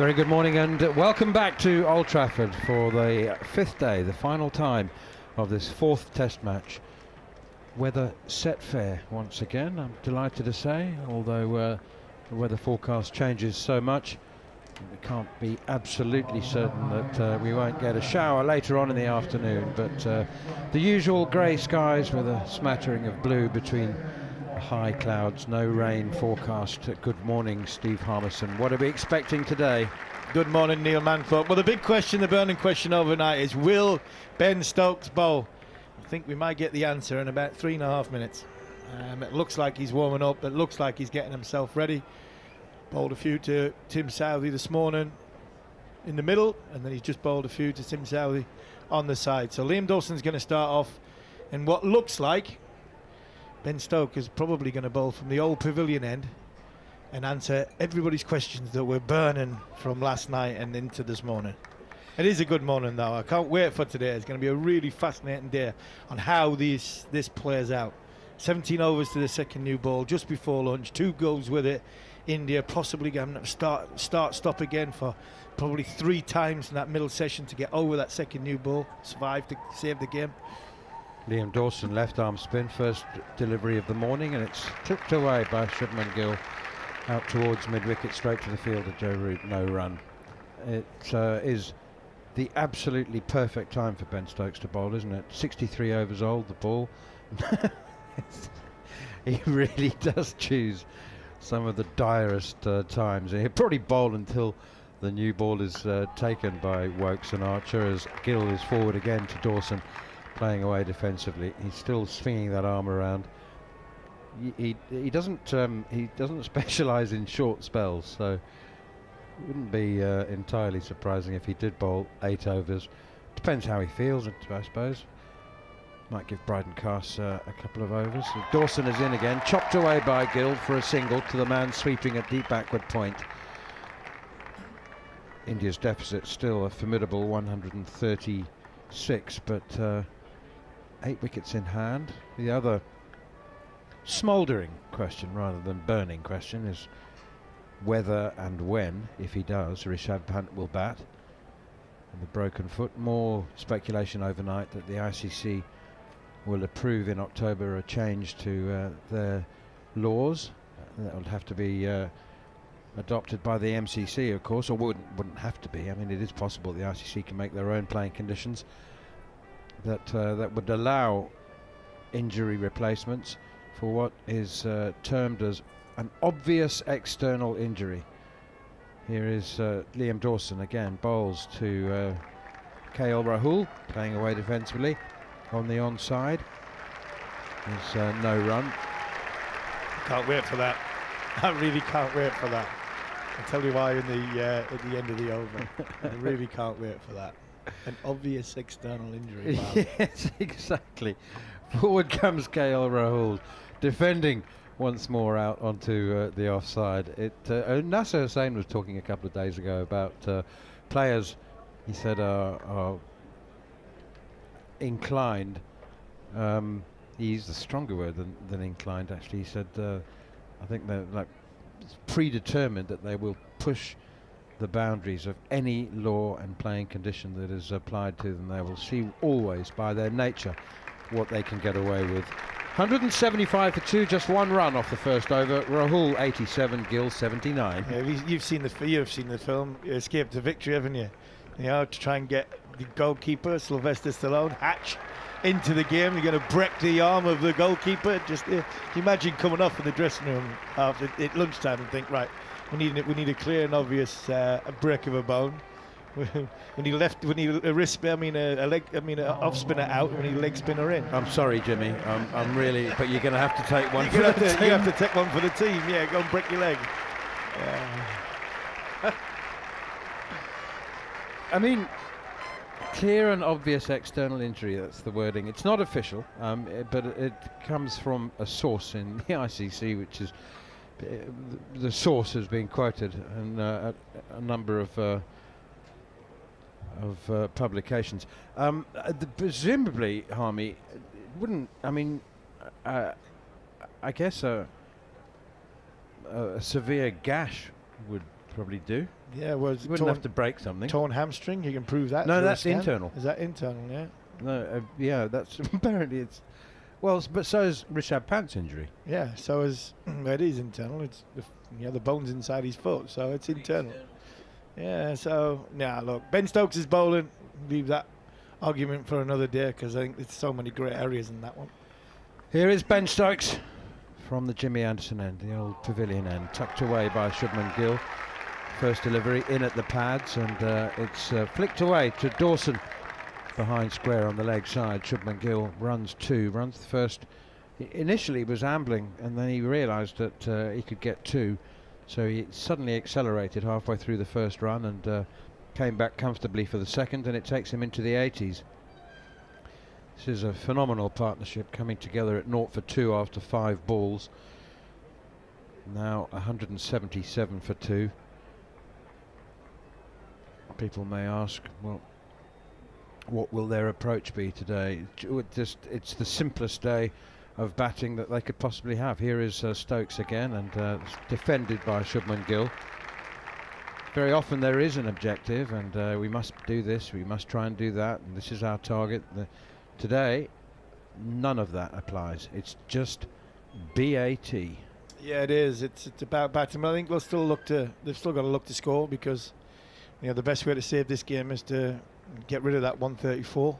Very good morning and welcome back to Old Trafford for the fifth day, the final time of this fourth test match. Weather set fair once again, I'm delighted to say, although the weather forecast changes so much. We can't be absolutely certain that we won't get a shower later on in the afternoon, but the usual grey skies with a smattering of blue between high clouds, no rain forecast. Good morning, Steve Harmison. What are we expecting today? Good morning, Neil Manthorp. Well, the big question, the burning question overnight is, will Ben Stokes bowl? I think we might get the answer in about 3.5 minutes. It looks like he's warming up. It looks like he's getting himself ready. Bowled a few to Tim Southee this morning in the middle, and then he's just bowled a few to Tim Southee on the side. So Liam Dawson's going to start off in what looks like Ben Stokes is probably going to bowl from the old pavilion end and answer everybody's questions that were burning from last night and into this morning. It is a good morning, though. I can't wait for today. It's going to be a really fascinating day on how this plays out. 17 overs to the second new ball just before lunch. 2 goals with it. India possibly going to stop again for probably 3 times in that middle session to get over that second new ball, survive to save the game. Liam Dawson, left arm spin, first delivery of the morning, and it's tipped away by Shubman Gill out towards mid-wicket, straight to the fielder, Joe Root, no run. It is the absolutely perfect time for Ben Stokes to bowl, isn't it? 63 overs old, the ball. He really does choose some of the direst times. He'll probably bowl until the new ball is taken by Woakes and Archer, as Gill is forward again to Dawson, playing away defensively. He's still swinging that arm around. He doesn't specialise in short spells, so it wouldn't be entirely surprising if he did bowl 8 overs. Depends how he feels, I suppose. Might give Bryden Cass a couple of overs. So Dawson is in again, chopped away by Gill for a single to the man sweeping at deep backward point. India's deficit still a formidable 136, but 8 wickets in hand. The other smouldering question rather than burning question is whether and when, if he does, Rishabh Pant will bat. And the broken foot, more speculation overnight that the ICC will approve in October a change to their laws. That will have to be adopted by the MCC, of course, or wouldn't have to be. I mean, it is possible the ICC can make their own playing conditions that would allow injury replacements for what is termed as an obvious external injury. Here is Liam Dawson again, bowls to KL Rahul, playing away defensively on the onside. There's no run. Can't wait for that. I really can't wait for that. I'll tell you why at the end of the over. I really can't wait for that. An obvious external injury. Wow. Yes, exactly. Forward comes KL Rahul, defending once more out onto the offside. Nasser Hussain was talking a couple of days ago about players, he said, are inclined. He used a stronger word than inclined, actually. He said, I think they're like predetermined that they will push the boundaries of any law and playing condition that is applied to them. They will see always, by their nature, what they can get away with. 175 for 2, just 1 run off the first over. Rahul 87, Gill 79. Yeah, you've seen the film Escape to Victory, haven't you? You know, to try and get the goalkeeper Sylvester Stallone Hatch into the game. You're going to break the arm of the goalkeeper. Just imagine coming off in the dressing room after at lunchtime and think, right, we need a clear and obvious break of a bone. We need a wrist spin, a off spinner out, we need a leg spinner in. I'm sorry, Jimmy. I'm really, but you're going to have to take one for the team. You have to take one for the team. Yeah, go and break your leg. I mean, clear and obvious external injury, that's the wording. It's not official, but it comes from a source in the ICC, which is the source has been quoted in a number of publications. Presumably, Harmy, wouldn't, I mean, I guess a severe gash would probably do. Yeah, well, You wouldn't have to break something. Torn hamstring, you can prove that. No, that's internal. Is that internal, yeah? No, yeah, that's apparently it's... Well, but so is Rishabh Pant's injury. Yeah, so is... it is internal. It's the bone's inside his foot, so it's internal. Yeah, so... Nah, look, Ben Stokes is bowling. Leave that argument for another day, because I think there's so many great areas in that one. Here is Ben Stokes from the Jimmy Anderson end, the old pavilion end, tucked away by Shubman Gill. First delivery in at the pads, and it's flicked away to Dawson behind square on the leg side. Shubman Gill runs the first. Initially was ambling, and then he realised that he could get 2, so he suddenly accelerated halfway through the first run and came back comfortably for the second, and it takes him into the 80s. This is a phenomenal partnership coming together at 0 for 2 after 5 balls. Now 177 for 2. People may ask, well, what will their approach be today? It's the simplest day of batting that they could possibly have. Here is Stokes again, and defended by Shubman Gill. Very often there is an objective, and we must do this, we must try and do that, and this is our target. Today, none of that applies. It's just BAT. Yeah, it is. It's about batting. But I think they've still got to look to score, because the best way to save this game is to get rid of that 134,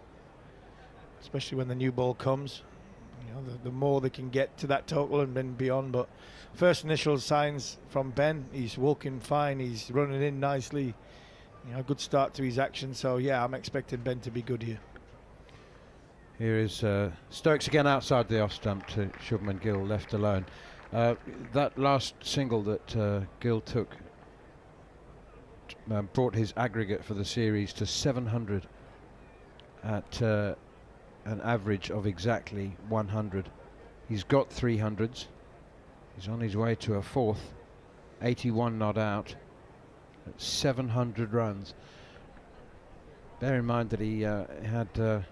especially when the new ball comes. The more they can get to that total and then beyond. But first initial signs from Ben, he's walking fine, he's running in nicely. Good start to his action. So yeah, I'm expecting Ben to be good here. Here is Stokes again outside the off stump to Shubman Gill, left alone. That last single that Gill took brought his aggregate for the series to 700 at an average of exactly 100. He's got 300s. He's on his way to a 4th. 81 not out. At 700 runs. Bear in mind that he had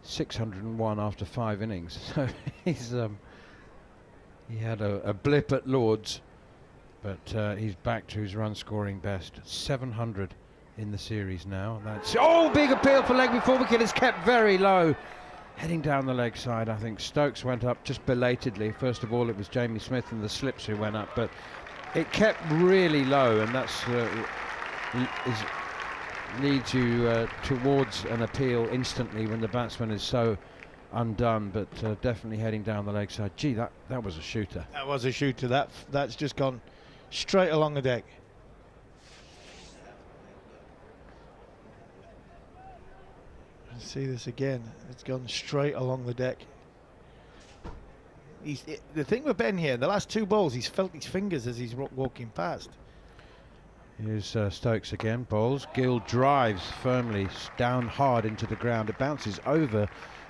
601 after 5 innings. So he had a blip at Lord's, but he's back to his run scoring best. 700 in the series now. That's big appeal for leg before wicket. It's kept very low, heading down the leg side. I think Stokes went up just belatedly. First of all, it was Jamie Smith and the slips who went up, but it kept really low, and that's leads you towards an appeal instantly when the batsman is so undone. But definitely heading down the leg side. Gee, that was a shooter. That was a shooter. That's just gone straight along the deck. See this again. It's gone straight along the deck. The thing with Ben here, the last 2 balls, he's felt his fingers as he's walking past. Here's Stokes again. Bowls. Gill drives firmly down hard into the ground. It bounces over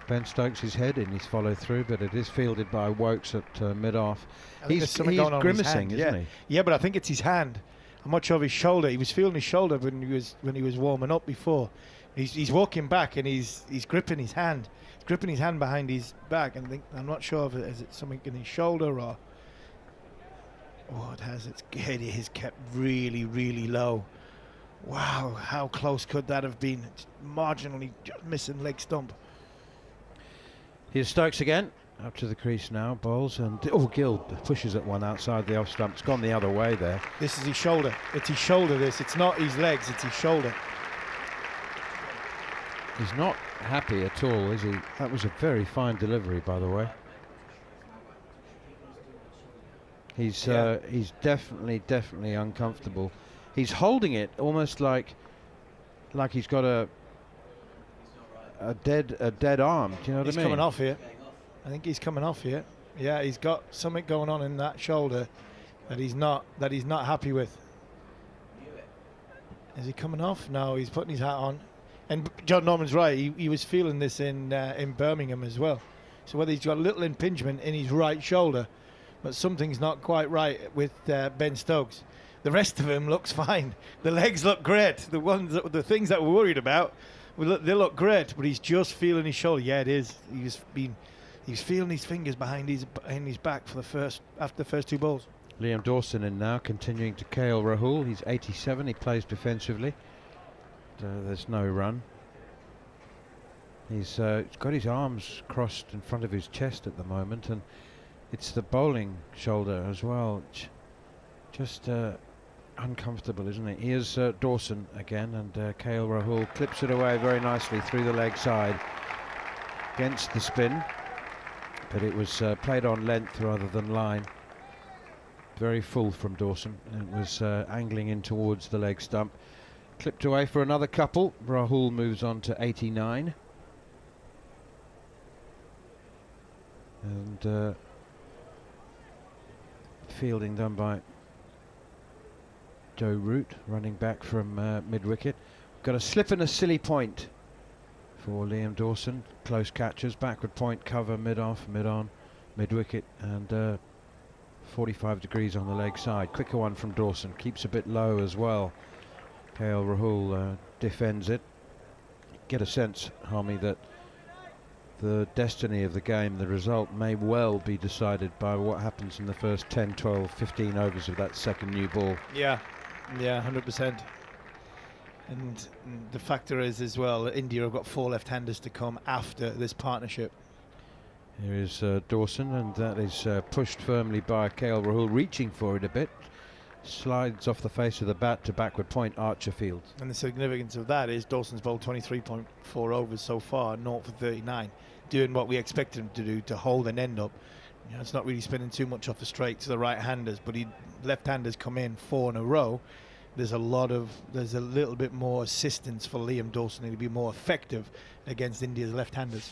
Ben Stokes' head in his follow through, but it is fielded by Wokes at mid-off. He's grimacing, isn't he? Yeah, but I think it's his hand. I'm not sure of his shoulder. He was feeling his shoulder when he was warming up before. He's walking back and he's gripping his hand. He's gripping his hand behind his back, and I'm not sure if it's something in his shoulder or. Oh, it has. Its head is kept really, really low. Wow, how close could that have been? It's marginally just missing leg stump. Here's Stokes again. Up to the crease now, bowls, and Gill pushes at one outside the off stump. It's gone the other way there. This is his shoulder. It's his shoulder, this. It's not his legs, it's his shoulder. He's not happy at all, is he? That was a very fine delivery, by the way. He's definitely uncomfortable. He's holding it almost like he's got a dead arm. Do you know what I mean? He's coming off here. I think he's coming off here. Yeah, he's got something going on in that shoulder that he's not happy with. Is he coming off? No, he's putting his hat on. And Jon Norman's right. He was feeling this in Birmingham as well. So whether he's got a little impingement in his right shoulder, but something's not quite right with Ben Stokes. The rest of him looks fine. The legs look great. The things that we're worried about, they look great. But he's just feeling his shoulder. Yeah, it is. He's feeling his fingers behind his back after the first 2 balls. Liam Dawson in now, continuing to K.L. Rahul. He's 87, he plays defensively. There's no run. He's got his arms crossed in front of his chest at the moment, and it's the bowling shoulder as well. Just uncomfortable, isn't it? Here's Dawson again, and K.L. Rahul clips it away very nicely through the leg side against the spin, but it was played on length rather than line. Very full from Dawson, and it was angling in towards the leg stump. Clipped away for another couple. Rahul moves on to 89. And fielding done by Joe Root, running back from mid-wicket. Got a slip and a silly point for Liam Dawson. Close catches, backward point, cover, mid-off, mid-on, mid-wicket, and 45 degrees on the leg side. Quicker one from Dawson, keeps a bit low as well. K.L. Rahul defends it. Get a sense, Harmy, that the destiny of the game, the result, may well be decided by what happens in the first 10, 12, 15 overs of that second new ball. Yeah, 100%. And the factor is as well, India have got 4 left-handers to come after this partnership. Here is Dawson, and that is pushed firmly by K.L. Rahul, reaching for it a bit. Slides off the face of the bat to backward point, Archerfield. And the significance of that is Dawson's bowled 23.4 overs so far, 0 for 39, doing what we expected him to do, to hold and end up. You know, it's not really spinning too much off the straight to the right-handers, but left-handers come in 4 in a row. There's a little bit more assistance for Liam Dawson to be more effective against India's left-handers.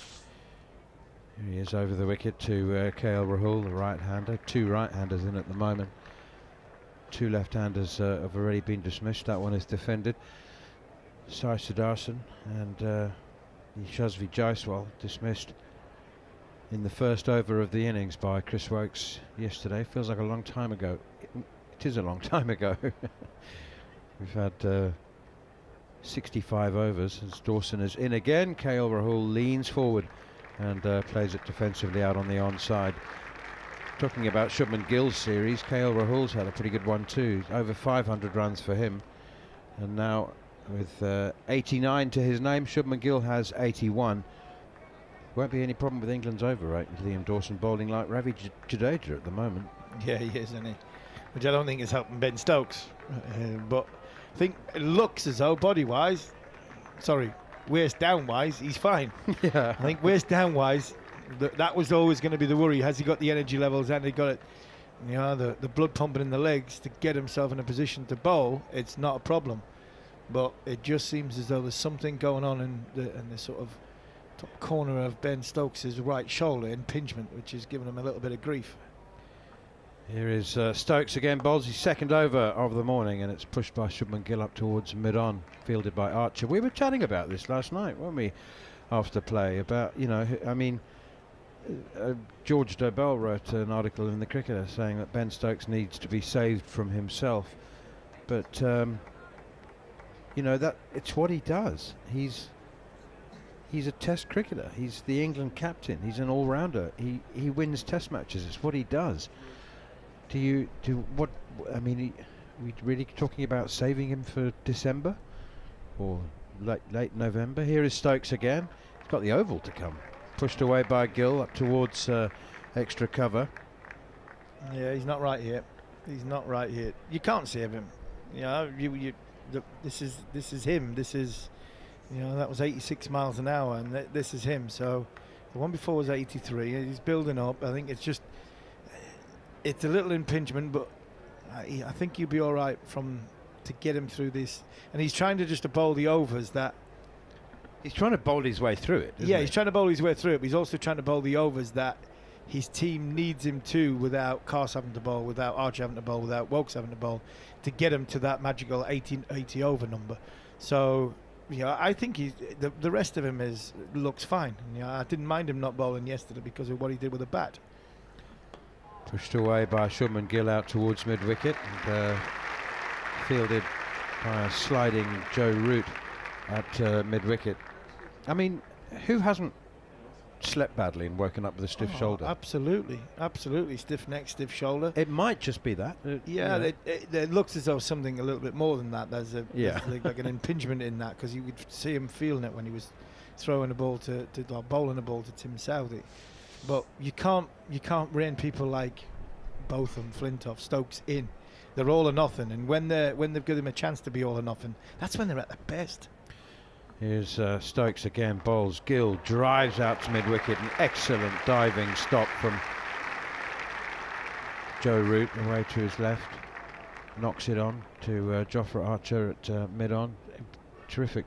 Here he is over the wicket to K.L. Rahul, the right-hander. 2 right-handers in at the moment. 2 left-handers have already been dismissed. That one is defended. Sai Sudarshan and Yashasvi Jaiswal dismissed in the first over of the innings by Chris Wokes yesterday. Feels like a long time ago. It is a long time ago. We've had 65 overs as Dawson is in again. K.L. Rahul leans forward and plays it defensively out on the onside. Talking about Shubman Gill's series, K.L. Rahul's had a pretty good one too. Over 500 runs for him. And now with 89 to his name, Shubman Gill has 81. Won't be any problem with England's over rate with Liam Dawson bowling like Ravi Jadeja at the moment. Yeah, he is, isn't he? Which I don't think is helping Ben Stokes. But I think it looks as though body-wise, waist down-wise, he's fine. Yeah. I think waist down-wise, that was always going to be the worry. Has he got the energy levels and he got it, the blood pumping in the legs to get himself in a position to bowl? It's not a problem. But it just seems as though there's something going on in the sort of top corner of Ben Stokes' right shoulder, impingement, which is giving him a little bit of grief. Here is Stokes again, bowls his second over of the morning, and it's pushed by Shubman Gill up towards mid-on, fielded by Archer. We were chatting about this last night, weren't we, after play, about, George Dobell wrote an article in the Cricketer saying that Ben Stokes needs to be saved from himself. But, that it's what he does. He's a test cricketer. He's the England captain. He's an all-rounder. He wins test matches. It's what he does. We really talking about saving him for December or late November? Here is Stokes again. He's got the oval to come. Pushed away by Gill up towards extra cover. Yeah, he's not right here. He's not right here. You can't save him. This is him. This is, that was 86 miles an hour, and this is him. So the one before was 83. He's building up. I think it's a little impingement, but I think you'll be all right to get him through this. And he's trying to just bowl the overs that. He's trying to bowl his way through it. Yeah, he's trying to bowl his way through it, but he's also trying to bowl the overs that his team needs him to, without Carse having to bowl, without Archer having to bowl, without Wokes having to bowl, to get him to that magical 80 over number. So, I think the rest of him looks fine. I didn't mind him not bowling yesterday because of what he did with the bat. Pushed away by Shubman Gill out towards mid-wicket, and fielded by a sliding Joe Root at mid-wicket. I mean, who hasn't slept badly and woken up with a stiff shoulder? Absolutely, stiff neck, stiff shoulder. It might just be that. It looks as though something a little bit more than that. There's like an impingement in that, because you could see him feeling it when he was throwing a ball or bowling a ball to Tim Southey. But you can't rein people like Botham, Flintoff, Stokes in. They're all or nothing, and when they've given them a chance to be all or nothing, that's when they're at their best. Here's Stokes again, bowls. Gill drives out to mid-wicket, an excellent diving stop from Joe Root away to his left. Knocks it on to Jofra Archer at mid-on. Terrific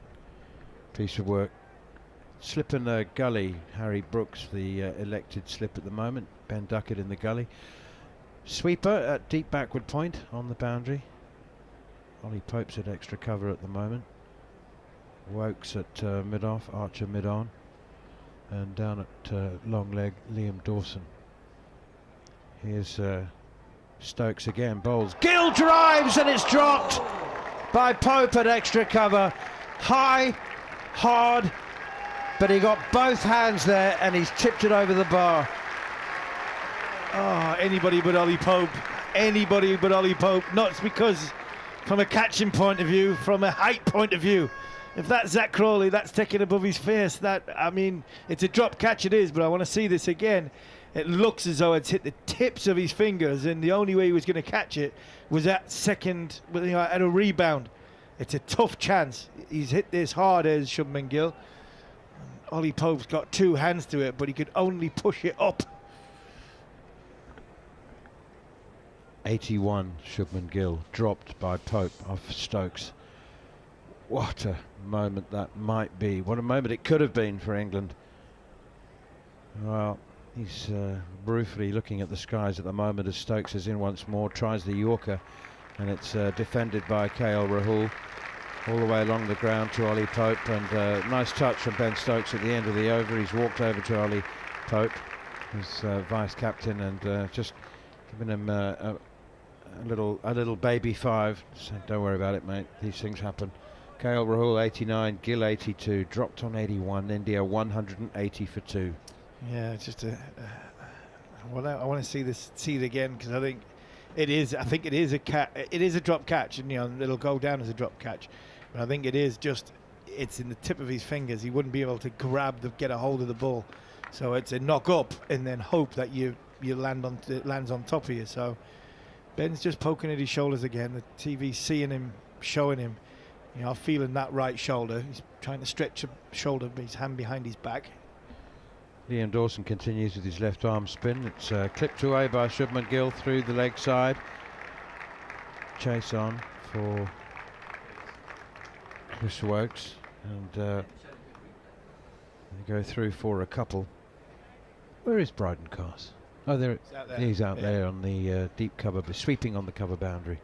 piece of work. Slip in the gully, Harry Brooks, the elected slip at the moment. Ben Duckett in the gully. Sweeper at deep backward point on the boundary. Ollie Pope's at extra cover at the moment. Wokes at mid-off, Archer mid-on, and down at long leg, Liam Dawson. Here's Stokes again, bowls. Gill drives and it's dropped by Pope at extra cover. High, hard, but he got both hands there and he's tipped it over the bar. Oh, anybody but Ollie Pope. Anybody but Ollie Pope. Not because from a catching point of view, from a height point of view. If that's Zach Crawley, that's taken above his face. It's a drop catch, it is, but I want to see this again. It looks as though it's hit the tips of his fingers, and the only way he was going to catch it was at second, at a rebound. It's a tough chance. He's hit this hard as Shubman Gill. Ollie Pope's got two hands to it, but he could only push it up. 81, Shubman Gill, dropped by Pope off Stokes. What a moment that might be. What a moment it could have been for England. Well, he's ruefully looking at the skies at the moment as Stokes is in once more, tries the Yorker, and it's defended by KL Rahul all the way along the ground to Ollie Pope, and nice touch from Ben Stokes at the end of the over. He's walked over to Ollie Pope, his vice captain, and just giving him a little baby five, saying, don't worry about it, mate, these things happen. KL Rahul 89, Gill 82, dropped on 81, India 180 for 2. Yeah, it's just I want to see it again, because I think it is a drop catch, and it'll go down as a drop catch, but I think it's in the tip of his fingers. He wouldn't be able to get a hold of the ball, so it's a knock up and then hope that it lands on top of you. So Ben's just poking at his shoulders again. The TV's seeing him, showing him, feeling that right shoulder. He's trying to stretch the shoulder, but his hand behind his back. Liam Dawson continues with his left arm spin. It's clipped away by Shubman Gill through the leg side. Chase on for Chris Wokes, and they go through for a couple. Where is Bryden Cars? Oh, he's out there on the deep cover, but sweeping on the cover boundary.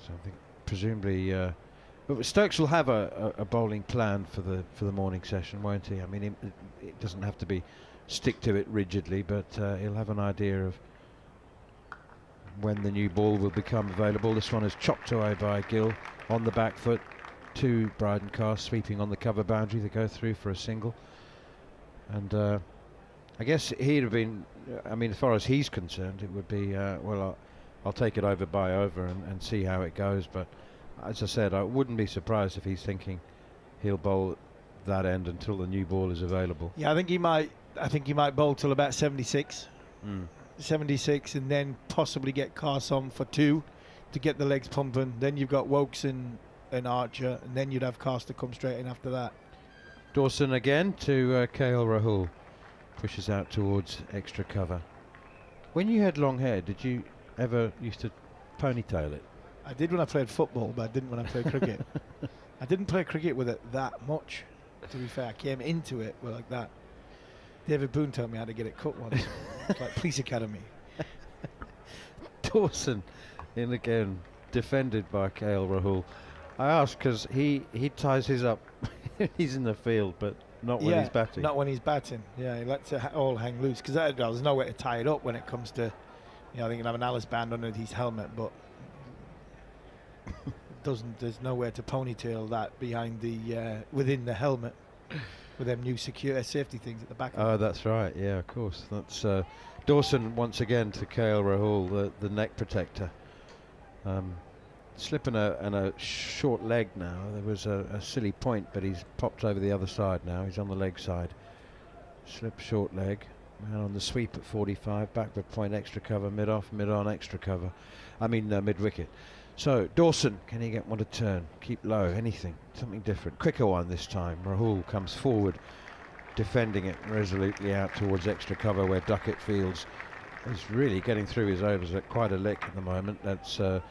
So I think presumably, but Stokes will have a bowling plan for the morning session, won't he? I mean, it doesn't have to stick to it rigidly, but he'll have an idea of when the new ball will become available. This one is chopped away by Gill on the back foot to Bryden Carr, sweeping on the cover boundary. They go through for a single, and I guess he'd have been, as far as he's concerned, it would be, I'll take it over by over and see how it goes. But as I said, I wouldn't be surprised if he's thinking he'll bowl that end until the new ball is available. Yeah, I think he might bowl till about 76. 76, and then possibly get Carson for 2 to get the legs pumping. Then you've got Wokes and Archer, and then you'd have Carster come straight in after that. Dawson again to KL Rahul. Pushes out towards extra cover. When you had long hair, did you ever used to ponytail it? I did when I played football, but I didn't when I played cricket. I didn't play cricket with it that much, to be fair. I came into it like that. David Boone told me how to get it cut once. It's like Police Academy. Dawson in again, defended by KL Rahul. I asked because he ties his up. He's in the field, but not when he's batting. Not when he's batting. Yeah, he lets it all hang loose, because there's no way to tie it up when it comes to, I think he'll have an Alice band under his helmet, but there's nowhere to ponytail that behind the within the helmet. with them new secure safety things at the back. Oh, that's right. Yeah, of course. That's Dawson once again to Kale Rahul, the neck protector. Slip and a short leg now. There was a silly point, but he's popped over the other side now. He's on the leg side. Slip, short leg. Man on the sweep at 45. Backward point, extra cover. Mid-off, mid-on, extra cover. I mean, mid-wicket. So, Dawson, can he get one to turn? Keep low, anything, something different. Quicker one this time. Rahul comes forward, defending it resolutely out towards extra cover where Duckett fields. He's really getting through his overs at quite a lick at the moment. That's the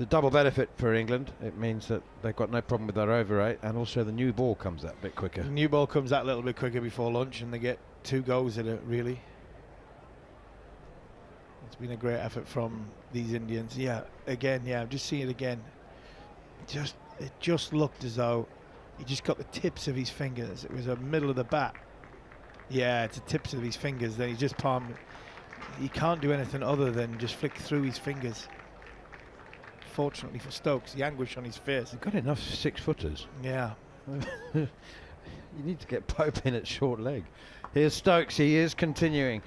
double benefit for England. It means that they've got no problem with their over rate, and also the new ball comes that bit quicker. The new ball comes that little bit quicker before lunch, and they get 2 goals at it, really. It's been a great effort from these Indians. Yeah, again, yeah, I'm just seeing it again. It just looked as though he just got the tips of his fingers. It was a middle of the bat. Yeah, it's the tips of his fingers. Then he just palmed. He can't do anything other than just flick through his fingers. Fortunately for Stokes, the anguish on his face. They've got enough 6-footers. Yeah. You need to get Pope in at short leg. Here's Stokes. He is continuing,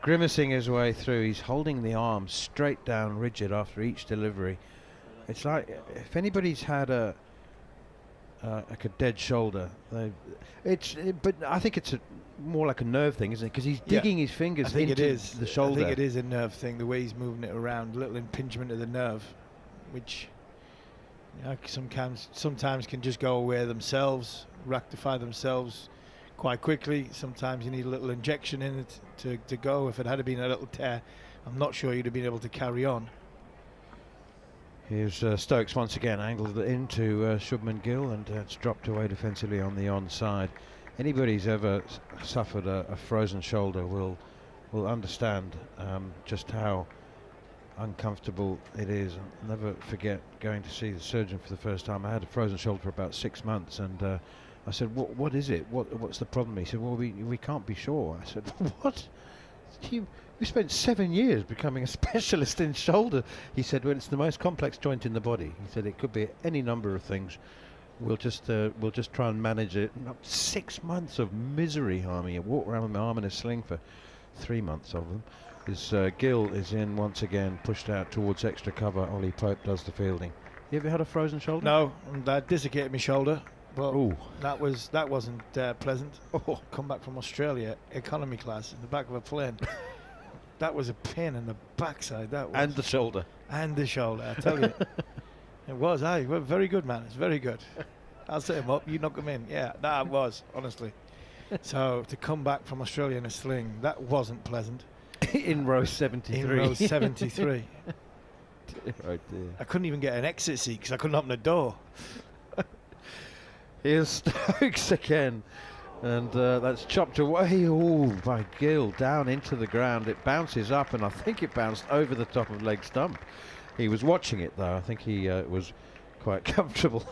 grimacing his way through. He's holding the arms straight down, rigid after each delivery. It's like if anybody's had like a dead shoulder, but I think it's more like a nerve thing, isn't it? Because he's digging his fingers into the shoulder. I think it is a nerve thing, the way he's moving it around, a little impingement of the nerve, which sometimes can just go away themselves, rectify themselves quite quickly. Sometimes you need a little injection in it to go. If it had been a little tear, I'm not sure you'd have been able to carry on. Here's Stokes once again, angled into Shubman Gill, and it's dropped away defensively on the onside. Anybody who's ever suffered a frozen shoulder will understand just how uncomfortable it is. I'll never forget going to see the surgeon for the first time. I had a frozen shoulder for about 6 months, and I said, what is it? What's the problem? He said, well, we can't be sure. I said, what? We spent 7 years becoming a specialist in shoulder. He said, well, it's the most complex joint in the body. He said it could be any number of things. We'll just try and manage it. 6 months of misery, Harmy. I walked around with my arm in a sling for 3 months of them. His Gill is in once again, pushed out towards extra cover. Ollie Pope does the fielding. You ever had a frozen shoulder? No, that dislocated my shoulder. But ooh. that wasn't pleasant. Oh, come back from Australia, economy class, in the back of a plane. That was a pain in the backside. That was. And the shoulder. And the shoulder, I tell you. It was. Well, very good, man. It's very good. I'll set him up. You knock him in. Yeah, that was, honestly. So to come back from Australia in a sling, that wasn't pleasant. In row 73. In row 73. Right there. I couldn't even get an exit seat because I couldn't open the door. Here's Stokes again, and that's chopped away by Gill down into the ground. It bounces up, and I think it bounced over the top of leg stump. He was watching it though. I think he was quite comfortable.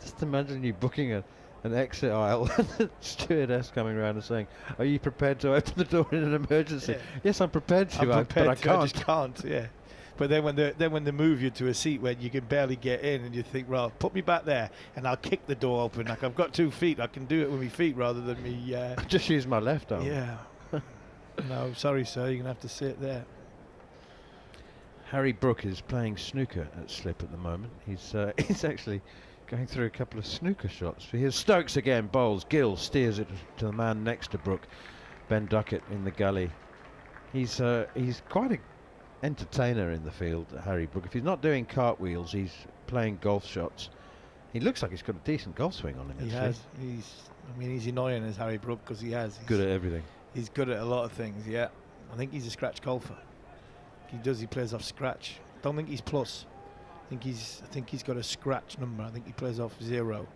Just imagine you booking an exit aisle and the stewardess coming around and saying, "Are you prepared to open the door in an emergency?" Yeah. Yes, I'm prepared to, but I can't. I just can't. Yeah. But then when they move you to a seat where you can barely get in, and you think, well, put me back there, and I'll kick the door open. Like I've got 2 feet, I can do it with my feet rather than me. Just use my left arm. Yeah. No, sorry, sir. You're gonna have to sit there. Harry Brook is playing snooker at slip at the moment. He's actually going through a couple of snooker shots. Here's Stokes again, bowls. Gill steers it to the man next to Brook. Ben Duckett in the gully. He's quite a entertainer in the field, Harry Brook. If he's not doing cartwheels, he's playing golf shots. He looks like he's got a decent golf swing on him. He has. He's annoying as Harry Brook because he has. He's good at everything. He's good at a lot of things. Yeah, I think he's a scratch golfer. He plays off scratch. Don't think he's plus. I think he's got a scratch number. I think he plays off 0.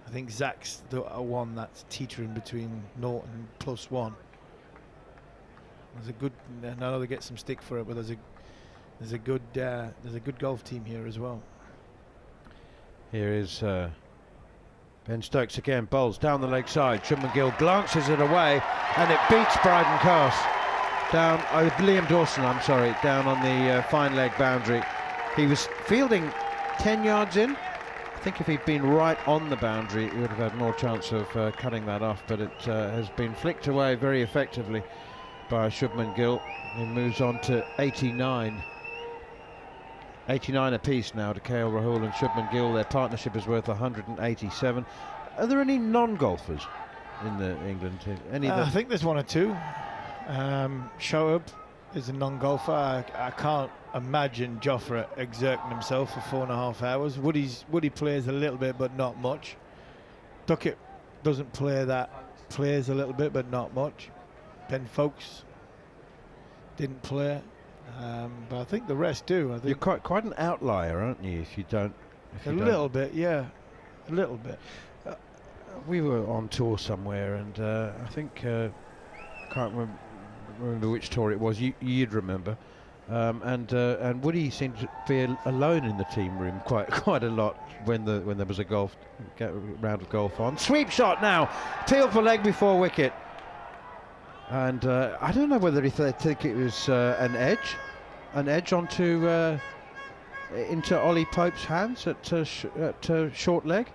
I think Zach's the one that's teetering between 0 and +1. There's a good. I know they get some stick for it, but there's a good golf team here as well. Here is Ben Stokes again, bowls down the leg side. Shubman Gill glances it away, and it beats Bryden Cast down. Liam Dawson, I'm sorry, down on the fine leg boundary. He was fielding 10 yards in. I think if he'd been right on the boundary, he would have had more chance of cutting that off, but it has been flicked away very effectively by Shubman Gill. He moves on to 89. 89 apiece now to KL Rahul and Shubman Gill. Their partnership is worth 187. Are there any non-golfers in the England team? I think there's one or two. Shoaib is a non-golfer. I can't imagine Jofra exerting himself for 4.5 hours. Woody plays a little bit, but not much. Duckett doesn't play that. Plays a little bit, but not much. Ben Folkes didn't play. But I think the rest do. I think you're quite an outlier, aren't you? If you don't, little bit, yeah, a little bit. We were on tour somewhere, and I think can't remember which tour it was. You'd remember, and Woody seemed to be alone in the team room quite a lot when there was a round of golf on. Sweep shot now, peel for leg before wicket. And I don't know whether they think it was an edge onto into Ollie Pope's hands at short leg.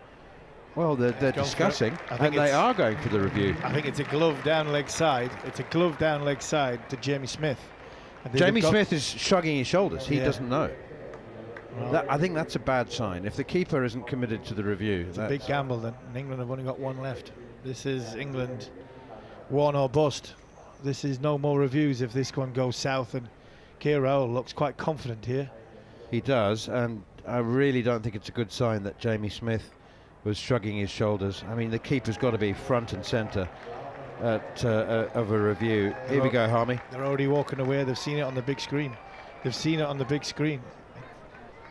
Well, they're discussing, and they are going for the review. I think it's a glove down leg side. It's a glove down leg side to Jamie Smith. Jamie Smith is shrugging his shoulders. He doesn't know. Well, I think that's a bad sign. If the keeper isn't committed to the review, it's a big gamble then. And England have only got one left. This is England. One or bust. This is no more reviews if this one goes south, and KL looks quite confident here. He does, and I really don't think it's a good sign that Jamie Smith was shrugging his shoulders. I mean, the keeper's got to be front and centre of a review. Here we go, Harmy. They're already walking away. They've seen it on the big screen. They've seen it on the big screen.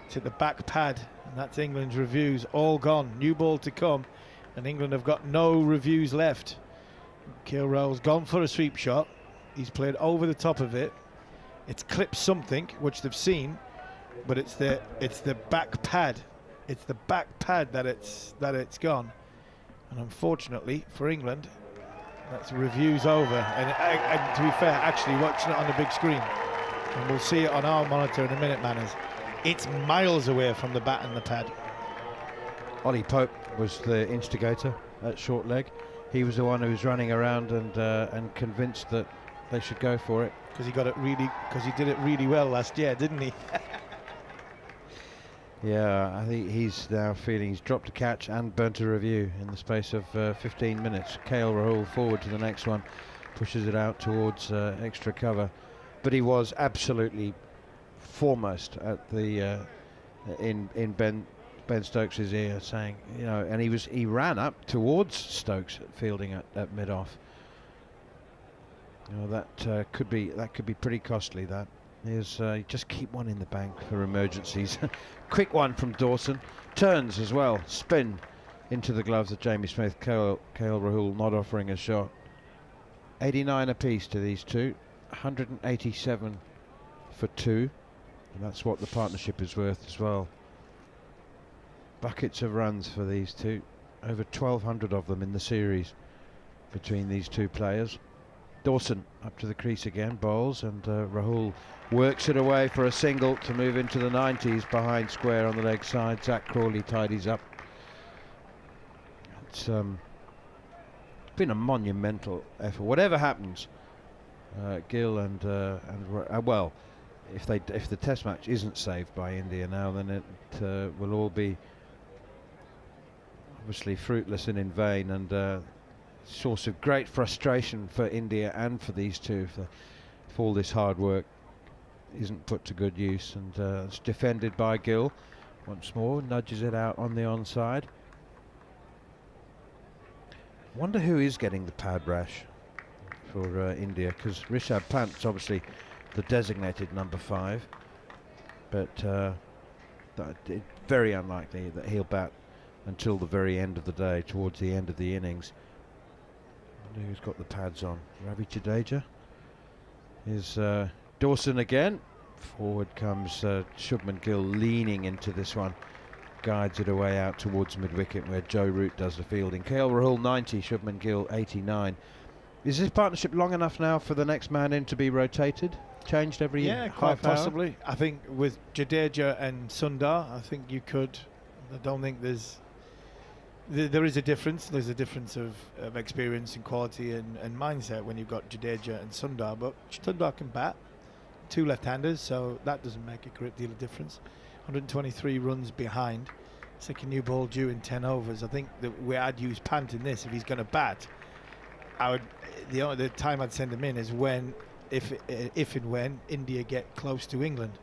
It's at the back pad, and that's England's reviews all gone. New ball to come, and England have got no reviews left. KL Rahul's gone for a sweep shot. He's played over the top of it. It's clipped something, which they've seen, but it's the back pad. It's the back pad that it's gone. And unfortunately for England, that's reviews over. And to be fair, actually watching it on the big screen, and we'll see it on our monitor in a minute, Manners. It's miles away from the bat and the pad. Ollie Pope was the instigator at short leg. He was the one who was running around and convinced that they should go for it. Because he did it really well last year, didn't he? Yeah, I think he's now feeling he's dropped a catch and burnt a review in the space of 15 minutes. KL Rahul forward to the next one, pushes it out towards extra cover, but he was absolutely foremost at the in Ben Stokes' ear, saying, you know, and he ran up towards Stokes fielding at mid off. You know, that could be pretty costly. That is just keep one in the bank for emergencies. Quick one from Dawson, turns as well, spin into the gloves of Jamie Smith. KL Rahul not offering a shot. 89 apiece to these two, 187 for two, and that's what the partnership is worth as well. Buckets of runs for these two, over 1,200 of them in the series between these two players. Dawson up to the crease again, bowls, and Rahul works it away for a single to move into the 90s behind square on the leg side. Zach Crawley tidies up. It's been a monumental effort. Whatever happens, Gill and well, if the Test match isn't saved by India now, then it will all be obviously fruitless and in vain, and source of great frustration for India and for these two if all this hard work isn't put to good use. And it's defended by Gill once more, nudges it out on the onside. Wonder who is getting the pad rash for India, because Rishabh Pant's obviously the designated number 5, but it's very unlikely that he'll bat until the very end of the day, towards the end of the innings. Wonder who's got the pads on. Ravi Jadeja is Dawson again. Forward comes Shubman Gill, leaning into this one, guides it away out towards mid-wicket where Joe Root does the fielding. KL Rahul 90, Shubman Gill 89. Is this partnership long enough now for the next man in to be rotated? Changed every quite half hour? possibly. I think with Jadeja and Sundar, I think you could I don't think there is a difference. There's a difference of experience and quality and mindset when you've got Jadeja and Sundar, but Sundar can bat, 2 left-handers, so that doesn't make a great deal of difference. 123 runs behind, second new ball due in 10 overs. I think that I'd use Pant in this if he's going to bat. The time I'd send him in is if and when India get close to England,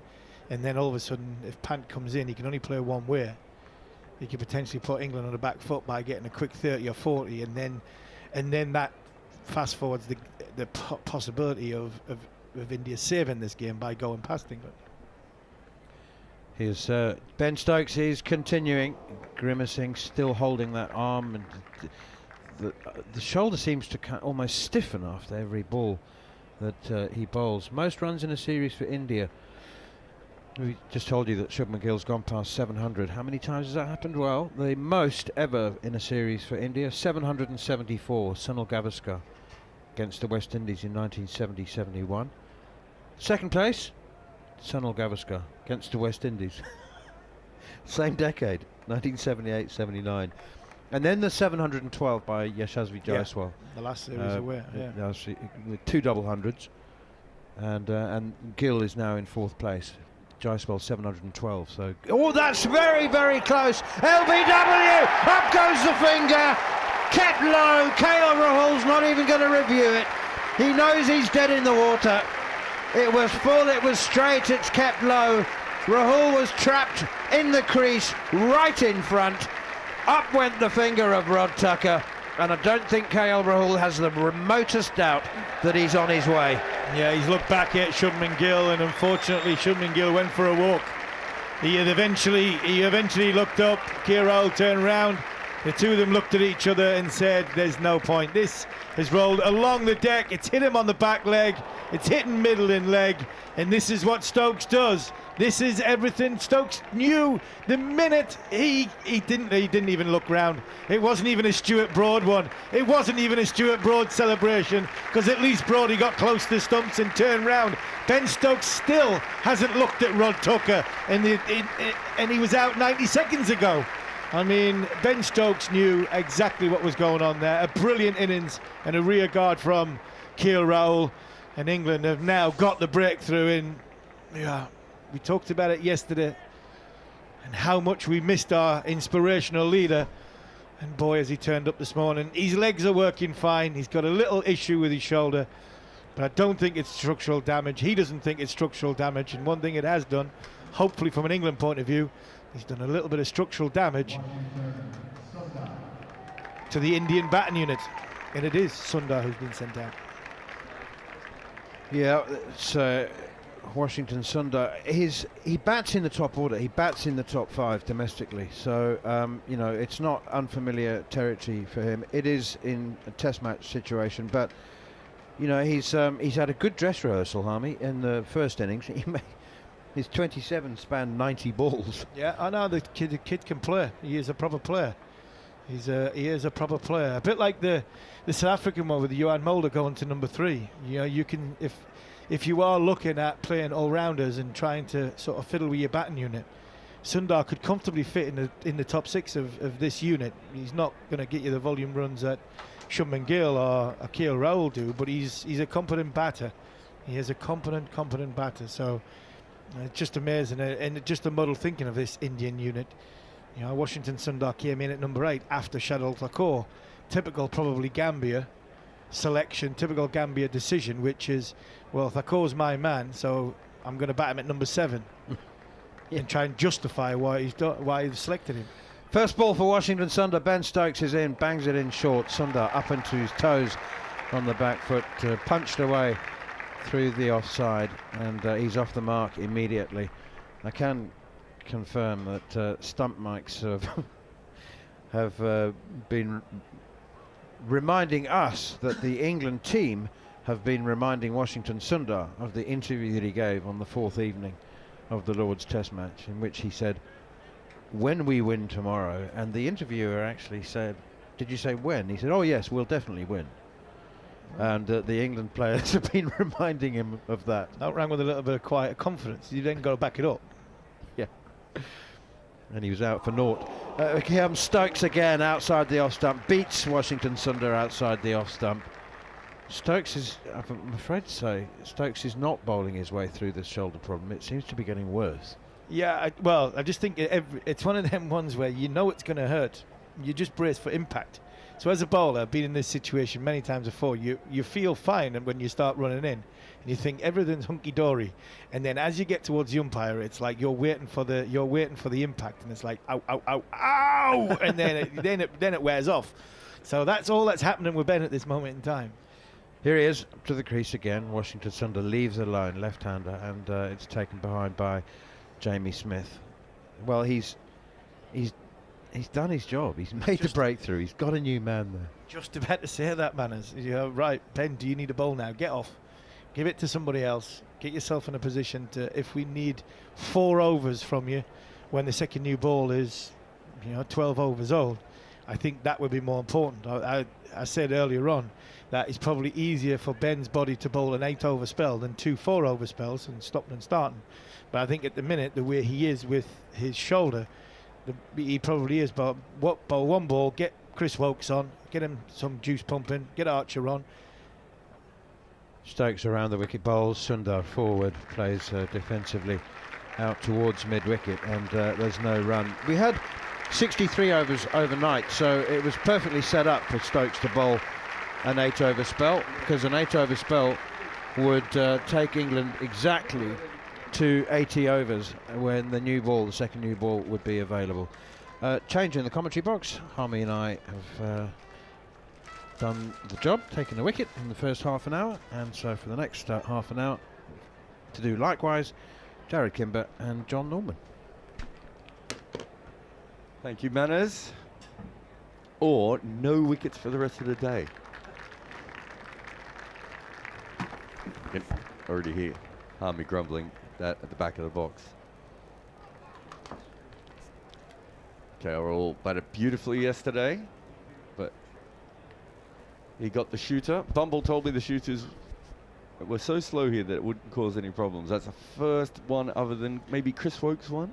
and then all of a sudden if Pant comes in, he can only play one way. He could potentially put England on the back foot by getting a quick 30 or 40, and then that fast forwards the possibility of India saving this game by going past England. Here's Ben Stokes is continuing, grimacing, still holding that arm, and the shoulder seems to almost stiffen after every ball that he bowls. Most runs in a series for India. We just told you that Shubman Gill's gone past 700. How many times has that happened? Well, the most ever in a series for India, 774. Sunil Gavaskar against the West Indies in 1970-71. Second place, Sunil Gavaskar against the West Indies. Same decade, 1978-79. And then the 712 by Yashasvi Jaiswal. The last series away, yeah. With 2 double hundreds. And Gill is now in 4th place. Jaiswal 712. So, oh, that's very, very close. LBW, up goes the finger. Kept low. KL Rahul's not even going to review it. He knows he's dead in the water. It was full, it was straight, it's kept low. Rahul was trapped in the crease, right in front. Up went the finger of Rod Tucker, and I don't think KL Rahul has the remotest doubt that he's on his way. Yeah, he's looked back at Shubman Gill, and unfortunately Shubman Gill went for a walk. He eventually looked up, Rahul turned round, the two of them looked at each other and said, there's no point. This has rolled along the deck, it's hit him on the back leg, it's hitting middle in leg, and this is what Stokes does. This is everything Stokes knew the minute he didn't even look round. It wasn't even a Stuart Broad one. It wasn't even a Stuart Broad celebration, because at least Brody got close to the stumps and turned round. Ben Stokes still hasn't looked at Rod Tucker, and he was out 90 seconds ago. I mean, Ben Stokes knew exactly what was going on there. A brilliant innings and a rear guard from KL Rahul, and England have now got the breakthrough in. Yeah. We talked about it yesterday and how much we missed our inspirational leader, and boy has he turned up this morning. His legs are working fine, he's got a little issue with his shoulder, but I don't think it's structural damage. He doesn't think it's structural damage, and one thing it has done, hopefully from an England point of view, he's done a little bit of structural damage to the Indian batting unit, and it is Sundar who's been sent out. Yeah, it's Washington Sundar. He bats in the top order. He bats in the top 5 domestically. So it's not unfamiliar territory for him. It is in a Test match situation, but he's had a good dress rehearsal, Harmy, in the first innings. His 27 spanned 90 balls. Yeah, I know the kid can play. He is a proper player. He is a proper player. A bit like the South African one with Johan Mulder going to number 3. You can if you are looking at playing all-rounders and trying to sort of fiddle with your batting unit, Sundar could comfortably fit in the top 6 of this unit. He's not going to get you the volume runs that Shubman Gill or KL Rahul do, but he's a competent batter. He is a competent batter. So it's just amazing, and just the muddle thinking of this Indian unit. Washington Sundar came in at number 8 after Shardul Thakur. Typical, probably Gambia selection, typical Gambia decision, which is, well, Thakur's my man, so I'm going to bat him at number 7 and try and justify why he's selected him. First ball for Washington Sundar. Ben Stokes is in, bangs it in short. Sundar up into his toes on the back foot, punched away through the offside, and he's off the mark immediately. I can confirm that stump mics have been reminding us that the England team have been reminding Washington Sundar of the interview that he gave on the 4th evening of the Lord's Test match, in which he said, when we win tomorrow, and the interviewer actually said, did you say when? He said, oh yes, we'll definitely win. And the England players have been reminding him of that. That rang with a little bit of quiet confidence. You then got to back it up. Yeah. and he was out for naught. Here comes Stokes again outside the off stump, beats Washington Sundar outside the off stump. Stokes is, I'm afraid to say, Stokes is not bowling his way through this shoulder problem. It seems to be getting worse. Yeah, I just think it's one of them ones where you know it's going to hurt. You just brace for impact. So as a bowler, I've been in this situation many times before. You feel fine, and when you start running in, and you think everything's hunky dory, and then as you get towards the umpire, it's like you're waiting for the impact, and it's like ow, ow, ow, ow, and then it wears off. So that's all that's happening with Ben at this moment in time. Here he is up to the crease again. Washington Sundar leaves alone, left-hander, and it's taken behind by Jamie Smith. Well, he's done his job. He's made the breakthrough. He's got a new man there. Just about to say that, Manners. Right, Ben, do you need a bowl now? Get off. Give it to somebody else. Get yourself in a position to, if we need 4 overs from you when the second new ball is, 12 overs old, I think that would be more important. I said earlier on that it's probably easier for Ben's body to bowl an 8-over spell than 2 4-over spells and stopping and starting. But I think at the minute, the way he is with his shoulder, he probably is. But bowl one ball, get Chris Woakes on, get him some juice pumping, get Archer on. Stokes around the wicket, bowls. Sundar forward, plays defensively out towards mid-wicket, and there's no run. We had 63 overs overnight, so it was perfectly set up for Stokes to bowl an 8-over spell, because an 8-over spell would take England exactly to 80 overs when the second new ball would be available. Change in the commentary box. Harmy and I have done the job, taking the wicket in the first half an hour, and so for the next half an hour to do likewise, Jarrod Kimber and Jon Norman. Thank you, Manners. Or no wickets for the rest of the day. You can already hear Harmy grumbling that at the back of the box. All batted beautifully yesterday, but he got the shooter. Bumble told me the shooters were so slow here that it wouldn't cause any problems. That's the first one other than maybe Chris Woakes' one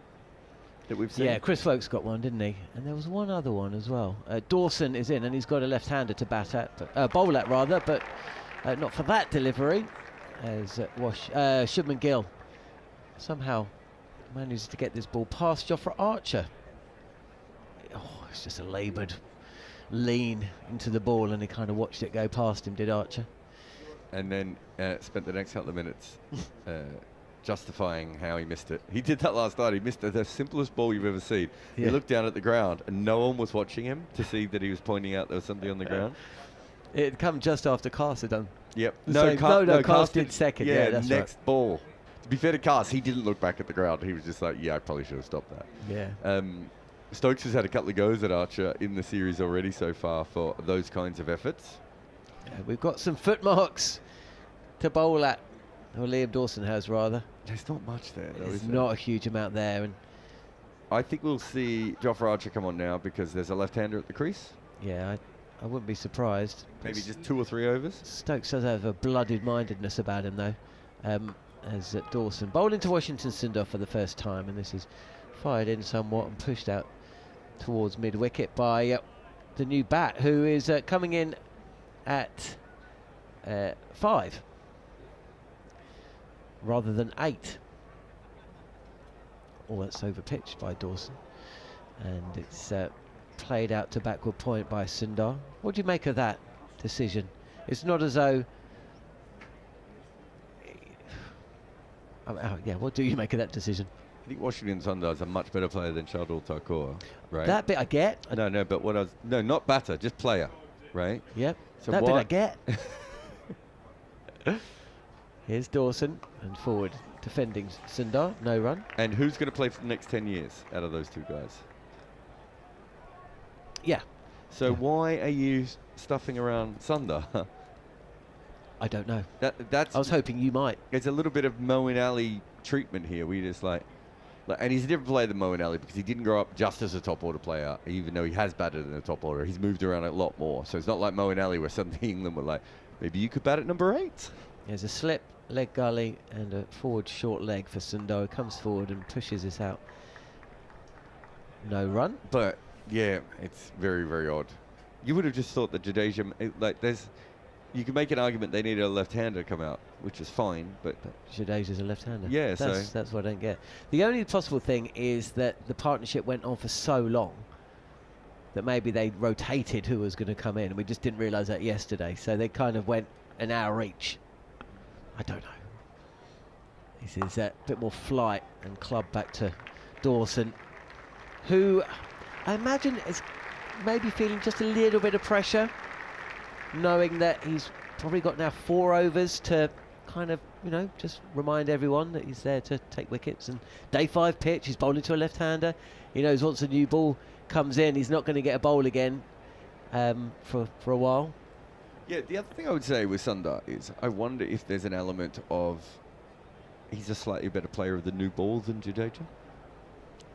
that we've seen. Yeah, Chris Woakes got one, didn't he? And there was one other one as well. Dawson is in, and he's got a left-hander to bowl at rather, but not for that delivery. As Shubman Gill somehow manages to get this ball past Jofra Archer. Oh, it's just a laboured lean into the ball, and he kind of watched it go past him, did Archer. And then spent the next couple of minutes justifying how he missed it. He did that last night. He missed the simplest ball you've ever seen. Yeah. He looked down at the ground, and no one was watching him to see that he was pointing out there was something on the ground. It had come just after Cast had done. Yep. No, Cast did second. Yeah, that's next right. ball. To be fair to Cast, he didn't look back at the ground. He was just like, yeah, I probably should have stopped that. Yeah. Stokes has had a couple of goes at Archer in the series already so far for those kinds of efforts. Yeah, we've got some footmarks to bowl at, or Liam Dawson has rather. There's not much there though, There's not a huge amount there. And I think we'll see Jofra Archer come on now because there's a left-hander at the crease. Yeah, I wouldn't be surprised. Maybe just 2 or 3 overs. Stokes does have a blooded mindedness about him though. As Dawson bowled into Washington Sundar for the first time, and this is fired in somewhat and pushed out towards mid-wicket by the new bat, who is coming in at 5 rather than 8. Oh, that's over-pitched by Dawson, and it's played out to backward point by Sundar. What do you make of that decision? It's not as though... yeah, what do you make of that decision? I think Washington Sundar is a much better player than Shardul Thakur, right? That bit I get. No, but what I was... No, not batter, just player, right? Yep, so that bit I get. Here's Dawson, and forward defending Sundar, no run. And who's going to play for the next 10 years out of those two guys? Yeah. So why are you stuffing around Sundar? I don't know. That's. I was hoping you might. It's a little bit of Moeen Ali treatment here. We just like, and he's a different player than Moeen Ali because he didn't grow up just as a top order player, even though he has batted in the top order. He's moved around a lot more. So it's not like Moeen Ali where suddenly England were like, maybe you could bat at number 8. There's a slip, leg gully, and a forward short leg for Sundar. Comes forward and pushes this out. No run. But yeah, it's very, very odd. You would have just thought that Jadeja, you can make an argument they needed a left-hander to come out, which is fine, but Jadeja's a left-hander. Yeah, that's what I don't get. The only possible thing is that the partnership went on for so long that maybe they rotated who was going to come in, and we just didn't realise that yesterday. So they kind of went an hour each. I don't know. This is a bit more flight and club back to Dawson, who I imagine is maybe feeling just a little bit of pressure, knowing that he's probably got now 4 overs to kind of, just remind everyone that he's there to take wickets. And day 5 pitch, he's bowling to a left-hander. He knows once a new ball comes in, he's not going to get a bowl again for a while. Yeah, the other thing I would say with Sundar is I wonder if there's an element of he's a slightly better player of the new ball than Jadeja.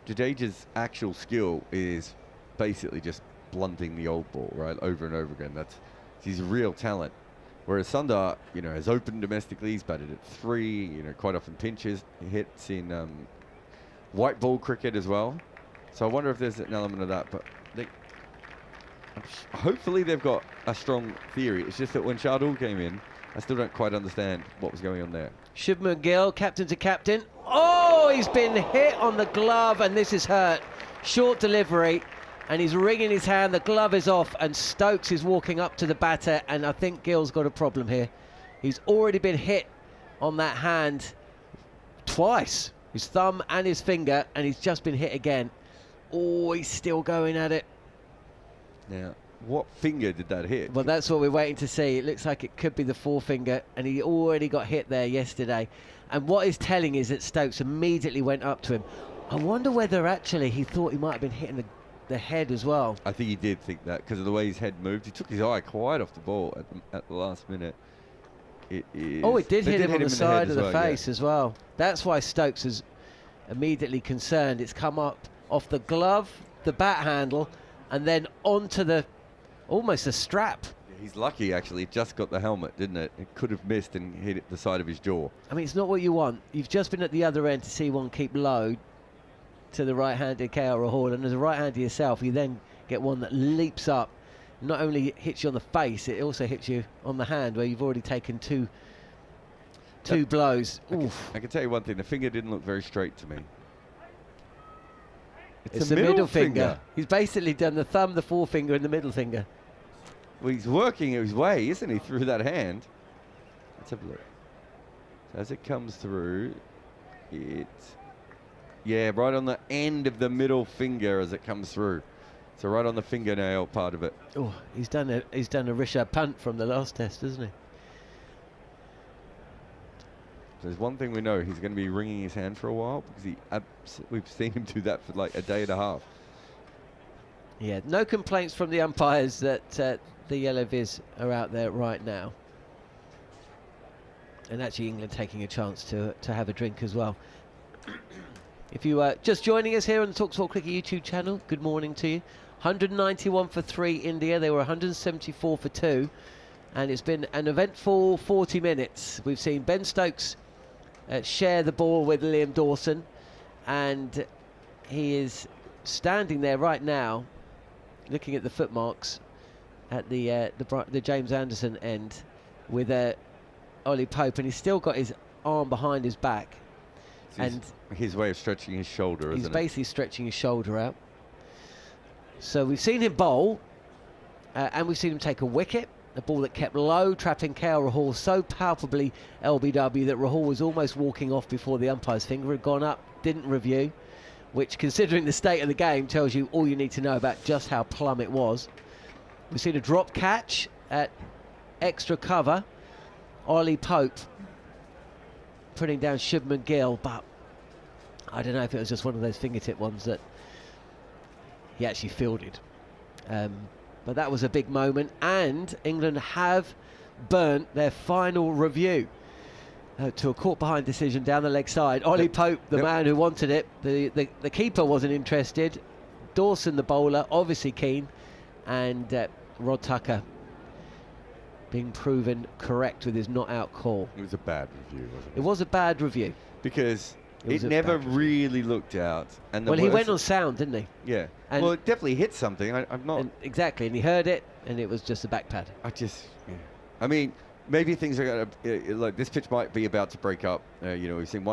Jadeja's actual skill is basically just blunting the old ball, right, over and over again. He's a real talent. Whereas Sundar, has opened domestically. He's batted at 3. Quite often pinches. He hits in white ball cricket as well. So I wonder if there's an element of that. But hopefully they've got a strong theory. It's just that when Shardul came in, I still don't quite understand what was going on there. Shubman Gill, captain to captain. Oh, he's been hit on the glove, and this is hurt. Short delivery, and he's wringing his hand. The glove is off, and Stokes is walking up to the batter, and I think Gill's got a problem here. He's already been hit on that hand twice, his thumb and his finger, and he's just been hit again. Oh, he's still going at it. Now, what finger did that hit? Well, that's what we're waiting to see. It looks like it could be the forefinger, and he already got hit there yesterday. And what is telling is that Stokes immediately went up to him. I wonder whether actually he thought he might have been hitting the head as well. I think he did think that because of the way his head moved. He took his eye quite off the ball at the last minute. It did hit him on the side of the face yeah. as well. That's why Stokes is immediately concerned. It's come up off the glove, the bat handle, and then onto almost the strap. He's lucky, actually. It just got the helmet, didn't it? It could have missed and hit the side of his jaw. I mean, it's not what you want. You've just been at the other end to see one keep low to the right-handed KL Rahul, and as a right-hander yourself, you then get one that leaps up. Not only hits you on the face, it also hits you on the hand, where you've already taken two blows. I can tell you one thing. The finger didn't look very straight to me. It's the middle finger. He's basically done the thumb, the forefinger, and the middle finger. Well, he's working his way, isn't he, through that hand? Let's have a look. So as it comes through, right on the end of the middle finger as it comes through. So right on the fingernail part of it. Oh, he's done a Rishabh Pant from the last test, hasn't he? There's one thing we know, he's going to be wringing his hand for a while because we've seen him do that for like a day and a half. Yeah, no complaints from the umpires that the yellow viz are out there right now. And actually England taking a chance to have a drink as well. If you are just joining us here on the talkSPORT Cricket YouTube channel, good morning to you. 191 for 3 India, they were 174 for 2. And it's been an eventful 40 minutes. We've seen Ben Stokes share the ball with Liam Dawson, and he is standing there right now looking at the footmarks at the James Anderson end with Ollie Pope, and he's still got his arm behind his back. And his way of stretching his shoulder, isn't it? He's basically stretching his shoulder out. So we've seen him bowl, and we've seen him take a wicket. A ball that kept low, trapping KL Rahul so palpably LBW that Rahul was almost walking off before the umpire's finger had gone up, didn't review, which, considering the state of the game, tells you all you need to know about just how plumb it was. We've seen a drop catch at extra cover. Ollie Pope putting down Shubman Gill, but I don't know if it was just one of those fingertip ones that he actually fielded. But that was a big moment, and England have burnt their final review to a caught behind decision down the leg side. Ollie Pope, the man who wanted it, the keeper wasn't interested. Dawson, the bowler, obviously keen, and Rod Tucker being proven correct with his not out call. It was a bad review, wasn't it? It was a bad review. Because It never really looked out. And he went on sound, didn't he? Yeah. And well, it definitely hit something. I'm not... exactly, and he heard it, and it was just a back pad. I mean, maybe things are going to... like, this pitch might be about to break up. We've seen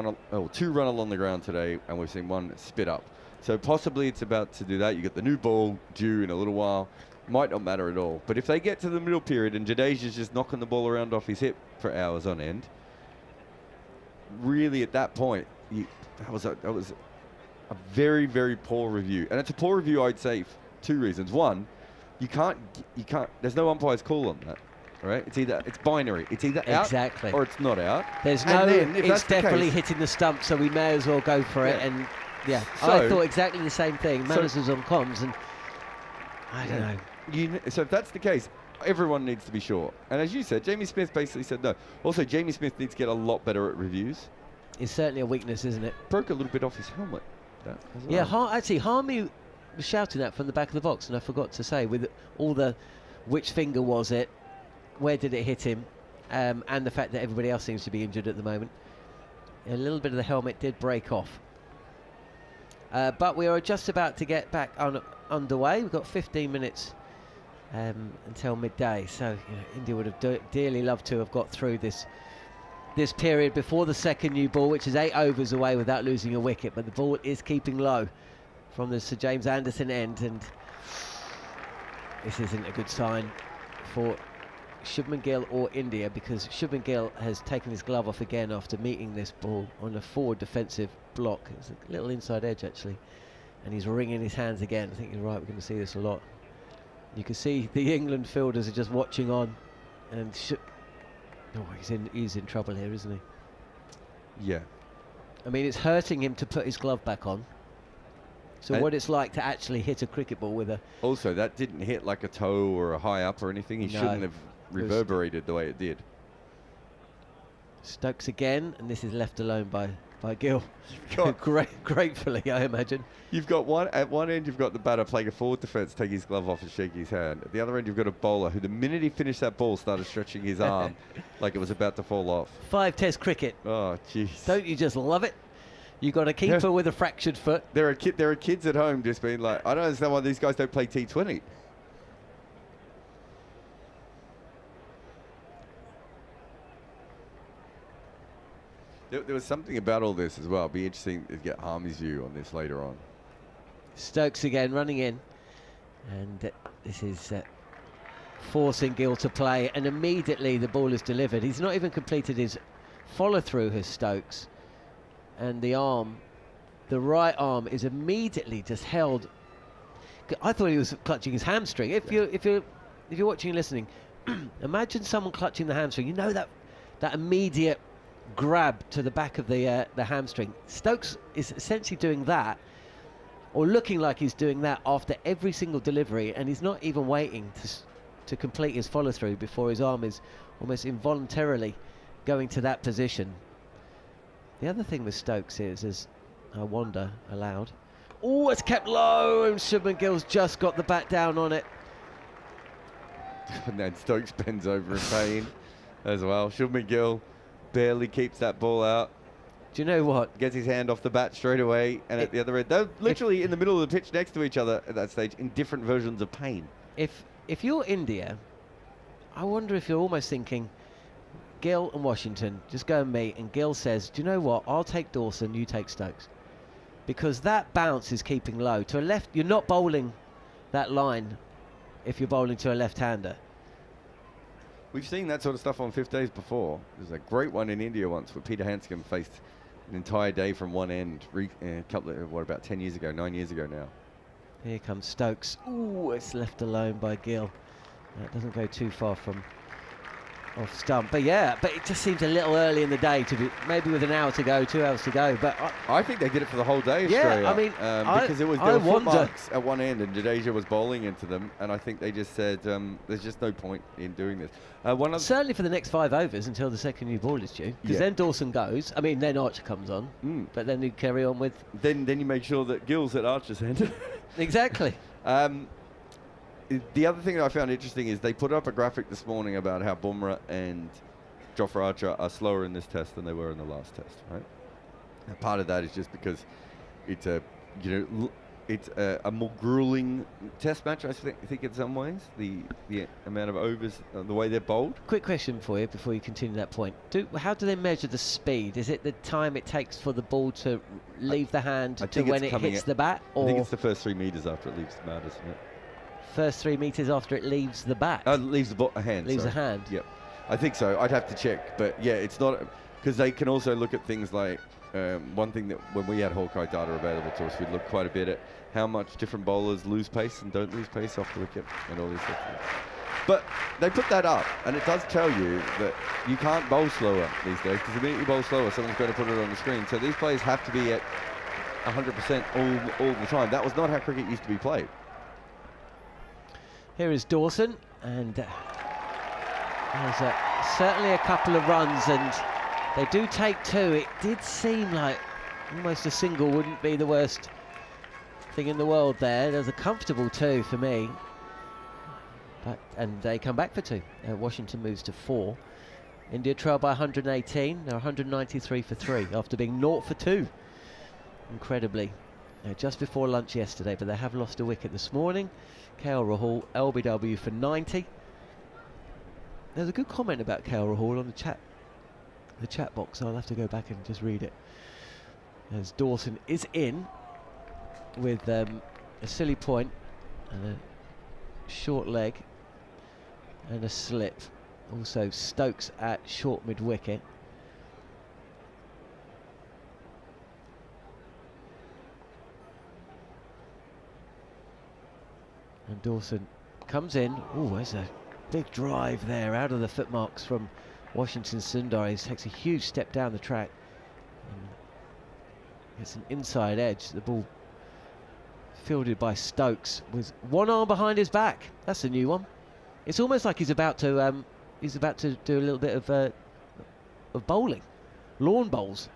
two run along the ground today, and we've seen one spit up. So possibly it's about to do that. You get the new ball due in a little while. Might not matter at all. But if they get to the middle period and Jadeja's just knocking the ball around off his hip for hours on end, really at that point, that was a very, very poor review. And it's a poor review, I'd say, for 2 reasons. One, you can't. There's no umpire's call on that. Right? It's binary. It's either out or it's not out. There's no. It's definitely hitting the stump, so we may as well go for it. And so, I thought exactly the same thing. Manners was on comms, and I don't know. So if that's the case, everyone needs to be sure. And as you said, Jamie Smith basically said no. Also, Jamie Smith needs to get a lot better at reviews. It's certainly a weakness, isn't it? Broke a little bit off his helmet. Yeah, actually, Harmy was shouting that from the back of the box, and I forgot to say, with all the which finger was it, where did it hit him, and the fact that everybody else seems to be injured at the moment. A little bit of the helmet did break off. But we are just about to get back underway. We've got 15 minutes until midday, so India would have dearly loved to have got through this period before the second new ball, which is 8 overs away without losing a wicket, but the ball is keeping low from the Sir James Anderson end, and this isn't a good sign for Shubman Gill or India, because Shubman Gill has taken his glove off again after meeting this ball on a forward defensive block. It's a little inside edge actually, and he's wringing his hands again. I think you're right, we're going to see this a lot. You can see the England fielders are just watching on, and he's in trouble here, isn't he? Yeah. I mean, it's hurting him to put his glove back on. So what it's like to actually hit a cricket ball with a... Also, that didn't hit like a toe or a high up or anything. He shouldn't have reverberated the way it did. Stokes again, and this is left alone by Gill. Gratefully, I imagine. You've got at one end, you've got the batter playing a forward defence, taking his glove off and shaking his hand. At the other end, you've got a bowler who, the minute he finished that ball, started stretching his arm like it was about to fall off. 5 Test cricket. Oh, jeez. Don't you just love it? You got a keeper with a fractured foot. There are kids at home just being like, I don't understand why these guys don't play T20. There was something about all this as well. It'd be interesting to get Harmy's view on this later on. Stokes again running in, and this is forcing Gill to play, and immediately the ball is delivered. He's not even completed his follow through, has Stokes, and the right arm is immediately just held. I thought he was clutching his hamstring. If you're watching and listening, imagine someone clutching the hamstring. You know that immediate grab to the back of the hamstring. Stokes is essentially doing that, or looking like he's doing that, after every single delivery, and he's not even waiting to complete his follow through before his arm is almost involuntarily going to that position. The other thing with Stokes is I wonder aloud. Oh, it's kept low, and Shubman Gill's just got the bat down on it. And then Stokes bends over in pain as well. Shubman Gill barely keeps that ball out. Do you know what? Gets his hand off the bat straight away, and at the other end, they're literally in the middle of the pitch next to each other at that stage in different versions of pain. If you're India, I wonder if you're almost thinking, Gill and Washington, just go and meet, and Gill says, do you know what? I'll take Dawson, you take Stokes. Because that bounce is keeping low. To a left, you're not bowling that line if you're bowling to a left-hander. We've seen that sort of stuff on 5 days before. There's a great one in India once where Peter Hanscom faced an entire day from one end, about 10 years ago, 9 years ago now. Here comes Stokes. Ooh, it's left alone by Gill. That doesn't go too far from off stump. But yeah, it just seems a little early in the day to be, maybe with an hour to go, 2 hours to go. But I think they did it for the whole day. Yeah, I mean, because there were footmarks at one end and Jadeja was bowling into them, and I think they just said there's just no point in doing this. Certainly for the next 5 overs until the second new ball is due, because then Dawson goes. I mean, then Archer comes on, but then you carry on with. Then you make sure that Gill's at Archer's end. Exactly. The other thing that I found interesting is they put up a graphic this morning about how Bumrah and Jofra Archer are slower in this test than they were in the last test, right? And part of that is just because it's a, it's a more grueling test match, I think in some ways, the amount of overs, the way they're bowled. Quick question for you before you continue that point. How do they measure the speed? Is it the time it takes for the ball to leave the hand to when it hits the bat? Or I think it's the first 3 metres after it leaves the bat, isn't it? First 3 metres after it leaves the bat? Leaves the hand. Leaves the hand. Yep. I think so. I'd have to check. But yeah, it's not, because they can also look at things like, one thing that when we had Hawkeye data available to us, we'd look quite a bit at how much different bowlers lose pace and don't lose pace off the wicket and all these sorts of things. But they put that up, and it does tell you that you can't bowl slower these days, because the minute you bowl slower, someone's going to put it on the screen. So these players have to be at 100% all the time. That was not how cricket used to be played. Here is Dawson, and there's certainly a couple of runs, and they do take 2. It did seem like almost a single wouldn't be the worst thing in the world there. There's a comfortable 2 for me. And they come back for 2. Washington moves to 4. India trail by 118. They're 193 for 3 after being 0 for 2. Incredibly. Just before lunch yesterday, but they have lost a wicket this morning. KL Rahul, LBW for 90. There's a good comment about KL Rahul on the chat box. I'll have to go back and just read it. As Dawson is in with a silly point and a short leg and a slip. Also Stokes at short mid wicket. And Dawson comes in. Oh, there's a big drive there out of the footmarks from Washington Sundar. He takes a huge step down the track. And gets an inside edge. The ball fielded by Stokes with one arm behind his back. That's a new one. It's almost like he's about to do a little bit of bowling, lawn bowls.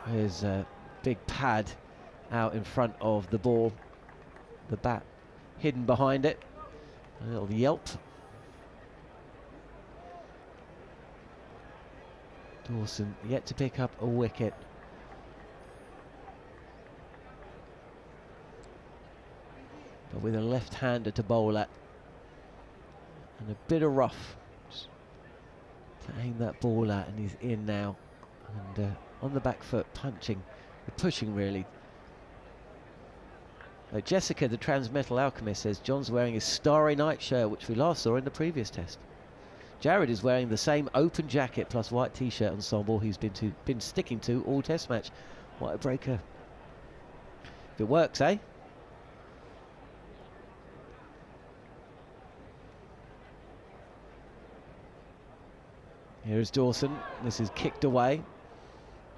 There's a big pad out in front of the ball. The bat hidden behind it. A little yelp. Dawson yet to pick up a wicket. But with a left-hander to bowl at. And a bit of rough to aim that ball at, and he's in now. And on the back foot, punching, pushing really. Jessica, the Transmetal Alchemist, says John's wearing his Starry Night shirt, which we last saw in the previous test. Jarrod is wearing the same open jacket plus white t-shirt ensemble he's been sticking to all test match. What a breaker. If it works, eh? Here is Dawson. This is kicked away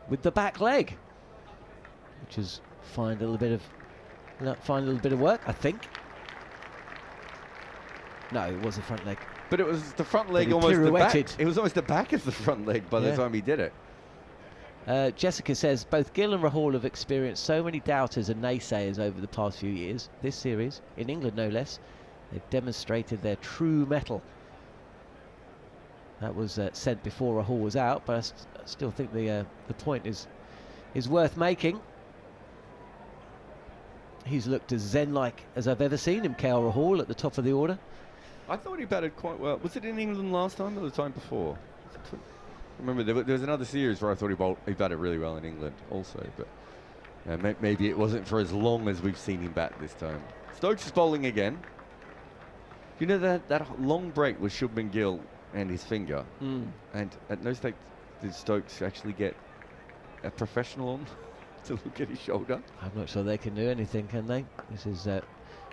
with the back leg, which is find a little bit of work, I think. No, it was the front leg. But it was the front leg, almost the back. It was almost the back of the front leg by the time he did it. Jessica says both Gill and Rahul have experienced so many doubters and naysayers over the past few years. This series, in England no less, they've demonstrated their true mettle. That was said before Rahul was out, but I still think the point is worth making. He's looked as zen-like as I've ever seen him, KL Rahul, at the top of the order. I thought he batted quite well. Was it in England last time or the time before? Remember, there was another series where I thought he batted really well in England also, but maybe it wasn't for as long as we've seen him bat this time. Stokes is bowling again. You know that long break with Shubman Gill and his finger, and at no stake did Stokes actually get a professional on to look at his shoulder. I'm not sure they can do anything, can they? This is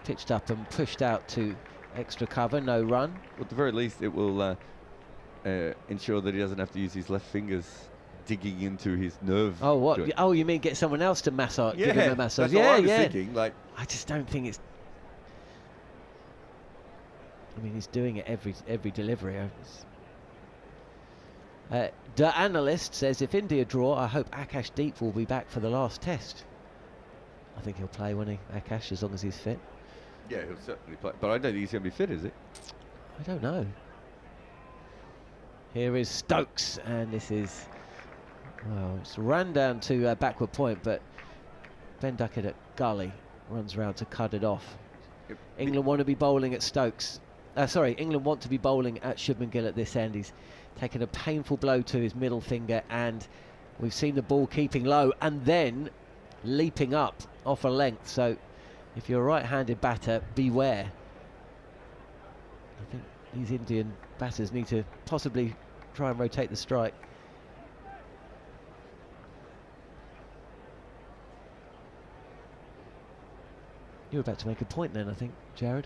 pitched up and pushed out to extra cover, no run. Well, at the very least, it will ensure that he doesn't have to use his left fingers digging into his nerve. Oh, what? joint. Oh, you mean get someone else to massage? Yeah, give him a massage. that's what I was thinking. Like, I just don't think it's. I mean, he's doing it every delivery. The analyst says if India draw, I hope Akash Deep will be back for the last test. I think he'll play, won't he, Akash, as long as he's fit? Yeah, he'll certainly play. But I don't think he's going to be fit, is he? I don't know. Here is Stokes, and this is Well, it's ran down to backward point, but Ben Duckett at gully runs round to cut it off. England want to be bowling at Stokes. England want to be bowling at Shubman Gill at this end. He's taken a painful blow to his middle finger, and we've seen the ball keeping low and then leaping up off a length. So if you're a right-handed batter, beware. I think these Indian batters need to possibly try and rotate the strike. You were about to make a point then, I think, Jarrod.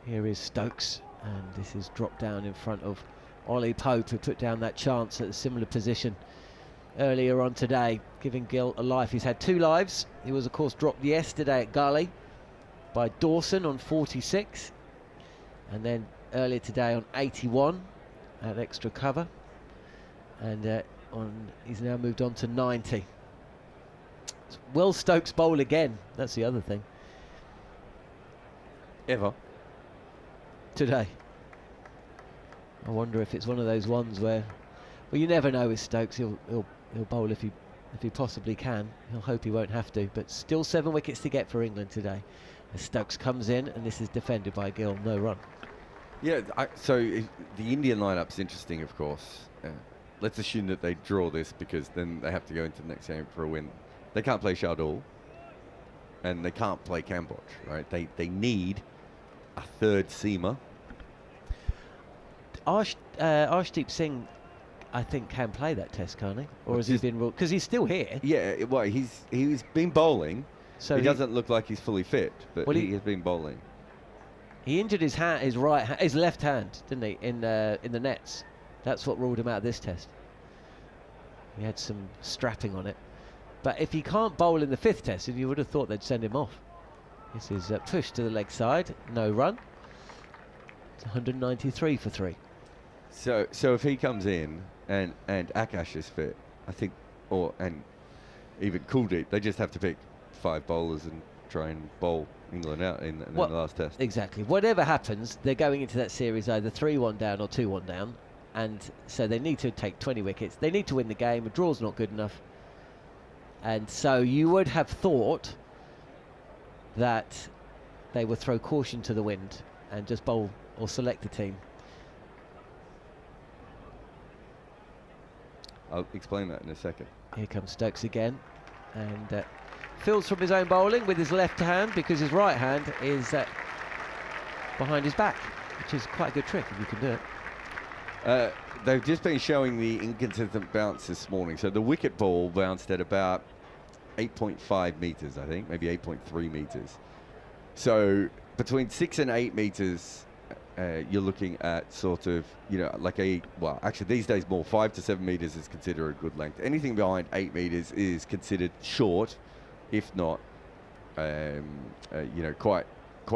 Here is Stokes, and this is dropped down in front of Ollie Pope, who put down that chance at a similar position earlier on today, giving Gill a life. He's had 2 lives. He was, of course, dropped yesterday at gully by Dawson on 46, and then earlier today on 81 at extra cover, and he's now moved on to 90. Will Stokes bowl again? That's the other thing. Ever. Today. I wonder if it's one of those ones where, well, you never know with Stokes. He'll bowl if he possibly can. He'll hope he won't have to. But still 7 wickets to get for England today. As Stokes comes in, and this is defended by Gill. No run. Yeah. So the Indian lineup's interesting, of course. Let's assume that they draw this, because then they have to go into the next game for a win. They can't play Shardul, and they can't play Cambodge, right? They need a third seamer. Arshdeep Singh, I think, can play that test, can't he? Or has he been ruled? Because he's still here. Yeah, well, he's been bowling. So he doesn't look like he's fully fit, but well, he has been bowling. He injured his left hand, didn't he, in the nets? That's what ruled him out of this test. He had some strapping on it. But if he can't bowl in the 5th test, you would have thought they'd send him off. This is push to the leg side, no run. It's 193 for 3. So if he comes in and Akash is fit, I think, and even Kuldeep, they just have to pick 5 bowlers and try and bowl England out in the last test. Exactly. Whatever happens, they're going into that series either 3-1 down or 2-1 down, and so they need to take 20 wickets. They need to win the game. A draw's not good enough. And so you would have thought that they would throw caution to the wind and just bowl or select a team. I'll explain that in a second. Here comes Stokes again, and fields from his own bowling with his left hand, because his right hand is behind his back, which is quite a good trick if you can do it. They've just been showing the inconsistent bounce this morning. So the wicket ball bounced at about 8.5 metres, I think, maybe 8.3 metres. So between 6 and 8 metres, you're looking at sort of, like actually these days more, 5 to 7 metres is considered a good length. Anything behind 8 metres is considered short, if not, quite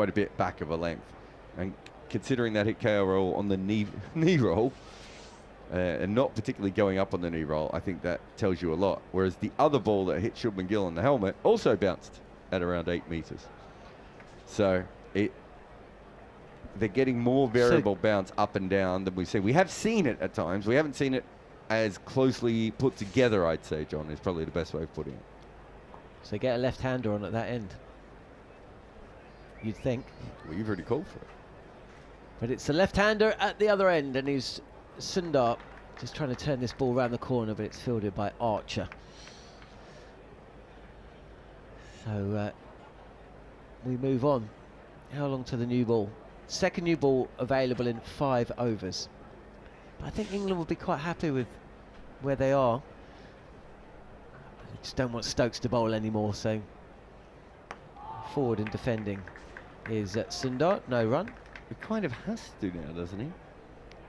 a bit back of a length. And considering that hit KRL on the knee roll, and not particularly going up on the knee roll, I think that tells you a lot. Whereas the other ball that hit Shubman Gill on the helmet also bounced at around 8 metres. So they're getting more variable bounce up and down than we've seen. We have seen it at times. We haven't seen it as closely put together, I'd say, John, is probably the best way of putting it. So get a left-hander on at that end, you'd think. Well, you've already called for it. But it's the left-hander at the other end, and he's Sundar just trying to turn this ball around the corner, but it's fielded by Archer. So we move on. How long to the new ball? Second new ball available in 5 overs. But I think England will be quite happy with where they are. They just don't want Stokes to bowl anymore, so forward and defending is Sundar. No run. He kind of has to now, doesn't he?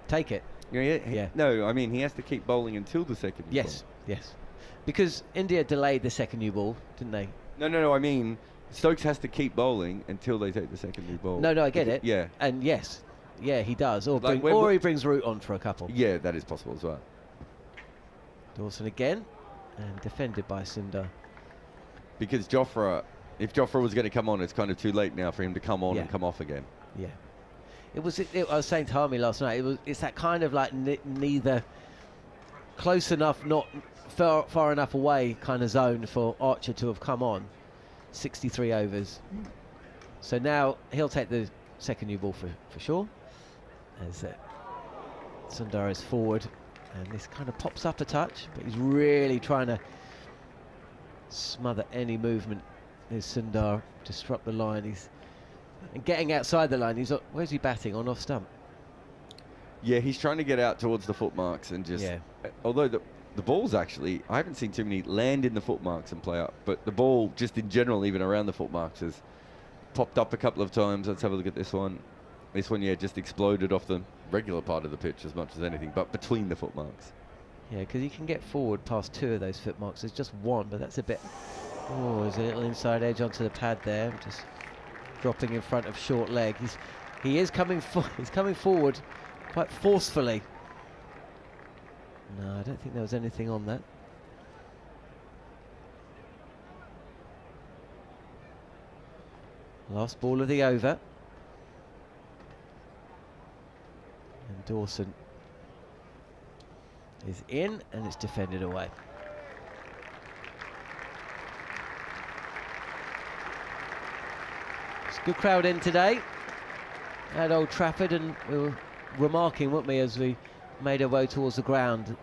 Take it. Yeah. No, I mean, he has to keep bowling until the second new ball. Yes. Because India delayed the second new ball, didn't they? No, I mean, Stokes has to keep bowling until they take the second new ball. No, I get it. Yeah. And yes, he does. Or, Like he brings Root on for a couple. Yeah, that is possible as well. Dawson again, and defended by Sundar. Because if Jofra was going to come on, it's kind of too late now for him to come on and come off again. Yeah. I was saying to Harmy last night, it's that kind of like neither close enough, not far enough away kind of zone for Archer to have come on. 63 overs. So now he'll take the second new ball for sure. As Sundar is forward, and this kind of pops up a touch, but he's really trying to smother any movement. There's Sundar, disrupt the line. He's and getting outside the line. Where's he batting? On off stump? Yeah, he's trying to get out towards the foot marks and just... Yeah. Although the ball's actually... I haven't seen too many land in the foot marks and play up, but the ball, just in general, even around the foot marks, has popped up a couple of times. Let's have a look at this one. This one, yeah, just exploded off the regular part of the pitch as much as anything, but between the foot marks. Yeah, because he can get forward past 2 of those foot marks. There's just one, but that's a bit... Oh, there's a little inside edge onto the pad there. Just dropping in front of short leg. He is coming he's coming forward quite forcefully. No, I don't think there was anything on that. Last ball of the over. And Dawson is in, and it's defended away. It's a good crowd in today at Old Trafford, and we were remarking, weren't we, as we made our way towards the ground,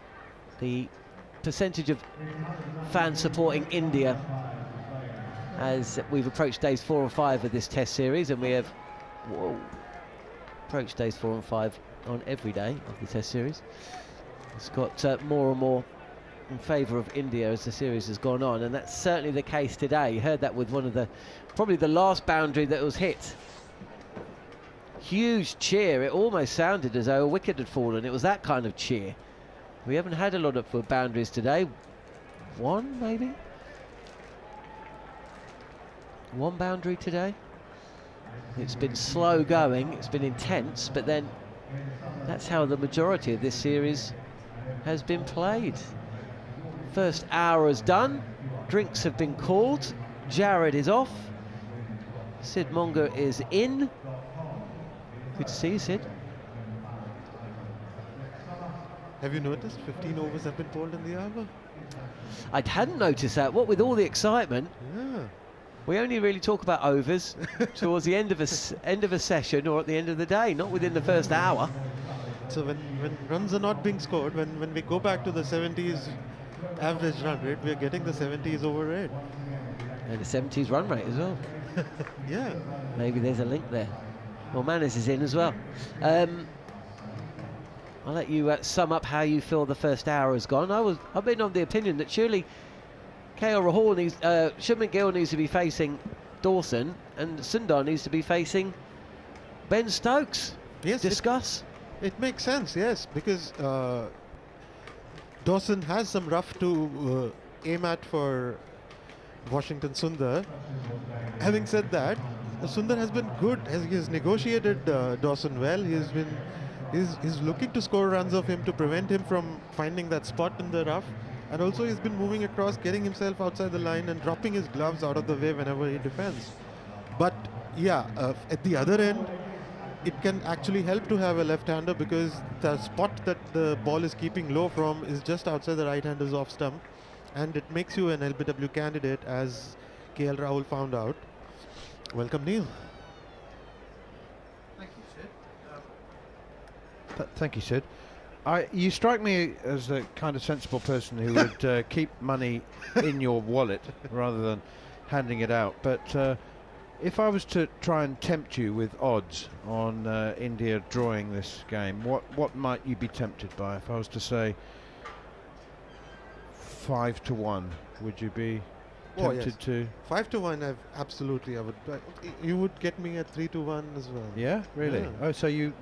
the percentage of fans supporting India as we've approached days 4 and 5 of this Test series, and we have approached days 4 and 5 on every day of the Test series. It's got more and more in favour of India as the series has gone on, and that's certainly the case today. You heard that with one of probably the last boundary that was hit. Huge cheer. It almost sounded as though a wicket had fallen. It was that kind of cheer. We haven't had a lot of boundaries today. One, maybe? One boundary today. It's been slow going, it's been intense, but then that's how the majority of this series has been played. First hour is done, drinks have been called, Jarrod is off, Sid Monga is in. Good to see you, Sid. Have you noticed 15 overs have been called in the hour? I hadn't noticed that. What with all the excitement, Yeah. we only really talk about overs towards the end of a session or at the end of the day, not within the first hour. So when runs are not being scored, when we go back to the 70s average run rate, we are getting the 70s over rate. And the 70s run rate as well. Yeah. Maybe there's a link there. Well, Manners is in as well. I'll let you sum up how you feel the first hour has gone. I've been of the opinion that surely KL Rahul Shubman Gill needs to be facing Dawson, and Sundar needs to be facing Ben Stokes. Yes. Discuss. It makes sense, yes, because Dawson has some rough to aim at for Washington Sundar. Having said that, Sundar has been good. He's negotiated Dawson well. He's looking to score runs of him to prevent him from finding that spot in the rough. And also he's been moving across, getting himself outside the line and dropping his gloves out of the way whenever he defends. But yeah, at the other end, it can actually help to have a left-hander because the spot that the ball is keeping low from is just outside the right-hander's off stump. And it makes you an LBW candidate, as KL Rahul found out. Welcome, Neil. Thank you, Sid. Thank you, Sid. You strike me as the kind of sensible person who would keep money in your wallet rather than handing it out. But if I was to try and tempt you with odds on India drawing this game, what might you be tempted by? If I was to say 5 to 1, would you be tempted to? 5 to 1, absolutely. I would. You would get me at 3 to 1 as well. Yeah, really. Yeah. Oh, so you.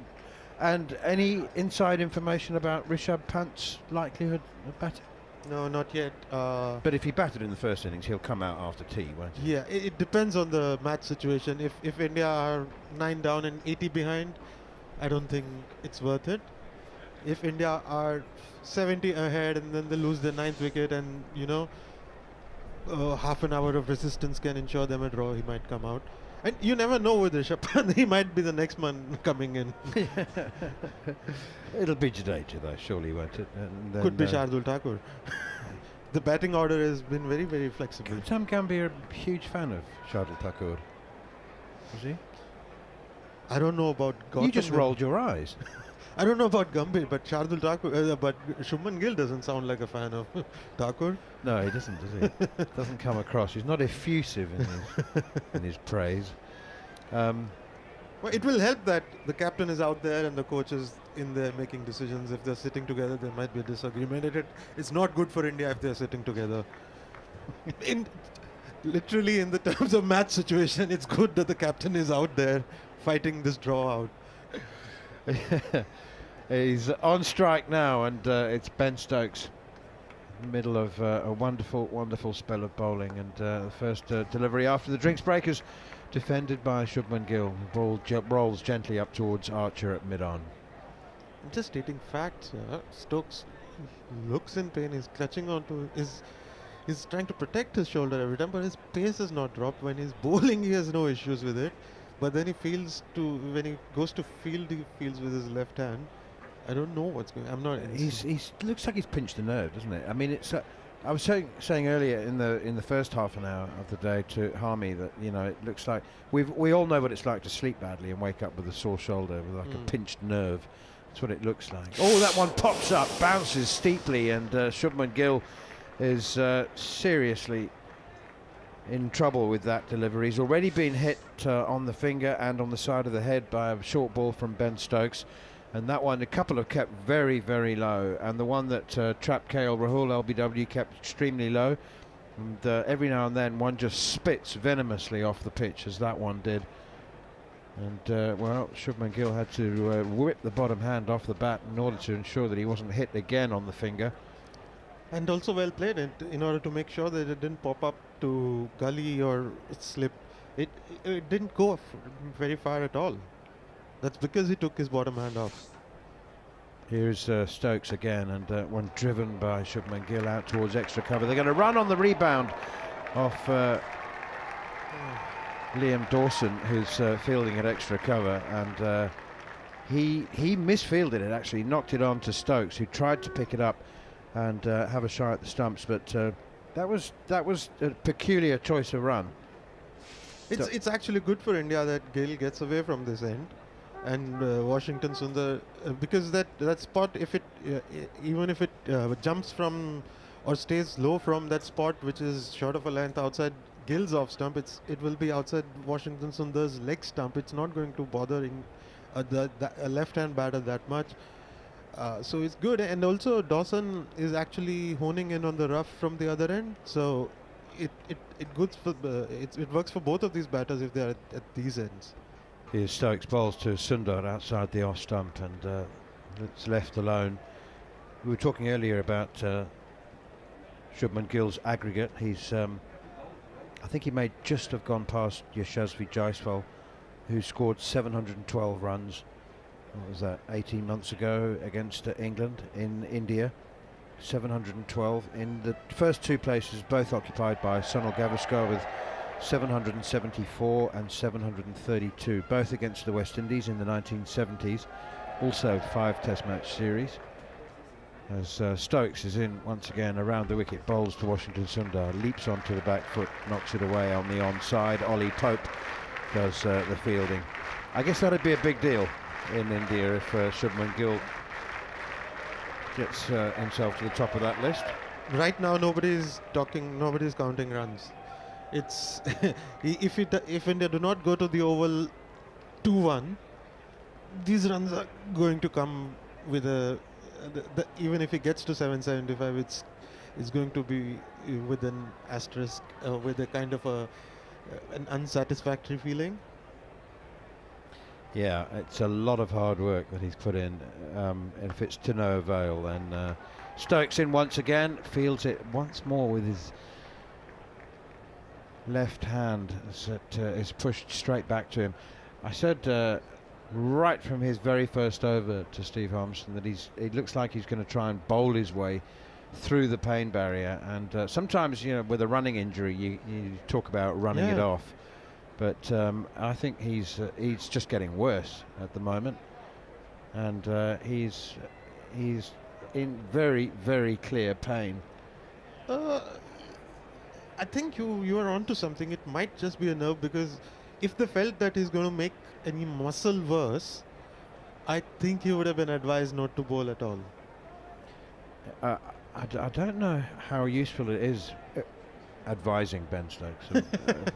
And any inside information about Rishabh Pant's likelihood of batting? No, not yet. But if he batted in the first innings, he'll come out after tea, won't he? Yeah, it depends on the match situation. If India are 9 down and 80 behind, I don't think it's worth it. If India are 70 ahead and then they lose their 9th wicket and, half an hour of resistance can ensure them a draw, he might come out. And you never know with Rishabh Pant. He might be the next man coming in. It'll be Jadeja though, surely, won't it? And then, Could be Shardul Thakur. The batting order has been very, very flexible. Tom Gambier, a huge fan of Shardul Thakur. Was he? I don't know about Gautam. You just rolled your eyes. I don't know about Gambhir, but Shardul Thakur, but Shubman Gill doesn't sound like a fan of Thakur. No, he doesn't, does he? Doesn't come across. He's not effusive in his praise. Well, it will help that the captain is out there and the coach is in there making decisions. If they're sitting together, there might be a disagreement. It's not good for India if they're sitting together. Literally, in the terms of match situation, it's good that the captain is out there fighting this draw out. He's on strike now, and it's Ben Stokes, in the middle of a wonderful, wonderful spell of bowling, and the first delivery after the drinks breakers, defended by Shubman Gill. The ball rolls gently up towards Archer at mid-on. Just stating facts. Stokes looks in pain. He's clutching onto he's trying to protect his shoulder every time, but his pace has not dropped. When he's bowling, he has no issues with it. But then when he goes to field, he fields with his left hand. I don't know what's going on. I'm not. He's looks like he's pinched a nerve, doesn't it? I mean, it's. I was saying earlier in the first half an hour of the day to Harmy that it looks like we all know what it's like to sleep badly and wake up with a sore shoulder with like a pinched nerve. That's what it looks like. Oh, that one pops up, bounces steeply, and Shubman Gill is seriously in trouble with that delivery. He's already been hit on the finger and on the side of the head by a short ball from Ben Stokes, and that one, a couple have kept very, very low, and the one that trapped KL Rahul LBW kept extremely low, and every now and then one just spits venomously off the pitch, as that one did. And well, Shubman Gill had to whip the bottom hand off the bat in order to ensure that he wasn't hit again on the finger. And also well played in order to make sure that it didn't pop up to gully or slip. It didn't go very far at all. That's because he took his bottom hand off. Here's Stokes again, and one driven by Shubman Gill out towards extra cover. They're going to run on the rebound off Liam Dawson, who's fielding at extra cover, and he misfielded it, actually knocked it on to Stokes, who tried to pick it up and have a shot at the stumps, but that was a peculiar choice of run. It's actually good for India that Gill gets away from this end, and Washington Sundar, because that spot, if it even if it jumps from or stays low from that spot, which is short of a length outside Gill's off stump, it will be outside Washington Sundar's leg stump. It's not going to bother the left-hand batter that much. So it's good, and also Dawson is actually honing in on the rough from the other end. So it works for both of these batters if they are at these ends. Here's Stokes bowls to Sundar outside the off stump, and it's left alone. We were talking earlier about Shubman Gill's aggregate. He's I think he may just have gone past Yashasvi Jaiswal, who scored 712 runs. What was that, 18 months ago against England in India? 712 in the first two places, both occupied by Sunil Gavaskar with 774 and 732, both against the West Indies in the 1970s. Also 5 Test match series. As Stokes is in once again around the wicket, bowls to Washington Sundar, leaps onto the back foot, knocks it away on the onside. Ollie Pope does the fielding. I guess that'd be a big deal in India if Shubman Gill gets himself to the top of that list. Right now, nobody's counting runs. It's if India do not go to the Oval 2-1, these runs are going to come with even if he gets to 775, it's going to be with an asterisk, with a kind of an unsatisfactory feeling. Yeah, it's a lot of hard work that he's put in, and if it's to no avail, then Stokes in once again, fields it once more with his left hand as it is pushed straight back to him. I said right from his very first over to Steve Harmison that it looks like he's going to try and bowl his way through the pain barrier, and sometimes with a running injury you talk about running it off, But I think he's just getting worse at the moment, and he's in very, very clear pain. I think you are onto something. It might just be a nerve, because if they felt that he's going to make any muscle worse, I think he would have been advised not to bowl at all. I don't know how useful it is advising Ben Stokes of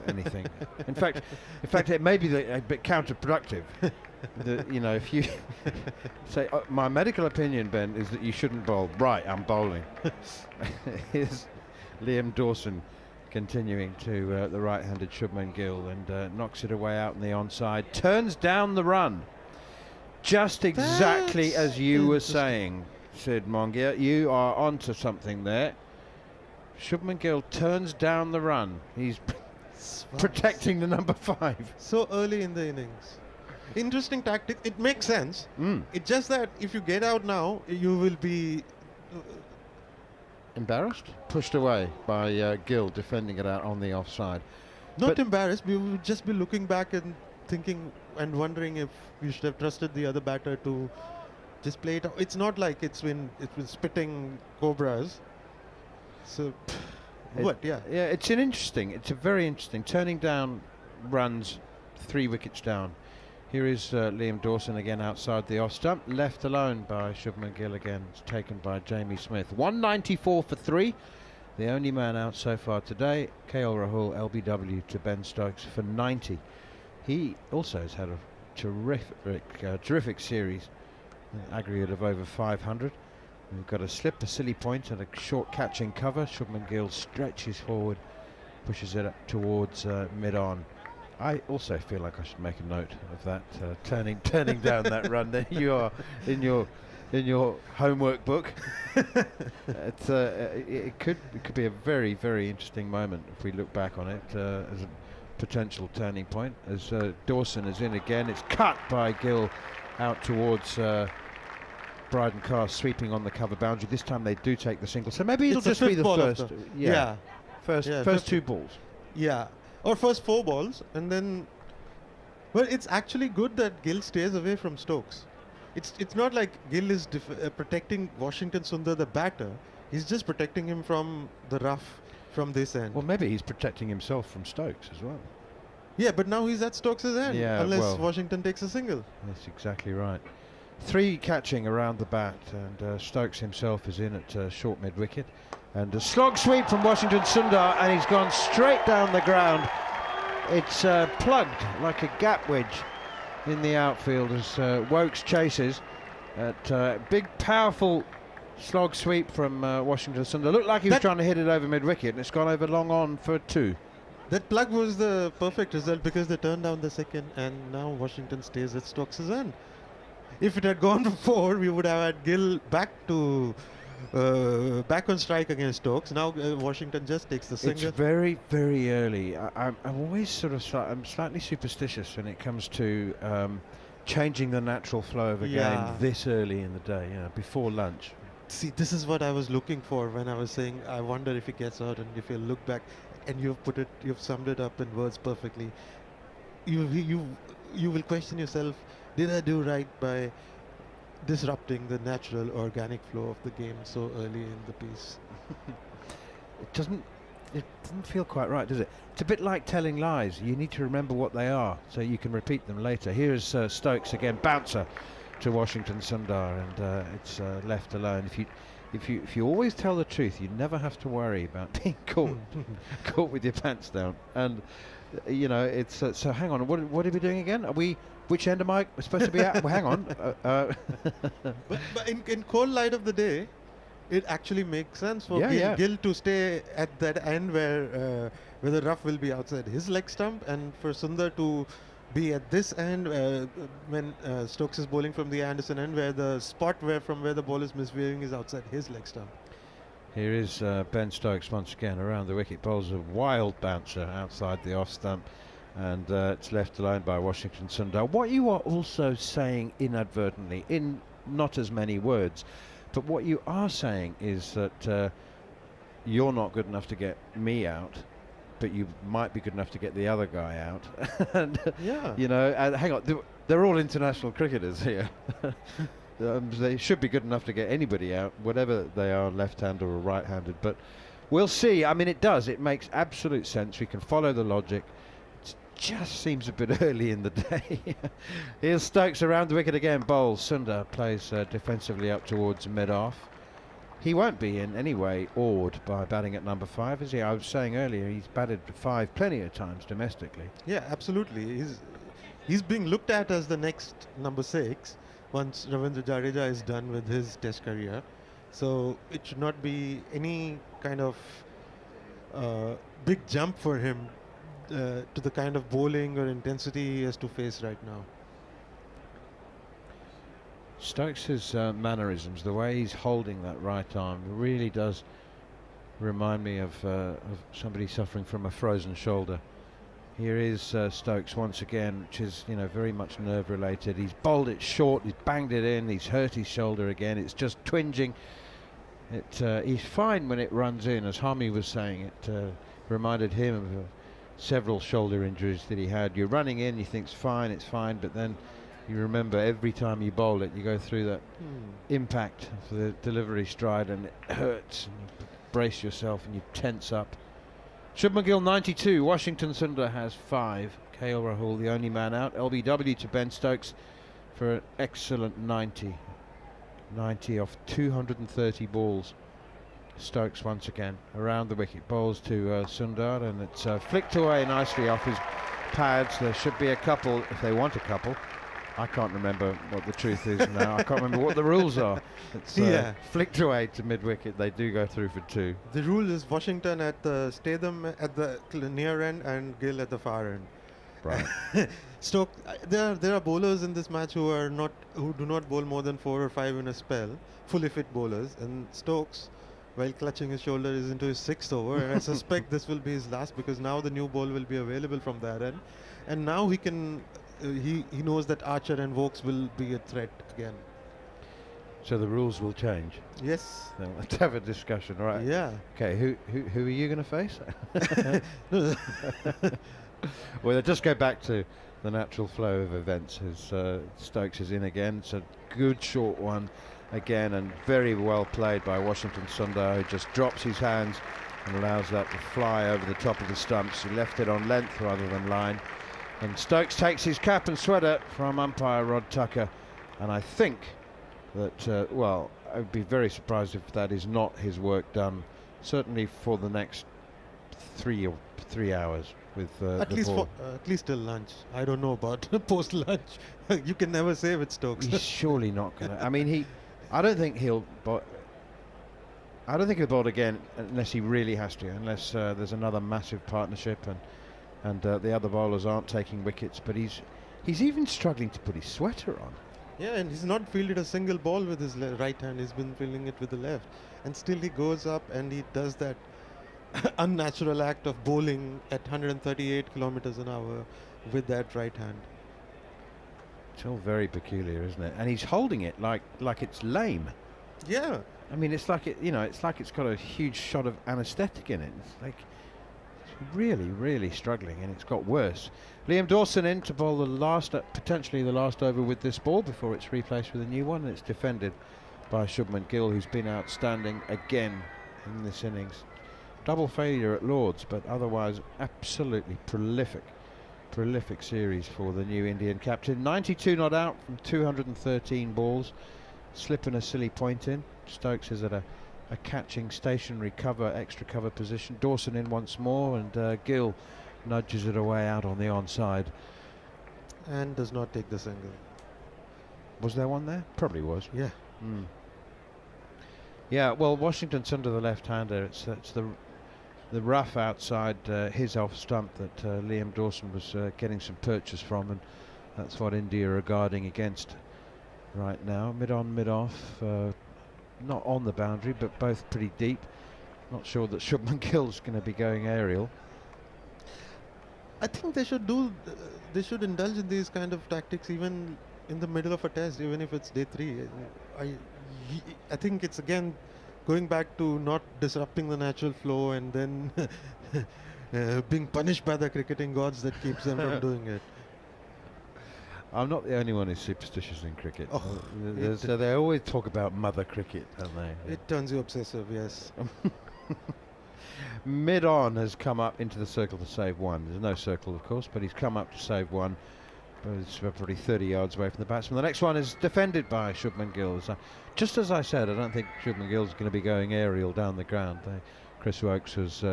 anything. In fact, it may be a bit counterproductive. If you say, my medical opinion, Ben, is that you shouldn't bowl. Right, I'm bowling. Here's Liam Dawson continuing to the right-handed Shubman Gill, and knocks it away out in the onside. Turns down the run. Just exactly as you were saying, Sid Mongia. You are onto something there. Shubman Gill turns down the run. He's protecting the number 5. So early in the innings. Interesting tactic. It makes sense. It's just that if you get out now, you will be embarrassed, pushed away by Gill defending it out on the offside. Not embarrassed. We would just be looking back and thinking and wondering if we should have trusted the other batter to just play it out. It's not like it's been spitting cobras. So yeah, it's a very interesting turning down runs, 3 wickets down. Here is Liam Dawson again outside the off stump, left alone by Shubman Gill again. It's taken by Jamie Smith. 194 for 3, the only man out so far today. KL Rahul LBW to Ben Stokes for 90. He also has had a terrific series, an aggregate of over 500. We've got a slip, a silly point, and a short catching cover. Shubman Gill stretches forward, pushes it up towards mid-on. I also feel like I should make a note of that, turning down that run. There you are in your homework book. It could be a very, very interesting moment if we look back on it as a potential turning point. As Dawson is in again, it's cut by Gill out towards Bryden Carr, sweeping on the cover boundary. This time they do take the single, so maybe it'll just be the first. First 2 balls. Yeah. Or first 4 balls, and then, well, it's actually good that Gill stays away from Stokes. It's not like Gill is protecting Washington Sundar, the batter. He's just protecting him from the rough from this end. Well, maybe he's protecting himself from Stokes as well. Yeah, but now he's at Stokes' end, unless Washington takes a single. That's exactly right. 3 catching around the bat, and Stokes himself is in at short mid-wicket. And a slog sweep from Washington Sundar, and he's gone straight down the ground. It's plugged like a gap wedge in the outfield as Wokes chases. Big, powerful slog sweep from Washington Sundar. Looked like he was trying to hit it over mid-wicket, and it's gone over long on for 2. That plug was the perfect result, because they turned down the second, and now Washington stays at Stokes' end. If it had gone for 4, we would have had Gill back on strike against Stokes. Now Washington just takes the single. It's very, very early. I'm always I'm slightly superstitious when it comes to changing the natural flow of a game this early in the day, before lunch. See, this is what I was looking for when I was saying I wonder if he gets out, and if you look back and you've summed it up in words perfectly. You will question yourself, did I do right by disrupting the natural organic flow of the game so early in the piece? It doesn't feel quite right, does it? It's a bit like telling lies. You need to remember what they are so you can repeat them later. Here's Stokes again, bouncer to Washington Sundar, and it's left alone. If you always tell the truth, you never have to worry about being caught with your pants down. And it's so. Hang on, what are we doing again? Which end am I supposed to be at? Well, hang on. But in cold light of the day, it actually makes sense for Gill to stay at that end where the rough will be outside his leg stump, and for Sundar to be at this end when Stokes is bowling from the Anderson end, where the spot from where the ball is misbehaving is outside his leg stump. Here is Ben Stokes once again around the wicket. Bowls a wild bouncer outside the off stump, and it's left alone by Washington Sundar. What you are also saying inadvertently, in not as many words, but what you are saying is that you're not good enough to get me out, but you might be good enough to get the other guy out. And, Yeah. you know, hang on, they're all international cricketers here. They should be good enough to get anybody out, whatever they are, left-handed or right-handed. But we'll see. I mean, it does. It makes absolute sense. We can follow the logic. It just seems a bit early in the day. Here's Stokes around the wicket again. Bowls. Sundar plays defensively up towards mid-off. He won't be in any way awed by batting at number 5, is he? I was saying earlier he's batted 5 plenty of times domestically. Yeah, absolutely. He's being looked at as the next number 6 once Ravindra Jadeja is done with his Test career. So it should not be any kind of big jump for him to the kind of bowling or intensity he has to face right now. Stokes' mannerisms, the way he's holding that right arm, really does remind me of somebody suffering from a frozen shoulder. Here is Stokes once again, which is, you know, very much nerve related. He's bowled it short, he's banged it in, he's hurt his shoulder again. It's just twinging. He's fine when it runs in, as Harmy was saying. It reminded him of several shoulder injuries that he had. You're running in, you think it's fine, but then you remember every time you bowl it, you go through that impact of the delivery stride, and it hurts. And you brace yourself and you tense up. Shubman Gill 92, Washington Sundar has 5. KL Rahul the only man out. LBW to Ben Stokes for an excellent 90. 90 off 230 balls. Stokes once again around the wicket, bowls to Sundar, and it's flicked away nicely off his pads. There should be a couple if they want a couple. I can't remember what the truth is now. I can't remember what the rules are. It's flicked away to mid-wicket. They do go through for 2. The rule is Washington at the Statham at the near end and Gill at the far end. Right. Stoke, there are bowlers in this match who do not bowl more than 4 or 5 in a spell, fully fit bowlers, and Stokes, while clutching his shoulder, is into his 6th over, and I suspect this will be his last, because now the new ball will be available from that end, and now he can. He knows that Archer and Vokes will be a threat again. So the rules will change. Yes. Now, let's have a discussion, right? Yeah. Okay, who are you going to face? Well, just go back to the natural flow of events as Stokes is in again. It's a good short one again, and very well played by Washington Sundar, who just drops his hands and allows that to fly over the top of the stumps. He left it on length rather than line. And Stokes takes his cap and sweater from umpire Rod Tucker, and I think that, well, I'd be very surprised if that is not his work done, certainly for the next 3 hours with at least till lunch. I don't know about post lunch. You can never say with Stokes. He's surely not going to. I mean, I don't think he'll bowl again unless he really has to, unless there's another massive partnership and the other bowlers aren't taking wickets. But he's even struggling to put his sweater on. Yeah, and he's not fielded a single ball with his right hand. He's been fielding it with the left, and still he goes up and he does that unnatural act of bowling at 138 kilometers an hour with that right hand. It's all very peculiar, isn't it? And he's holding it like it's lame. Yeah. I mean, it's like it's got a huge shot of anaesthetic in it. It's like really, really struggling, and it's got worse. Liam Dawson in to bowl potentially the last over with this ball before it's replaced with a new one, and it's defended by Shubman Gill, who's been outstanding again in this innings. Double failure at Lord's, but otherwise absolutely prolific series for the new Indian captain. 92 not out from 213 balls, slipping a silly point in. Stokes is at a catching stationary extra cover position. Dawson in once more, and Gill nudges it away out on the onside. And does not take the single. Was there one there? Probably was. Yeah. Yeah, well, Washington's under the left-hander. It's the rough outside his off stump that Liam Dawson was getting some purchase from, and that's what India are guarding against right now. Mid-on, mid-off. Not on the boundary, but both pretty deep. Not sure that Shubman Gill's going to be going aerial. I think they should indulge in these kind of tactics even in the middle of a test, even if it's day 3. I think it's again going back to not disrupting the natural flow and then being punished by the cricketing gods that keeps them from doing it. I'm not the only one who's superstitious in cricket. Oh, So they always talk about mother cricket, don't they? It turns you obsessive, yes. Mid-on has come up into the circle to save one. There's no circle, of course, but he's come up to save one. But it's probably 30 yards away from the batsman. The next one is defended by Shubman Gill. So just as I said, I don't think Shubman Gill's going to be going aerial down the ground. Chris Woakes was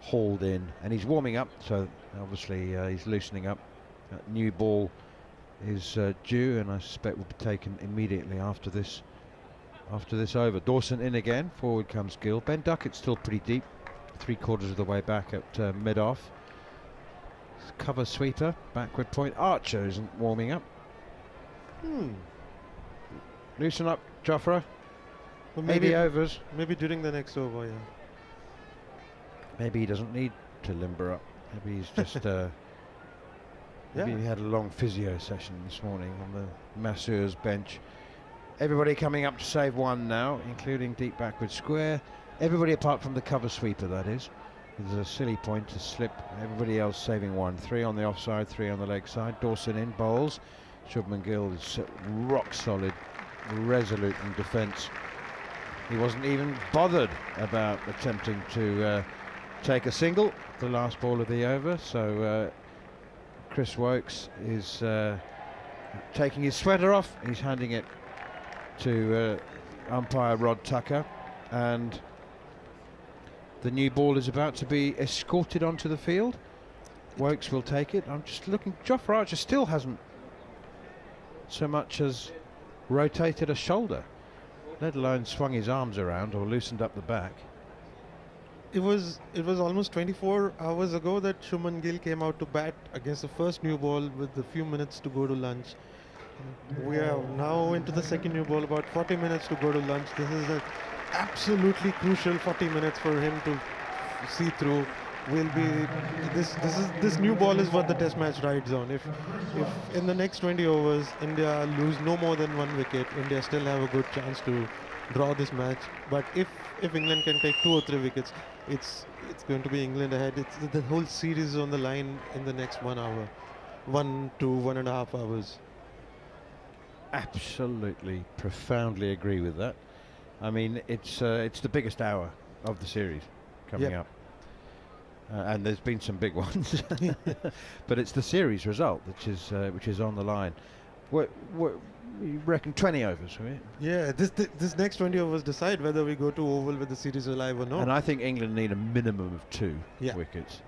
hauled in, and he's warming up, so obviously he's loosening up. New ball is due, and I suspect will be taken immediately after this over. Dawson in again. Forward comes Gill. Ben Duckett's still pretty deep, 3/4 of the way back at mid-off. Cover sweeper, backward point. Archer isn't warming up. Loosen up, Jofra. Well, 80 overs. Maybe during the next over, yeah. Maybe he doesn't need to limber up. Maybe he's just maybe Yeah. he had a long physio session this morning on the masseur's bench. Everybody coming up to save one now, including deep backward square. Everybody apart from the cover sweeper, that is. There's a silly point to slip. Everybody else saving one. 3 on the offside, 3 on the leg side. Dawson in, bowls. Shubman Gill is rock solid, resolute in defence. He wasn't even bothered about attempting to take a single, the last ball of the over. So Chris Woakes is taking his sweater off. He's handing it to umpire Rod Tucker, and the new ball is about to be escorted onto the field. Woakes will take it. I'm just looking. Jofra Archer still hasn't so much as rotated a shoulder, let alone swung his arms around or loosened up the back. It was almost 24 hours ago that Shubman Gill came out to bat against the first new ball with a few minutes to go to lunch. We are now into the second new ball, about 40 minutes to go to lunch. This is an absolutely crucial 40 minutes for him to see through. This new ball is what the test match rides on. If in the next 20 overs India lose no more than 1 wicket, India still have a good chance to draw this match. But if England can take 2 or 3 wickets, it's going to be England ahead. The whole series is on the line in the next 1 hour, 1 to 1.5 hours. Absolutely, profoundly agree with that. I mean, it's the biggest hour of the series coming up, and there's been some big ones, but it's the series result which is on the line. What you reckon? 20 overs, right? Yeah, this next 20 overs decide whether we go to Oval with the series alive or not. And I think England need a minimum of 2 Yeah. wickets.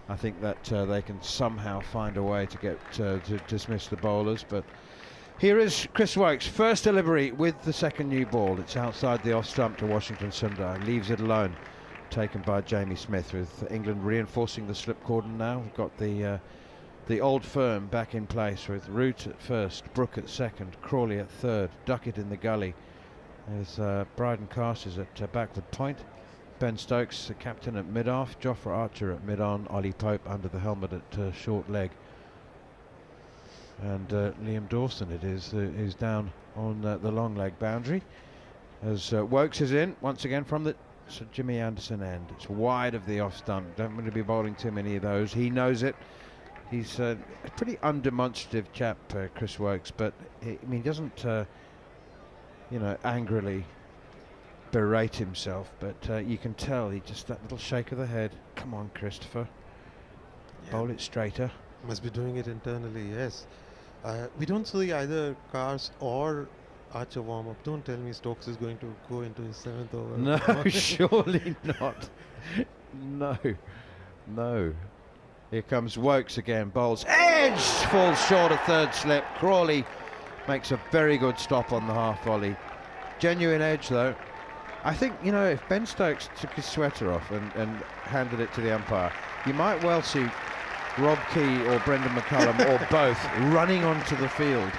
I think that they can somehow find a way to get to dismiss the bowlers, but. Here is Chris Woakes, first delivery with the second new ball. It's outside the off stump to Washington Sundar. Leaves it alone, taken by Jamie Smith, with England reinforcing the slip cordon now. We've got the old firm back in place with Root at first, Brook at second, Crawley at third, Duckett in the gully. There's Bryden Casters at backward point. Ben Stokes, the captain, at mid-off. Jofra Archer at mid-on. Ollie Pope under the helmet at short leg. And Liam Dawson it is who's down on the long leg boundary as Woakes is in once again from the Jimmy Anderson end. It's wide of the off stump. Don't want to be bowling too many of those. He knows it. He's a pretty undemonstrative chap, Chris Woakes, but he doesn't angrily berate himself, but you can tell he just that little shake of the head. Come on, Christopher, bowl it straighter. Must be doing it internally, yes. We don't see either Karst or Archer warm up. Don't tell me Stokes is going to go into his 7th over. No, surely not. No. Here comes Woakes again. Bowls edge, falls short of third slip. Crawley makes a very good stop on the half volley. Genuine edge though. I think if Ben Stokes took his sweater off and handed it to the umpire, you might well see Rob Key or Brendan McCullum or both running onto the field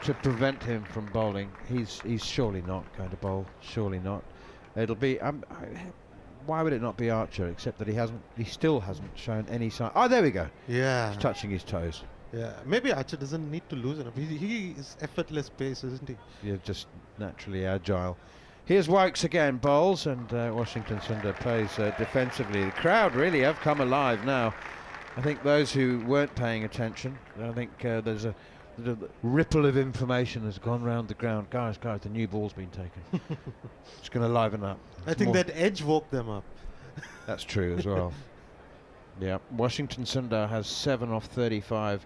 to prevent him from bowling. He's surely not going to bowl. Surely not. It'll be. Why would it not be Archer? Except that he still hasn't shown any sign. Oh, there we go. Yeah. He's touching his toes. Yeah. Maybe Archer doesn't need to loosen up. He is effortless pace, isn't he? You're just naturally agile. Here's Wokes again, bowls, and Washington Sundar plays defensively. The crowd really have come alive now. I think those who weren't paying attention, I think there's a ripple of information has gone round the ground. Guys, the new ball's been taken. It's going to liven up. I think that edge woke them up. That's true as well. Yeah, Washington Sundar has 7 off 35.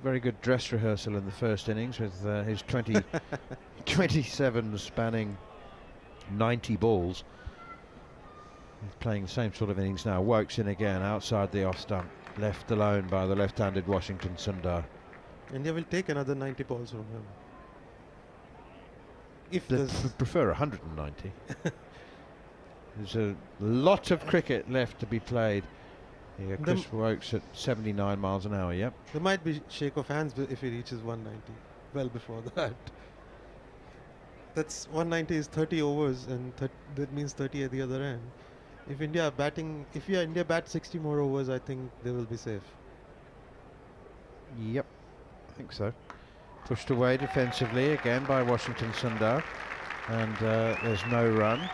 Very good dress rehearsal in the first innings with his 27 spanning 90 balls. He's playing the same sort of innings now. Wokes in again outside the off stump, left alone by the left-handed Washington Sundar. India will take another 90 balls from him. If They prefer 190. There's a lot of cricket left to be played. Yeah, Chris Wokes at 79 miles an hour, yep. There might be shake of hands if he reaches 190. Well before that. That's 190 is 30 overs, and that means 30 at the other end. If India bat 60 more overs, I think they will be safe. Yep, I think so. Pushed away defensively again by Washington Sundar, and there's no run.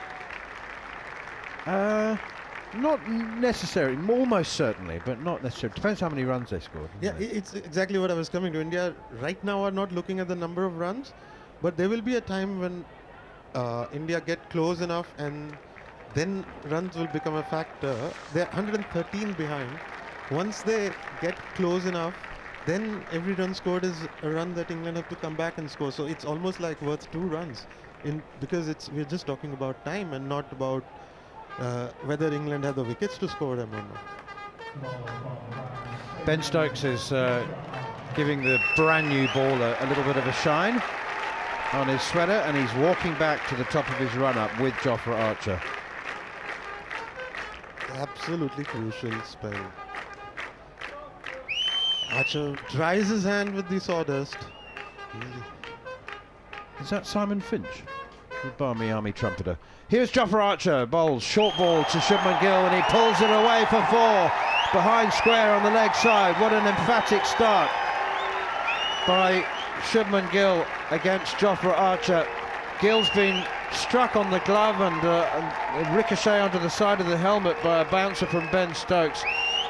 Not necessary, almost certainly, but not necessarily. Depends how many runs they scored. Yeah, it's exactly what I was coming to. India right now are not looking at the number of runs, but there will be a time when India get close enough, and then runs will become a factor. They're 113 behind. Once they get close enough, then every run scored is a run that England have to come back and score. So it's almost like worth 2 runs, because we're just talking about time and not about whether England have the wickets to score them or not. Ben Stokes is giving the brand new ball a little bit of a shine on his sweater, and he's walking back to the top of his run-up with Jofra Archer. Absolutely crucial spell. Archer dries his hand with the sawdust. Is that Simon Finch, the Barmy Army trumpeter? Here's Jofra Archer, bowls short ball to Shubman Gill, and he pulls it away for 4 behind square on the leg side. What an emphatic start by Shubman Gill against Jofra Archer. Gill's been struck on the glove and ricochet onto the side of the helmet by a bouncer from Ben Stokes.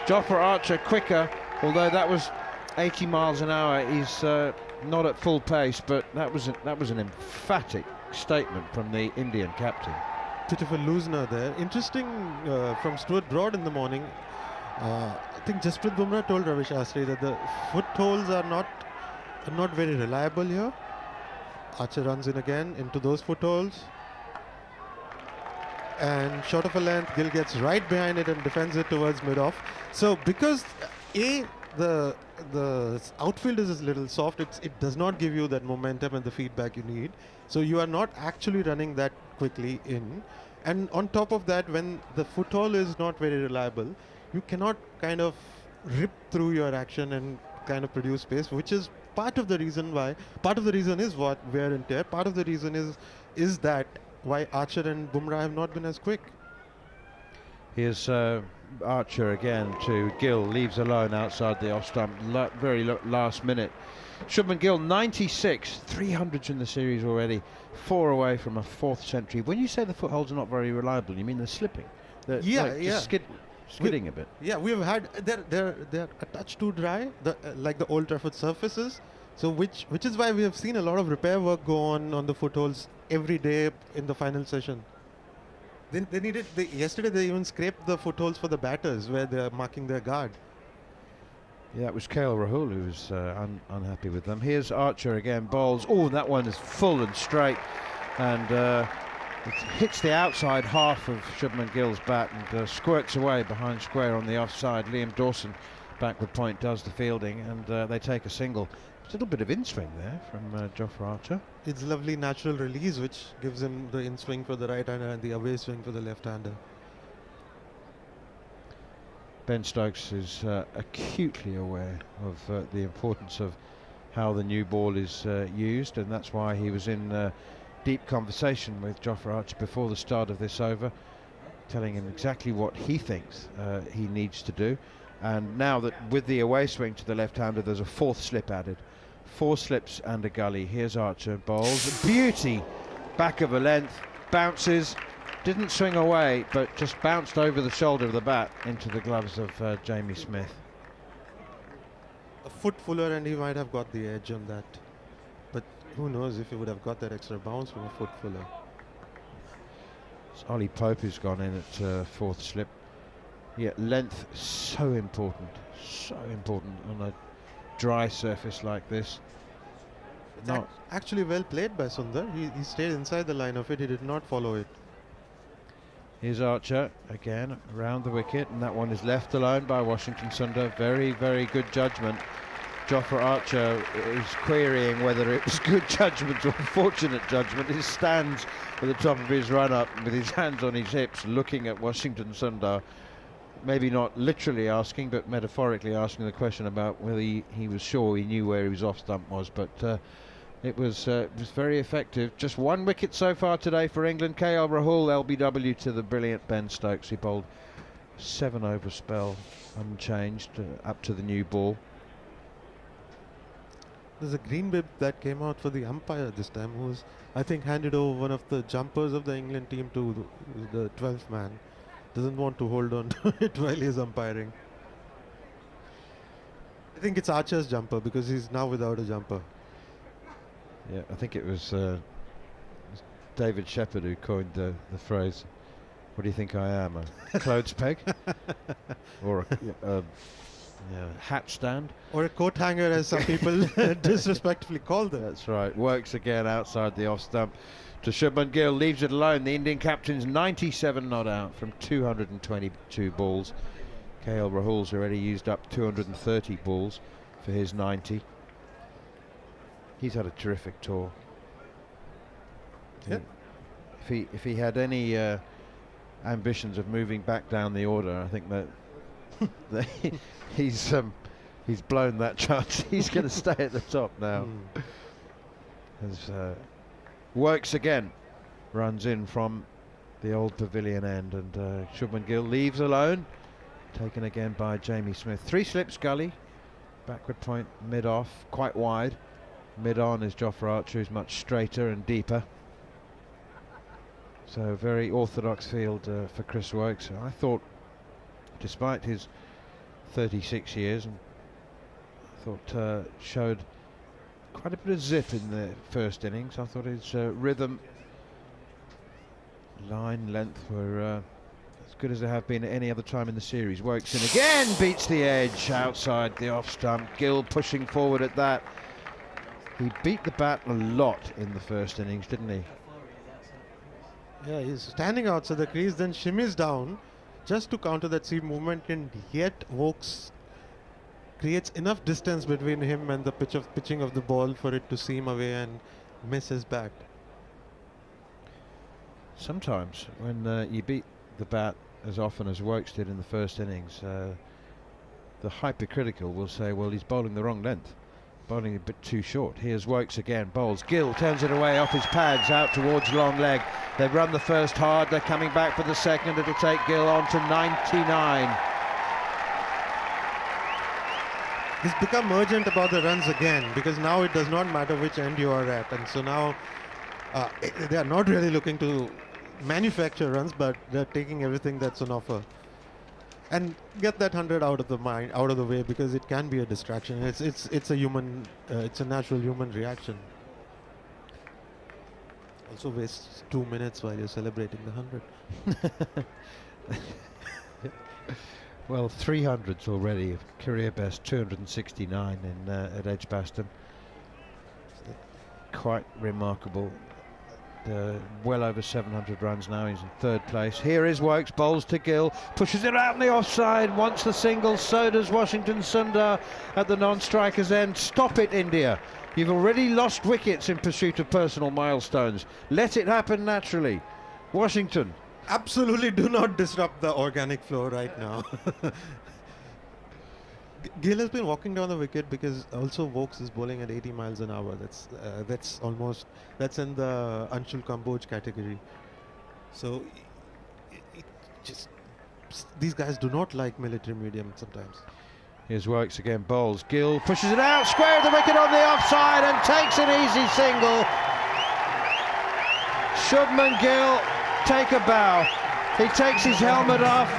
Jofra Archer quicker, although that was 80 miles an hour. He's not at full pace, but that was an emphatic statement from the Indian captain. Bit of a loosener there. Interesting from Stuart Broad in the morning. I think Jasprit Bumrah told Ravi Shastri that the footholds are not very reliable here. Archer runs in again into those footholds, and short of a length, Gill gets right behind it and defends it towards mid-off. So because the outfield is a little soft, it does not give you that momentum and the feedback you need. So you are not actually running that quickly in. And on top of that, when the foothold is not very reliable, you cannot kind of rip through your action and kind of produce space, which is part of the reason why. Part of the reason is what wear and tear. Part of the reason is that why Archer and Bumrah have not been as quick. Here's Archer again to Gill, leaves alone outside the off stump, very last minute. Shubman Gill 96, 300s in the series already, 4 away from a 4th century. When you say the footholds are not very reliable, you mean they're slipping? Just skidding a bit. Yeah, we've had they're a touch too dry, like the Old Trafford surfaces. So which is why we have seen a lot of repair work go on the footholds every day in the final session. Yesterday they even scraped the footholds for the batters where they're marking their guard. Yeah, it was KL Rahul who was unhappy with them. Here's Archer again, bowls. Oh, that one is full and straight, and it hits the outside half of Shubman Gill's bat and squirts away behind square on the offside. Liam Dawson, backward point, does the fielding, and they take a single. A little bit of in-swing there from Jofra Archer. It's lovely natural release, which gives him the in-swing for the right-hander and the away swing for the left-hander. Ben Stokes is acutely aware of the importance of how the new ball is used, and that's why he was in deep conversation with Jofra Archer before the start of this over, telling him exactly what he thinks he needs to do. And now that with the away swing to the left-hander, there's a 4th slip added. 4 slips and a gully. Here's Archer, bowls. Beauty, back of a length, bounces, didn't swing away, but just bounced over the shoulder of the bat into the gloves of Jamie Smith. A foot fuller and he might have got the edge on that. But who knows if he would have got that extra bounce from a foot fuller. It's Ollie Pope who's gone in at fourth slip. Yeah, length so important on a dry surface like this. It's actually well played by Sundar. He stayed inside the line of it. He did not follow it. Here's Archer again around the wicket, and that one is left alone by Washington Sundar. Very, very good judgment. Jofra Archer is querying whether it was good judgment or unfortunate judgment. He stands at the top of his run-up with his hands on his hips, looking at Washington Sundar. Maybe not literally asking, but metaphorically asking the question about whether he was sure he knew where his off-stump was. But it was very effective. Just one wicket so far today for England. KL Rahul, LBW to the brilliant Ben Stokes. He bowled 7 over spell, unchanged, up to the new ball. There's a green bib that came out for the umpire this time, who's, I think, handed over one of the jumpers of the England team to the 12th man. Doesn't want to hold on to it while he's umpiring. I think it's Archer's jumper because he's now without a jumper. Yeah, I think it was David Shepherd who coined the phrase, "What do you think I am, a clothes peg?" Or a hat stand? Or a coat hanger, as some people disrespectfully call them. That's right. Works again outside the off stump to Shubman Gill, leaves it alone. The Indian captain's 97 not out from 222 balls. KL Rahul's already used up 230 balls for his 90. He's had a terrific tour. Yep. If he had any ambitions of moving back down the order, I think that he's blown that chance. He's going to stay at the top now. As Works again, runs in from the old pavilion end, and Shubman Gill leaves alone, taken again by Jamie Smith. 3 slips gully, backward point mid off, quite wide. Mid on is Jofra Archer, who's much straighter and deeper. So very orthodox field for Chris Woakes. I thought, despite his 36 years, and I thought showed quite a bit of zip in the first innings. I thought his rhythm, line, length were as good as they have been at any other time in the series. Woakes in again, beats the edge outside the off stump. Gill pushing forward at that. He beat the bat a lot in the first innings, didn't he? Yeah, he's standing outside the crease, then shimmies down just to counter that seam movement, and yet Woakes creates enough distance between him and the pitching of the ball for it to seam away and miss his bat. Sometimes when you beat the bat as often as Woakes did in the first innings, the hypercritical will say, well, he's bowling the wrong length, bowling a bit too short. Here's Woakes again, bowls. Gill turns it away off his pads out towards long leg. They've run the first hard, they're coming back for the second. It'll take Gill on to 99. He's become urgent about the runs again, because now it does not matter which end you are at, and so now they are not really looking to manufacture runs, but they're taking everything that's on offer and get that 100 out of the way, because it can be a distraction. It's a human, it's a natural human reaction. Also wastes 2 minutes while you're celebrating the 100. Well, 300s already, career best 269 in at Edgbaston. Quite remarkable. Well over 700 runs now. He's in third place. Here is Woakes, bowls to Gill, pushes it out in the offside, wants the single. So does Washington Sundar at the non-striker's end. Stop it, India. You've already lost wickets in pursuit of personal milestones. Let it happen naturally. Washington. Absolutely do not disrupt the organic flow right now. Gill has been walking down the wicket because also Woakes is bowling at 80 miles an hour. That's in the Anshul Kamboj category. So these guys do not like military medium sometimes. Here's Woakes again, bowls. Gill pushes it out, square of the wicket on the offside, and takes an easy single. Shubman Gill take a bow. He takes his helmet off,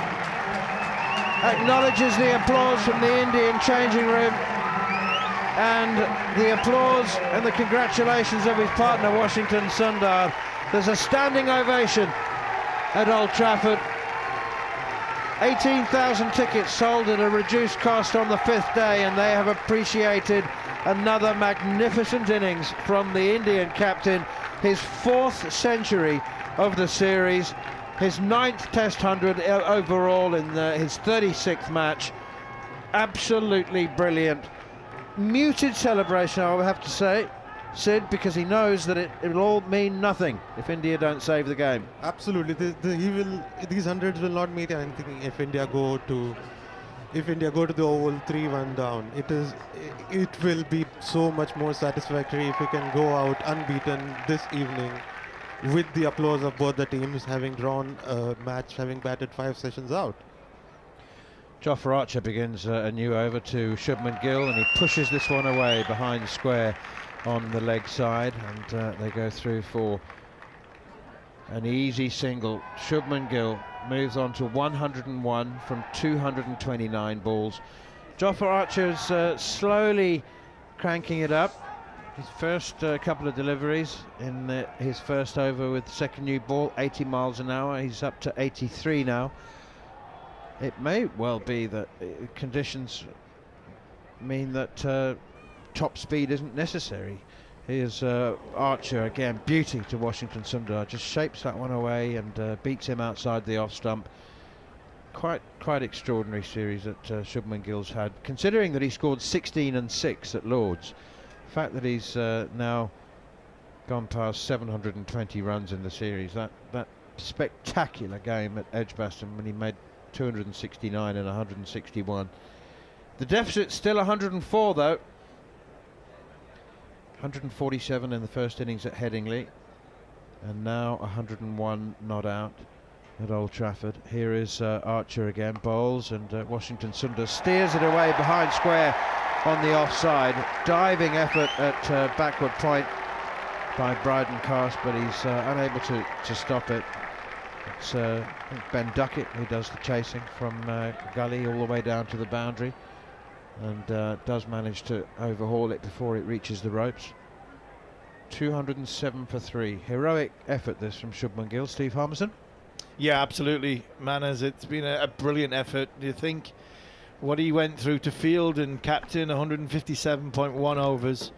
acknowledges the applause from the Indian changing room, and the applause and the congratulations of his partner Washington Sundar. There's a standing ovation at Old Trafford. 18,000 tickets sold at a reduced cost on the 5th day, and they have appreciated another magnificent innings from the Indian captain, his 4th century of the series, his 9th Test 100 overall in his 36th match. Absolutely brilliant. Muted celebration, I would have to say, Sid, because he knows that it'll all mean nothing if India don't save the game. Absolutely, these hundreds will not mean anything if India go to the Oval 3-1 down. It will be so much more satisfactory if we can go out unbeaten this evening with the applause of both the teams, having drawn a match, having batted 5 sessions out. Jofra Archer begins a new over to Shubman Gill, and he pushes this one away behind square on the leg side, and they go through for an easy single. Shubman Gill moves on to 101 from 229 balls. Jofra Archer's slowly cranking it up. His first couple of deliveries in his first over with the second new ball, 80 miles an hour. He's up to 83 now. It may well be that conditions mean that top speed isn't necessary. Here's Archer again, beauty to Washington Sundar, just shapes that one away and beats him outside the off stump. Quite extraordinary series that Shubman Gill's had, considering that he scored 16 and 6 at Lord's. The fact that he's now gone past 720 runs in the series, that spectacular game at Edgbaston when he made 269 and 161. The deficit's still 104 though. 147 in the first innings at Headingley, and now 101 not out at Old Trafford. Here is Archer again, bowls, and Washington Sundar steers it away behind square on the offside. Diving effort at backward point by Bryden Cast, but he's unable to stop it. It's I think Ben Duckett who does the chasing from gully all the way down to the boundary, and does manage to overhaul it before it reaches the ropes. 207 for 3. Heroic effort this from Shubman Gill. Steve Harmison? Yeah, absolutely, Manners. It's been a brilliant effort. Do you think what he went through to field and captain 157.1 overs,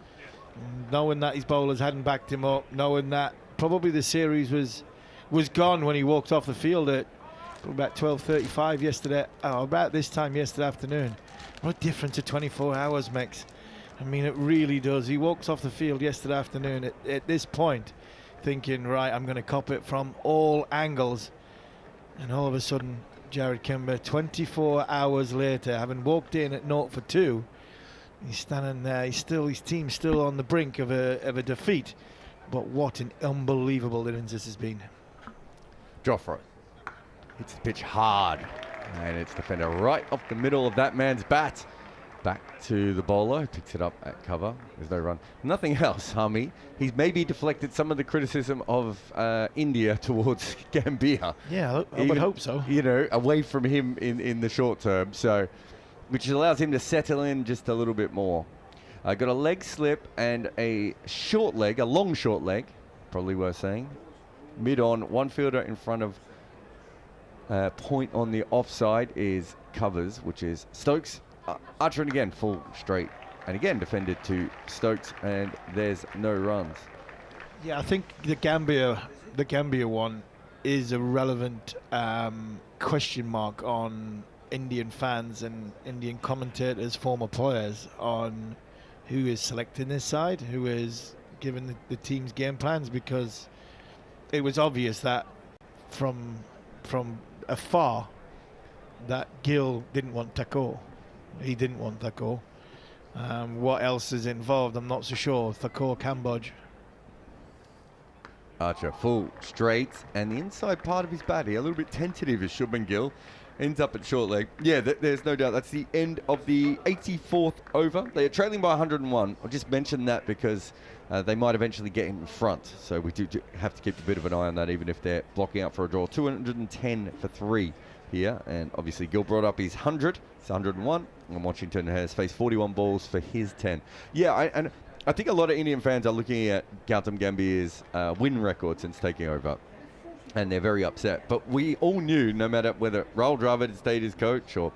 knowing that his bowlers hadn't backed him up, knowing that probably the series was gone when he walked off the field at about 12:35 yesterday, about this time yesterday afternoon. What a difference to 24 hours makes. I mean, it really does. He walks off the field yesterday afternoon at this point thinking, right, I'm going to cop it from all angles. And all of a sudden, Jarrod Kimber, 24 hours later, having walked in at 0 for 2, he's standing there. His team's still on the brink of a defeat. But what an unbelievable innings this has been. Jofra hits the pitch hard, and it's defender right off the middle of that man's bat. Back to the bowler, who picks it up at cover. There's no run. Nothing else, Hummy. He's maybe deflected some of the criticism of India towards Gambia. Yeah, I would hope so. You know, away from him in the short term, so which allows him to settle in just a little bit more. Got a leg slip and a short leg, a long short leg, probably worth saying. Mid on, one fielder in front of point on the offside is covers, which is Stokes. Archer and again full straight, and again defended to Stokes, and there's no runs. Yeah, I think the Gambia one is a relevant question mark on Indian fans and Indian commentators, former players, on who is selecting this side, who is giving the team's game plans, because it was obvious that from afar that Gill didn't want Thakur. He didn't want Thakur. What else is involved, I'm not so sure. Thakur, Cambodge. Archer full straight, and the inside part of his body a little bit tentative is Shubman Gill. ends up at short leg. Yeah, there's no doubt. That's the end of the 84th over. They are trailing by 101. I'll just mention that because they might eventually get in front. So we do have to keep a bit of an eye on that, even if they're blocking out for a draw. 210 for 3 here. And obviously Gill brought up his 100. It's 101. And Washington has faced 41 balls for his 10. Yeah, and I think a lot of Indian fans are looking at Gautam Gambhir's win record since taking over. And they're very upset. But we all knew, no matter whether Rahul Dravid had stayed his coach or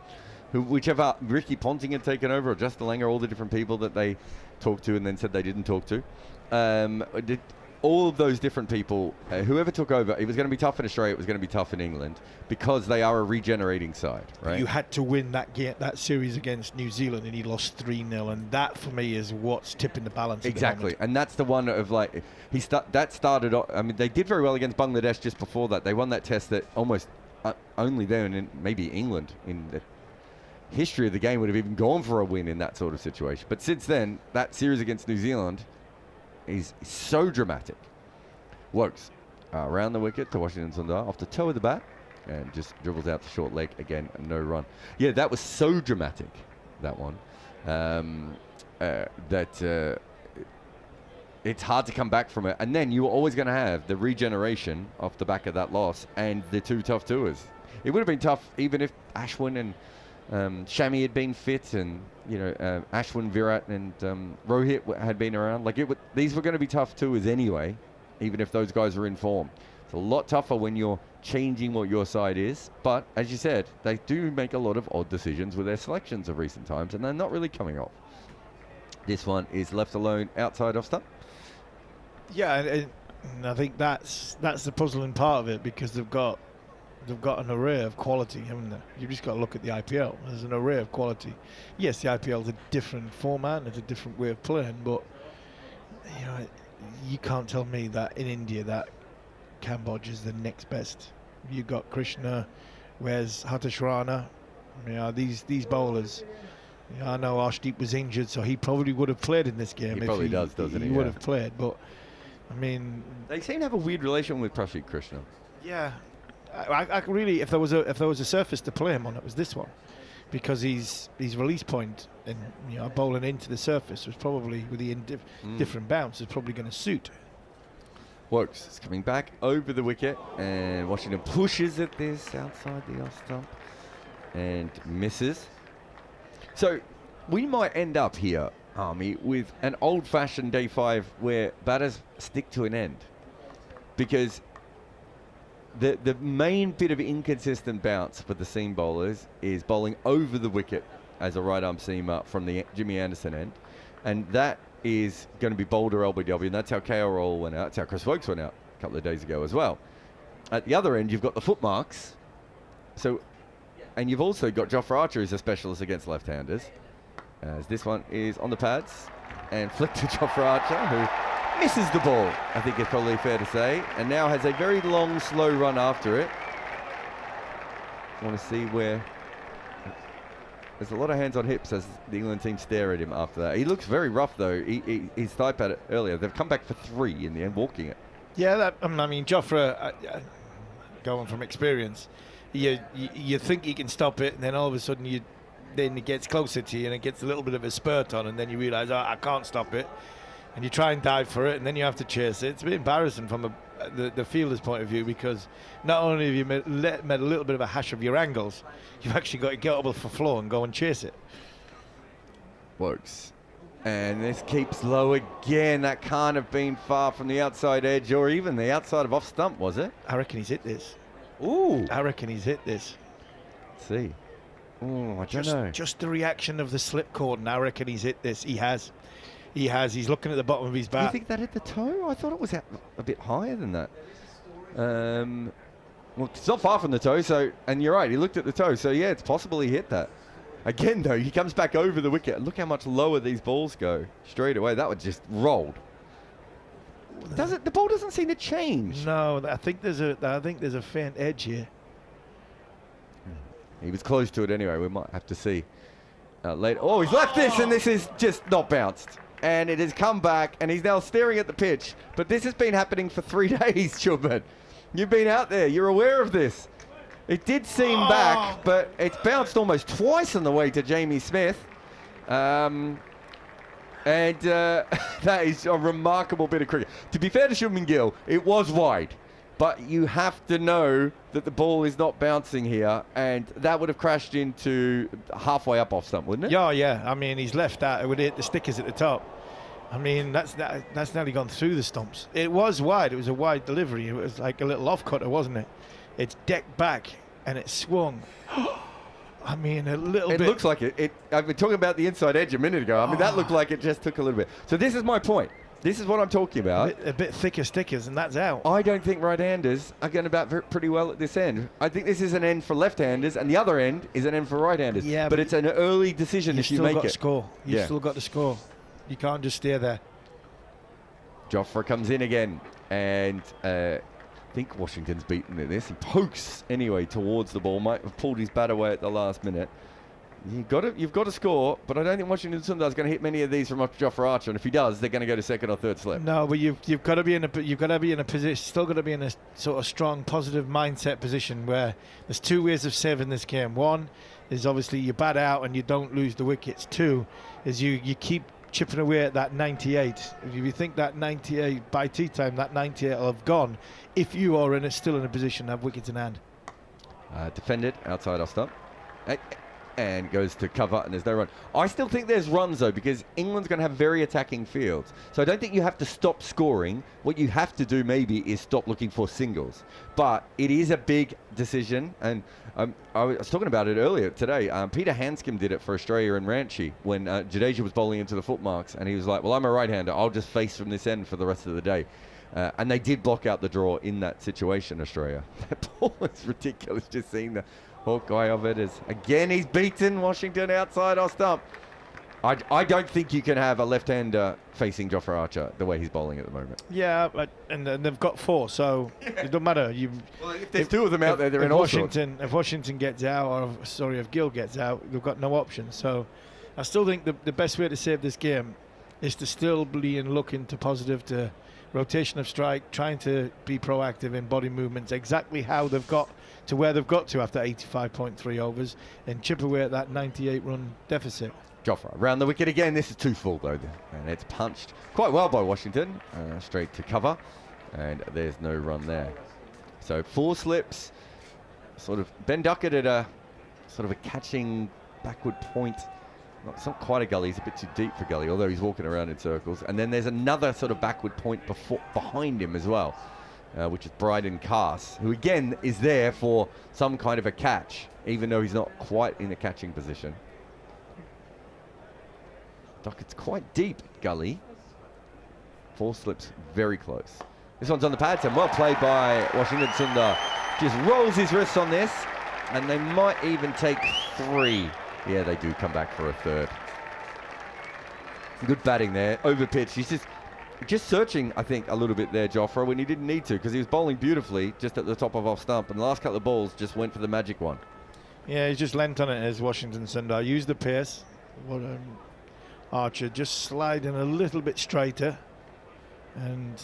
whichever Ricky Ponting had taken over or Justin Langer, all the different people that they talked to and then said they didn't talk to, all of those different people, whoever took over, it was going to be tough in Australia, it was going to be tough in England because they are a regenerating side, right? You had to win that series against New Zealand and he lost 3-0, and that for me is what's tipping the balance. Exactly, and that's the one of like, that started off, I mean, they did very well against Bangladesh just before that. They won that test that almost only them and maybe England in the history of the game would have even gone for a win in that sort of situation. But since then, that series against New Zealand is so dramatic. Wokes around the wicket to Washington Sundar off the toe of the bat and just dribbles out to short leg again, no run. Yeah, that was so dramatic, that one, that it's hard to come back from it. And then you were always going to have the regeneration off the back of that loss and the two tough tours. It would have been tough even if Ashwin and Shami had been fit, and Ashwin, Virat, and Rohit had been around. Like these were going to be tough tours anyway, even if those guys are in form. It's a lot tougher when you're changing what your side is. But as you said, they do make a lot of odd decisions with their selections of recent times, and they're not really coming off. This one is left alone outside off stump. Yeah, and I think that's the puzzling part of it, because they've got an array of quality, haven't they? You've just got to look at the IPL. There's an array of quality. Yes, the IPL is a different format, it's a different way of playing, but you can't tell me that in India that Cambodge is the next best. You've got Krishna, where's Hatish Rana? These bowlers. I know Arshdeep was injured, so he probably would have played in this game. He probably does, doesn't he? He would have played, but I mean, they seem to have a weird relation with Prasidh Krishna. Yeah. I really, if there was a surface to play him on, it was this one, because his release point and bowling into the surface was probably with the different bounce is probably going to suit. Wokes is coming back over the wicket, and Washington pushes at this outside the off stump and misses. So we might end up here, Army, with an old-fashioned day 5 where batters stick to an end, because the main bit of inconsistent bounce for the seam bowlers is bowling over the wicket as a right-arm seamer from the Jimmy Anderson end. And that is going to be bowled or LBW, and that's how KL Rahul went out. That's how Chris Wokes went out a couple of days ago as well. At the other end, you've got the foot marks. And you've also got Jofra Archer, who's a specialist against left-handers. As this one is on the pads and flicked to Jofra Archer, who misses the ball, I think it's probably fair to say, and now has a very long, slow run after it. I want to see where... There's a lot of hands on hips as the England team stare at him after that. He looks very rough, though. He's thigh at it earlier. They've come back for 3 in the end, walking it. Yeah, Jofra, going from experience, you think you can stop it, and then all of a sudden then it gets closer to you, and it gets a little bit of a spurt on, and then you realise, I can't stop it. And you try and dive for it, and then you have to chase it. It's a bit embarrassing from the fielder's point of view, because not only have you made a little bit of a hash of your angles, you've actually got to get up off the floor and go and chase it. Works. And this keeps low again. That can't have been far from the outside edge or even the outside of off stump, was it? I reckon he's hit this. Ooh. I reckon he's hit this. Let's see. Oh, I don't know. Just the reaction of the slip cord, and I reckon he's hit this. He has. He's looking at the bottom of his bat. You think that hit the toe? I thought it was a bit higher than that. Well, it's not far from the toe, and you're right, he looked at the toe, so yeah, it's possible he hit that. Again, though, he comes back over the wicket. Look how much lower these balls go straight away. That was just rolled. The ball doesn't seem to change. No, I think there's a faint edge here. He was close to it anyway. We might have to see later. Oh, he's left this, and this is just not bounced. And it has come back, and he's now staring at the pitch. But this has been happening for 3 days, Chubman. You've been out there. You're aware of this. It did seem back, but it's bounced almost twice on the way to Jamie Smith. That is a remarkable bit of cricket. To be fair to Shubman Gill, it was wide, but you have to know that the ball is not bouncing here, and that would have crashed into halfway up off stump, wouldn't it? Yeah. I mean, he's left out. It would hit the stickers at the top. I mean, that's nearly gone through the stumps. It was wide. It was a wide delivery. It was like a little off-cutter, wasn't it? It's decked back, and it swung. I mean, a little bit. It looks like it. I've been talking about the inside edge a minute ago. I mean, that looked like it just took a little bit. So this is my point. This is what I'm talking about. A bit thicker stickers, and that's out. I don't think right-handers are going to bat pretty well at this end. I think this is an end for left-handers, and the other end is an end for right-handers. Yeah, but it's an early decision if you make it. You've still got to score. You can't just stay there. Jofra comes in again, and I think Washington's beaten at this. He pokes anyway towards the ball. Might have pulled his bat away at the last minute. You've got to score, but I don't think Washington Sundar is going to hit many of these from Jofra Archer. And if he does, they're going to go to second or third slip. No, but you've got to be in a position. Still got to be in a sort of strong, positive mindset position where there's two ways of saving this game. One is obviously you bat out and you don't lose the wickets. Two is you keep chipping away at that 98. If you think that 98 by tea time, that 98 will have gone if you are still in a position to have wickets in hand. Defended outside off stump. And goes to cover, and there's no run. I still think there's runs, though, because England's going to have very attacking fields. So I don't think you have to stop scoring. What you have to do, maybe, is stop looking for singles. But it is a big decision, and I was talking about it earlier today. Peter Hanscom did it for Australia and Ranchi when Jadeja was bowling into the footmarks, and he was like, well, I'm a right-hander. I'll just face from this end for the rest of the day. And they did block out the draw in that situation, Australia. That ball is ridiculous, just seeing the Hawkeye of it is again. He's beaten Washington outside off stump. I don't think you can have a left-hander facing Jofra Archer the way he's bowling at the moment. Yeah, and they've got four, so it don't matter. Well, if there's two of them out there, they're in Washington. If Washington gets out, if Gill gets out, they've got no options. So I still think the best way to save this game is to still be looking to positive, to rotation of strike, trying to be proactive in body movements, exactly how they've got to where they've got to after 85.3 overs, and chip away at that 98-run deficit. Jofra around the wicket again. This is too full, though, and it's punched quite well by Washington, straight to cover, and there's no run there. So 4 slips, sort of Ben Duckett at a sort of a catching backward point. It's not quite a gully, it's a bit too deep for gully, although he's walking around in circles. And then there's another sort of backward point behind him as well, which is Bryden Cass, who again is there for some kind of a catch, even though he's not quite in a catching position. Duckett's quite deep gully. 4 slips very close. This one's on the pads, and well played by Washington Sundar. Just rolls his wrists on this, and they might even take 3. Yeah, they do come back for a third. Good batting there. Over pitch. He's just searching, I think, a little bit there, Jofra, when he didn't need to, because he was bowling beautifully just at the top of off stump, and the last couple of balls just went for the magic one. Yeah, he's just lent on it as Washington Sundar. Used the pace. Archer just sliding a little bit straighter, and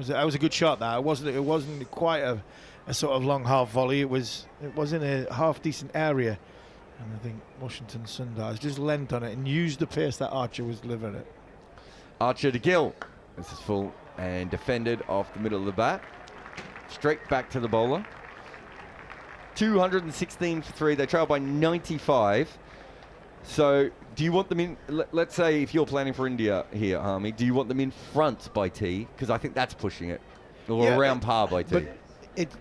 that was a good shot. That it wasn't quite a sort of long half volley. It was in a half decent area. And I think Washington Sundar has just lent on it and used the pace that Archer was delivering it. Archer to Gill. This is full and defended off the middle of the bat. Straight back to the bowler. 216 for 3. They trail by 95. So do you want them in, let's say if you're planning for India here, Harmy, do you want them in front by T? Because I think that's pushing it. Or around par by T. But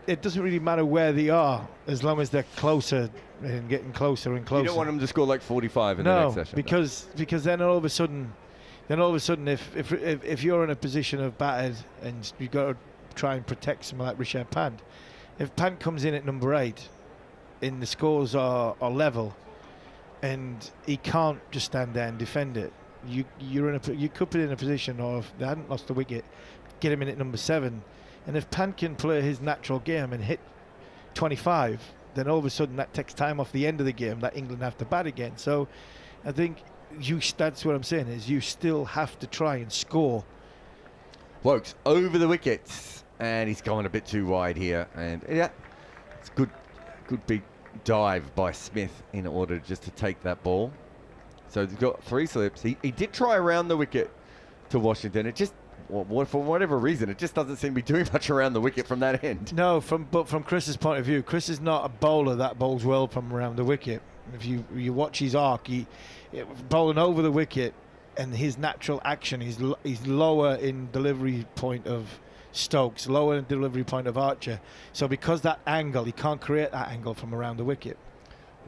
it doesn't really matter where they are, as long as they're closer and getting closer and closer. You don't want them to score like 45 in the next session. Because then all of a sudden, if you're in a position of battered and you've got to try and protect someone like Rishabh Pant, if Pant comes in at number 8 and the scores are level and he can't just stand there and defend it, you could put in a position, or if they hadn't lost the wicket, get him in at number 7. And if Pant can play his natural game and hit 25, then all of a sudden that takes time off the end of the game that England have to bat again. So I think that's what I'm saying, is you still have to try and score. Wokes over the wickets, and he's going a bit too wide here. And yeah, it's good good big dive by Smith in order just to take that ball. So he's got 3 slips. He did try around the wicket to Washington. It just, for whatever reason, it just doesn't seem to be doing much around the wicket from that end. No, but from Chris's point of view, Chris is not a bowler that bowls well from around the wicket. If you watch his arc, bowling over the wicket, and his natural action, he's lower in delivery point of Stokes, lower in delivery point of Archer. So because that angle, he can't create that angle from around the wicket.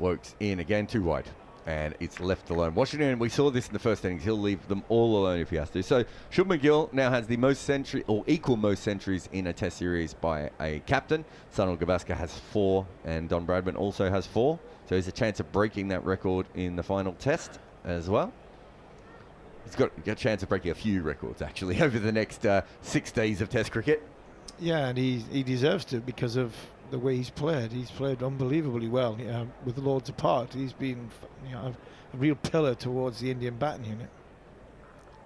Wokes in again, too wide, and it's left alone. Washington, we saw this in the first innings, he'll leave them all alone if he has to. So Shubman Gill now has the most century, or equal most centuries in a test series by a captain. Sunil Gavaskar has 4, and Don Bradman also has 4. So there's a chance of breaking that record in the final test as well. He's got a chance of breaking a few records, actually, over the next 6 days of Test cricket. Yeah, and he deserves to because of the way he's played. He's played unbelievably well. With Lords apart, he's been a real pillar towards the Indian batting unit.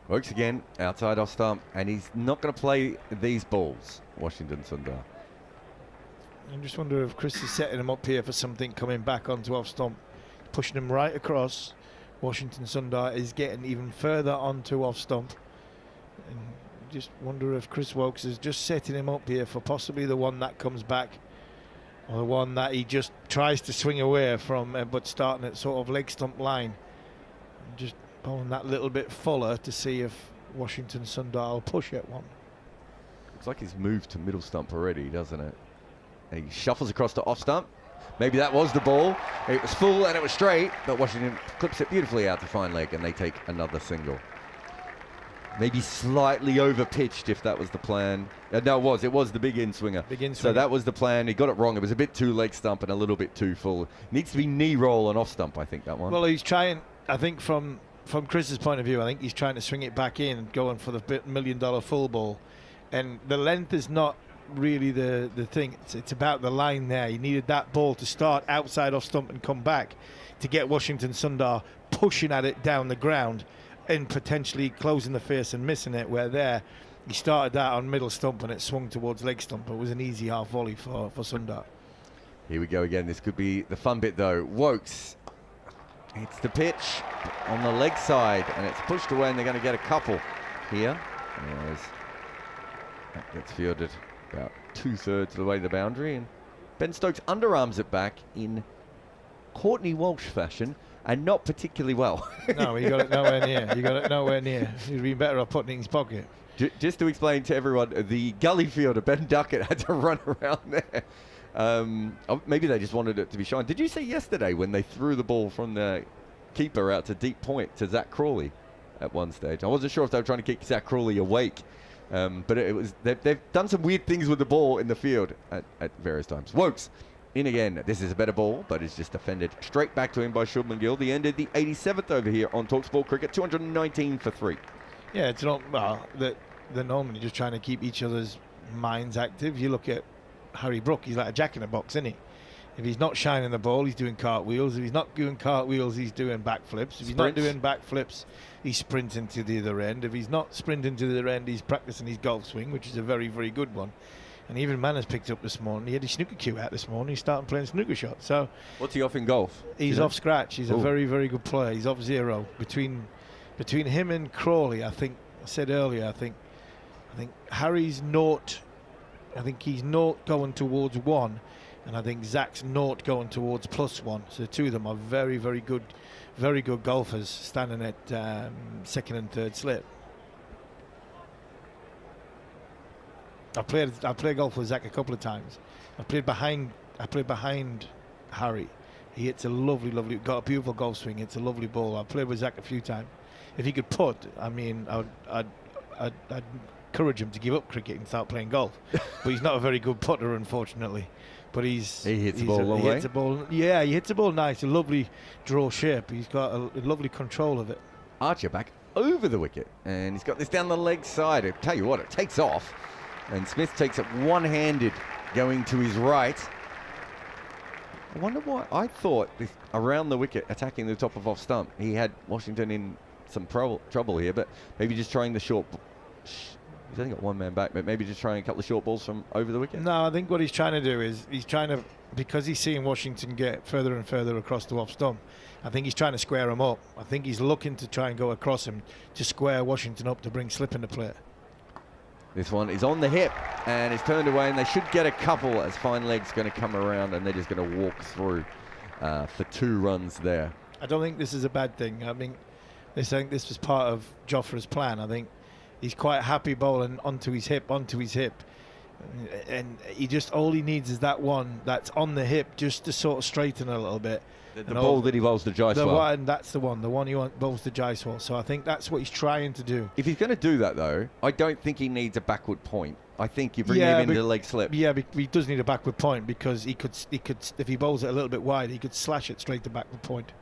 Works again, outside off stump, and he's not going to play these balls, Washington Sundar. I just wonder if Chris is setting him up here for something coming back onto off stump, pushing him right across. Washington Sundar is getting even further onto off stump, and just wonder if Chris Wokes is just setting him up here for possibly the one that comes back, or the one that he just tries to swing away from, but starting at sort of leg stump line, and just bowling that little bit fuller to see if Washington Sundar will push at one. Looks like he's moved to middle stump already, doesn't it? And he shuffles across to off stump. Maybe that was the ball. It was full and it was straight, but Washington clips it beautifully out to fine leg, and they take another single. Maybe slightly over pitched if that was the plan. No, it was the big in swinger. So that was the plan. He got it wrong. It was a bit too leg stump and a little bit too full. Needs to be knee roll and off stump, I think, that one. Well, he's trying, I think from Chris's point of view, I think he's trying to swing it back in, going for the $1 million full ball. And the length is not really the thing. It's about the line there. He needed that ball to start outside off stump and come back to get Washington Sundar pushing at it down the ground and potentially closing the face and missing it, where there he started that on middle stump and it swung towards leg stump. It was an easy half volley for Sundar. Here we go again. This could be the fun bit though. Wokes, it's the pitch on the leg side and it's pushed away, and they're going to get a couple here as that gets fielded about 2/3 of the way to the boundary, and Ben Stokes underarms it back in Courtney Walsh fashion, and not particularly well. No, he got it nowhere near. He got it nowhere near. He'd been better off putting it in his pocket. Just to explain to everyone, the gully fielder, Ben Duckett, had to run around there. Maybe they just wanted it to be shine. Did you see yesterday when they threw the ball from the keeper out to deep point to Zach Crawley at one stage? I wasn't sure if they were trying to keep Zach Crawley awake. But it was they've done some weird things with the ball in the field at various times. Wokes in again. This is a better ball, but it's just defended straight back to him by Shubman Gill. The end of the 87th over here on talkSPORT Cricket, 219 for 3. Yeah, it's not they're normally just trying to keep each other's minds active. You look at Harry Brook, he's like a jack in a box, isn't he? If he's not shining the ball, he's doing cartwheels. If he's not doing cartwheels, he's doing backflips. If he's not doing backflips, he's sprinting to the other end. If he's not sprinting to the other end, he's practicing his golf swing, which is a very, very good one. And even Manners picked up this morning. He had his snooker cue out this morning. He's starting playing snooker shots. So what's he off in golf? He's off scratch. He's a very, very good player. He's off 0. Between him and Crawley, I think, I said earlier, I think Harry's naught. I think he's naught going towards 1. And I think Zach's naught going towards +1. So the two of them are very, very good golfers, standing at 2nd and 3rd slip. I played golf with Zach a couple of times. I played behind Harry. He hits a lovely, got a beautiful golf swing. It's a lovely ball. I played with Zach a few times. If he could putt, I mean, I'd encourage him to give up cricket and start playing golf. But he's not a very good putter, unfortunately. But he hits the ball a long way. Yeah, he hits the ball nice, a lovely draw shape. He's got a lovely control of it. Archer back over the wicket, and he's got this down the leg side. I tell you what, it takes off, and Smith takes it one-handed, going to his right. I wonder why. I thought this, around the wicket, attacking the top of off stump, he had Washington in some trouble here, but maybe just trying the short He's only got one man back, but maybe just trying a couple of short balls from over the wicket. No, I think what he's trying to do is because he's seeing Washington get further and further across the off stump, I think he's trying to square him up. I think he's looking to try and go across him to square Washington up to bring slip into play. This one is on the hip and it's turned away, and they should get a couple as fine leg's going to come around and they're just going to walk through for 2 runs there. I don't think this is a bad thing. I think this was part of Jofra's plan. I think he's quite happy bowling onto his hip, and all he needs is that one that's on the hip just to sort of straighten a little bit. The ball that he bowls to Jaiswal. That's the one he bowls to Jaiswal. So I think that's what he's trying to do. If he's going to do that, though, I don't think he needs a backward point. I think you bring him into the leg slip. Yeah, but he does need a backward point because he could, if he bowls it a little bit wide, he could slash it straight to backward point.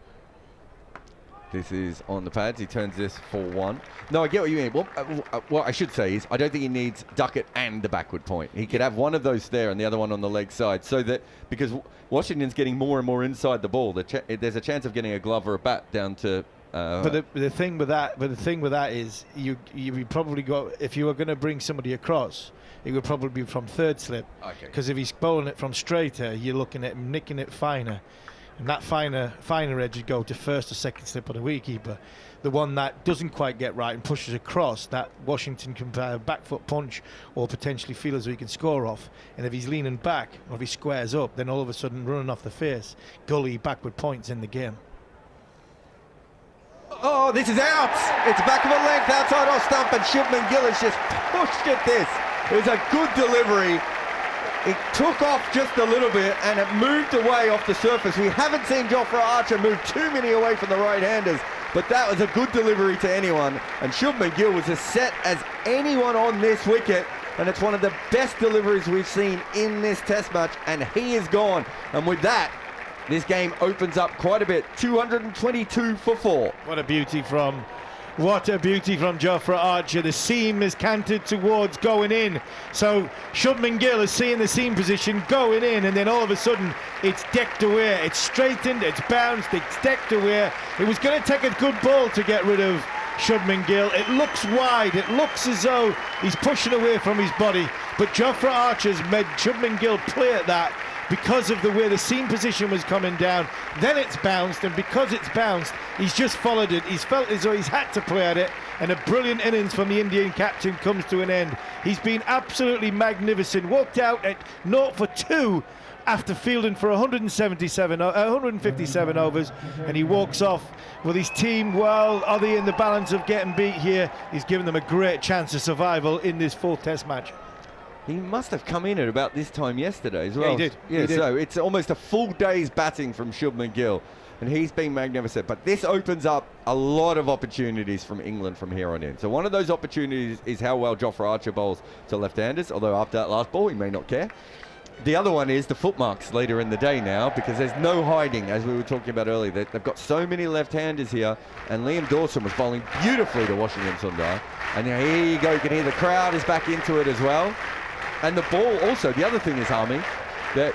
This is on the pads. He turns this for 1. No, I get what you mean. What I should say is I don't think he needs ducket and the backward point. He could have one of those there and the other one on the leg side, so that because Washington's getting more and more inside the ball, there's a chance of getting a glove or a bat down to. But the thing with that is you probably got, if you were going to bring somebody across, it would probably be from third slip. Okay. Because if he's bowling it from straighter, you're looking at him nicking it finer. And that finer edge would go to first or second slip of the wicketkeeper. The one that doesn't quite get right and pushes across, that Washington can back foot punch or potentially feel as though he can score off. And if he's leaning back or if he squares up, then all of a sudden running off the face, gully backward points in the game. Oh, this is out. It's back of a length outside off stump, and Shubman Gill has just pushed at this. It was a good delivery. It took off just a little bit and it moved away off the surface. We haven't seen Jofra Archer move too many away from the right-handers, but that was a good delivery to anyone. And Shubman Gill was as set as anyone on this wicket, and it's one of the best deliveries we've seen in this test match, and he is gone. And with that, this game opens up quite a bit. 222 for 4. What a beauty from Jofra Archer. The seam is canted towards going in. So Shubman Gill is seeing the seam position going in, and then all of a sudden it's decked away. It's straightened, it's bounced, it's decked away. It was going to take a good ball to get rid of Shubman Gill. It looks wide. It looks as though he's pushing away from his body. But Jofra Archer's made Shubman Gill play at that because of the way the seam position was coming down. Then it's bounced, and because it's bounced, he's just followed it. He's felt as though he's had to play at it, and a brilliant innings from the Indian captain comes to an end. He's been absolutely magnificent. Walked out at 0 for 2 after fielding for 157 overs, and he walks off with his team. Well, are they in the balance of getting beat here? He's given them a great chance of survival in this 4th test match. He must have come in at about this time yesterday as well. Yeah, he did. Yeah, he did. So it's almost a full day's batting from Shubman Gill, and he's been magnificent. But this opens up a lot of opportunities from England from here on in. So one of those opportunities is how well Jofra Archer bowls to left-handers, although after that last ball he may not care. The other one is the footmarks later in the day now, because there's no hiding, as we were talking about earlier. They've got so many left-handers here, and Liam Dawson was bowling beautifully to Washington Sundar. And now here you go, you can hear the crowd is back into it as well. And the ball also, the other thing is, Harmy, that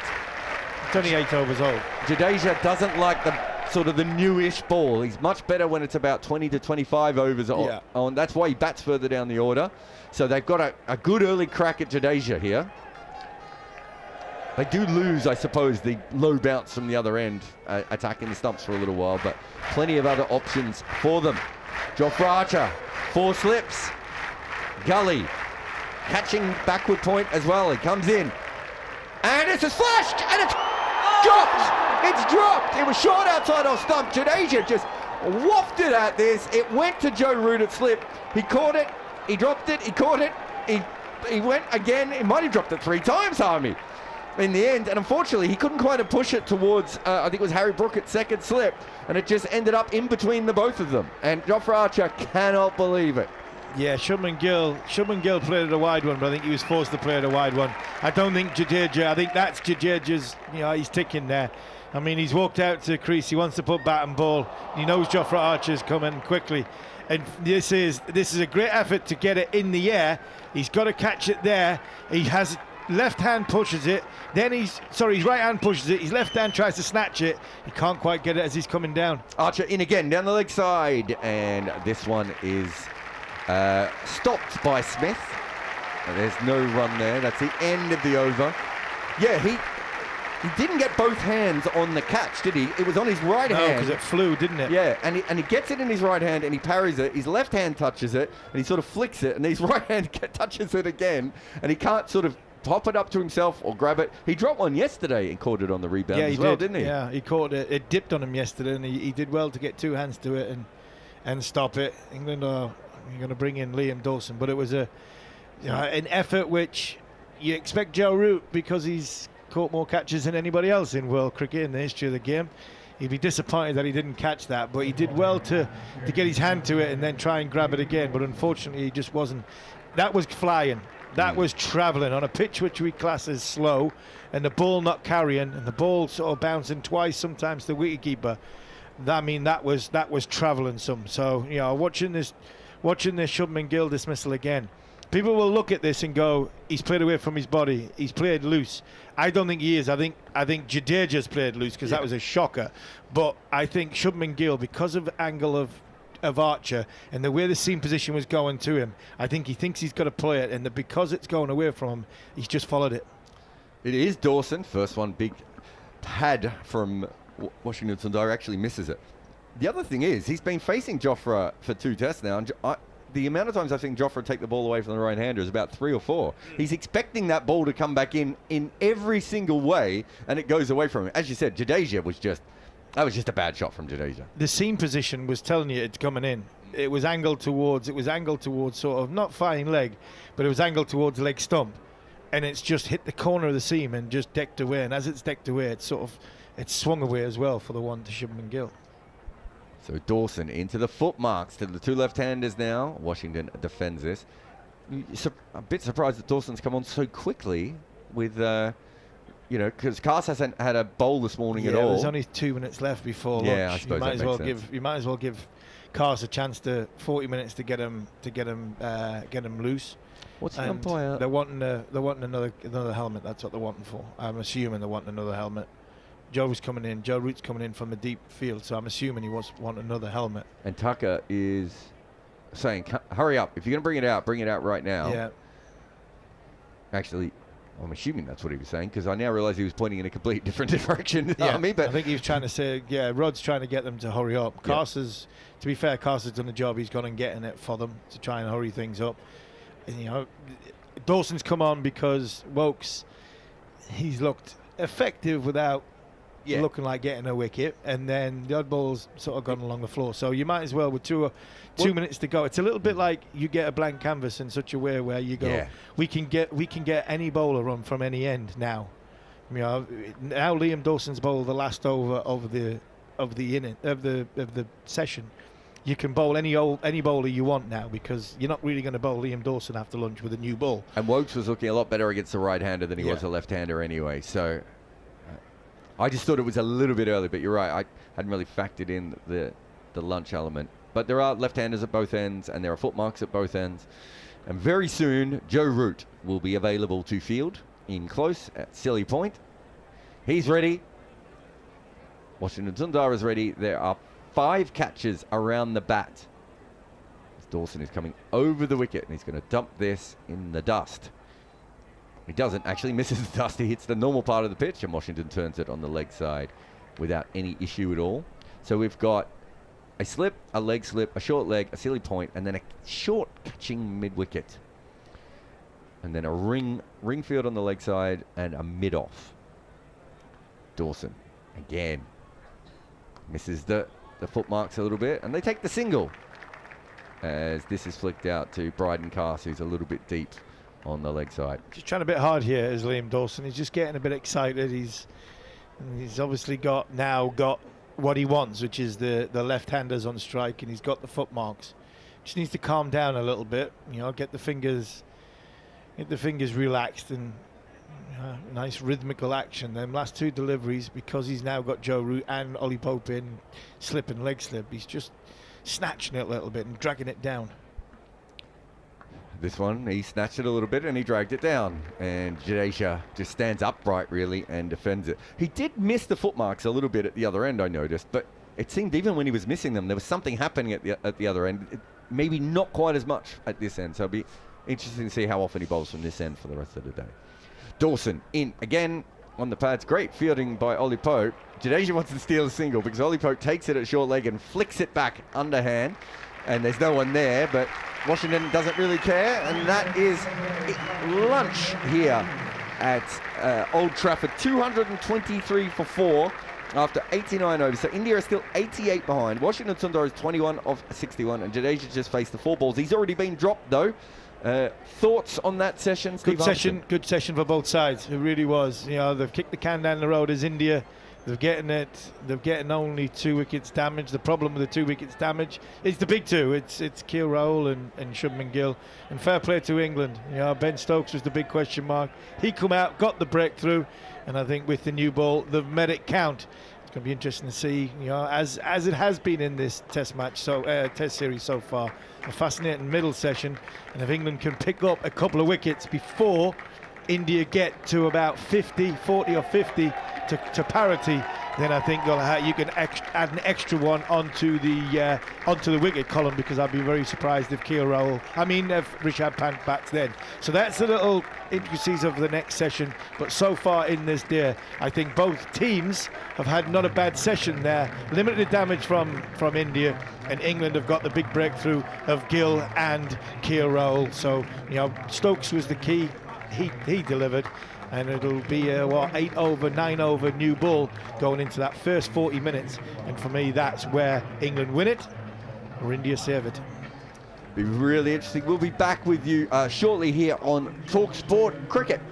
it's only 8 overs old. Jadeja doesn't like the sort of the newish ball. He's much better when it's about 20 to 25 overs on. That's why he bats further down the order. So they've got a good early crack at Jadeja here. They do lose, I suppose, the low bounce from the other end, attacking the stumps for a little while, but plenty of other options for them. Jofra Archer, 4 slips. Gully catching backward point as well. He comes in, and it's a slashed, and it's dropped. It's dropped. It was short outside off stump. Jadeja just wafted at this. It went to Joe Root at slip. He caught it. He dropped it. He caught it. He went again. He might have dropped it 3 times, Harmy, in the end. And unfortunately, he couldn't quite push it towards, I think it was Harry Brook at second slip. And it just ended up in between the both of them. And Jofra Archer cannot believe it. Yeah, Shubman Gill played at a wide one, but I think he was forced to play at a wide one. I don't think Jadeja, I think that's Jadeja's, he's ticking there. I mean, he's walked out to crease, he wants to put bat and ball. He knows Jofra Archer's coming quickly. And this is a great effort to get it in the air. He's got to catch it there. He has left hand pushes it, then his right hand pushes it, his left hand tries to snatch it. He can't quite get it as he's coming down. Archer in again, down the leg side, and this one is stopped by Smith. And there's no run there. That's the end of the over. Yeah, he didn't get both hands on the catch, did he? It was on his right hand. No, because it flew, didn't it? Yeah, and he gets it in his right hand and he parries it. His left hand touches it and he sort of flicks it, and his right hand touches it again, and he can't sort of pop it up to himself or grab it. He dropped one yesterday and caught it on the rebound as well, didn't he? Yeah, he caught it. It dipped on him yesterday, and he did well to get two hands to it and stop it. England are going to bring in Liam Dawson, but it was an effort which you expect Joe Root, because he's caught more catches than anybody else in world cricket in the history of the game. He'd be disappointed that he didn't catch that, but he did well to get his hand to it and then try and grab it again, but unfortunately he just wasn't. That was flying. That was travelling on a pitch which we class as slow, and the ball not carrying, and the ball sort of bouncing twice, sometimes the wicketkeeper. That was travelling some. So, watching this Shubman Gill dismissal again, people will look at this and go, he's played away from his body, he's played loose. I don't think he is. I think Jadeja's played loose, because that was a shocker. But I think Shubman Gill, because of angle of Archer and the way the seam position was going to him, I think he thinks he's got to play it, and that because it's going away from him, he's just followed it. It is Dawson. First one, big pad from Washington Sundar, actually misses it. The other thing is, he's been facing Jofra for 2 tests now, and the amount of times I've seen Jofra take the ball away from the right-hander is about 3 or 4. He's expecting that ball to come back in every single way, and it goes away from him. As you said, Jadeja was just a bad shot from Jadeja. The seam position was telling you it's coming in. It was angled towards sort of not flying leg, but it was angled towards leg stump, and it's just hit the corner of the seam and just decked away. And as it's decked away, it's swung away as well for the one to Shubman Gill. So Dawson into the foot marks to the 2 left-handers now. Washington defends this. A bit surprised that Dawson's come on so quickly with, because Cars hasn't had a bowl this morning at all. There's only 2 minutes left before lunch. Yeah, I suppose you might as well give Cars a chance to 40 minutes to get him loose. What's the umpire? They're wanting another helmet. That's what they're wanting for. I'm assuming they're wanting another helmet. Joe Root's coming in from a deep field, so I'm assuming he want another helmet. And Tucker is saying, hurry up. If you're going to bring it out right now. Yeah. Actually, I'm assuming that's what he was saying, because I now realise he was pointing in a completely different direction. Yeah, but I think he was trying to say, Rod's trying to get them to hurry up. Carter's, to be fair, Carter's done the job. He's gone and getting it for them to try and hurry things up. And, Dawson's come on because Wokes, he's looked effective without looking like getting a wicket, and then the odd ball's sort of gone along the floor. So you might as well, with two minutes to go. It's a little bit like you get a blank canvas in such a way where you go, we can get any bowler run from any end now. Now Liam Dawson's bowled the last over of the session. You can bowl any bowler you want now, because you're not really going to bowl Liam Dawson after lunch with a new ball. And Wokes was looking a lot better against the right-hander than he was a left-hander anyway. So I just thought it was a little bit early, but you're right. I hadn't really factored in the lunch element. But there are left-handers at both ends, and there are foot marks at both ends. And very soon, Joe Root will be available to field in close at Silly Point. He's ready. Washington Sundar is ready. There are 5 catches around the bat. Dawson is coming over the wicket, and he's going to dump this in the dust. He doesn't, actually misses the dust. He hits the normal part of the pitch, and Washington turns it on the leg side without any issue at all. So we've got a slip, a leg slip, a short leg, a silly point, and then a short catching mid-wicket. And then a ring field on the leg side and a mid-off. Dawson, again, misses the foot marks a little bit, and they take the single as this is flicked out to Bryden Cass, who's a little bit deep on the leg side. Just trying a bit hard here is Liam Dawson. He's just getting a bit excited. He's obviously got what he wants, which is the left-handers on strike, and he's got the foot marks. Just needs to calm down a little bit, get the fingers relaxed, and nice rhythmical action. Them last 2 deliveries, because he's now got Joe Root and Ollie Pope in slip and leg slip, he's just snatching it a little bit and dragging it down. This one, he snatched it a little bit and he dragged it down. And Jadeja just stands upright, really, and defends it. He did miss the foot marks a little bit at the other end, I noticed, but it seemed even when he was missing them, there was something happening at the other end. Maybe not quite as much at this end, so it'll be interesting to see how often he bowls from this end for the rest of the day. Dawson in again on the pads. Great fielding by Ollie Pope. Jadeja wants to steal a single because Ollie Pope takes it at short leg and flicks it back underhand. And there's no one there, but Washington doesn't really care. And that is lunch here at Old Trafford. 223 for 4 after 89 overs. So India is still 88 behind. Washington Sundar is 21 of 61. And Jadeja just faced the 4 balls. He's already been dropped, though. Thoughts on that session, Steve Harmison? Good session for both sides. It really was. You know, they've kicked the can down the road as India. They're getting only 2 wickets damage. The problem with the 2 wickets damage is the big 2. It's KL Rahul and Shubman Gill. And fair play to England. You know, Ben Stokes was the big question mark. He come out, got the breakthrough, and I think with the new ball, they've made it count. It's going to be interesting to see, you know, as it has been in this Test series so far. A fascinating middle session, and if England can pick up a couple of wickets before India get to about 40 or 50 to parity, then I think you can add an extra one onto the wicket column, because I'd be very surprised if if Rishabh Pant bats then. So that's the little intricacies of the next session. But so far in this day, I think both teams have had not a bad session there. Limited damage from India, and England have got the big breakthrough of Gill and KL Rahul. So, you know, Stokes was the key. He delivered, and it'll be a 8 over, 9 over new ball going into that first 40 minutes. And for me, that's where England win it or India save it. Be really interesting. We'll be back with you shortly here on talkSPORT Cricket.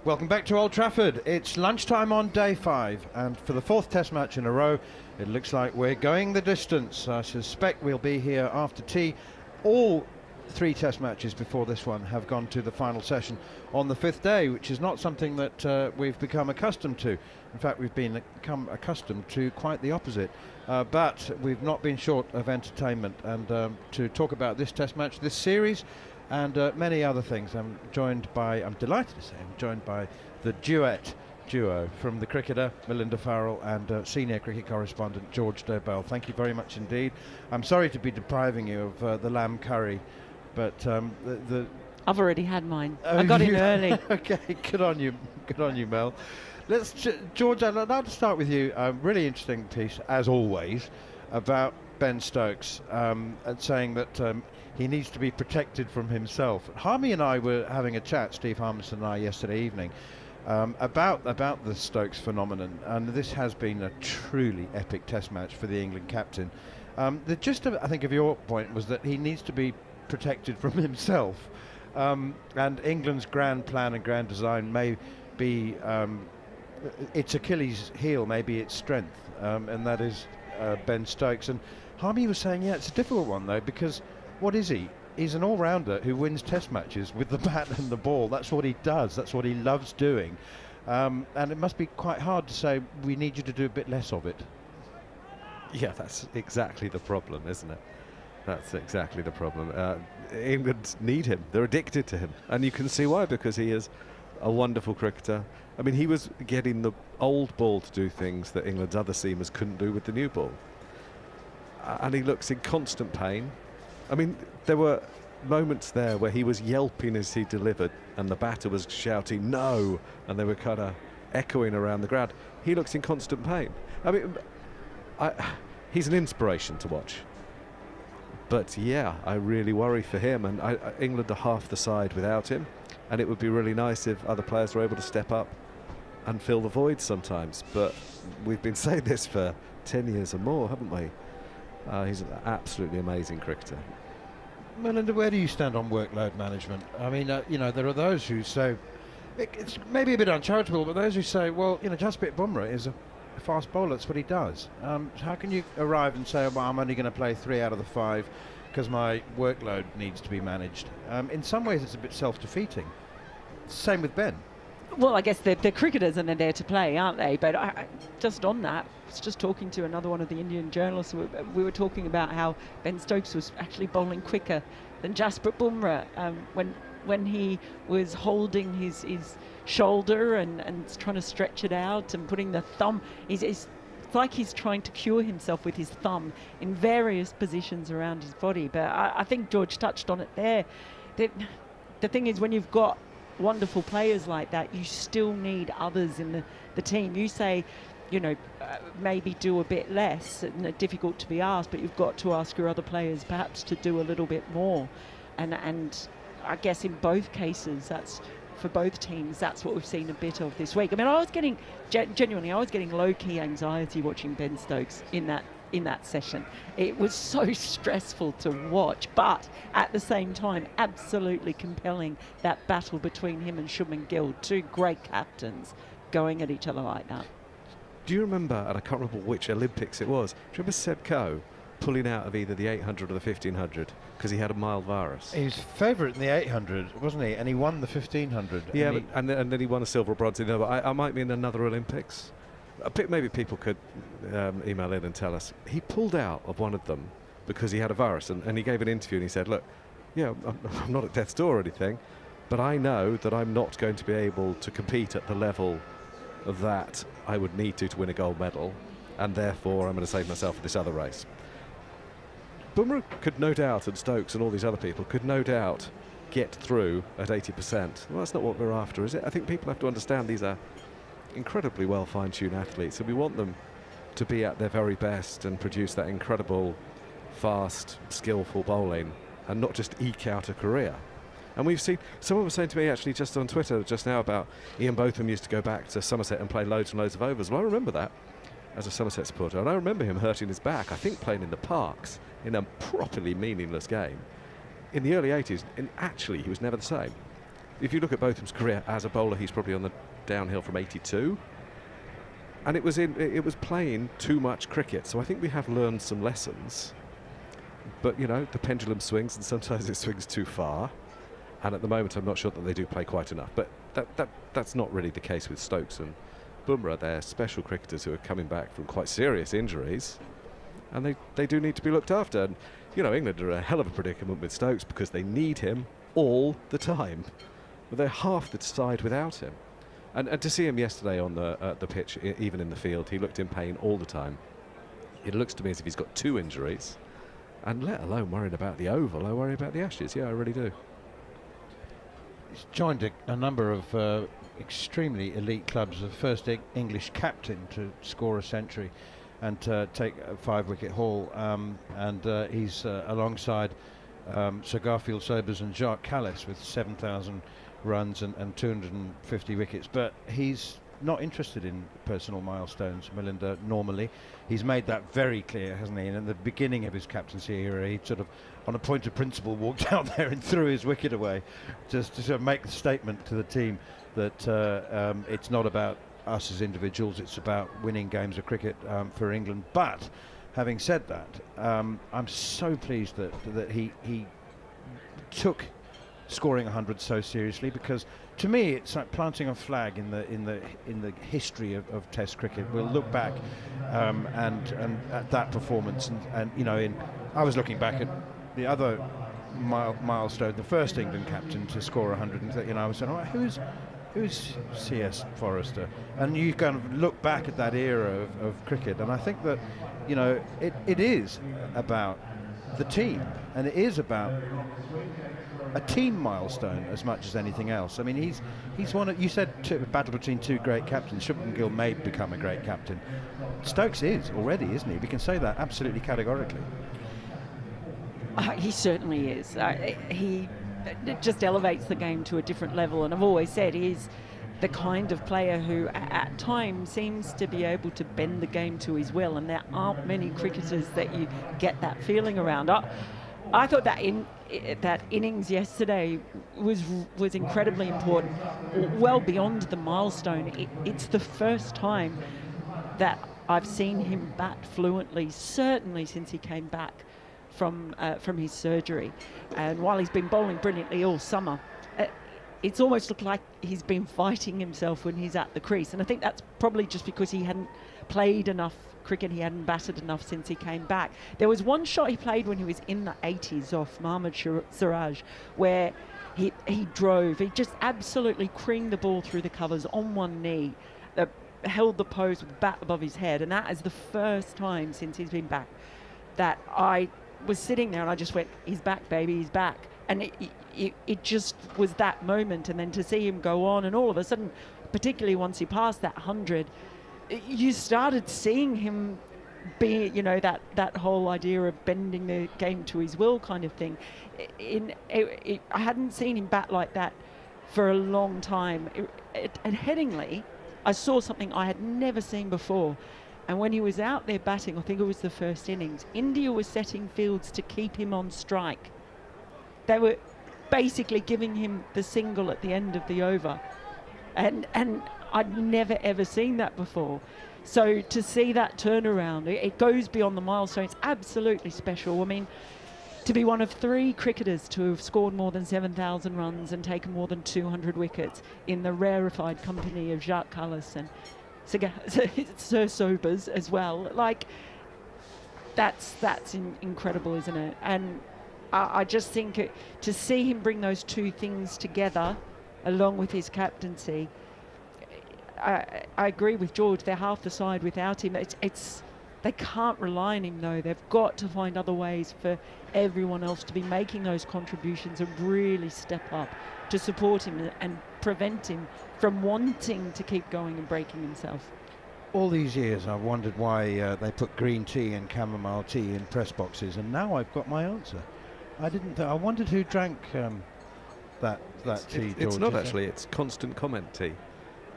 Welcome back to Old Trafford. It's lunchtime on day 5, and for the 4th Test match in a row, it looks like we're going the distance. I suspect we'll be here after tea. All 3 Test matches before this one have gone to the final session on the 5th day, which is not something that we've become accustomed to. In fact, we've become accustomed to quite the opposite. But we've not been short of entertainment, and to talk about this Test match, this series, and many other things. I'm delighted to say, I'm joined by the duo from the cricketer, Melinda Farrell, and senior cricket correspondent, George Dobell. Thank you very much indeed. I'm sorry to be depriving you of the lamb curry, but I've already had mine. I got in early. Okay, good on you, Mel. George, I'd like to start with you. Really interesting piece, as always, about Ben Stokes, and saying that he needs to be protected from himself. Harmy and I were having a chat, Steve Harmison and I, yesterday evening, about the Stokes phenomenon, and this has been a truly epic Test match for the England captain. The gist of it, I think, of your point was that he needs to be protected from himself, and England's grand plan and grand design may be its Achilles heel, maybe its strength, and that is Ben Stokes. And Harmy was saying, yeah, it's a difficult one though, because what is he? He's an all-rounder who wins Test matches with the bat and the ball. That's what he does. That's what he loves doing. And it must be quite hard to say, we need you to do a bit less of it. Yeah, that's exactly the problem, isn't it? That's exactly the problem. England need him. They're addicted to him. And you can see why, because he is a wonderful cricketer. I mean, he was getting the old ball to do things that England's other seamers couldn't do with the new ball. And he looks in constant pain. I mean, there were moments there where he was yelping as he delivered and the batter was shouting no, and they were kind of echoing around the ground. He looks in constant pain. I mean, he's an inspiration to watch. But yeah, I really worry for him, and England are half the side without him, and it would be really nice if other players were able to step up and fill the void sometimes. But we've been saying this for 10 years or more, haven't we? He's an absolutely amazing cricketer. Melinda, where do you stand on workload management? I mean, there are those who say, it's maybe a bit uncharitable, but those who say, well, Jasprit Bumrah is a fast bowler, that's what he does. How can you arrive and say, well, I'm only going to play 3 out of the 5 because my workload needs to be managed? In some ways, it's a bit self-defeating. Same with Ben. Well, I guess they're cricketers and they're there to play, aren't they? But just on that, I was just talking to another one of the Indian journalists. We were talking about how Ben Stokes was actually bowling quicker than Jasprit Bumrah when he was holding his shoulder and trying to stretch it out and putting the thumb. It's like he's trying to cure himself with his thumb in various positions around his body. But I think George touched on it there. The thing is, when you've got wonderful players like that, you still need others in the team. You say, maybe do a bit less, and difficult to be asked, but you've got to ask your other players perhaps to do a little bit more. And I guess in both cases, that's for both teams, that's what we've seen a bit of this week. I mean, I was getting low-key anxiety watching Ben Stokes in that session. It was so stressful to watch, but at the same time, absolutely compelling, that battle between him and Shubman Gill, 2 great captains going at each other like that. Do you remember, and I can't remember which Olympics it was, do you remember Seb Coe pulling out of either the 800 or the 1500 because he had a mild virus? He was favourite in the 800, wasn't he? And he won the 1500. Yeah, and then he won a silver or bronze in there. But I might be in another Olympics. Maybe people could email in and tell us. He pulled out of one of them because he had a virus, and he gave an interview and he said, look, I'm not at death's door or anything, but I know that I'm not going to be able to compete at the level that I would need to win a gold medal, and therefore I'm going to save myself for this other race. Bumrah could no doubt, and Stokes and all these other people could no doubt get through at 80%. Well, that's not what we're after, is it? I think people have to understand these are incredibly well fine-tuned athletes, and we want them to be at their very best and produce that incredible, fast, skillful bowling, and not just eke out a career. And we've seen, someone was saying to me actually just on Twitter just now about Ian Botham used to go back to Somerset and play loads and loads of overs. Well, I remember that as a Somerset supporter, and I remember him hurting his back, I think playing in the Parks in a properly meaningless game in the early 80s, and actually he was never the same. If you look at Botham's career as a bowler, he's probably on the downhill from 82, and it was playing too much cricket. So I think we have learned some lessons, but the pendulum swings and sometimes it swings too far, and at the moment I'm not sure that they do play quite enough. But that's not really the case with Stokes and Bumrah. They're special cricketers who are coming back from quite serious injuries, and they do need to be looked after. And England are a hell of a predicament with Stokes because they need him, all the time. But they're half the side without him. And to see him yesterday on the pitch, even in the field, he looked in pain all the time. It looks to me as if he's got 2 injuries, and let alone worrying about the Oval, I worry about the Ashes. Yeah, I really do. He's joined a number of extremely elite clubs. The first English captain to score a century and take a 5-wicket haul, and he's alongside Sir Garfield Sobers and Jacques Kallis with 7,000 runs and 250 wickets. But he's not interested in personal milestones, Melinda, normally. He's made that very clear, hasn't he? And at the beginning of his captaincy era, he sort of, on a point of principle, walked out there and threw his wicket away, just to sort of make the statement to the team that it's not about us as individuals, it's about winning games of cricket for England. But having said that, I'm so pleased that he took scoring 100 so seriously, because to me it's like planting a flag in the history of Test cricket. We'll look back and at that performance, and you know, I was looking back at the other milestone, the first England captain to score 100, and you know, I was saying, oh, who's C.S. Forrester? And you kind of look back at that era of cricket, and I think that, you know, it is about the team, and it is about a team milestone as much as anything else. I mean, he's one of, you said a battle between 2 great captains. Shubman Gill may become a great captain. Stokes is already, isn't he? We can say that absolutely categorically. He certainly is. He just elevates the game to a different level, and I've always said he's the kind of player who at times seems to be able to bend the game to his will, and there aren't many cricketers that you get that feeling around. I thought that that innings yesterday was incredibly important, well beyond the milestone. It's the first time that I've seen him bat fluently, certainly since he came back from his surgery. And while he's been bowling brilliantly all summer, it's almost looked like he's been fighting himself when he's at the crease. And I think that's probably just because he hadn't played enough cricket, he hadn't batted enough since he came back. There was one shot he played when he was in the 80s off Mohammad Siraj, where he drove, he just absolutely creamed the ball through the covers on one knee, held the pose with the bat above his head, and that is the first time since he's been back that I was sitting there and I just went, he's back, baby, he's back. And it just was that moment, and then to see him go on, and all of a sudden, particularly once he passed that 100, you started seeing him be, you know, that whole idea of bending the game to his will kind of thing. I hadn't seen him bat like that for a long time. At Headingley, I saw something I had never seen before. And when he was out there batting, I think it was the first innings, India was setting fields to keep him on strike. They were basically giving him the single at the end of the over. And I'd never ever seen that before. So to see that turnaround, it goes beyond the milestone. It's absolutely special. I mean, to be one of 3 cricketers to have scored more than 7,000 runs and taken more than 200 wickets in the rarefied company of Jacques Kallis and Sir Sobers as well. Like, that's incredible, isn't it? And I just think to see him bring those 2 things together, along with his captaincy, I agree with George. They're half the side without him. They can't rely on him, though. They've got to find other ways for everyone else to be making those contributions and really step up to support him and prevent him from wanting to keep going and breaking himself. All these years I've wondered why they put green tea and chamomile tea in press boxes, and now I've got my answer. I wondered who drank that tea. It's not actually. It's constant comment tea.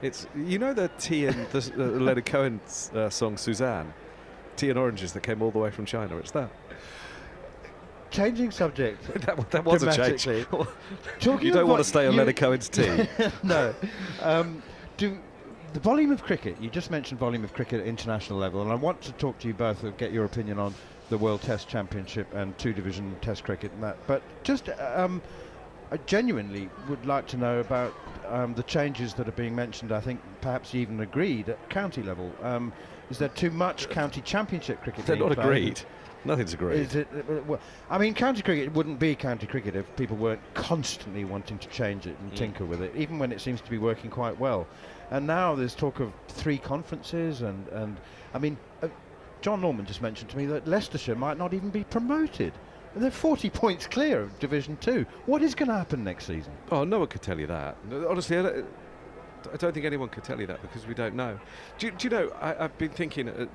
It's, you know, the tea in the Leonard Cohen's song Suzanne, tea and oranges that came all the way from China. It's that. Changing subject. that was a change. You don't want to stay on Leonard Cohen's tea. No. The volume of cricket, you just mentioned volume of cricket at international level, and I want to talk to you both and get your opinion on the World Test Championship and 2-division Test cricket and that. But just I genuinely would like to know about the changes that are being mentioned, I think perhaps even agreed at county level. Is there too much county championship cricket? They're being not played? agreed. Nothing's agreed. Is it? Well, I mean, county cricket wouldn't be county cricket if people weren't constantly wanting to change it and tinker with it, even when it seems to be working quite well. And now there's talk of 3 conferences, and I mean, Jon Norman just mentioned to me that Leicestershire might not even be promoted. And they're 40 points clear of Division 2. What is going to happen next season? Oh, no one could tell you that. Honestly, I don't think anyone could tell you that because we don't know. Do you know, I've been thinking,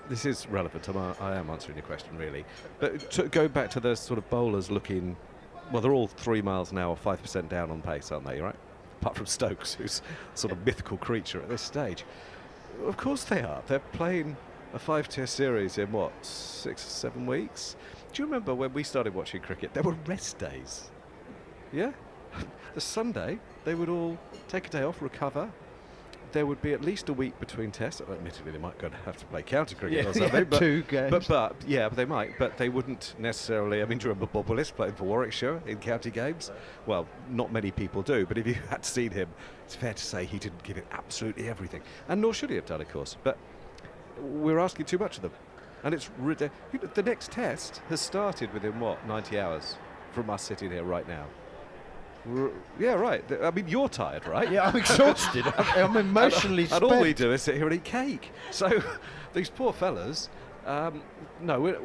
this is relevant, I am answering your question really, but to go back to those sort of bowlers looking, well, they're all 3 miles an hour, 5% down on pace, aren't they, right? Apart from Stokes, who's a sort of mythical creature at this stage. Of course they are. They're playing a 5-test series in, 6 or 7 weeks? Do you remember when we started watching cricket, there were rest days? Yeah? The Sunday, they would all take a day off, recover. There would be at least a week between tests. Admittedly, they might go to have to play county cricket or something. But 2 games. But they might. But they wouldn't necessarily. I mean, do you remember Bob Willis playing for Warwickshire in county games? Well, not many people do. But if you had seen him, it's fair to say he didn't give it absolutely everything, and nor should he have done, of course. But we're asking too much of them, and it's ridiculous. The next test has started within 90 hours from us sitting here right now. Yeah, right. I mean, you're tired, right? Yeah, I'm exhausted. I'm emotionally and spent. all we do is sit here and eat cake. So these poor fellas, no,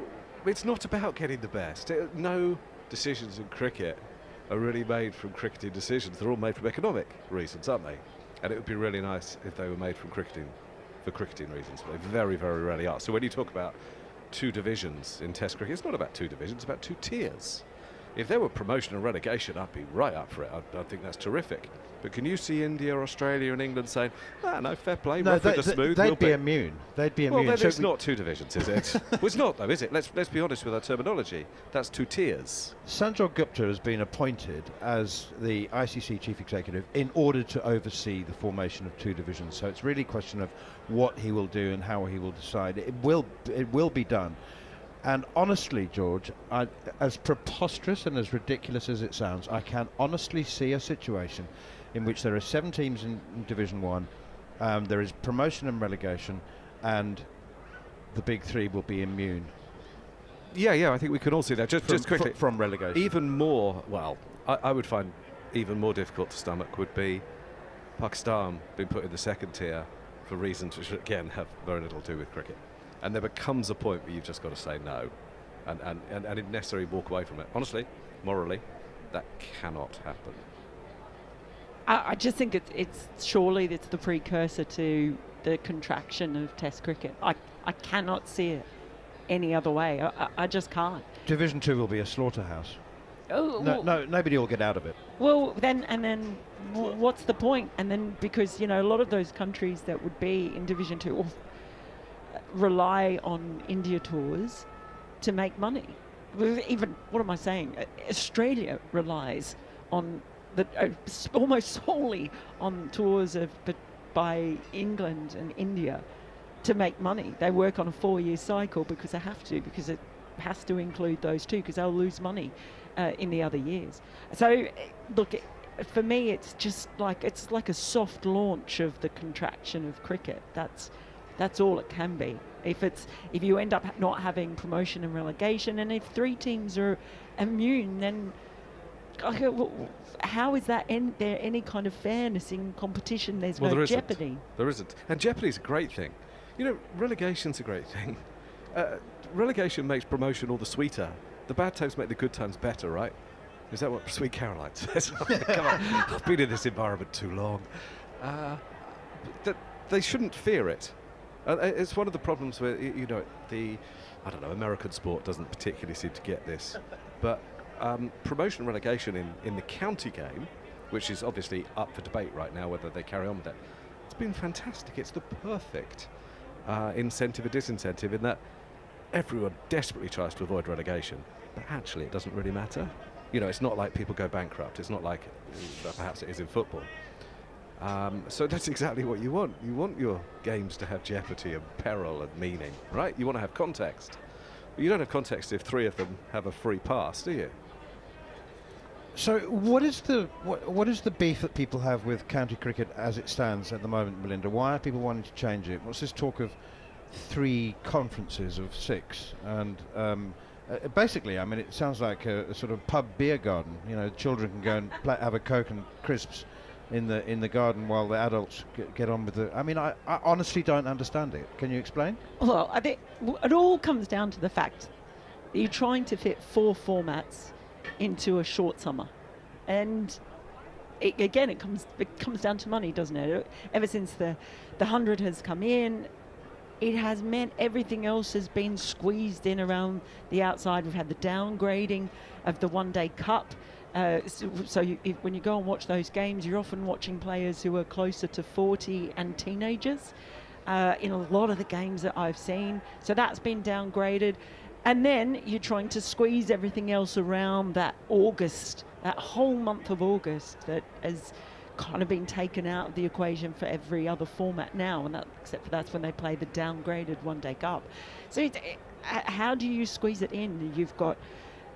it's not about getting the best. No decisions in cricket are really made from cricketing decisions. They're all made from economic reasons, aren't they? And it would be really nice if they were made from cricketing reasons, but they very, very rarely are. So when you talk about 2 divisions in Test cricket, it's not about 2 divisions, it's about 2 tiers. If there were promotion and relegation, I'd be right up for it. I think that's terrific. But can you see India, Australia and England saying, no, fair play, No, rough and smooth. they'd be immune. They'd be immune. Well, then So it's not 2 divisions, is it? Well, it's not, though, is it? Let's be honest with our terminology. That's 2 tiers. Sanjay Gupta has been appointed as the ICC chief executive in order to oversee the formation of 2 divisions. So it's really a question of what he will do and how he will decide. It will be done. And honestly, George, as preposterous and as ridiculous as it sounds, I can honestly see a situation in which there are 7 teams in Division 1, there is promotion and relegation, and the big 3 will be immune. Yeah, I think we can all see that. Just quickly. From relegation. Even more, well, I would find even more difficult to stomach would be Pakistan being put in the 2nd tier for reasons which, again, have very little to do with cricket. And there becomes a point where you've just got to say no and necessarily walk away from it. Honestly, morally, that cannot happen. I just think it's surely it's the precursor to the contraction of Test cricket. I cannot see it any other way. I just can't. Division 2 will be a slaughterhouse. Oh, No, nobody will get out of it. Well, then what's the point? And then because, a lot of those countries that would be in Division 2 rely on India tours to make money. Even, what am I saying? Australia relies on almost solely on tours by England and India to make money. They work on a 4-year cycle because they have to, because it has to include those 2, because they'll lose money in the other years. So, look, for me, it's just like a soft launch of the contraction of cricket. That's all it can be. If you end up not having promotion and relegation, and if 3 teams are immune, then how is that there any kind of fairness in competition? There's no jeopardy. There isn't. And jeopardy's a great thing. Relegation's a great thing. Relegation makes promotion all the sweeter. The bad times make the good times better, right? Is that what Sweet Caroline says? Come on, I've been in this environment too long. They shouldn't fear it. It's one of the problems where, American sport doesn't particularly seem to get this. But promotion and relegation in the county game, which is obviously up for debate right now whether they carry on with that, it's been fantastic. It's the perfect incentive or disincentive in that everyone desperately tries to avoid relegation, but actually it doesn't really matter. It's not like people go bankrupt. It's not like perhaps it is in football. So that's exactly what you want. You want your games to have jeopardy and peril and meaning, right? You want to have context. But you don't have context if 3 of them have a free pass, do you? So what is the beef that people have with county cricket as it stands at the moment, Melinda? Why are people wanting to change it? What's this talk of 3 conferences of 6, and basically, I mean, it sounds like a sort of pub beer garden. You know, children can go and have a Coke and crisps in the garden while the adults get on with the. I mean, I honestly don't understand it. Can you explain? Well, I think it all comes down to the fact that you're trying to fit 4 formats into a short summer, and it comes down to money, doesn't it? Ever since the 100 has come in, it has meant everything else has been squeezed in around the outside. We've had the downgrading of the one-day cup. When you go and watch those games, you're often watching players who are closer to 40 and teenagers in a lot of the games that I've seen. So that's been downgraded. And then you're trying to squeeze everything else around that August, that whole month of August that has kind of been taken out of the equation for every other format now, and except for that's when they play the downgraded one-day cup. So how do you squeeze it in? You've got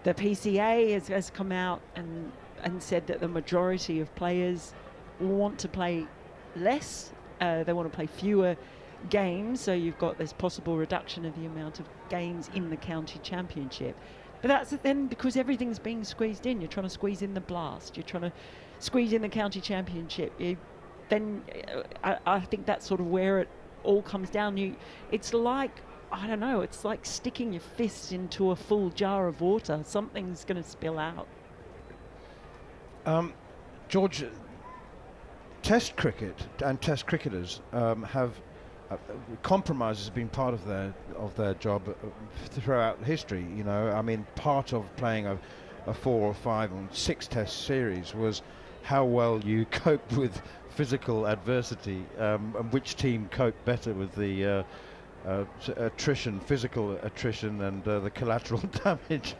the PCA has come out and said that the majority of players want to play less. They want to play fewer games, so you've got this possible reduction of the amount of games in the county championship. But that's then because everything's being squeezed in. You're trying to squeeze in the Blast. You're trying to squeeze in the county championship. I think that's sort of where it all comes down. It's like, I don't know, it's like sticking your fist into a full jar of water. Something's going to spill out. George, Test cricket and Test cricketers have compromise has been part of their job throughout history. You know, I mean, part of playing a 4 or 5 or 6 Test series was how well you coped with physical adversity, and which team coped better with the physical attrition, and the collateral damage.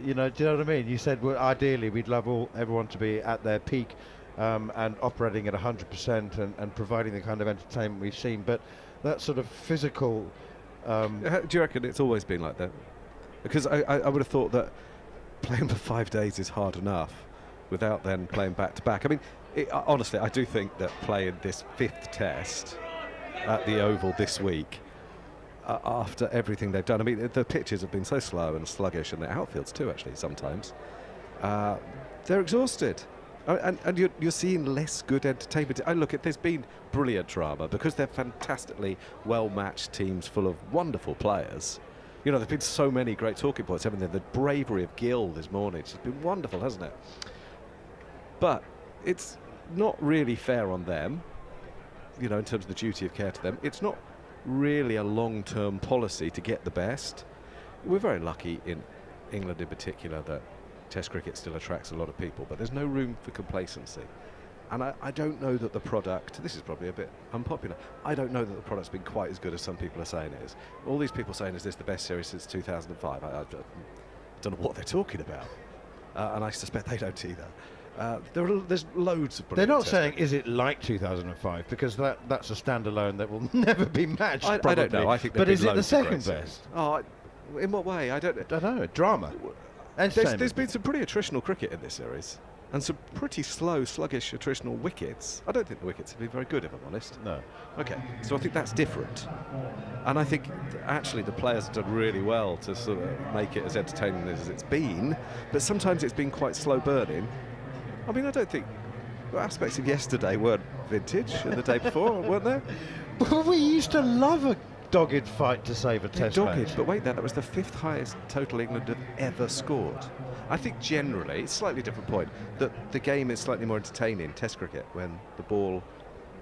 You know, do you know what I mean? You said, well, ideally we'd love everyone to be at their peak and operating at 100% and providing the kind of entertainment we've seen, but that sort of physical. Do you reckon it's always been like that? Because I would have thought that playing for 5 days is hard enough without then playing back to back. I mean, honestly, I do think that playing this 5th Test at the Oval this week, after everything they've done, I mean, the pitches have been so slow and sluggish, and the outfields too, actually, sometimes. They're exhausted. And you're seeing less good entertainment. There's been brilliant drama because they're fantastically well-matched teams full of wonderful players. You know, there's been so many great talking points, haven't there? The bravery of Gill this morning, it's been wonderful, hasn't it? But it's not really fair on them, you know, in terms of the duty of care to them. It's not really a long-term policy to get the best. We're very lucky in England in particular that Test cricket still attracts a lot of people, but there's no room for complacency. And I don't know that the product, this is probably a bit unpopular, I don't know that the product's been quite as good as some people are saying it is. All these people saying, is this the best series since 2005? I don't know what they're talking about. And I suspect they don't either. There's loads of. They're not saying, is it like 2005? Because that's a standalone that will never be matched. I don't know. I think. But is it the second best? Oh, in what way? I don't know. Drama. There's been some pretty attritional cricket in this series, and some pretty slow, sluggish, attritional wickets. I don't think the wickets have been very good, if I'm honest. No. Okay, so I think that's different. And I think actually the players have done really well to sort of make it as entertaining as it's been, but sometimes it's been quite slow burning. I mean, I don't think aspects of yesterday weren't vintage, and the day before, weren't there? Well, we used to love a dogged fight to save a Test match. But wait, that was the 5th highest total England have ever scored. I think generally, it's a slightly different point, that the game is slightly more entertaining, Test cricket, when the ball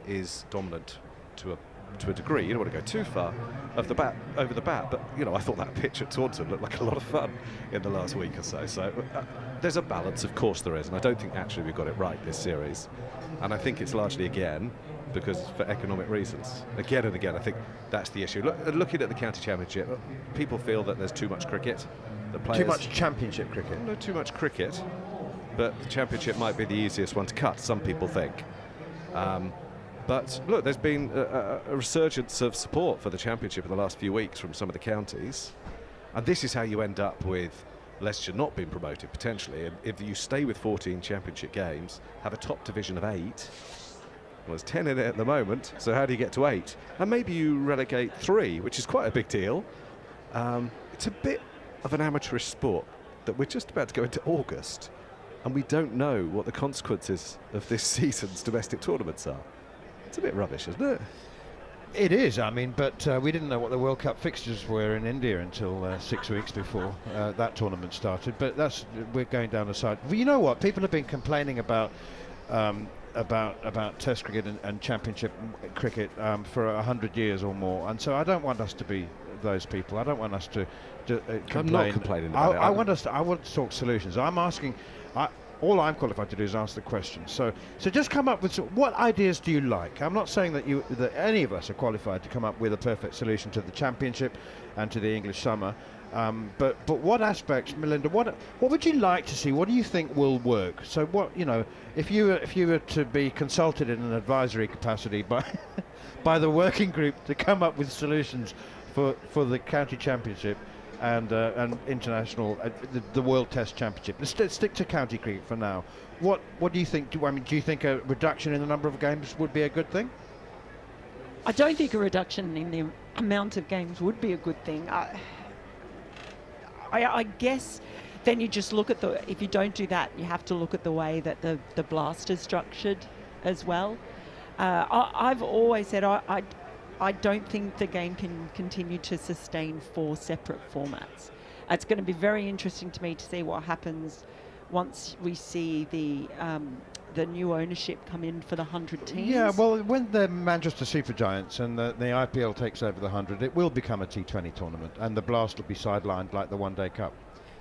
is dominant to a degree. You don't want to go too far over the bat, but you know, I thought that pitch at Taunton looked like a lot of fun in the last week or so. So there's a balance, of course there is, and I don't think actually we've got it right this series. And I think it's largely again because for economic reasons. Again and again, I think that's the issue. Looking at the county championship, people feel that there's too much cricket. The players, too much championship cricket. No, too much cricket, but the championship might be the easiest one to cut, some people think. But look, there's been a resurgence of support for the championship in the last few weeks from some of the counties, and this is how you end up with Leicester not being promoted potentially. And if you stay with 14 championship games, have a top division of 8, Well, there's 10 in it at the moment, so how do you get to 8? And maybe you relegate 3, which is quite a big deal. It's a bit of an amateurish sport that we're just about to go into August, and we don't know what the consequences of this season's domestic tournaments are. It's a bit rubbish, isn't it? It is, I mean, but we didn't know what the World Cup fixtures were in India until 6 weeks before that tournament started. But we're going down the side. Well, you know what? People have been complaining about Test cricket and Championship cricket for 100 years or more, and so I don't want us to be those people. I don't want us to complain. I'm not complaining about it. I want to talk solutions. I'm asking. All I'm qualified to do is ask the question. So just come up with what ideas do you like? I'm not saying that any of us are qualified to come up with a perfect solution to the Championship and to the English summer. But what aspects, Melinda? What would you like to see? What do you think will work? So what, if you were to be consulted in an advisory capacity by the working group to come up with solutions for the county championship and international, the World Test Championship. Let's stick to county cricket for now. What do you think? Do you think a reduction in the number of games would be a good thing? I don't think a reduction in the amount of games would be a good thing. I guess then you just look at if you don't do that, you have to look at the way that the blast is structured as well. I've always said I don't think the game can continue to sustain 4 separate formats. It's going to be very interesting to me to see what happens once we see the new ownership come in for the 100 teams. Yeah, well, when the Manchester Supergiants and the IPL takes over the 100, it will become a T20 tournament, and the blast will be sidelined like the One Day Cup.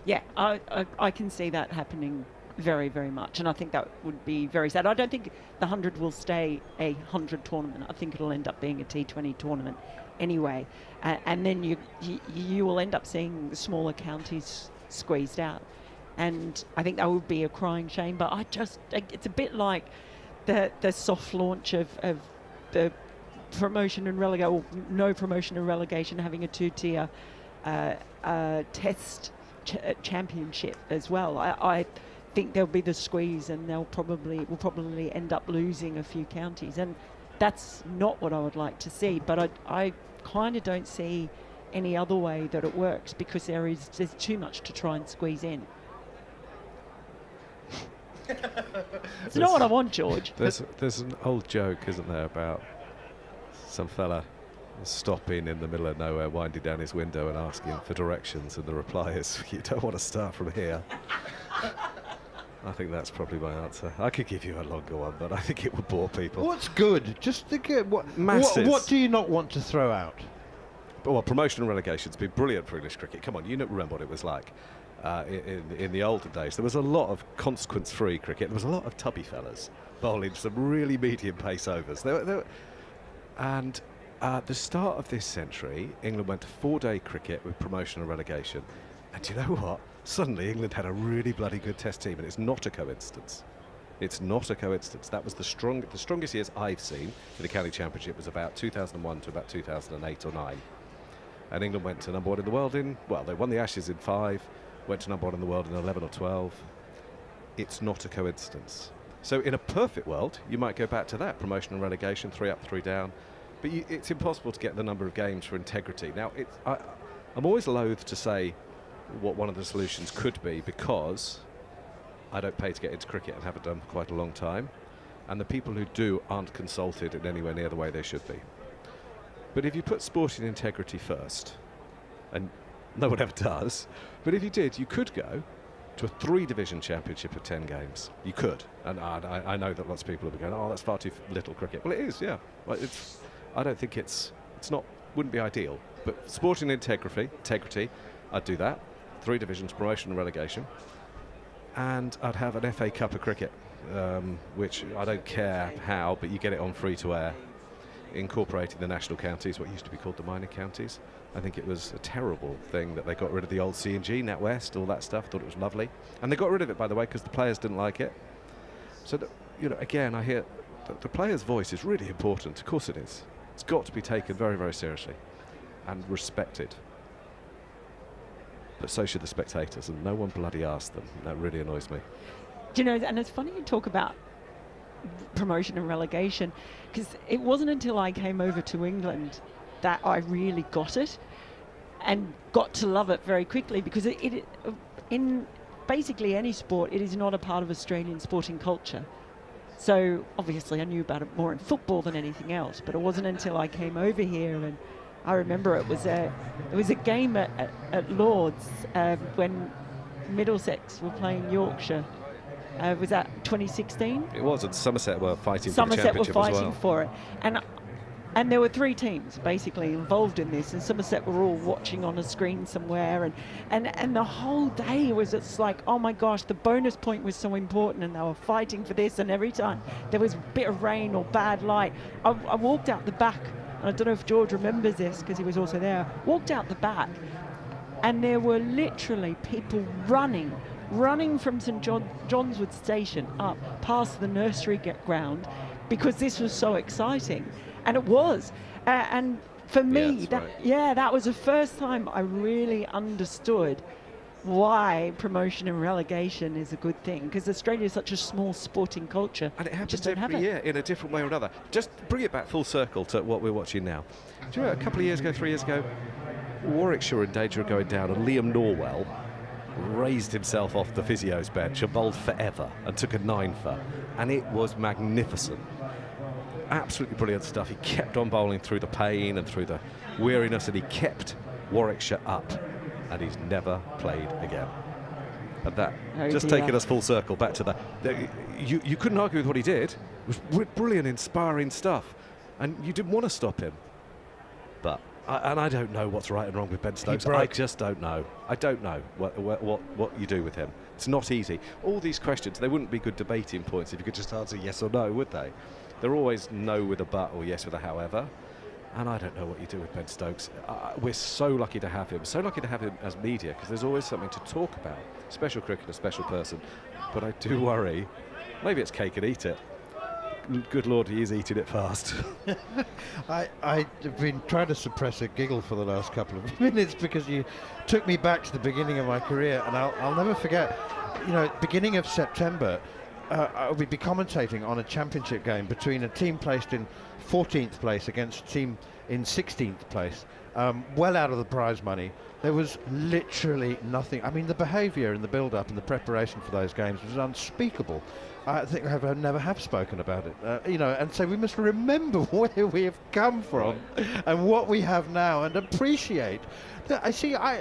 Yeah, I can see that happening very, very much, and I think that would be very sad. I don't think the 100 will stay a 100 tournament. I think it'll end up being a T20 tournament anyway, and then you will end up seeing smaller counties squeezed out, and I think that would be a crying shame. But it's a bit like the soft launch of the promotion and relegation, or no promotion and relegation, having a 2-tier test championship as well. I think there'll be the squeeze, and we'll probably end up losing a few counties, and that's not what I would like to see. But I kind of don't see any other way that it works, because there's too much to try and squeeze in. It's not what I want, George. There's an old joke, isn't there, about some fella stopping in the middle of nowhere, winding down his window and asking for directions, and the reply is, "You don't want to start from here." I think that's probably my answer. I could give you a longer one, but I think it would bore people. What's good? Just think what do you not want to throw out? Well, promotion and relegation's been brilliant for English cricket. Come on, you remember what it was like in the olden days. There was a lot of consequence-free cricket. There was a lot of tubby fellas bowling some really medium pace overs. And at the start of this century, England went to 4-day cricket with promotion and relegation. And do you know what? Suddenly England had a really bloody good test team, and it's not a coincidence. It's not a coincidence. That was the strongest years I've seen for the county championship was about 2001 to about 2008 or 9. And England went to number 1 in the world they won the Ashes in 5, went to number 1 in the world in 11 or 12. It's not a coincidence. So in a perfect world, you might go back to that, promotion and relegation, 3 up, 3 down. But it's impossible to get the number of games for integrity. Now, I'm always loath to say what one of the solutions could be, because I don't pay to get into cricket and haven't done for quite a long time, and the people who do aren't consulted in anywhere near the way they should be. But if you put sporting integrity first, and no one ever does, but if you did, you could go to a 3-division championship of 10 games. You could, and I know that lots of people will be going, "Oh, that's far too little cricket." Well, it is, yeah. Well, I don't think it's not, wouldn't be ideal, but sporting integrity, I'd do that. 3 divisions, promotion and relegation, and I'd have an FA Cup of cricket, which I don't care how, but you get it on free to air, incorporating the national counties, what used to be called the minor counties. I think it was a terrible thing that they got rid of the old C&G, NatWest, all that stuff. Thought it was lovely, and they got rid of it, by the way, because the players didn't like it. So again, I hear that the player's voice is really important. Of course it is. It's got to be taken very, very seriously and respected. But so should the spectators, and no one bloody asked them. That really annoys me. Do you know, and it's funny you talk about promotion and relegation, because it wasn't until I came over to England that I really got it and got to love it very quickly, because in basically any sport, it is not a part of Australian sporting culture. So obviously I knew about it more in football than anything else, but it wasn't until I came over here, and I remember it was a game at Lord's when Middlesex were playing Yorkshire. Was that 2016? It was, and Somerset were fighting Somerset for the championship were fighting as well. for it, and there were 3 teams basically involved in this, and Somerset were all watching on a screen somewhere, and the whole day was just like, oh my gosh, the bonus point was so important, and they were fighting for this, and every time there was a bit of rain or bad light, I walked out the back, and I don't know if George remembers this because he was also there, walked out the back, and there were literally people running from St John's Wood Station up past the nursery ground, because this was so exciting. And it was. And for me, that was the first time I really understood why promotion and relegation is a good thing, because Australia is such a small sporting culture. And it happens every year in a different way or another. Just bring it back full circle to what we're watching now. Do you know, a couple of years ago, 3 years ago, Warwickshire were in danger of going down, and Liam Norwell raised himself off the physio's bench and bowled forever and took a 9-for, and it was magnificent. Absolutely brilliant stuff. He kept on bowling through the pain and through the weariness, and he kept Warwickshire up, and he's never played again. And that taking us full circle back to you couldn't argue with what he did. It was brilliant, inspiring stuff, and you didn't want to stop him. But I don't know what's right and wrong with Ben Stokes. I just don't know. I don't know what you do with him. It's not easy. All these questions, they wouldn't be good debating points if you could just answer yes or no, would they? They're always no with a but or yes with a however. And I don't know what you do with Ben Stokes. We're so lucky to have him. So lucky to have him as media, because there's always something to talk about. Special cricketer, special person. But I do worry, maybe it's cake and eat it. Good Lord, he is eating it fast. I've been trying to suppress a giggle for the last couple of minutes, because you took me back to the beginning of my career, and I'll never forget, beginning of September, I would be commentating on a championship game between a team placed in 14th place against a team in 16th place, well out of the prize money. There was literally nothing. I mean, the behaviour and the build-up and the preparation for those games was unspeakable. I think I never have spoken about it, and so we must remember where we have come from and what we have now, and appreciate that.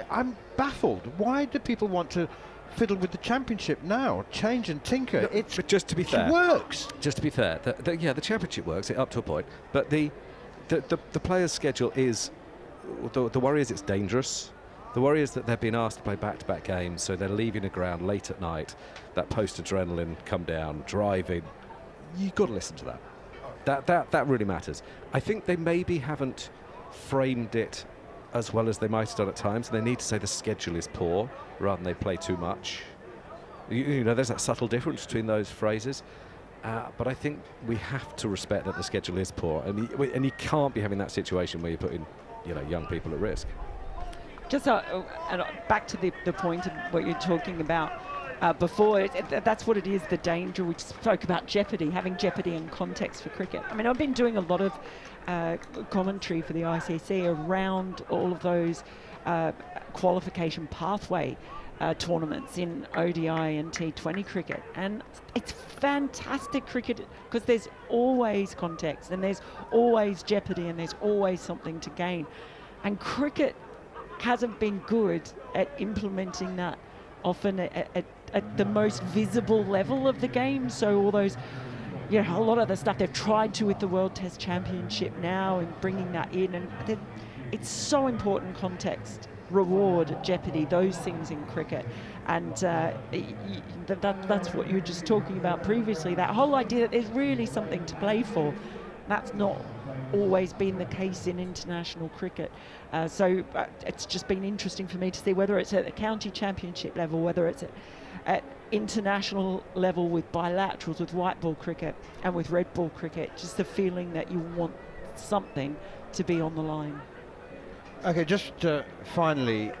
I'm baffled. Why do people want to fiddle with the championship now, change and tinker? No, but just to be fair, it works. Just to be fair, the championship works up to a point, but the players' schedule is the worry is it's dangerous. The worry is that they're being asked to play back-to-back games, so they're leaving the ground late at night. That post-adrenaline come down, driving. You've got to listen to that. That really matters. I think they maybe haven't framed it as well as they might have done at times. They need to say the schedule is poor rather than they play too much. There's that subtle difference between those phrases. But I think we have to respect that the schedule is poor, and you can't be having that situation where you're putting young people at risk. Just back to the point of what you're talking about before, that's what it is, the danger. We spoke about jeopardy, having jeopardy in context for cricket. I mean, I've been doing a lot of commentary for the ICC around all of those qualification pathway tournaments in ODI and T20 cricket, and it's fantastic cricket because there's always context and there's always jeopardy and there's always something to gain, and cricket hasn't been good at implementing that often at the most visible level of the game. So all those, a lot of the stuff they've tried to with the World Test Championship now and bringing that in, and it's so important, context, reward, jeopardy, those things in cricket. And that's what you were just talking about previously, that whole idea that there's really something to play for. That's not always been the case in international cricket. So it's just been interesting for me to see whether it's at the county championship level, whether it's at international level with bilaterals, with white ball cricket and with red ball cricket, just the feeling that you want something to be on the line. Okay, just finally,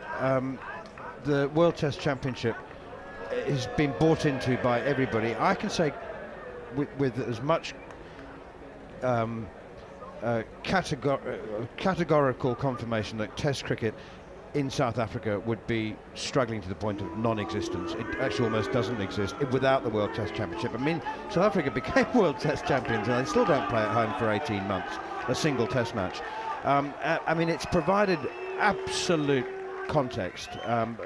the World Test Championship has been bought into by everybody. I can say with as much categorical confirmation that Test cricket in South Africa would be struggling to the point of non-existence. It actually almost doesn't exist without the World Test Championship. I mean, South Africa became World Test champions and they still don't play at home for 18 months, a single Test match. I mean, it's provided absolute context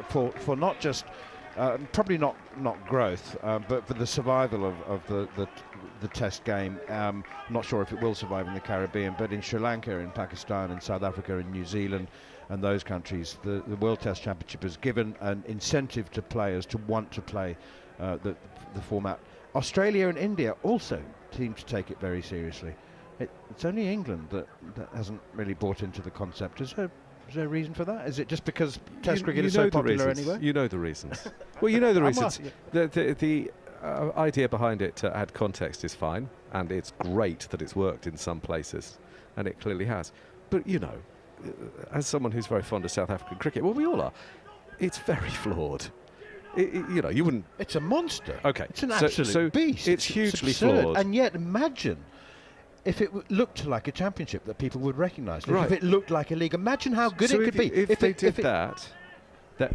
for not just probably not growth, but for the survival of the Test game. Not sure if it will survive in the Caribbean, but in Sri Lanka, in Pakistan, in South Africa, in New Zealand, and those countries, the World Test Championship has given an incentive to players to want to play the format. Australia and India also seem to take it very seriously. It's only England that hasn't really bought into the concept. Is there a reason for that? Is it just because Test cricket is so popular anyway? You know the reasons. Well, you know the reasons. The idea behind it to add context is fine, and it's great that it's worked in some places, and it clearly has. But, you know, as someone who's very fond of South African cricket, well, we all are, it's very flawed. You know, you wouldn't... It's a monster. Okay. It's an absolute beast. It's hugely absurd. flawed. And yet, imagine if it looked like a championship that people would recognise. Right. If it looked like a league. Imagine how good it could be. If they did that...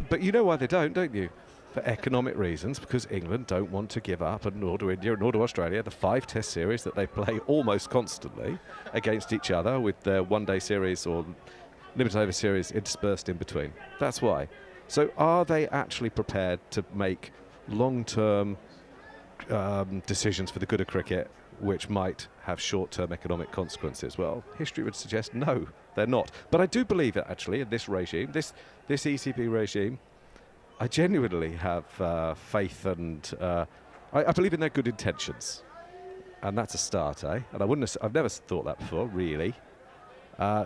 But you know why they don't you? For economic reasons, because England don't want to give up, and nor do India, nor do Australia, the 5 Test series that they play almost constantly against each other, with their one-day series or limited over series interspersed in between. That's why. So are they actually prepared to make long-term decisions for the good of cricket which might have short-term economic consequences? Well, history would suggest no, they're not. But I do believe that actually in this regime, this ECB regime, I genuinely have faith, and I believe in their good intentions, and that's a start, eh? And I've never thought that before, really.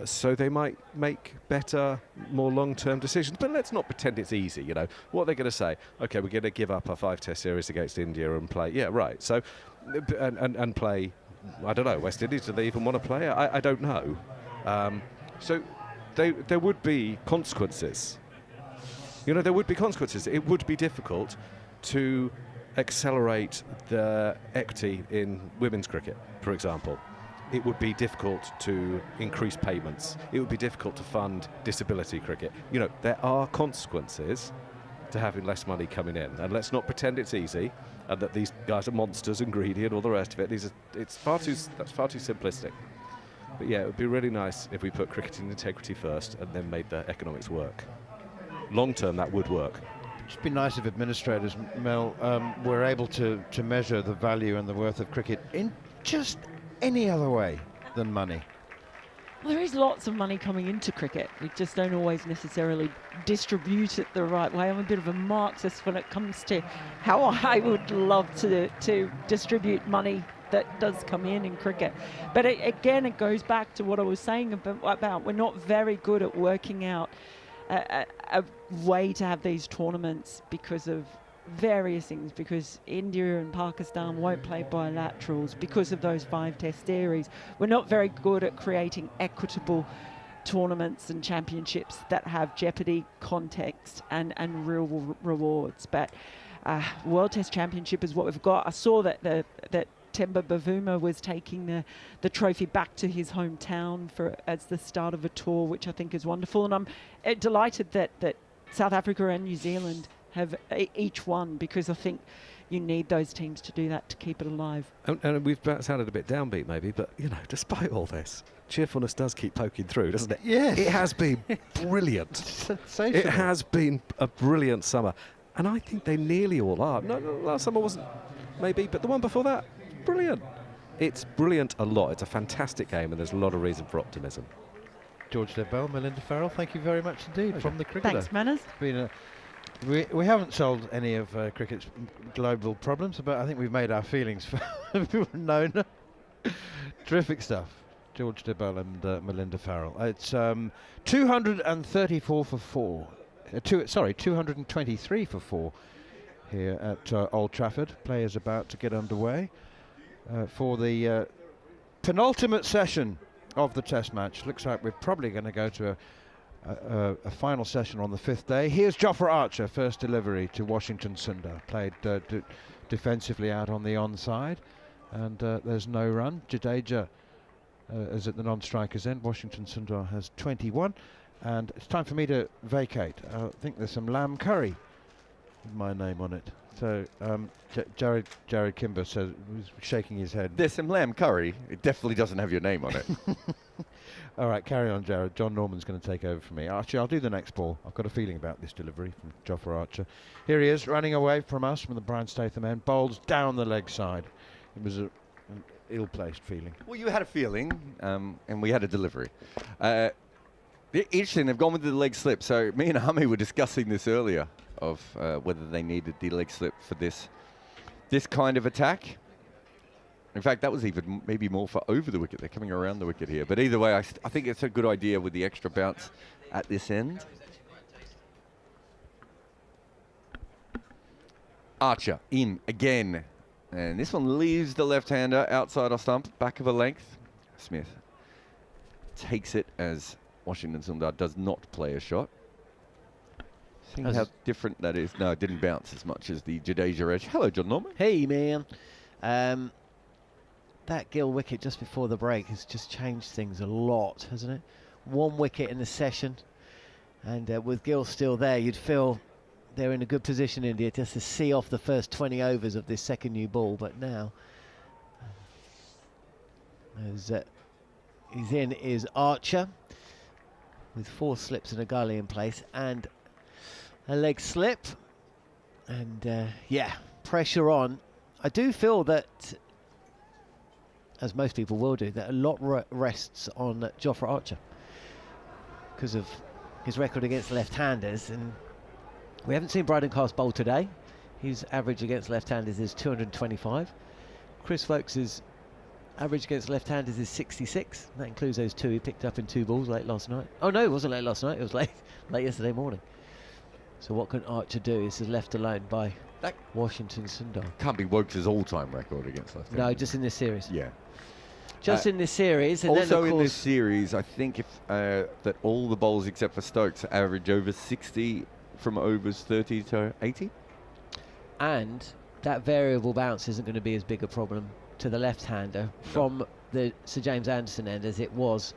So they might make better, more long-term decisions. But let's not pretend it's easy. You know what they're going to say? Okay, we're going to give up our 5 Test series against India and play. Yeah, right. So and play. I don't know. West Indies. Do they even want to play? I don't know. So there would be consequences. You know, there would be consequences. It would be difficult to accelerate the equity in women's cricket, for example. It would be difficult to increase payments. It would be difficult to fund disability cricket. You know, there are consequences to having less money coming in. And let's not pretend it's easy and that these guys are monsters and greedy and all the rest of it. That's far too simplistic. But yeah, it would be really nice if we put cricketing integrity first and then made the economics work. Long term, that would work. It'd be nice if administrators, Mel, were able to measure the value and the worth of cricket in just any other way than money. Well, there is lots of money coming into cricket. We just don't always necessarily distribute it the right way. I'm a bit of a Marxist when it comes to how I would love to distribute money that does come in cricket. But again, it goes back to what I was saying about we're not very good at working out a way to have these tournaments because of various things, because India and Pakistan won't play bilaterals because of those 5 Test series. We're not very good at creating equitable tournaments and championships that have jeopardy, context and real rewards. But World Test Championship is what we've got. I saw that Temba Bavuma was taking the trophy back to his hometown as the start of a tour, which I think is wonderful. And I'm delighted that South Africa and New Zealand have each won, because I think you need those teams to do that to keep it alive. And we've sounded a bit downbeat maybe, but you know, despite all this, cheerfulness does keep poking through, doesn't it? Yes. It has been brilliant. Sensational. It has been a brilliant summer. And I think they nearly all are. No, last summer wasn't, maybe, but the one before that, brilliant. It's brilliant a lot. It's a fantastic game, and there's a lot of reason for optimism. George Debell, Melinda Farrell, thank you very much indeed from the Cricketer. Thanks, Manners. It's been we haven't solved any of cricket's global problems, but I think we've made our feelings known. Terrific stuff. George Debell and Melinda Farrell. It's 234 for 4. 223 for 4 here at Old Trafford. Players about to get underway for the penultimate session of the Test match. Looks like we're probably going to go to a final session on the 5th day. Here's Jofra Archer, first delivery to Washington Sundar. Played defensively out on the onside. and there's no run. Jadeja is at the non-strikers end. Washington Sundar has 21, and it's time for me to vacate. I think there's some lamb curry with my name on it. So Jarrod Kimber says, was shaking his head. There's some lamb curry. It definitely doesn't have your name on it. All right, carry on, Jarrod. Jon Norman's going to take over for me. Actually, I'll do the next ball. I've got a feeling about this delivery from Jofra Archer. Here he is, running away from us, from the Brian Statham end. Bowls down the leg side. It was an ill-placed feeling. Well, you had a feeling, and we had a delivery. Interesting, they've gone with the leg slip. So me and Ami were discussing this earlier of whether they needed the leg slip for this kind of attack. In fact, that was even maybe more for over the wicket. They're coming around the wicket here. But either way, I think it's a good idea with the extra bounce at this end. Archer in again. And this one leaves the left-hander outside our stump, back of a length. Smith takes it as Washington Sundar does not play a shot. See how different that is. No, it didn't bounce as much as the Jadeja edge. Hello, Jon Norman. Hey, man. That Gill wicket just before the break has just changed things a lot, hasn't it? 1 wicket in the session, and with Gill still there, you'd feel they're in a good position, India, just to see off the first 20 overs of this second new ball. But now, as he's in is Archer, with 4 slips and a gully in place, and a leg slip, and yeah, pressure on. I do feel that, as most people will do, that a lot rests on Jofra Archer because of his record against left-handers, and we haven't seen Bryden Cast bowl today. His average against left-handers is 225. Chris Folkes' average against left-handers is 66. That includes those 2 he picked up in 2 balls late last night. Oh no, it wasn't late last night, it was late yesterday morning. So what can Archer do? This is left alone by Washington Sundar. Can't be Wokes' all-time record against left-handers. No, just in this series. Yeah. Just in this series. And also then, of course, in this series, I think if that all the bowls except for Stokes average over 60 from overs 30 to 80. And that variable bounce isn't going to be as big a problem to the left-hander from the Sir James Anderson end as it was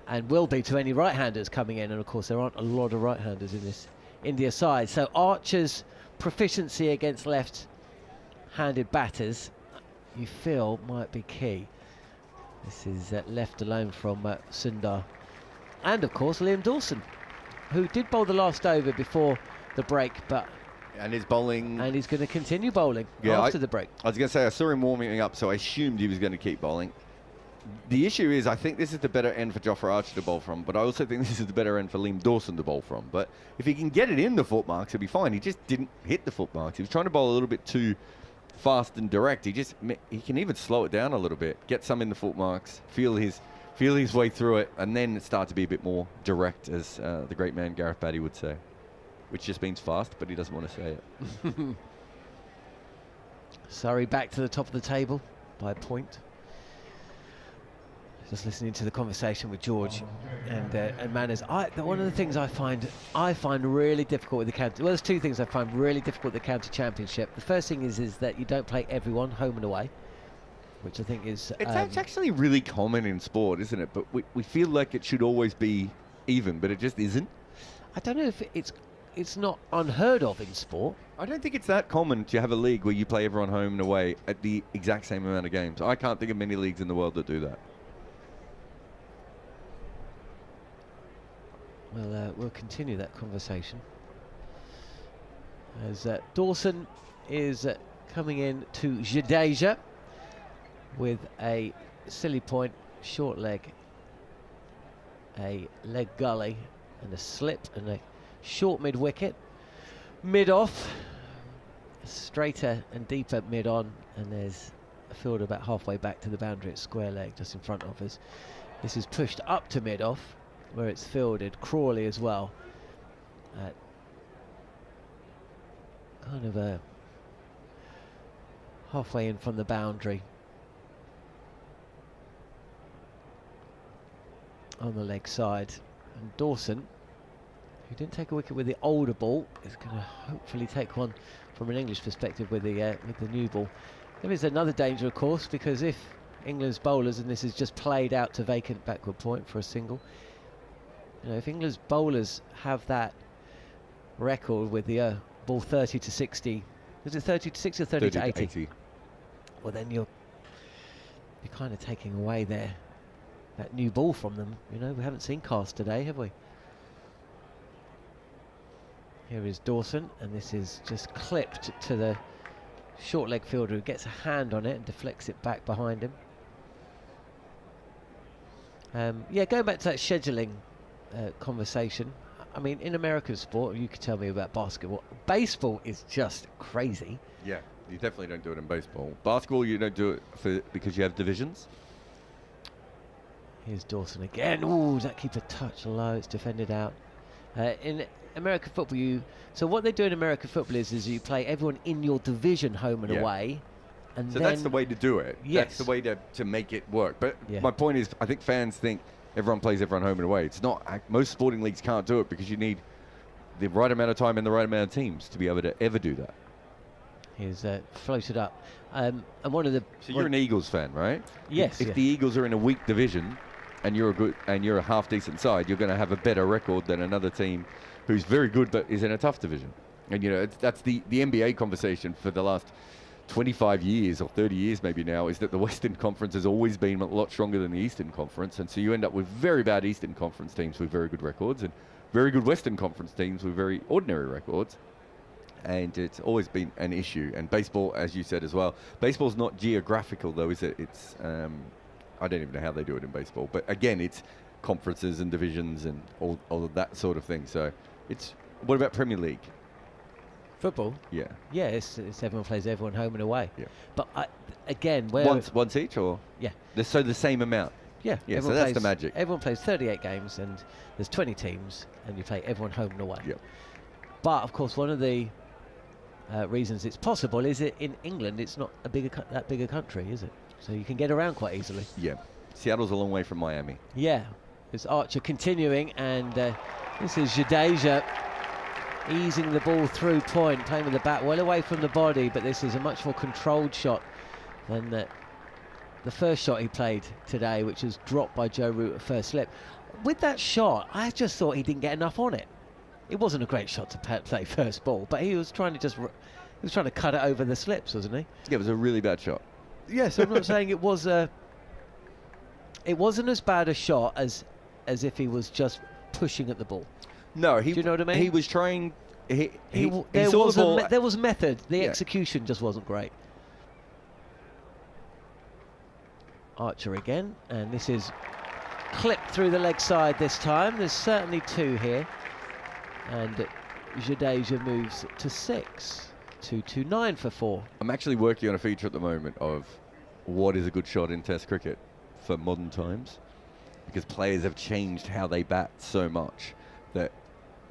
and will be to any right-handers coming in. And of course, there aren't a lot of right-handers in this India side. So Archer's proficiency against left-handed batters, you feel, might be key. This is left alone from Sundar. And of course, Liam Dawson, who did bowl the last over before the break, but and is bowling, and he's going to continue bowling after the break. I was going to say, I saw him warming up, so I assumed he was going to keep bowling. The issue is, I think this is the better end for Jofra Archer to bowl from, but I also think this is the better end for Liam Dawson to bowl from. But if he can get it in the foot marks, he'll be fine. He just didn't hit the foot marks. He was trying to bowl a little bit too fast and direct. He can even slow it down a little bit, get some in the foot marks, feel his way through it, and then start to be a bit more direct, as the great man Gareth Batty would say, which just means fast, but he doesn't want to say it. Surrey back to the top of the table by a point. Just listening to the conversation with George and Manners. One of the things I find really difficult with the county. Well, there's 2 things I find really difficult with the county championship. The first thing is that you don't play everyone home and away, which I think is it's actually really common in sport, isn't it? But we feel like it should always be even, but it just isn't. I don't know if it's not unheard of in sport. I don't think it's that common to have a league where you play everyone home and away at the exact same amount of games. I can't think of many leagues in the world that do that. Well, we'll continue that conversation as Dawson is coming in to Jadeja with a silly point, short leg, a leg gully and a slip and a short mid-wicket. Mid-off, straighter and deeper mid-on, and there's a fielder about halfway back to the boundary at square leg just in front of us. This is pushed up to mid-off, where it's fielded. Crawley as well. Kind of a halfway in from the boundary. On the leg side. And Dawson, who didn't take a wicket with the older ball, is going to hopefully take one from an English perspective with the new ball. There is another danger, of course, because if England's bowlers, and this is just played out to vacant backward point for a single, you know, if England's bowlers have that record with the ball 30 to 60, is it 30 to 60 or 30 to 80? Well, then you're kind of taking away that new ball from them. You know, we haven't seen cast today, have we? Here is Dawson, and this is just clipped to the short leg fielder, who gets a hand on it and deflects it back behind him. Yeah, going back to that scheduling conversation, I mean, in American sport, you could tell me about basketball. Baseball is just crazy. Yeah, you definitely don't do it in baseball. Basketball, you don't do it because you have divisions. Here's Dawson again. Ooh, does that keep a touch low? It's defended out. In American football, so what they do in American football is you play everyone in your division home and away. And so then that's the way to do it. Yes. That's the way to make it work. But my point is, I think fans think everyone plays everyone home and away. It's not. Most sporting leagues can't do it because you need the right amount of time and the right amount of teams to be able to ever do that. He's floated up. And one of the... So you're an Eagles fan, right? Yes. If the Eagles are in a weak division and you're a half decent side, you're going to have a better record than another team who's very good but is in a tough division. And you know, that's the NBA conversation for the last 25 years or 30 years maybe now, is that the Western Conference has always been a lot stronger than the Eastern Conference, and so you end up with very bad Eastern Conference teams with very good records and very good Western Conference teams with very ordinary records. And it's always been an issue. And baseball, as you said as well, baseball's not geographical though, is it? It's I don't even know how they do it in baseball, but again, it's conferences and divisions and all of that sort of thing. So it's, what about Premier League? Football? Yeah. Yeah, it's everyone plays everyone home and away. Yeah. But again, where... Once each, or? Yeah. So the same amount? Yeah. Yeah, so that's the magic. Everyone plays 38 games, and there's 20 teams, and you play everyone home and away. Yeah. But, of course, one of the reasons it's possible is that in England, it's not that big a country, is it? So you can get around quite easily. Yeah. Seattle's a long way from Miami. Yeah. It's Archer continuing, and this is Jadeja easing the ball through point, playing with the bat well away from the body, but this is a much more controlled shot than the first shot he played today, which was dropped by Joe Root at first slip. With that shot, I just thought he didn't get enough on it. It wasn't a great shot to play first ball, but he was trying to cut it over the slips, wasn't he? Yeah, it was a really bad shot. Yes, I'm not saying it was it wasn't as bad a shot as if he was just pushing at the ball. No, do you know what I mean? He was trying. He there saw was the ball. there was method. The execution just wasn't great. Archer again, and this is clipped through the leg side this time. There's certainly two here, and Jadeja moves to 6. 2-2-9 for 4. I'm actually working on a feature at the moment of what is a good shot in Test cricket for modern times, because players have changed how they bat so much that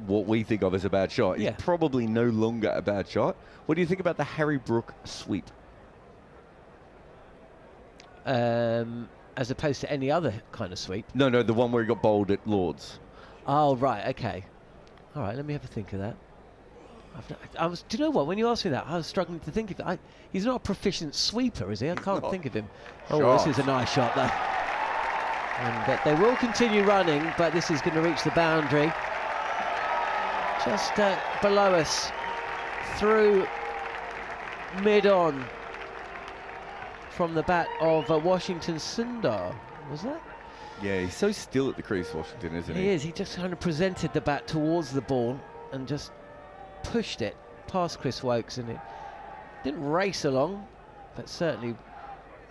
what we think of as a bad shot is probably no longer a bad shot. What do you think about the Harry Brook sweep? As opposed to any other kind of sweep? No, the one where he got bowled at Lord's. Oh, right, okay. All right, let me have a think of that. Do you know what? When you asked me that, I was struggling to think of it. He's not a proficient sweeper, is he? I can't think of him. Oh, this is a nice shot, though. And they will continue running, but this is going to reach the boundary. Just below us, through mid-on from the bat of Washington Sundar. Was that? Yeah, he's so still at the crease, Washington, isn't he? He is. He just kind of presented the bat towards the ball and just pushed it past Chris Wokes, and it didn't race along, but certainly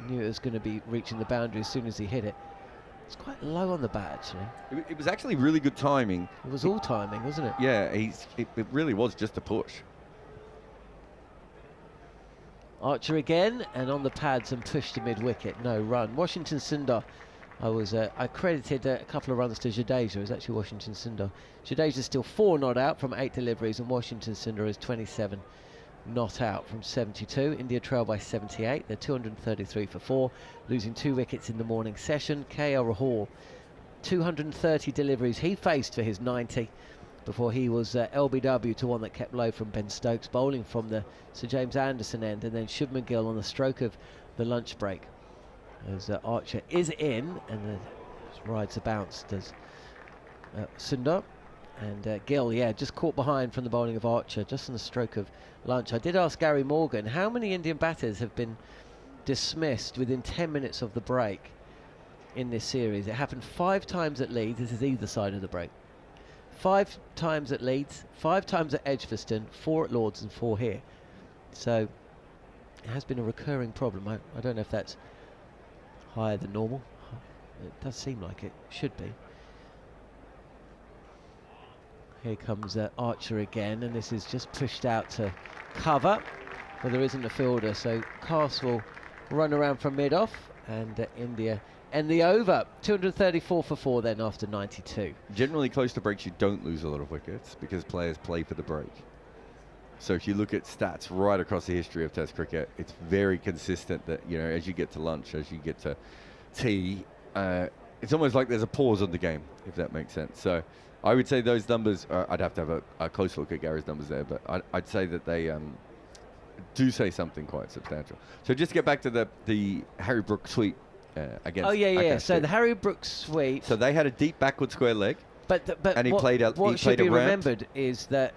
knew it was going to be reaching the boundary as soon as he hit it. It's quite low on the bat, actually. It was actually really good timing. It was all timing, wasn't it? Yeah, it really was just a push. Archer again, and on the pads and pushed to mid-wicket. No run. Washington Sundar. I credited a couple of runs to Jadeja. It was actually Washington Sundar. Jadeja's still 4 not out from 8 deliveries, and Washington Sundar is 27 not out from 72. India trail by 78. They're 233 for 4, losing 2 wickets in the morning session. KL Rahul, 230 deliveries he faced for his 90. before he was LBW to one that kept low from Ben Stokes, bowling from the Sir James Anderson end, and then Shubman Gill on the stroke of the lunch break. As Archer is in, and then rides a bounce, does Sundar. And Gill, just caught behind from the bowling of Archer, just on the stroke of lunch. I did ask Gary Morgan, how many Indian batters have been dismissed within 10 minutes of the break in this series? It happened 5 times at Leeds. This is either side of the break. 5 times at Leeds, 5 times at Edgbaston, 4 at Lords and 4 here. So it has been a recurring problem. I don't know if that's higher than normal. It does seem like it should be. Here comes Archer again, and this is just pushed out to cover, but there isn't a fielder, so Cass will run around from mid-off, and India end the over. 234 for 4 then after 92. Generally close to breaks, you don't lose a lot of wickets because players play for the break. So if you look at stats right across the history of Test cricket, it's very consistent that, as you get to lunch, as you get to tea, it's almost like there's a pause on the game, if that makes sense. So I would say those numbers, I'd have to have a close look at Gary's numbers there, but I'd say that they do say something quite substantial. So just to get back to the Harry Brook sweep against Akash. So the Harry Brook sweep. So they had a deep backward square leg. But and he played a what should be ramp. remembered is that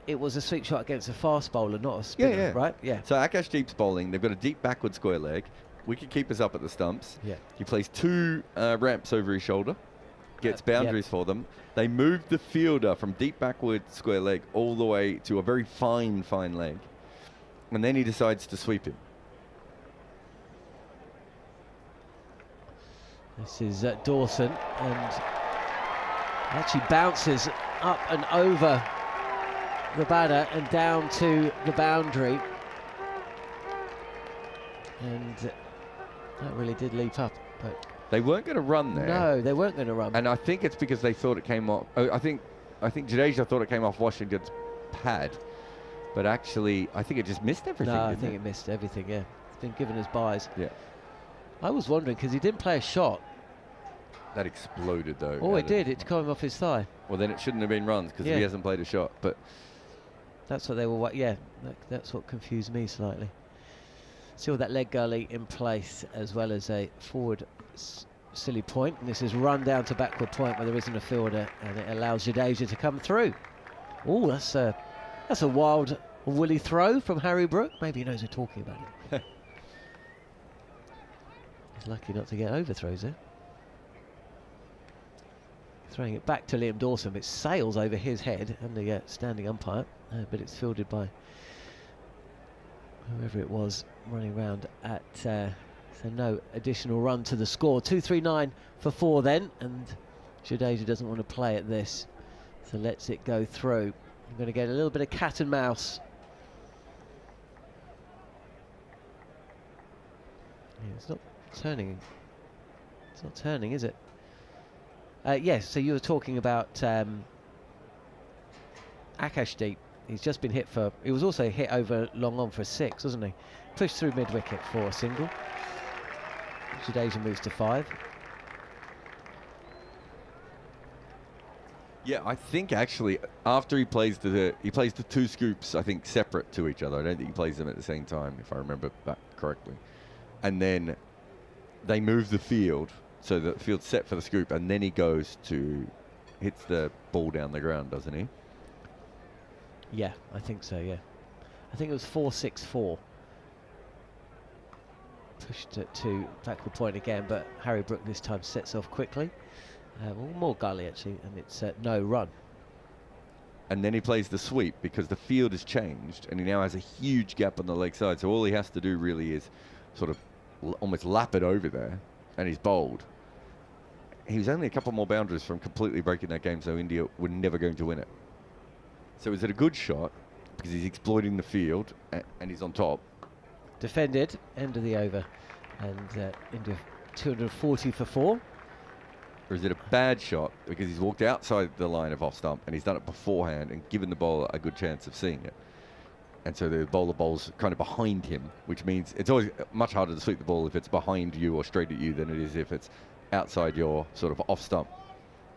it was a sweep shot against a fast bowler, not a spinner, right? Yeah. So Akash Deep's bowling. They've got a deep backward square leg. Wicket keepers up at the stumps. Yeah. He plays 2 ramps over his shoulder. Gets boundaries for them. They moved the fielder from deep backward square leg all the way to a very fine leg. And then he decides to sweep him. This is Dawson, and actually bounces up and over the batter and down to the boundary. And that really did leap up, but they weren't going to run there. No, they weren't going to run. And I think it's because they thought it came off. I think Jadeja thought it came off Washington's pad, but actually I think it just missed everything. No, I think it missed everything. Yeah, it's been given as buys. Yeah. I was wondering because he didn't play a shot. That exploded though. Oh, it did. It came off his thigh. Well, then it shouldn't have been runs because he hasn't played a shot. But that's what they were. That's what confused me slightly. Still that leg gully in place as well as a forward silly point. And this is run down to backward point where there isn't a fielder, and it allows Jadeja to come through. Oh, that's a wild, woolly throw from Harry Brook. Maybe he knows we're talking about it. He's lucky not to get overthrows there. Throwing it back to Liam Dawson, but it sails over his head and the standing umpire, but it's fielded by whoever it was running around at, so no additional run to the score. 239 for 4 then, and Jadeja doesn't want to play at this, so lets it go through. I'm going to get a little bit of cat and mouse. Yeah, it's not turning. It's not turning, is it? Yes, so you were talking about Akash Deep. He's just been hit for... He was also hit over long on for a 6, wasn't he? Pushed through mid-wicket for a single. Jadeja moves to 5. yeah, I think actually after he plays the 2 scoops, I think separate to each other. I don't think he plays them at the same time, if I remember that correctly. And then they move the field so that the field's set for the scoop, and then he goes to hits the ball down the ground, doesn't he? Yeah, I think so, yeah. I think it was 4-6-4. Pushed it to backward point again, but Harry Brook this time sets off quickly. More gully actually, and it's no run. And then he plays the sweep because the field has changed and he now has a huge gap on the leg side. So all he has to do really is sort of almost lap it over there, and he's bowled. He was only a couple more boundaries from completely breaking that game, so India were never going to win it. So is it a good shot because he's exploiting the field and he's on top? Defended, end of the over, and India 240 for 4. Or is it a bad shot because he's walked outside the line of off stump and he's done it beforehand and given the bowler a good chance of seeing it? And so the bowler bowls kind of behind him, which means it's always much harder to sweep the ball if it's behind you or straight at you than it is if it's outside your sort of off stump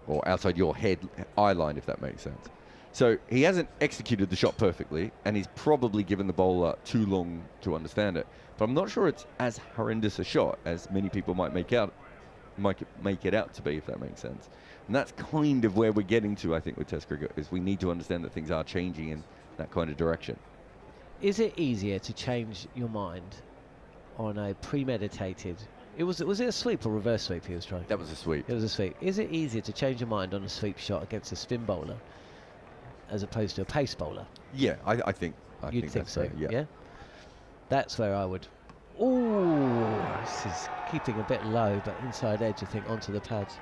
or outside your head eye line, if that makes sense. So he hasn't executed the shot perfectly, and he's probably given the bowler too long to understand it. But I'm not sure it's as horrendous a shot as many people might make it out to be, if that makes sense. And that's kind of where we're getting to, I think, with Test cricket, is we need to understand that things are changing in that kind of direction. Is it easier to change your mind on a premeditated... Was it a sweep or reverse sweep he was trying? That was a sweep. It was a sweep. Is it easier to change your mind on a sweep shot against a spin bowler as opposed to a pace bowler? Yeah, I think You'd think that's so, fair, yeah? That's where I would... Ooh, this is keeping a bit low, but inside edge, I think, onto the pads.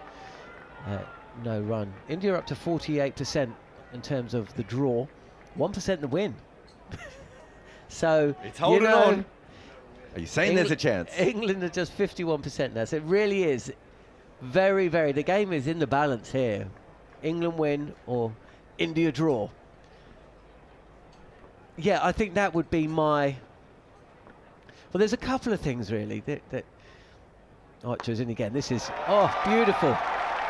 No run. India up to 48% in terms of the draw, 1% the win. So, it's holding on. Are you saying there's a chance? England are just 51% now, so it really is very, very... The game is in the balance here. England win or India draw. Yeah, I think that would be my... Well, there's a couple of things, really, that Archer's in again. This is... Oh, beautiful.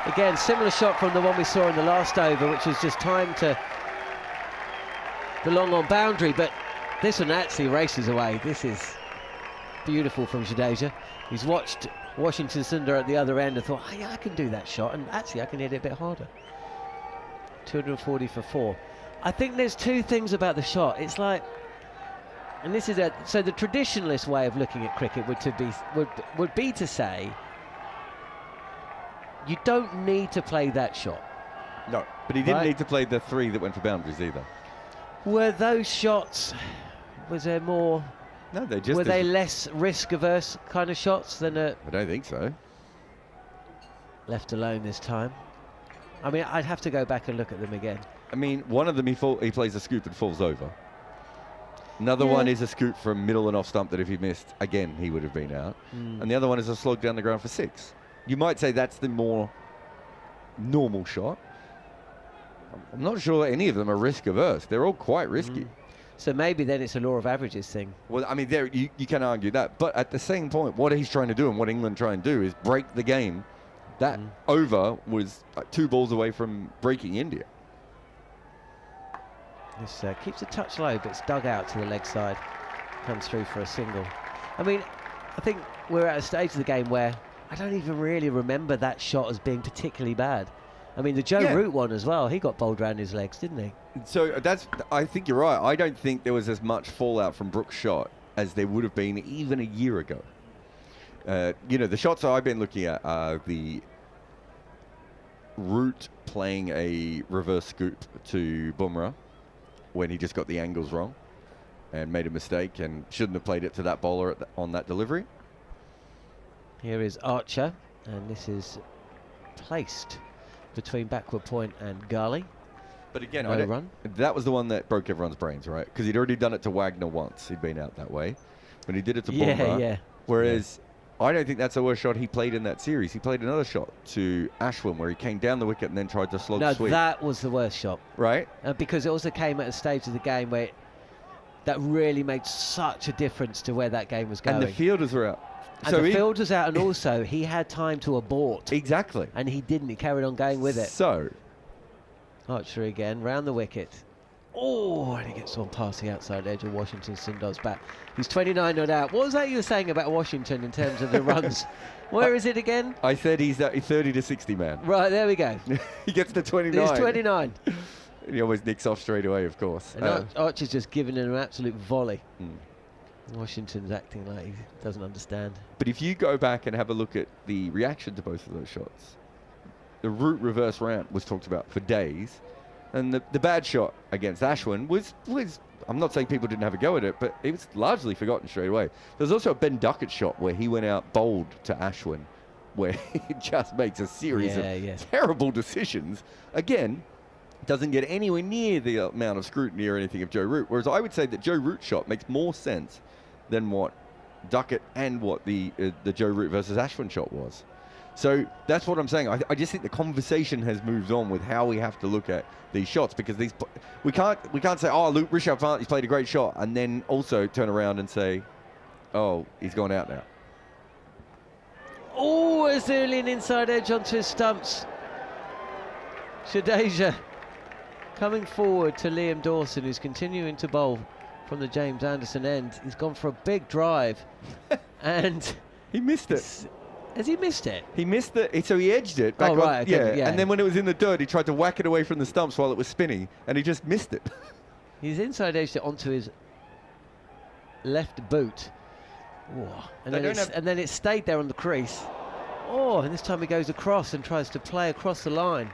Again, similar shot from the one we saw in the last over, which was just timed to the long-on boundary, but this one actually races away. This is beautiful from Jadeja. He's watched Washington Sundar at the other end and thought, oh, yeah, I can do that shot, and actually I can hit it a bit harder. 240 for 4. I think there's two things about the shot. It's like, and this is so the traditionalist way of looking at cricket would be to say you don't need to play that shot. No, but he didn't need to play the 3 that went for boundaries either. Were those shots, was there more... No, they just... Were they less risk-averse kind of shots than a... I don't think so. Left alone this time. I mean, I'd have to go back and look at them again. I mean, one of them he plays a scoop and falls over. Another one is a scoop from middle and off stump that if he missed, again, he would have been out. And the other one is a slog down the ground for 6. You might say that's the more normal shot. I'm not sure any of them are risk-averse. They're all quite risky. So maybe then it's a law of averages thing. Well, I mean, you can argue that. But at the same point, what he's trying to do and what England try and do is break the game. That over was 2 balls away from breaking India. This keeps a touch low, but it's dug out to the leg side. Comes through for a single. I mean, I think we're at a stage of the game where I don't even really remember that shot as being particularly bad. I mean, the Joe Root one as well, he got bowled round his legs, didn't he? So I think you're right. I don't think there was as much fallout from Brooks' shot as there would have been even a year ago. You know, the shots I've been looking at are the Root playing a reverse scoop to Bumrah when he just got the angles wrong and made a mistake and shouldn't have played it to that bowler on that delivery. Here is Archer, and this is placed between backward point and Gully. But again, no run. That was the one that broke everyone's brains, right? Because he'd already done it to Wagner once. He'd been out that way. But he did it to Bumrah. Whereas I don't think that's the worst shot he played in that series. He played another shot to Ashwin where he came down the wicket and then tried to slog sweep. No, that was the worst shot. Right. Because it also came at a stage of the game where that really made such a difference to where that game was going. And the fielders were out. And the field was out, and also he had time to abort. Exactly. And he didn't. He carried on going with it. So. Archer again, round the wicket. Oh, and he gets on past the outside edge of Washington Sundar's bat. He's 29 not out. What was that you were saying about Washington in terms of the runs? Where is it again? I said he's a 30 to 60 man. Right, there we go. He gets to 29. He's 29. And he always nicks off straight away, of course. And Archer's just giving him an absolute volley. Washington's acting like he doesn't understand. But if you go back and have a look at the reaction to both of those shots, the Root reverse rant was talked about for days, and the bad shot against Ashwin was I'm not saying people didn't have a go at it, but it was largely forgotten straight away. There's also a Ben Duckett shot where he went out bowled to Ashwin, where he just makes a series of terrible decisions. Again, doesn't get anywhere near the amount of scrutiny or anything of Joe Root, whereas I would say that Joe Root's shot makes more sense than what Duckett and what the Joe Root versus Ashwin shot was. So that's what I'm saying. I just think the conversation has moved on with how we have to look at these shots, because we can't say, oh, Luke Rishabh Pant, he's played a great shot, and then also turn around and say, oh, he's gone out now. Oh, Azilian inside edge onto his stumps. Jadeja coming forward to Liam Dawson, who's continuing to bowl from the James Anderson end. He's gone for a big drive, and he missed it. Has he missed it? He missed it, so he edged it back Oh, on, right, okay, yeah. And then when it was in the dirt, he tried to whack it away from the stumps while it was spinning, and he just missed it. He's inside edged it onto his left boot. Oh, and then it stayed there on the crease. Oh, and this time he goes across and tries to play across the line.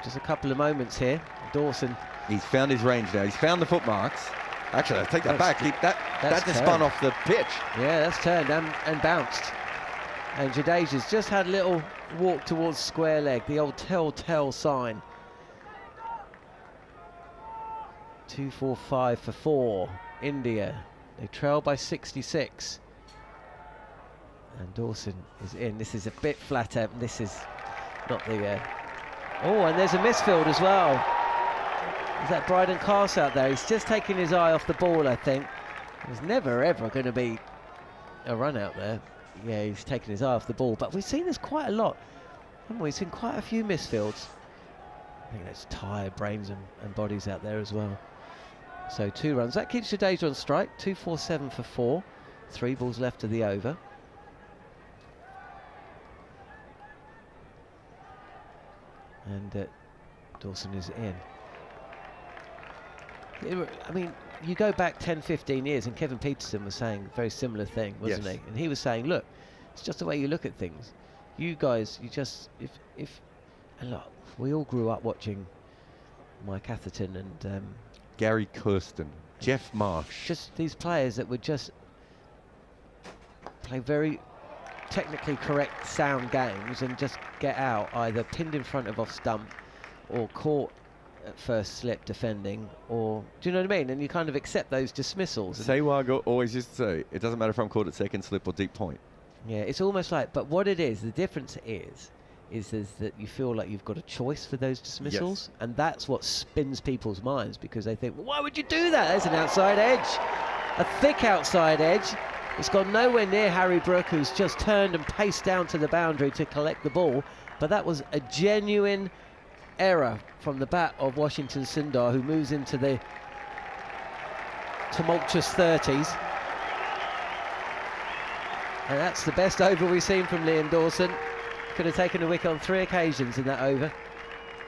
Just a couple of moments here. Dawson. He's found his range now. He's found the footmarks. Actually, I take that back. That just spun off the pitch. Yeah, that's turned and bounced. And Jadeja's just had a little walk towards square leg, the old telltale sign. 2-4-5 for 4. India. They trail by 66. And Dawson is in. This is a bit flatter. This is not the... Oh, and there's a misfield as well. Is that Bryden Carse out there? He's just taking his eye off the ball, I think. There's never, ever going to be a run out there. Yeah, he's taking his eye off the ball. But we've seen this quite a lot, haven't we? We've seen quite a few misfields. I think that's tired brains and bodies out there as well. So 2 runs. That keeps Jadeja on strike. 2-4-7 for 4. 3 balls left of the over. And Dawson is in. I mean, you go back 10, 15 years and Kevin Peterson was saying a very similar thing, wasn't he? And he was saying, look, it's just the way you look at things. You guys, you just, and look, we all grew up watching Mike Atherton and... Gary Kirsten, Jeff Marsh. Just these players that would just play very technically correct, sound games and just get out, either pinned in front of off stump or caught at first slip defending, or do you know what I mean? And you kind of accept those dismissals. Sehwag always used to say, it doesn't matter if I'm caught at second slip or deep point. Yeah, it's almost like, but what it is, the difference is that you feel like you've got a choice for those dismissals, and that's what spins people's minds, because they think, well, why would you do that? There's an outside edge, a thick outside edge. It's gone nowhere near Harry Brook, who's just turned and paced down to the boundary to collect the ball, but that was a genuine error from the bat of Washington Sundar, who moves into the tumultuous 30s. And that's the best over we've seen from Liam Dawson. Could have taken a wicket on 3 occasions in that over.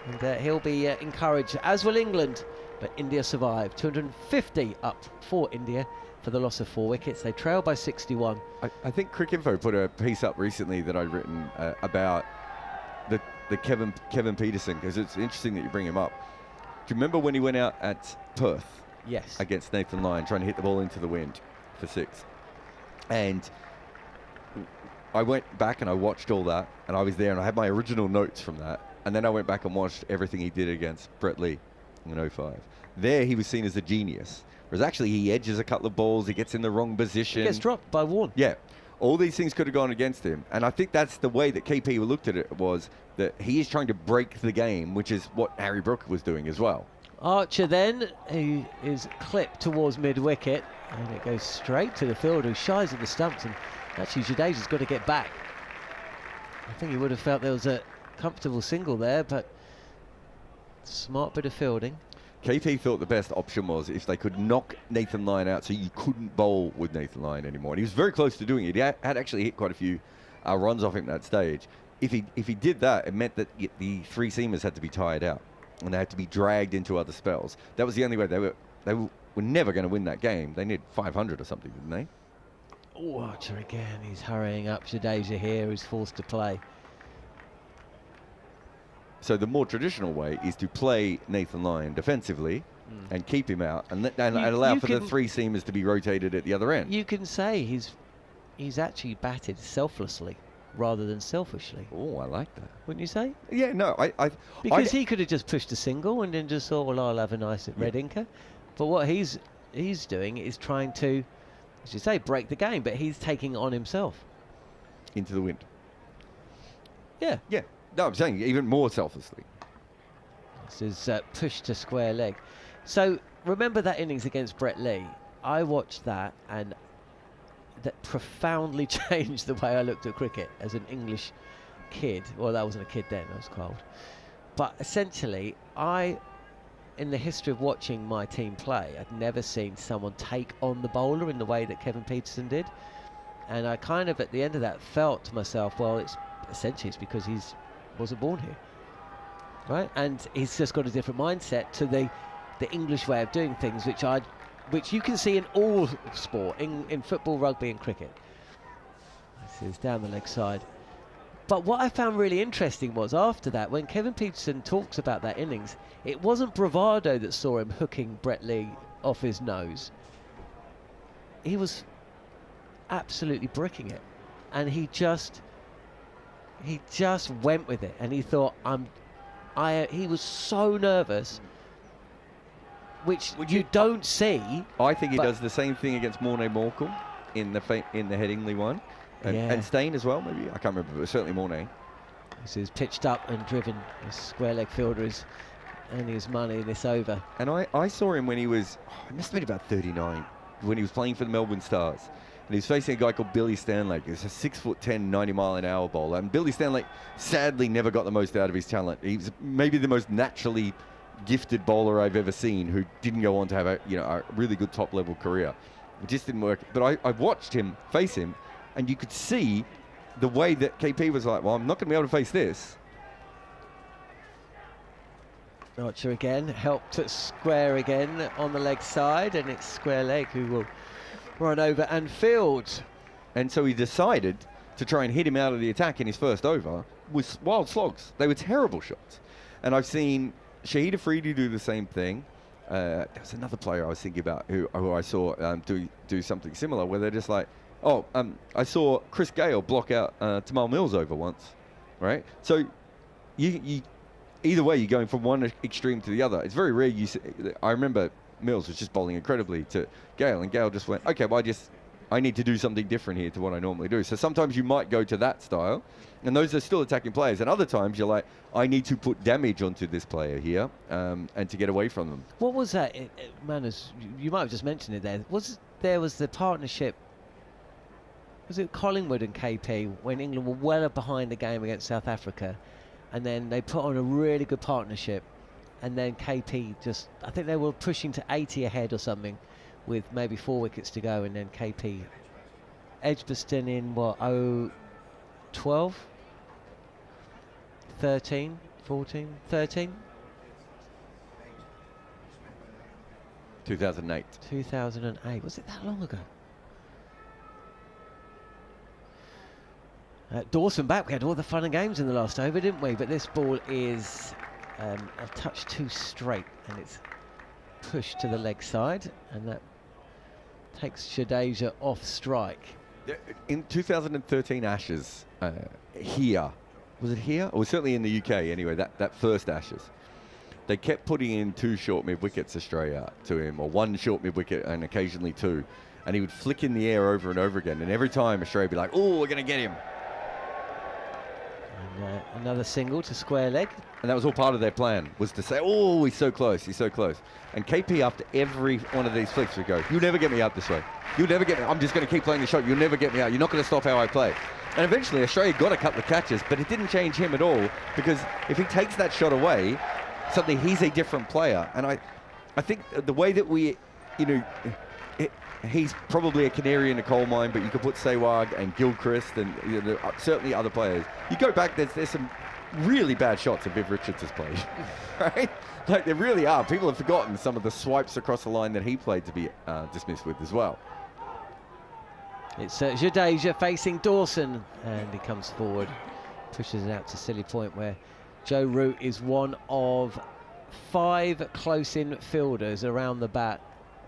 And he'll be encouraged, as will England. But India survived. 250 up for India for the loss of 4 wickets. They trail by 61. I think Cricinfo put a piece up recently that I'd written about the Kevin Peterson, because it's interesting that you bring him up. Do you remember when he went out at Perth? Yes. Against Nathan Lyon, trying to hit the ball into the wind for 6. And I went back and I watched all that, and I was there and I had my original notes from that, and then I went back and watched everything he did against Brett Lee in 05. There he was seen as a genius, whereas actually he edges a couple of balls, he gets in the wrong position. He gets dropped by Warne. Yeah. All these things could have gone against him, and I think that's the way that KP looked at it, was that he is trying to break the game, which is what Harry Brook was doing as well. Archer then, who is clipped towards mid-wicket, and it goes straight to the fielder, who shies at the stumps, and actually Jadeja's got to get back. I think he would have felt there was a comfortable single there, but smart bit of fielding. KP thought the best option was if they could knock Nathan Lyon out so you couldn't bowl with Nathan Lyon anymore. And he was very close to doing it. He had actually hit quite a few runs off him at that stage. If he did that, it meant that the 3 seamers had to be tired out and they had to be dragged into other spells. That was the only way they were never going to win that game. They needed 500 or something, didn't they? Oh, Archer again. He's hurrying up. Jadeja here, who's forced to play. So the more traditional way is to play Nathan Lyon defensively and keep him out, and allow for the 3 seamers to be rotated at the other end. You can say he's actually batted selflessly rather than selfishly. Oh, I like that. Wouldn't you say? Yeah, no, because he could have just pushed a single and then just thought, well, I'll have a nice red inker. But what he's doing is trying to, as you say, break the game, but he's taking it on himself. Into the wind. Yeah. Yeah. No, I'm saying even more selflessly. This is push to square leg. So remember that innings against Brett Lee? I watched that, and that profoundly changed the way I looked at cricket as an English kid. Well, that wasn't a kid then, I was 12. But essentially, in the history of watching my team play, I'd never seen someone take on the bowler in the way that Kevin Pietersen did. And I kind of, at the end of that, felt to myself, well, it's because he wasn't born here, right? And he's just got a different mindset to the English way of doing things, which you can see in all sport, in football, rugby and cricket. This is down the leg side. But what I found really interesting was, after that, when Kevin Pietersen talks about that innings, it wasn't bravado that saw him hooking Brett Lee off his nose. He was absolutely bricking it, and he just went with it, and he thought, he was so nervous, which you don't see. I think he does the same thing against Morne Morkel in the Headingley one, and Steyn as well, maybe, I can't remember, but certainly Morne. This is pitched up and driven. The square leg fielder is earning his money in this over. And I saw him when he was, he must have been about 39, when he was playing for the Melbourne Stars. And he was facing a guy called Billy Stanlake. He was a 6'10", 90-mile-an-hour bowler. And Billy Stanlake sadly never got the most out of his talent. He was maybe the most naturally gifted bowler I've ever seen, who didn't go on to have a really good top-level career. It just didn't work. But I watched him face him, and you could see the way that KP was like, well, I'm not going to be able to face this. Archer again, helped at square again on the leg side, and it's square leg who will run over and field. And so he decided to try and hit him out of the attack in his first over with wild slogs. They were terrible shots. And I've seen Shahid Afridi do the same thing. There was another player I was thinking about who I saw do something similar, where they're just like, I saw Chris Gale block out Tamal Mills over once, right? So you either way, you're going from one extreme to the other. It's very rare you see. I remember Mills was just bowling incredibly to Gale, and Gale just went, okay, well, I need to do something different here to what I normally do. So sometimes you might go to that style, and those are still attacking players. And other times you're like, I need to put damage onto this player here, and to get away from them. What was that, Manners? You might have just mentioned it there. There was the partnership, was it Collingwood and KP, when England were well behind the game against South Africa, and then they put on a really good partnership, and then KP just, I think they were pushing to 80 ahead or something with maybe 4 wickets to go, and then KP, Edgbaston in what, 12? 13? 14? 13? 2008. 2008. Was it that long ago? Dawson back. We had all the fun and games in the last over, didn't we? But this ball is a touch too straight, and it's pushed to the leg side, and that takes Jadeja off strike. In 2013 Ashes, here, was it here? Or certainly in the UK anyway, that first Ashes, they kept putting in 2 short mid-wickets Australia to him, or 1 short mid-wicket and occasionally 2, and he would flick in the air over and over again, and every time Australia would be like, oh, we're going to get him. And another single to square leg. And that was all part of their plan, was to say, oh, he's so close, he's so close. And KP, after every one of these flicks, would go, you'll never get me out this way. You'll never get me. I'm just going to keep playing the shot. You'll never get me out. You're not going to stop how I play. And eventually, Australia got a couple of catches, but it didn't change him at all, because if he takes that shot away, suddenly he's a different player. And I think the way that we, he's probably a canary in a coal mine, but you could put Sehwag and Gilchrist and certainly other players. You go back, there's some really bad shots that Viv Richards has played, right? Like, there really are. People have forgotten some of the swipes across the line that he played to be dismissed with as well. It's Jadeja facing Dawson, and he comes forward, pushes it out to silly point, where Joe Root is one of 5 close-in fielders around the bat,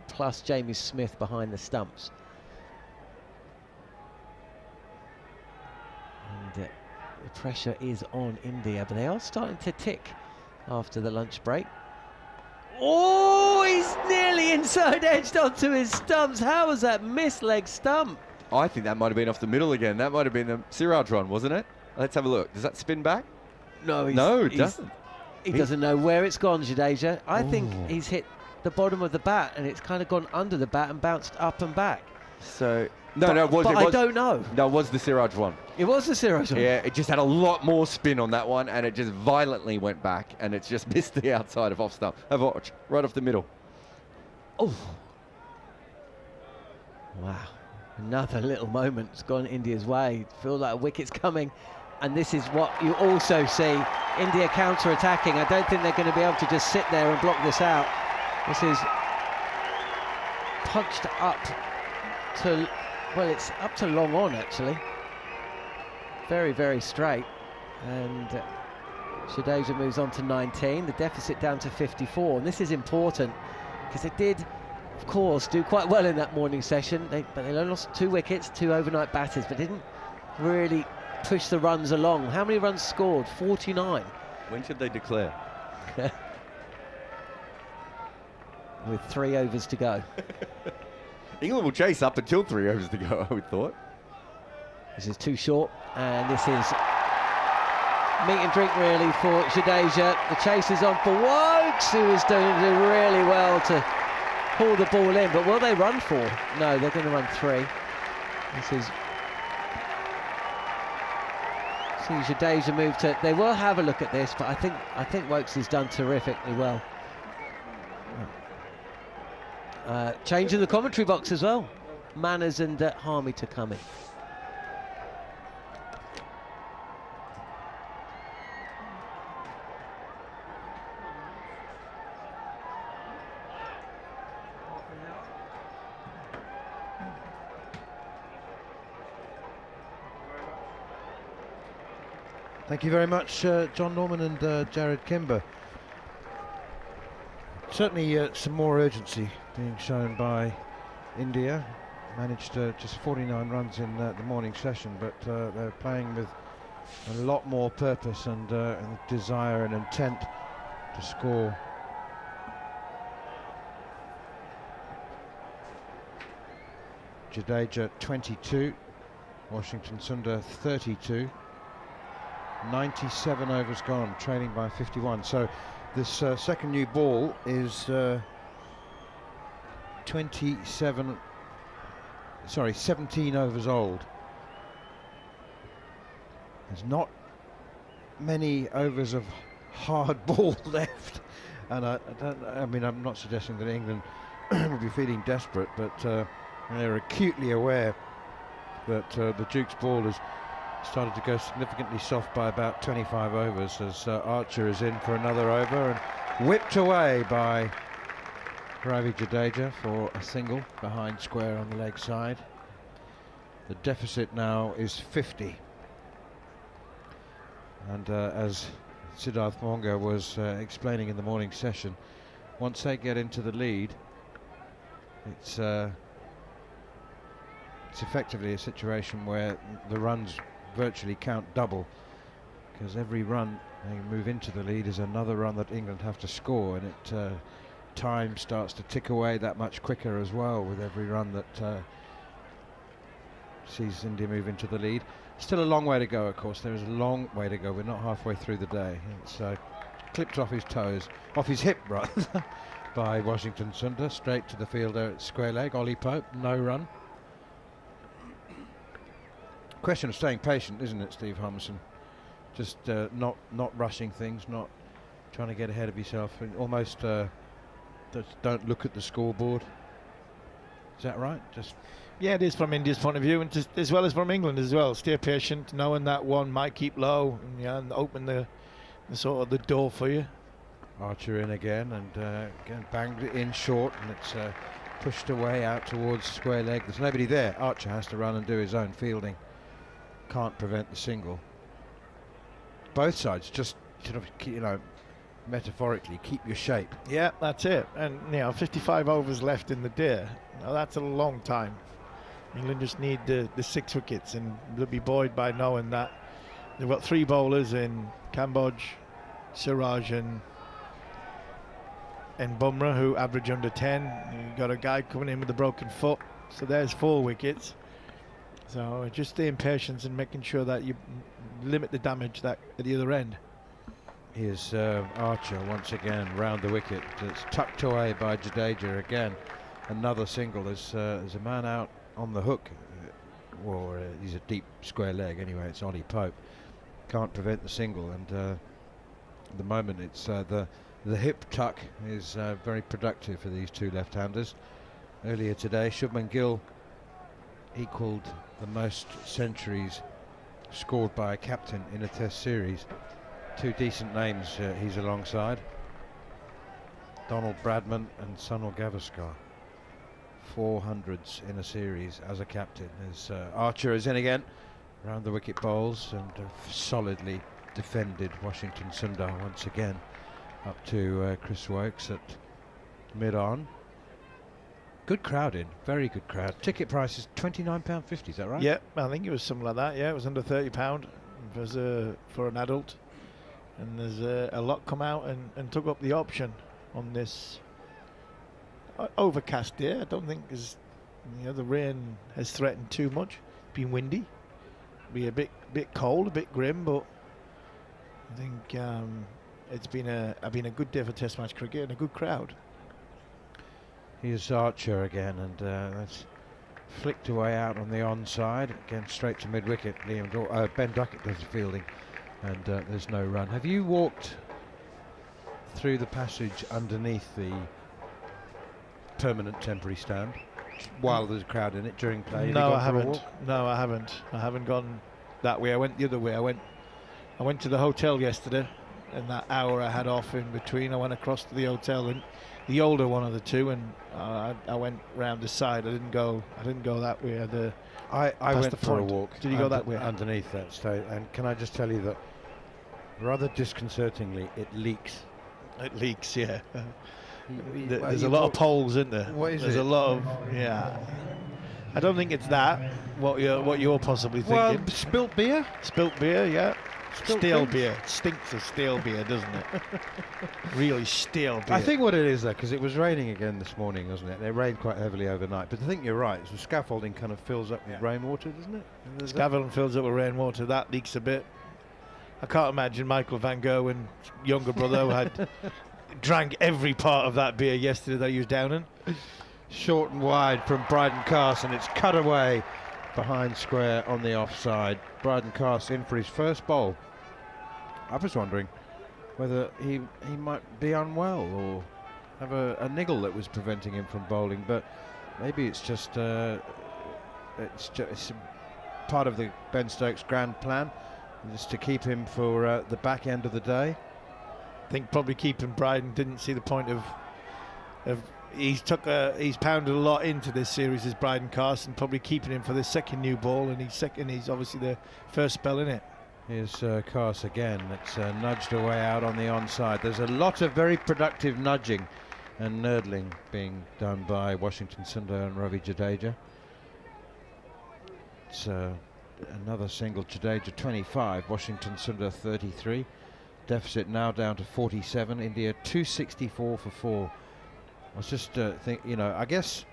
plus Jamie Smith behind the stumps. And the pressure is on India, but they are starting to tick after the lunch break. Oh, he's nearly inside edged onto his stumps. How was that missed leg stump? I think that might have been off the middle again. That might have been the Siraj run, wasn't it? Let's have a look. Does that spin back? No, it doesn't. He doesn't know where it's gone, Jadeja. I think he's hit the bottom of the bat, and it's kind of gone under the bat and bounced up and back. So No, it was. I don't know. No, it was the Siraj one. It was the Siraj one. Yeah, it just had a lot more spin on that one, and it just violently went back, and it's just missed the outside of off stump. Have a watch, right off the middle. Oh. Wow. Another little moment's gone India's way. Feel like a wicket's coming. And this is what you also see. India counter-attacking. I don't think they're going to be able to just sit there and block this out. This is punched up to, well, it's up to long on, actually. Very, very straight. And Jadeja moves on to 19. The deficit down to 54. And this is important because it did, of course, do quite well in that morning session. But they lost 2 wickets, 2 overnight batters, but didn't really push the runs along. How many runs scored? 49. When should they declare? With 3 overs to go. England will chase up until 3 overs to go, I would thought. This is too short, and this is meat and drink really for Jadeja. The chase is on for Wokes, who is doing really well to pull the ball in, but will they run 4? No, they're going to run 3. This is... See Jadeja move to... They will have a look at this, but I think Wokes has done terrifically well. Change in the commentary box as well. Manners and Harmy to come in. Thank you very much, Jon Norman and Jarrod Kimber. Certainly some more urgency being shown by India. Managed just 49 runs in the morning session, but they're playing with a lot more purpose and desire and intent to score. Jadeja 22, Washington Sundar 32. 97 overs gone, trailing by 51. So this second new ball is 17 overs old. There's not many overs of hard ball left, and I mean, I'm not suggesting that England will be feeling desperate, but they're acutely aware that the Duke's ball has started to go significantly soft by about 25 overs as Archer is in for another over and whipped away by Ravi Jadeja for a single behind square on the leg side. The deficit now is 50. And as Siddharth Monga was explaining in the morning session, once they get into the lead, it's effectively a situation where the runs virtually count double, because every run they move into the lead is another run that England have to score, and it time starts to tick away that much quicker as well with every run that sees India move into the lead. Still a long way to go, of course. There is a long way to go. We're not halfway through the day. It's clipped off his toes, off his hip rather, by Washington Sundar, straight to the fielder at square leg. Ollie Pope, no run. Question of staying patient, isn't it, Steve Harmison? Just not rushing things, not trying to get ahead of yourself, and almost just don't look at the scoreboard. Is that right? Just yeah, it is from India's point of view, and just, as well as from England as well. Stay patient, knowing that one might keep low, and, yeah, and open the sort of the door for you. Archer in again, and again banged it in short, and it's pushed away out towards square leg. There's nobody there. Archer has to run and do his own fielding. Can't prevent the single. Both sides just sort of, you know, metaphorically keep your shape. Yeah, that's it. And you know, 55 overs left in the day. Now that's a long time. England just need the 6 wickets, and they'll be buoyed by knowing that they've got 3 bowlers in Kamboj, Siraj and Bumrah, who average under 10. You've got a guy coming in with a broken foot, so there's 4 wickets. So just the impatience and making sure that you limit the damage that at the other end. Here's Archer once again round the wicket. It's tucked away by Jadeja again. Another single. There's a man out on the hook, or he's a deep square leg anyway. It's Ollie Pope. Can't prevent the single, and at the moment it's the hip tuck is very productive for these two left-handers. Earlier today, Shubman Gill equalled the most centuries scored by a captain in a Test series. Two decent names he's alongside. Donald Bradman and Sunil Gavaskar. 400s in a series as a captain. As Archer is in again, round the wicket bowls, and solidly defended Washington Sundar once again, up to Chris Wokes at mid-on. Good crowd in, very good crowd. Ticket price is £29.50, is that right? Yeah, I think it was something like that. Yeah, it was under £30 for an adult. And there's a lot come out and took up the option on this overcast day. I don't think the rain has threatened too much. It's been windy, be a bit cold, a bit grim, but I think it's been a good day for Test match cricket and a good crowd. Here's Archer again, and that's flicked away out on the onside again, straight to mid wicket. Ben Duckett does the fielding, and there's no run. Have you walked through the passage underneath the permanent temporary stand while there's a crowd in it during play? No, I haven't. No, I haven't. I haven't gone that way. I went the other way. I went to the hotel yesterday, and that hour I had off in between, I went across to the hotel, and the older one of the two, and I went round the side. I didn't go that way. I went for a walk. Did you go that way? Underneath that stone, and can I just tell you that rather disconcertingly, it leaks. It leaks, yeah. There's a lot of poles, isn't there? What is There's it? a lot of, yeah. I don't think it's that. What you're possibly thinking? Well, spilt beer. Spilt beer, yeah. Spilt Stale things. beer. Stinks of stale beer, doesn't it? Really stale beer. I think what it is, though, because it was raining again this morning, wasn't it? It rained quite heavily overnight, but I think you're right. The scaffolding kind of fills up with rainwater, doesn't it? Scaffolding fills up with rainwater. That leaks a bit. I can't imagine Michael van Gogh and younger brother had drank every part of that beer yesterday that he was downing. Short and wide from Bryden Carson. It's cut away behind square on the offside. Bryden Carson in for his first bowl. I was wondering whether he might be unwell or have a niggle that was preventing him from bowling, but maybe it's just it's part of the Ben Stokes grand plan, just to keep him for the back end of the day. I think probably keeping Bryden, didn't see the point of he's pounded a lot into this series as Bryden Carson, probably keeping him for the second new ball, and he's obviously the first spell in it. Here's Carse again. It's nudged away out on the onside. There's a lot of very productive nudging and nurdling being done by Washington Sundar and Ravi Jadeja. It's another single. Jadeja 25, Washington Sundar 33. Deficit now down to 47. India 264 for 4. I was just I guess,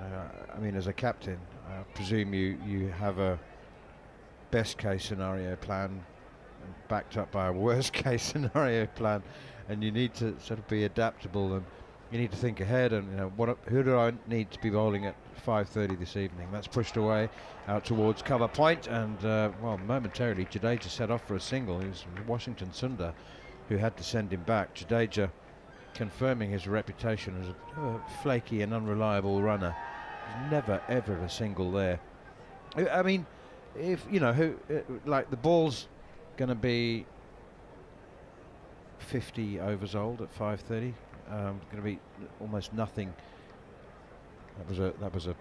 I mean, as a captain, I presume you have a best case scenario plan backed up by a worst case scenario plan, and you need to sort of be adaptable, and you need to think ahead, and who do I need to be bowling at 5:30 this evening? That's pushed away out towards cover point, and momentarily Jadeja set off for a single. It was Washington Sundar who had to send him back. Jadeja confirming his reputation as a flaky and unreliable runner. There's never ever a single there. I mean, if like the ball's going to be 50 overs old at 5:30, going to be almost nothing. That was a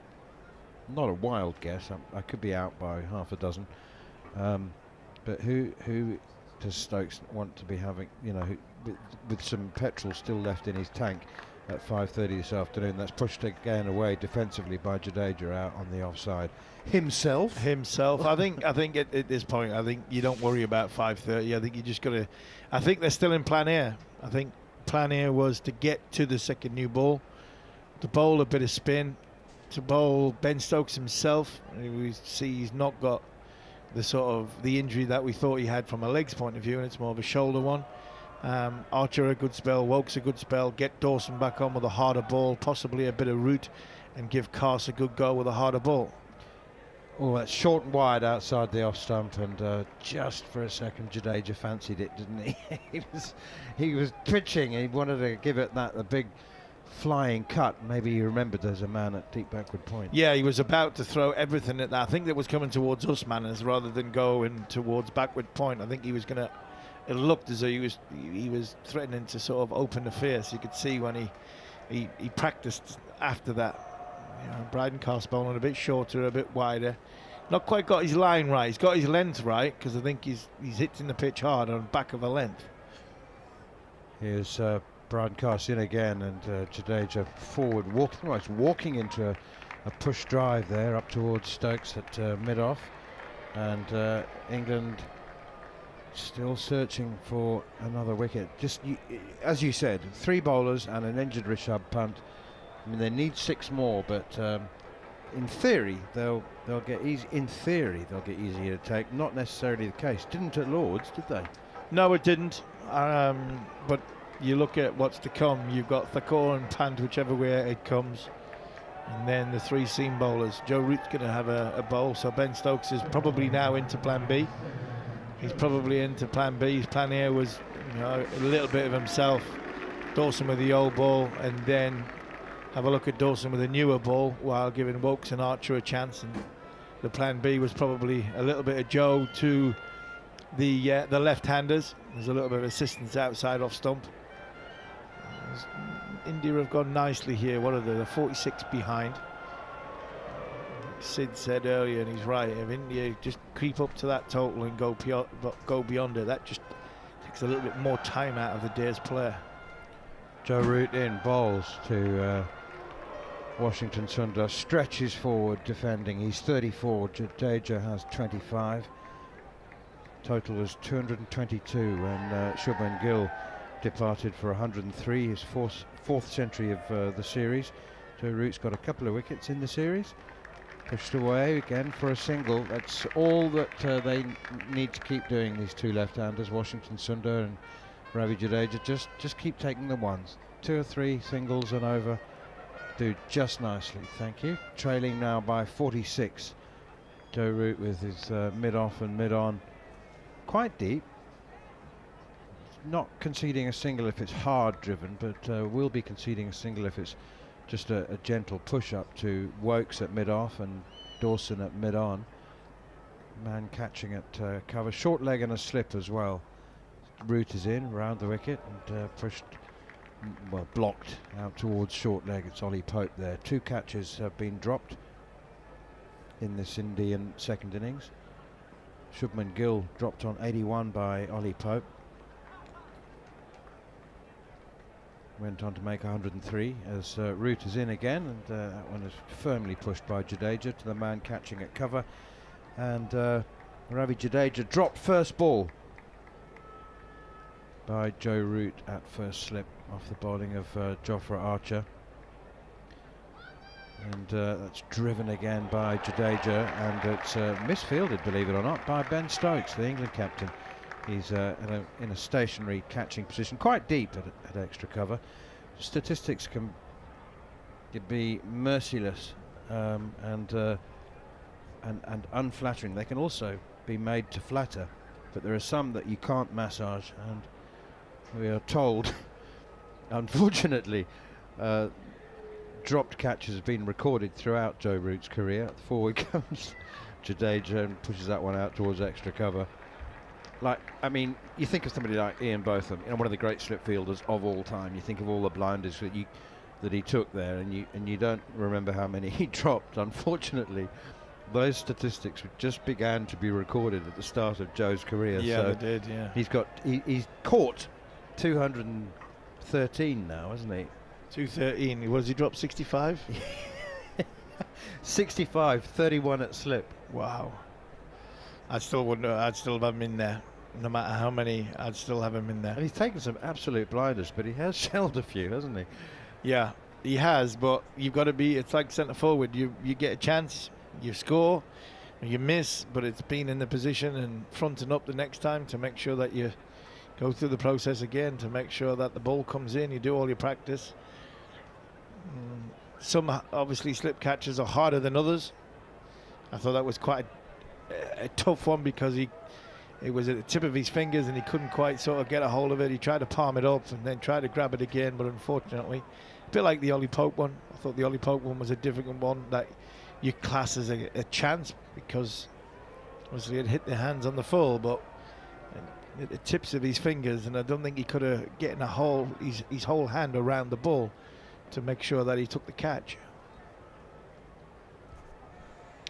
not a wild guess. I could be out by half a dozen. But who does Stokes want to be having? With some petrol still left in his tank at 5:30 this afternoon. That's pushed again away defensively by Jadeja out on the offside. Himself. I think at this point, I think you don't worry about 5:30. I think you just got to. I think they're still in plan A. I think plan A was to get to the second new ball, to bowl a bit of spin, to bowl Ben Stokes himself. We see he's not got the injury that we thought he had from a legs point of view, and it's more of a shoulder one. Archer a good spell, Wokes a good spell, get Dawson back on with a harder ball, possibly a bit of root and give Cast a good go with a harder ball. Oh, that's short and wide outside the off stump, and just for a second Jadeja fancied it, didn't he? he was twitching. He wanted to give it a big flying cut. Maybe he remembered there's a man at deep backward point. Yeah, he was about to throw everything at that. I think that was coming towards us, Manners, rather than going towards backward point. I think he was going to. It looked as though he was threatening to sort of open the fierce. You could see when he practiced after that. You know, Bryden Cast bowling a bit shorter, a bit wider. Not quite got his line right. He's got his length right, because I think he's hitting the pitch hard on the back of a length. Here's Bryden Cast in again, and Jadeja forward, almost walking into a push drive there up towards Stokes at mid-off. And England still searching for another wicket. As you said, 3 bowlers and an injured Rishabh Pant. I mean, they need 6 more, but in theory they'll get easy. In theory they'll get easier to take. Not necessarily the case. Didn't at Lords, did they? No, it didn't. But you look at what's to come. You've got Thakur and Pant, whichever way it comes, and then the 3 seam bowlers. Joe Root's going to have a bowl, so Ben Stokes is probably now into Plan B. He's probably into Plan B. His plan here was, you know, a little bit of himself. Dawson with the old ball, and then have a look at Dawson with a newer ball while giving Wokes and Archer a chance. And the Plan B was probably a little bit of Joe to the left-handers. There's a little bit of assistance outside off stump. India have gone nicely here. What are they? They're 46 behind. Sid said earlier, and he's right, if India just creep up to that total and go beyond it, that just takes a little bit more time out of the day's player. Joe Root in, bowls to Washington Sundar, stretches forward defending. He's 34, Jadeja has 25. Total is 222, and Shubman Gill departed for 103, his fourth century of the series. Joe Root's got a couple of wickets in the series. Pushed away again for a single. That's all that they need to keep doing, these 2 left-handers, Washington Sundar and Ravi Jadeja. Just keep taking the ones. 2 or 3 singles and over. Do just nicely, thank you. Trailing now by 46. Joe Root with his mid-off and mid-on quite deep. Not conceding a single if it's hard driven, but will be conceding a single if it's just a gentle push up to Wokes at mid-off and Dawson at mid-on. Man catching at cover. Short leg and a slip as well. Root is in, round the wicket, and pushed, well, blocked out towards short leg. It's Ollie Pope there. 2 catches have been dropped in this Indian second innings. Shubman Gill dropped on 81 by Ollie Pope. Went on to make 103 as Root is in again, and that one is firmly pushed by Jadeja to the man catching at cover. And Ravi Jadeja dropped first ball by Joe Root at first slip off the bowling of Jofra Archer. And that's driven again by Jadeja, and it's misfielded, believe it or not, by Ben Stokes, the England captain. He's in a stationary catching position, quite deep at extra cover. Statistics can be merciless and unflattering. They can also be made to flatter, but there are some that you can't massage, and we are told, unfortunately, dropped catches have been recorded throughout Joe Root's career. Forward comes Jadeja and pushes that one out towards extra cover. Like, I mean, you think of somebody like Ian Botham, you know, one of the great slip fielders of all time. You think of all the blinders that he took there, and you don't remember how many he dropped. Unfortunately, those statistics just began to be recorded at the start of Joe's career. Yeah, so they did. Yeah, he's caught 213 now, isn't he? 213. Was he dropped 65? 65, 31 at slip. Wow. I still wouldn't. I'd still have him in there. No matter how many, I'd still have him in there. And he's taken some absolute blinders, but he has shelled a few, hasn't he? Yeah, he has. But you've got to be. It's like centre forward. You get a chance, you score, you miss, but it's being in the position and fronting up the next time to make sure that you go through the process again, to make sure that the ball comes in. You do all your practice. some obviously slip catches are harder than others. I thought that was quite a tough one because it was at the tip of his fingers and he couldn't quite sort of get a hold of it. He tried to palm it up and then tried to grab it again, but unfortunately, a bit like the Ollie Pope one. I thought the Ollie Pope one was a difficult one that you class as a chance because obviously it hit the hands on the full, but at the tips of his fingers, and I don't think he could have gotten his whole hand around the ball to make sure that he took the catch.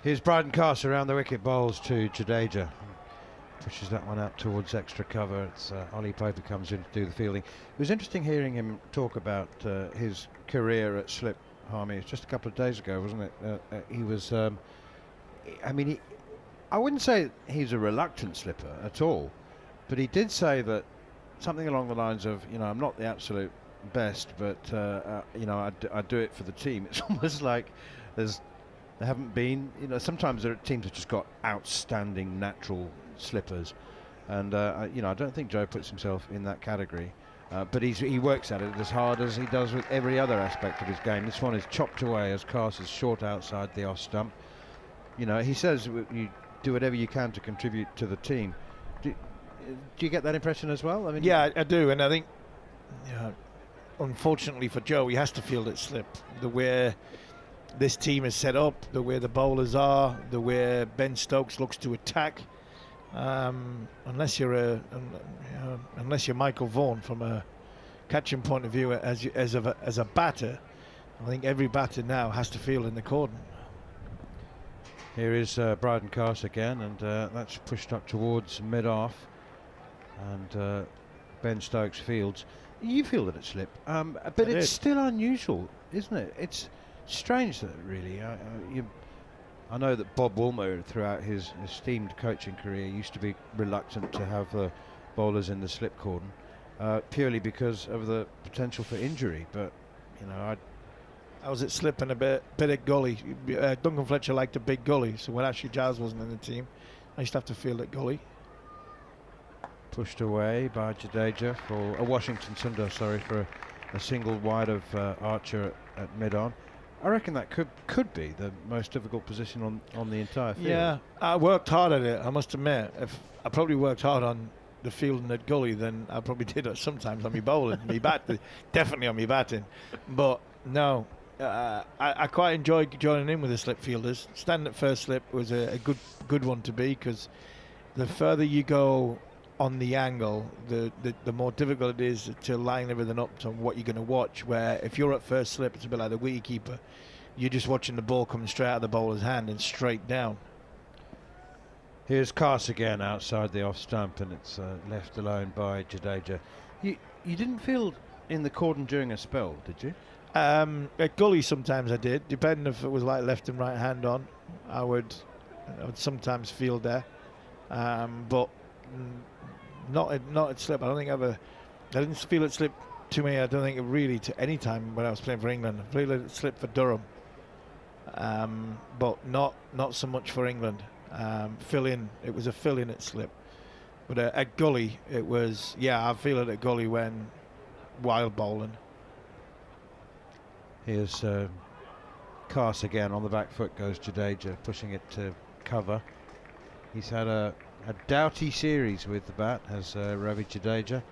Here's Bryden Carse around the wicket, bowls to Jadeja. Pushes that one out towards extra cover. It's Ollie Pope who comes in to do the fielding. It was interesting hearing him talk about his career at slip, Harmy. It's just a couple of days ago, wasn't it? He was, I wouldn't say he's a reluctant slipper at all, but he did say that something along the lines of, I'm not the absolute best, but I do it for the team. It's almost like there haven't been, sometimes there are teams that just got outstanding natural slippers, and I don't think Joe puts himself in that category, but he works at it as hard as he does with every other aspect of his game. This one is chopped away as Carse is short outside the off stump. He says you do whatever you can to contribute to the team. Do you get that impression as well? I mean, yeah, I do, and I think unfortunately for Joe, he has to field it slip. The way this team is set up, the way the bowlers are, the way Ben Stokes looks to attack. Unless you're Michael Vaughan from a catching point of view as a batter, I think every batter now has to field in the cordon. Here is Bryden Carse again, and that's pushed up towards mid-off, and Ben Stokes fields. You fielded it slip, but it's still unusual, isn't it? It's strange that really. I know that Bob Woolmer, throughout his esteemed coaching career, used to be reluctant to have the bowlers in the slip cordon, purely because of the potential for injury. But I was at slip and a bit at gully. Duncan Fletcher liked a big gully, so when Ashley Giles wasn't in the team, I used to have to field at gully. Pushed away by Jadeja for a Washington Sundar, for a single wide of Archer at mid-on. I reckon that could be the most difficult position on the entire field. Yeah, I worked hard at it, I must admit. If I probably worked hard on the fielding at gully than I probably did sometimes on me bowling, definitely on me batting. But no, I quite enjoyed joining in with the slip fielders. Standing at first slip was a good one to be, because the further you go on the angle, the more difficult it is to line everything up to what you're going to watch. Where if you're at first slip, it's a bit like the wicketkeeper. You're just watching the ball coming straight out of the bowler's hand and straight down. Here's Carse again outside the off stump, and it's left alone by Jadeja. You didn't field in the cordon during a spell, did you? At gully sometimes I did, depending if it was like left and right hand on. I would sometimes field there, but not at slip. I don't think I didn't feel it slip to me. I don't think it really to any time when I was playing for England. I really let it slip for Durham, but not so much for England. Fill in, it was a fill in at slip, but at gully it was, I feel it at gully when wild bowling. Here's Carse again on the back foot goes Jadeja, pushing it to cover. He's had a doughty series with the bat, has Ravi Jadeja.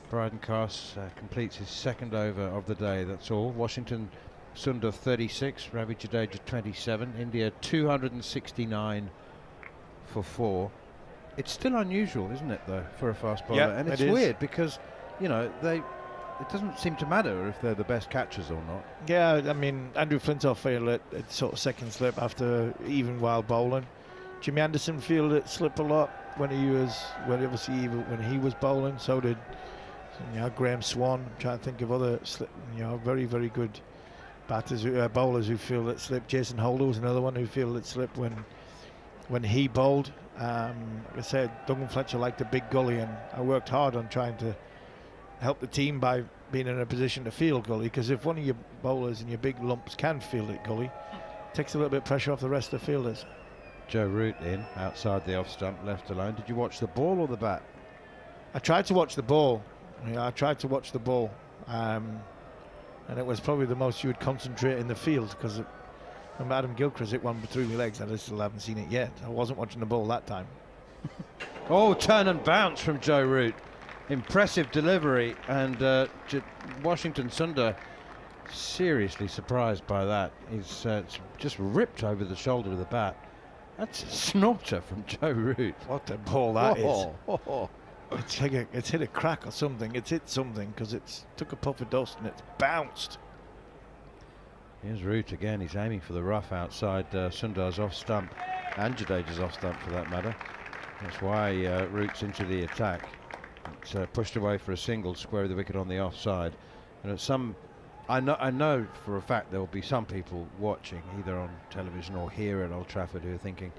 Bryden Carse completes his second over of the day, that's all. Washington Sundar 36, Ravi Jadeja 27, India 269 for 4. It's still unusual, isn't it, though, for a fast bowler? Yep, and it's weird because, it doesn't seem to matter if they're the best catchers or not. Yeah, I mean, Andrew Flintoff fielded at sort of second slip after even while bowling. Jimmy Anderson fielded it slip a lot when he was bowling. So did Graham Swan. I'm trying to think of other slip, very, very good batters, bowlers who fielded it slip. Jason Holder was another one who fielded it slip when he bowled. Like I said, Duncan Fletcher liked a big gully, and I worked hard on trying to help the team by being in a position to field gully, because if one of your bowlers and your big lumps can field it gully, it takes a little bit of pressure off the rest of the fielders. Joe Root in, outside the off stump, left alone. Did you watch the ball or the bat? I tried to watch the ball. I tried to watch the ball. and it was probably the most you would concentrate in the field, because when Adam Gilchrist hit one between my legs, I still haven't seen it yet. I wasn't watching the ball that time. Oh, turn and bounce from Joe Root. Impressive delivery, and Washington Sundar seriously surprised by that. He's just ripped over the shoulder with the bat. That's a snorter from Joe Root. What a ball that is. Oh. It's hit a crack or something. It's hit something, because it's took a puff of dust and it's bounced. Here's Root again. He's aiming for the rough outside Sundar's off stump, and Jadeja's off stump for that matter. That's why Root's into the attack. It's pushed away for a single, square of the wicket on the offside. And at some, I know for a fact there will be some people watching either on television or here at Old Trafford who are thinking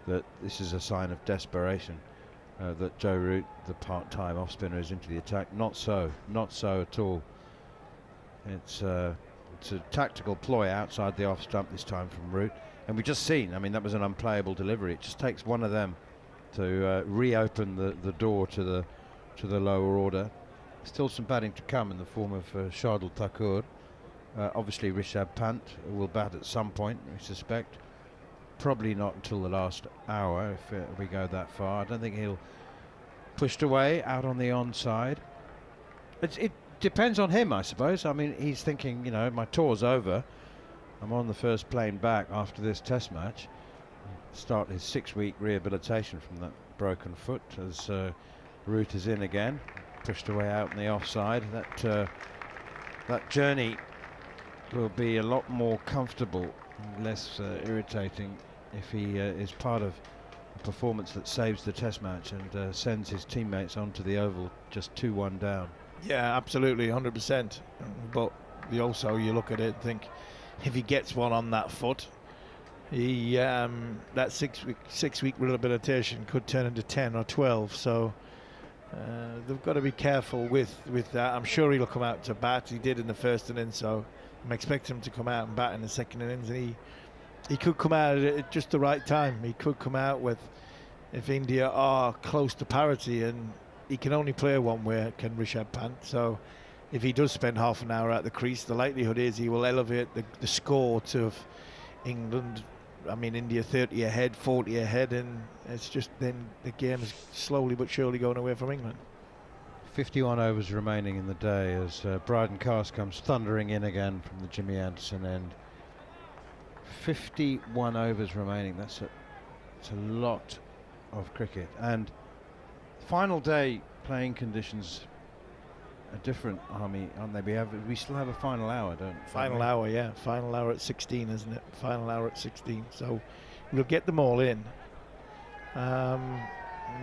that this is a sign of desperation, that Joe Root, the part-time off-spinner, is into the attack. Not so at all. It's a tactical ploy outside the off stump this time from Root, and we've just seen, I mean, that was an unplayable delivery. It just takes one of them to reopen the door to the lower order. Still some batting to come in the form of Shardul Thakur. Obviously Rishabh Pant will bat at some point, we suspect. Probably not until the last hour if we go that far. I don't think he'll pushed away out on the onside. It depends on him, I suppose. I mean, he's thinking, you know, my tour's over. I'm on the first plane back after this test match. Start his 6-week rehabilitation from that broken foot as Root is in again, pushed away out on the offside. That journey will be a lot more comfortable and less irritating if he is part of a performance that saves the test match and sends his teammates onto the oval just 2-1 down. Yeah, absolutely, 100%. But you look at it and think, if he gets one on that foot, he that six-week rehabilitation could turn into 10 or 12. So they've got to be careful with that. I'm sure he'll come out to bat. He did in the first innings, so I'm expecting him to come out and bat in the second innings. And he could come out at just the right time. He could come out with, if India are close to parity, and he can only play one way, can Rishabh Pant. So if he does spend half an hour at the crease, the likelihood is he will elevate the score to England. I mean, India 30 ahead, 40 ahead, and it's just then the game is slowly but surely going away from England. 51 overs remaining in the day as Bryden Cast comes thundering in again from the Jimmy Anderson end. 51 overs remaining. That's a lot of cricket, and final day playing conditions are different, Army, aren't they? We still have a final hour, don't we? Final hour, yeah. Final hour at 16, isn't it? Final hour at 16. So we'll get them all in.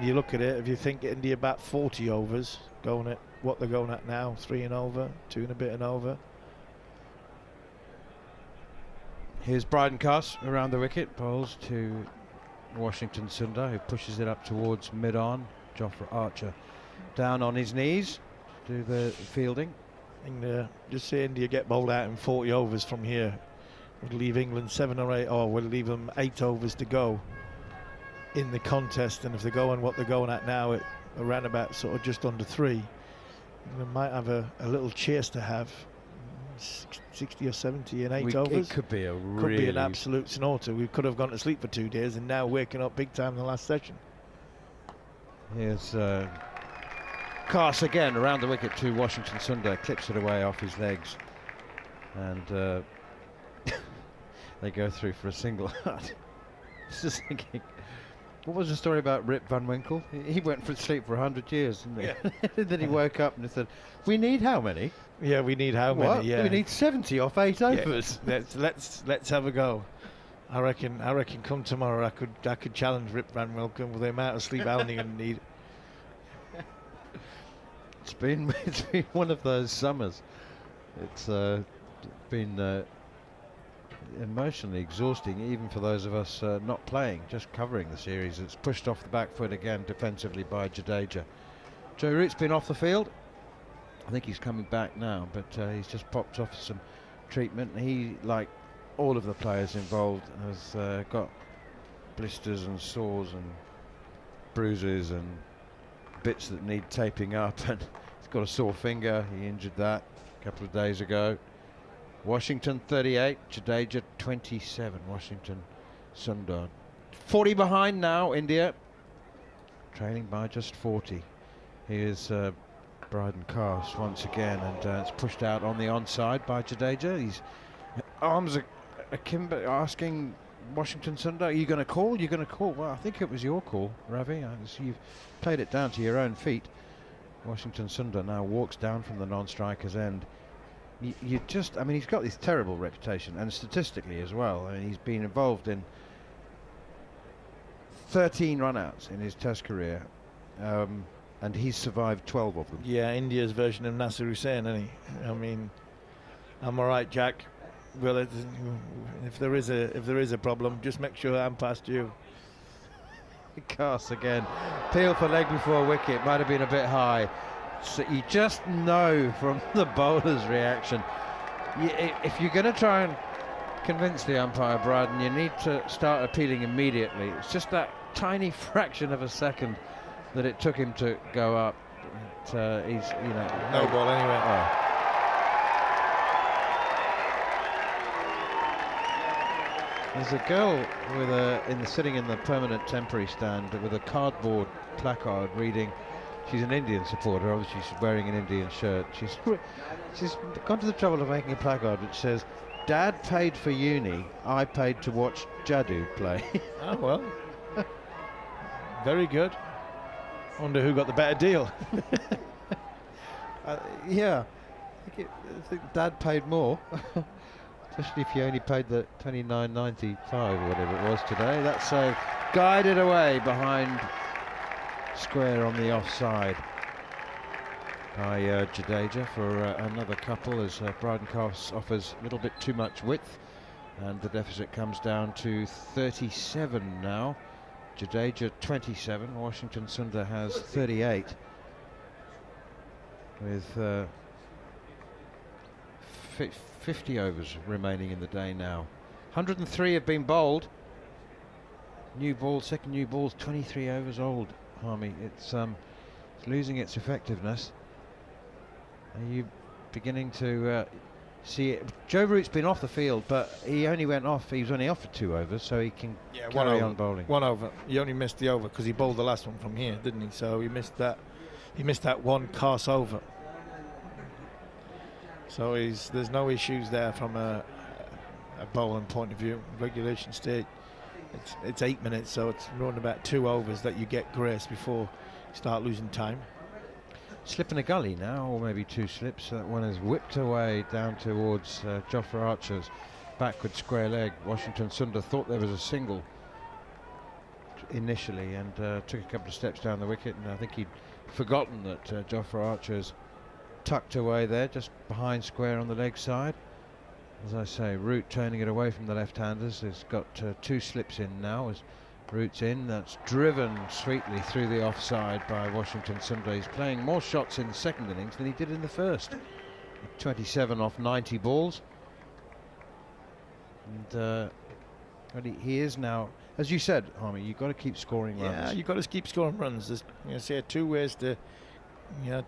You look at it, if you think India bat 40 overs, going at what they're going at now, 3 and over, 2 and a bit and over. Here's Bryden Cuss around the wicket, bowls to Washington Sundar, who pushes it up towards mid-on. Jofra Archer down on his knees to do the fielding. And just say India get bowled out in 40 overs from here, would leave England 7 or 8, or will leave them 8 overs to go in the contest. And if they're going what they're going at now, at around about sort of just under 3, they might have a little chase to have 60 or 70 in 8 overs. It could be an absolute snorter. We could have gone to sleep for 2 days and now waking up big time in the last session. Here's Cast again around the wicket to Washington Sundar, clips it away off his legs, and they go through for a single. Just thinking, what was the story about Rip Van Winkle? He went for sleep for 100 years, didn't he? Yeah. Then he woke up and he said, "We need how many?" Yeah, we need how what? many? Yeah, we need 70 off 8 overs. Yeah. let's have a go. I reckon come tomorrow I could challenge Rip Van Winkle with the amount of sleep Alan going to need. It's been one of those summers. It's been emotionally exhausting, even for those of us not playing, just covering the series. It's pushed off the back foot again defensively by Jadeja. Joe Root's been off the field. I think he's coming back now, but he's just popped off some treatment. He, like all of the players involved, has got blisters and sores and bruises and bits that need taping up, and he's got a sore finger. He injured that a couple of days ago. Washington 38, Jadeja 27. Washington, Sundar 40 behind now. India trailing by just 40. Here's Bryden Cast once again, and it's pushed out on the onside by Jadeja. His arms are Kimber asking Washington Sundar, are you going to call? You're going to call? Well, I think it was your call, Ravi. You've played it down to your own feet. Washington Sundar now walks down from the non-striker's end. You just, I mean, he's got this terrible reputation, and statistically as well. I mean, he's been involved in 13 run-outs in his Test career, and he's survived 12 of them. Yeah, India's version of Nasser Hussain, isn't he? I mean, I'm all right, Jack. Well, if there is a problem, just make sure I'm past you. Cast again. Peel for leg before wicket. Might have been a bit high. So you just know from the bowler's reaction. If you're going to try and convince the umpire, Bryden, you need to start appealing immediately. It's just that tiny fraction of a second that it took him to go up. He's, no ball anyway. Oh. There's a girl with sitting in the permanent temporary stand with a cardboard placard reading. She's an Indian supporter. Obviously, she's wearing an Indian shirt. She's gone to the trouble of making a placard which says, "Dad paid for uni. I paid to watch Jadoo play." Oh well, very good. Wonder who got the better deal. Yeah, I think Dad paid more. Especially if you only paid the $29.95 or whatever it was today. That's guided away behind square on the offside by Jadeja for another couple, as Bryden Cast offers a little bit too much width, and the deficit comes down to 37 now. Jadeja 27, Washington Sundar has 38, with 50 overs remaining in the day now. 103 have been bowled. New ball, second new ball's 23 overs old, Harmy. It's losing its effectiveness. Are you beginning to see it? Joe Root's been off the field, but he only went off, he was only off for 2 overs, so he can carry on bowling. 1 over. He only missed the over because he bowled the last one from here, didn't he? So he missed that one Cast over. So there's no issues there from a bowling point of view. Regulation stage, it's 8 minutes, so it's around about 2 overs that you get grace before you start losing time. Slip in a gully now, or maybe 2 slips. That one is whipped away down towards Jofra Archer's backward square leg. Washington Sundar thought there was a single initially, and took a couple of steps down the wicket, and I think he'd forgotten that Jofra Archer's tucked away there, just behind square on the leg side. As I say, Root turning it away from the left-handers. Has got 2 slips in now as Root's in. That's driven sweetly through the offside by Washington Sundar. He's playing more shots in the second innings than he did in the first. 27 off 90 balls. And he is now, as you said, Harmy, you've got to keep scoring runs. Yeah, you've got to keep scoring runs. There's 2 ways to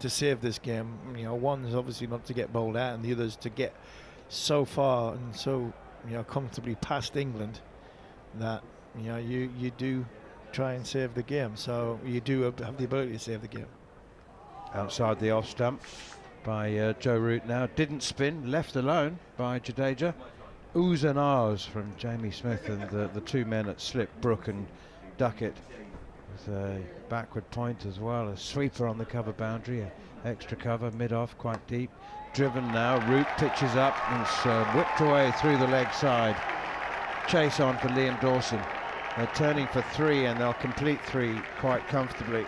save this game. One is obviously not to get bowled out, and the other is to get so far and so comfortably past England that you do try and save the game. So you do have the ability to save the game. Outside the off stump by Joe Root now. Didn't spin, left alone by Jadeja. Oohs and ahs from Jamie Smith and the 2 men at slip, Brook and Duckett. With a backward point as well, a sweeper on the cover boundary, extra cover, mid-off, quite deep. Driven now, Root pitches up and it's whipped away through the leg side. Chase on for Liam Dawson. They're turning for 3 and they'll complete 3 quite comfortably.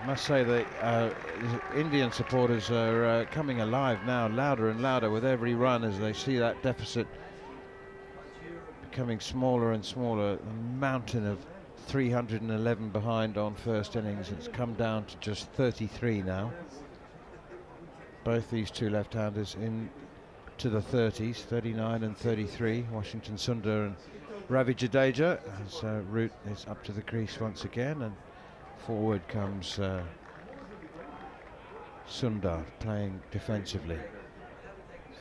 I must say that Indian supporters are coming alive now, louder and louder with every run as they see that deficit becoming smaller and smaller. A mountain of 311 behind on first innings. It's come down to just 33 now. Both these 2 left-handers in to the 30s, 39 and 33. Washington Sundar and Ravi Jadeja. As Root is up to the crease once again, and forward comes Sundar playing defensively.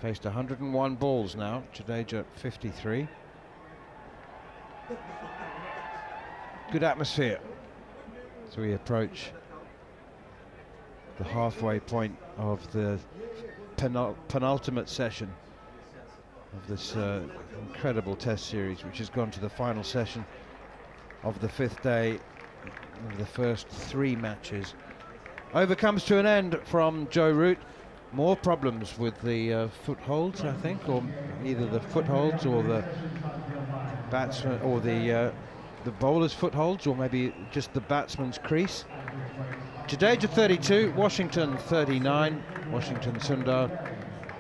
Faced 101 balls now. Jadeja 53. Good atmosphere as we approach the halfway point of the penultimate session of this incredible test series, which has gone to the final session of the 5th day of the first 3 matches. Over comes to an end from Joe Root. More problems with the footholds, I think, or either the footholds or the batsman, or the bowler's footholds, or maybe just the batsman's crease. Jadeja 32, Washington 39, Washington Sundar,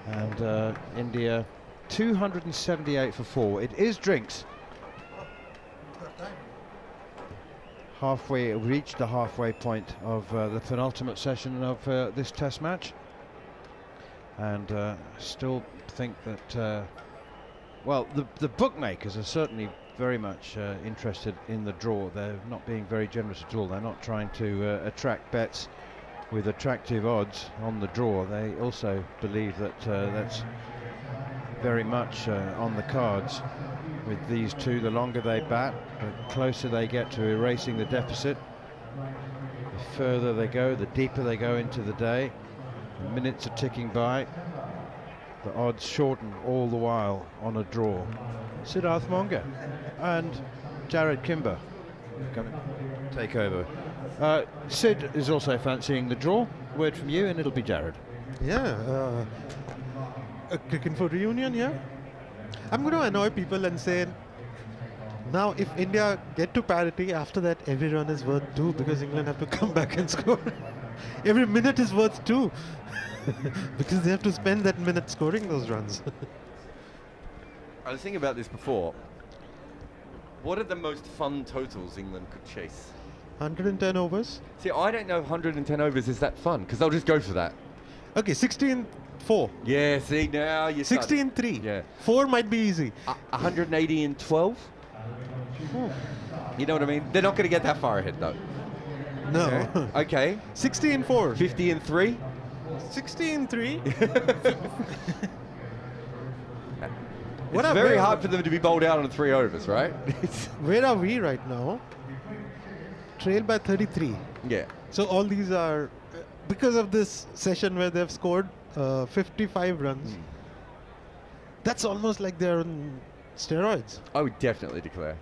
and India 278 for 4. It is drinks. Halfway, reached the halfway point of the penultimate session of this test match. And still think that, well, the bookmakers are certainly very much interested in the draw. They're not being very generous at all. They're not trying to attract bets with attractive odds on the draw. They also believe that that's very much on the cards with these two. The longer they bat, the closer they get to erasing the deficit. The further they go, the deeper they go into the day. The minutes are ticking by. The odds shorten all the while on a draw. Siddharth Monga and Jarrod Kimber going to take over. Sid is also fancying the draw. Word from you, and it'll be Jarrod. Yeah, a cricket for reunion, yeah. I'm going to annoy people and say, now if India get to parity, after that every run is worth 2 because England have to come back and score. Every minute is worth 2 because they have to spend that minute scoring those runs. I was thinking about this before. What are the most fun totals England could chase? 110 overs. See, I don't know if 110 overs is that fun, because they'll just go for that. Okay, 16-4. Yeah, see, now you're 16-3. Yeah. 4 might be easy. 180 and 12? You know what I mean? They're not going to get that far ahead, though. No. Okay. 16-4. 50 and 3? 16-3. It's very hard for them to be bowled out on 3 overs, right? Where are we right now? Trail by 33. Yeah. So all these are because of this session where they've scored 55 runs. That's almost like they're on steroids. I would definitely declare.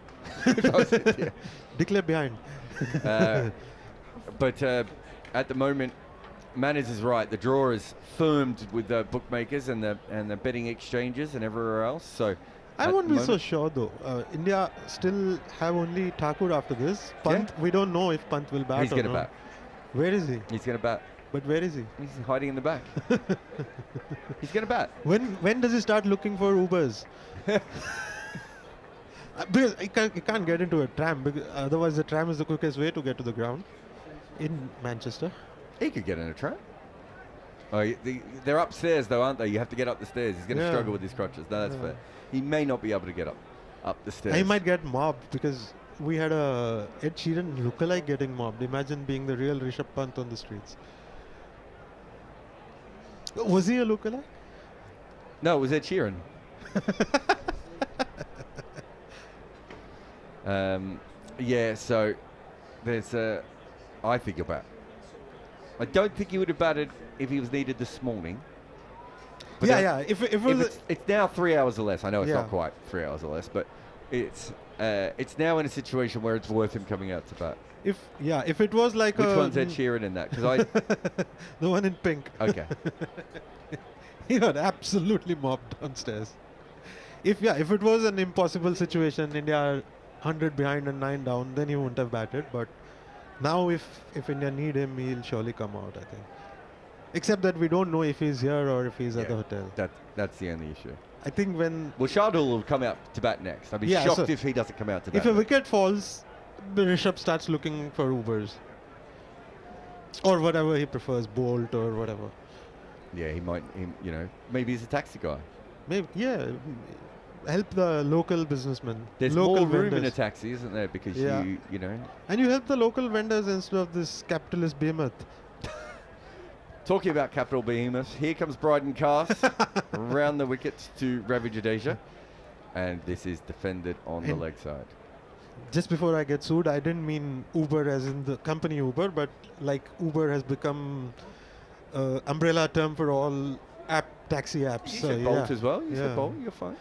Declare behind. But at the moment, Manners is right. The draw is firmed with the bookmakers and the betting exchanges and everywhere else. So I won't be so sure though. India still have only Thakur after this. Pant, we don't know if Pant will bat. He's going to bat. Where is he? He's going to bat. But where is he? He's hiding in the back. He's going to bat. When does he start looking for Ubers? Because he can't get into a tram, because otherwise the tram is the quickest way to get to the ground in Manchester. He could get in a tram. Oh, they're upstairs though, aren't they? You have to get up the stairs. He's going to struggle with his crutches. No, that's fair. He may not be able to get up the stairs. He might get mobbed because we had a Ed Sheeran lookalike getting mobbed. Imagine being the real Rishabh Pant on the streets. Was he a lookalike? No, it was Ed Sheeran. Yeah, so there's I think about. I don't think he would have batted if he was needed this morning. But yeah. If it's now 3 hours or less. I know it's not quite 3 hours or less, but it's now in a situation where it's worth him coming out to bat. If it was like which one's Ed Sheeran in that? Because the one in pink. Okay. He got absolutely mobbed downstairs. If it was an impossible situation, India are 100 behind and 9 down, then he wouldn't have batted. But now if India need him, he'll surely come out, I think. Except that we don't know if he's here or if he's at the hotel. That's the only issue. I think when... Well, Shardul will come out to bat next. I'd be shocked if he doesn't come out to bat. If a wicket falls, Rishabh starts looking for Ubers. Or whatever he prefers, Bolt or whatever. Yeah, he might, maybe he's a taxi guy. Maybe, yeah. Help the local businessmen. There's local more room vendors. in a taxi, isn't there? Because you know. And you help the local vendors instead of this capitalist behemoth. Talking about capital behemoths, here comes Bryden Cast around the wickets to Ravi Jadeja. And this is defended on the leg side. Just before I get sued, I didn't mean Uber as in the company Uber, but like Uber has become umbrella term for all taxi apps. You said Bolt as well. You said Bolt. You're fine.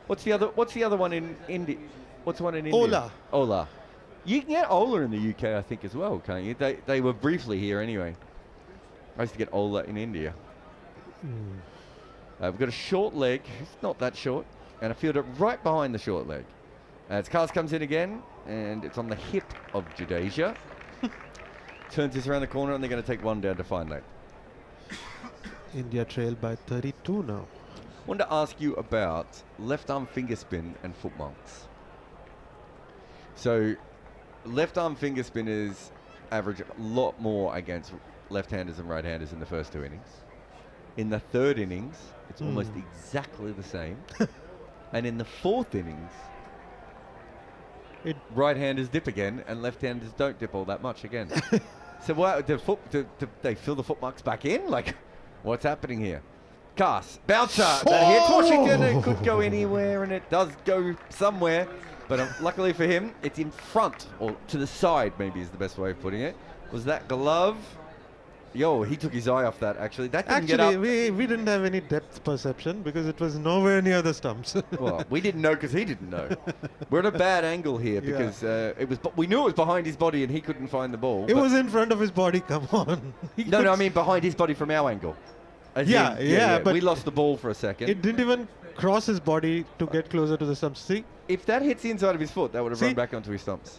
What's the other one in India? What's the one in India? Ola. You can get Ola in the UK, I think, as well, can't you? They were briefly here anyway. I used to get Ola in India. We've got a short leg. It's not that short. And a fielder right behind the short leg. As Cast comes in again, and it's on the hip of Jadeja. Turns this around the corner, and they're going to take one down to fine leg. India trail by 32 now. I wanted to ask you about left arm finger spin and foot marks. So, left arm finger spinners average a lot more against left-handers and right-handers in the first 2 innings. In the third innings, it's almost exactly the same. And in the fourth innings, right-handers dip again, and left-handers don't dip all that much again. So what? Do they fill the foot marks back in? Like, what's happening here? Cast, bouncer, that hits Washington. It could go anywhere, and it does go somewhere. But luckily for him, it's in front, or to the side, maybe is the best way of putting it. Was that glove? Yo, he took his eye off that, actually. That didn't get up. We didn't have any depth perception because it was nowhere near the stumps. Well, we didn't know because he didn't know. We're at a bad angle here because we knew it was behind his body and he couldn't find the ball. It was in front of his body, come on. No, I mean behind his body from our angle. But we lost the ball for a second. It didn't even cross his body to get closer to the stumps. See? If that hits the inside of his foot, that would have run back onto his stumps.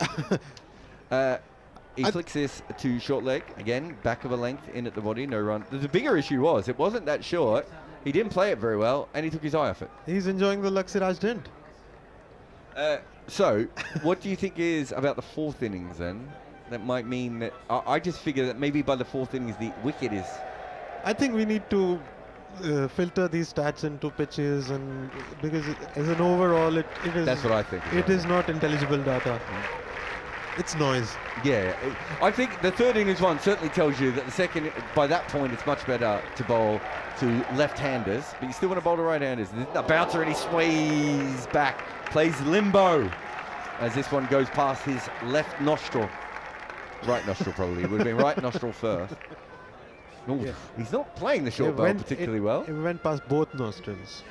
He flicks this to short leg. Again, back of a length in at the body, no run. The bigger issue was it wasn't that short. He didn't play it very well, and he took his eye off it. He's enjoying the luck Siraj didn't. So, what do you think is about the fourth innings then? That might mean that... I just figure that maybe by the fourth innings, the wicket is... I think we need to filter these stats into pitches, and because as an overall, it is... That's what I think. It is not intelligible data. It's noise. Yeah, I think the third innings one certainly tells you that the second, by that point, it's much better to bowl to left-handers, but you still want to bowl to right-handers. The bouncer, and he sways back, plays limbo as this one goes past his left nostril. Right nostril, probably. It would have been right nostril first. Ooh, he's not playing the short bow particularly well. It went past both nostrils.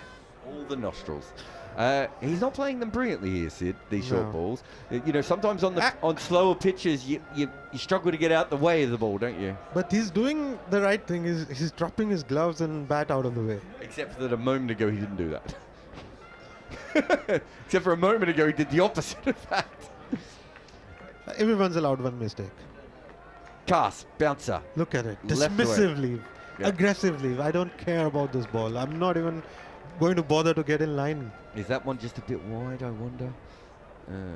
All the nostrils. He's not playing them brilliantly here, Sid, these short balls. You know, sometimes on slower pitches, you struggle to get out the way of the ball, don't you? But he's doing the right thing. He's dropping his gloves and bat out of the way. Except for that a moment ago, he didn't do that. Except for a moment ago, he did the opposite of that. Everyone's allowed one mistake. Cast, bouncer. Look at it. Dismissively, aggressively. I don't care about this ball. I'm not even going to bother to get in line. Is that one just a bit wide, I wonder?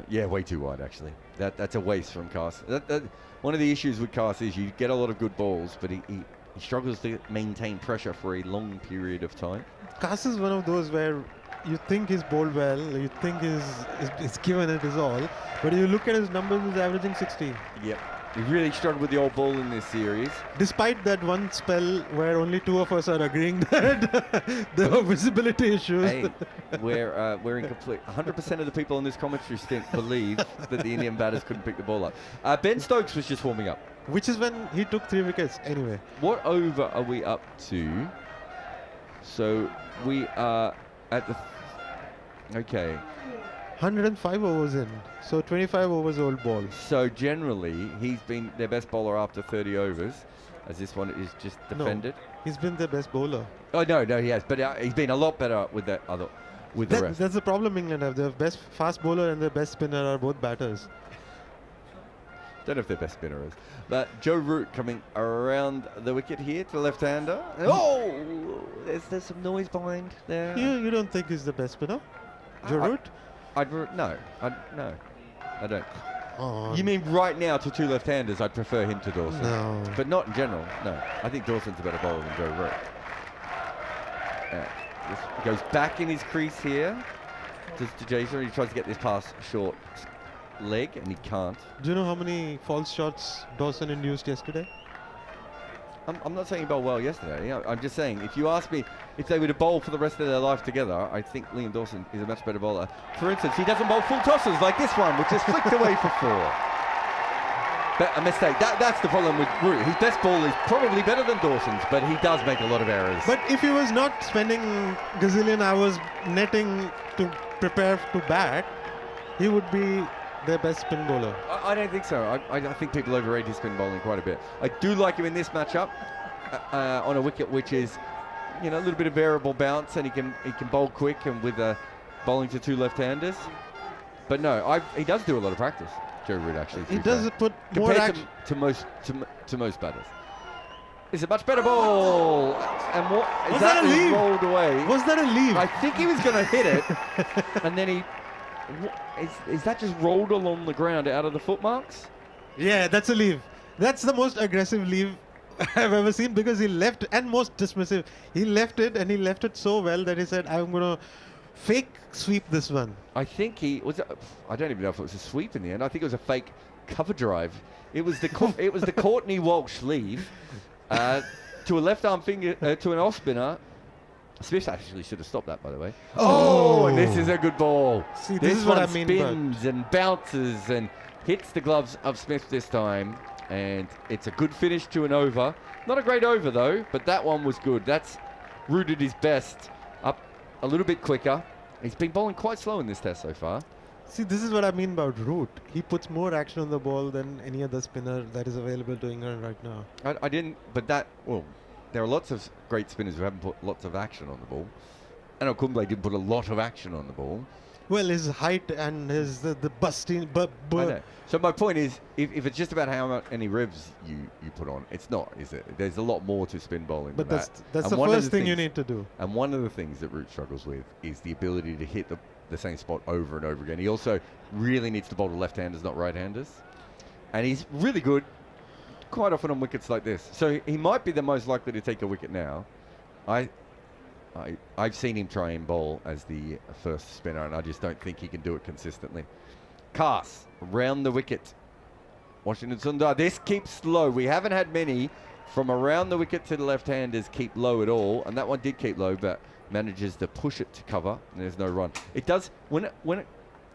Yeah, way too wide, actually. That's a waste from Cast. One of the issues with Cast is you get a lot of good balls, but he struggles to maintain pressure for a long period of time. Cast is one of those where you think he's bowled well, you think he's given it his all, but you look at his numbers, he's averaging 60. Yep. He really struggled with the old ball in this series. Despite that one spell where only two of us are agreeing that there were visibility issues. Hey, we're in complete... 100% of the people on this commentary stint believe that the Indian batters couldn't pick the ball up. Ben Stokes was just warming up. Which is when he took 3 wickets anyway. What over are we up to? So we are at the... Okay. 105 overs in, so 25 overs old ball. So generally, he's been their best bowler after 30 overs, as this one is just defended. No, he's been their best bowler. Oh no, he has, but he's been a lot better with the rest. That's the problem England have. Their best fast bowler and their best spinner are both batters. Don't know if their best spinner is, but Joe Root coming around the wicket here to the left-hander. Oh, there's some noise behind there. You don't think he's the best spinner, Joe Root? No, I don't. Oh. You mean right now to two left-handers, I'd prefer him to Dawson. No. But not in general, no. I think Dawson's a better bowler than Joe Root. This goes back in his crease here to Jason. He tries to get this past short leg, and he can't. Do you know how many false shots Dawson induced yesterday? I'm not saying he bowled well yesterday. I'm just saying, if you ask me if they were to bowl for the rest of their life together, I think Liam Dawson is a much better bowler. For instance, he doesn't bowl full tosses like this one, which is flicked away for 4. But a mistake. That's the problem with Root. His best ball is probably better than Dawson's, but he does make a lot of errors. But if he was not spending gazillion hours netting to prepare to bat, he would be their best spin bowler. I don't think so. I think people overrate his spin bowling quite a bit. I do like him in this matchup on a wicket which is, a little bit of variable bounce, and he can bowl quick and with bowling to 2 left-handers. But no, he does do a lot of practice. Joe Root actually. He does put more action to most batters. It's a much better ball, and Was that a leave? Rolled away. Was that a leave? I think he was going to hit it, and then he. Is that just rolled along the ground out of the foot marks? Yeah, that's a leave. That's the most aggressive leave I've ever seen, because he left, and most dismissive. He left it, and he left it so well that he said, I'm going to fake sweep this one. I think he was. I don't even know if it was a sweep in the end. I think it was a fake cover drive. It was the Courtney Walsh leave to a left arm finger to an off spinner. Smith actually should have stopped that, by the way. Oh, and this is a good ball. See, this is what I mean. Spins and bounces and hits the gloves of Smith this time, and it's a good finish to an over. Not a great over though, but that one was good. That's rooted his best up a little bit quicker. He's been bowling quite slow in this test so far. See, this is what I mean about Root. He puts more action on the ball than any other spinner that is available to England right now. I didn't, but there are lots of great spinners who haven't put lots of action on the ball. And Kumble didn't put a lot of action on the ball. Well, his height and his the busting. I know. So my point is, if it's just about how many revs you put on, it's not, is it? There's a lot more to spin bowling. But than that's the first thing you need to do. And one of the things that Root struggles with is the ability to hit the same spot over and over again. He also really needs to bowl to left-handers, not right-handers. And he's really good quite often on wickets like this. So he might be the most likely to take a wicket now. I've seen him try and bowl as the first spinner, and I just don't think he can do it consistently. Cast around the wicket. Washington Sundar. This keeps low. We haven't had many from around the wicket to the left-handers keep low at all, and that one did keep low, but manages to push it to cover, and there's no run. It does when it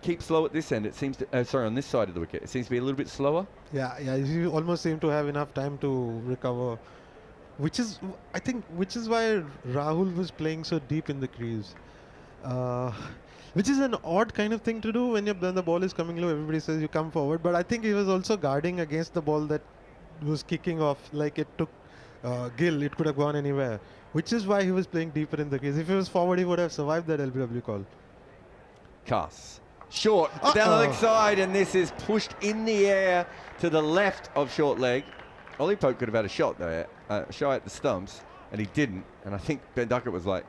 keeps low at this end. It seems to on this side of the wicket. It seems to be a little bit slower. Yeah. You almost seem to have enough time to recover. Which is why Rahul was playing so deep in the crease. Which is an odd kind of thing to do when the ball is coming low. Everybody says you come forward. But I think he was also guarding against the ball that was kicking off. Like it took Gill. It could have gone anywhere. Which is why he was playing deeper in the crease. If he was forward, he would have survived that LBW call. Cass. Short. Down the leg side. And this is pushed in the air to the left of short leg. Ollie Pope could have had a shot there, shot at the stumps, and he didn't. And I think Ben Duckett was like,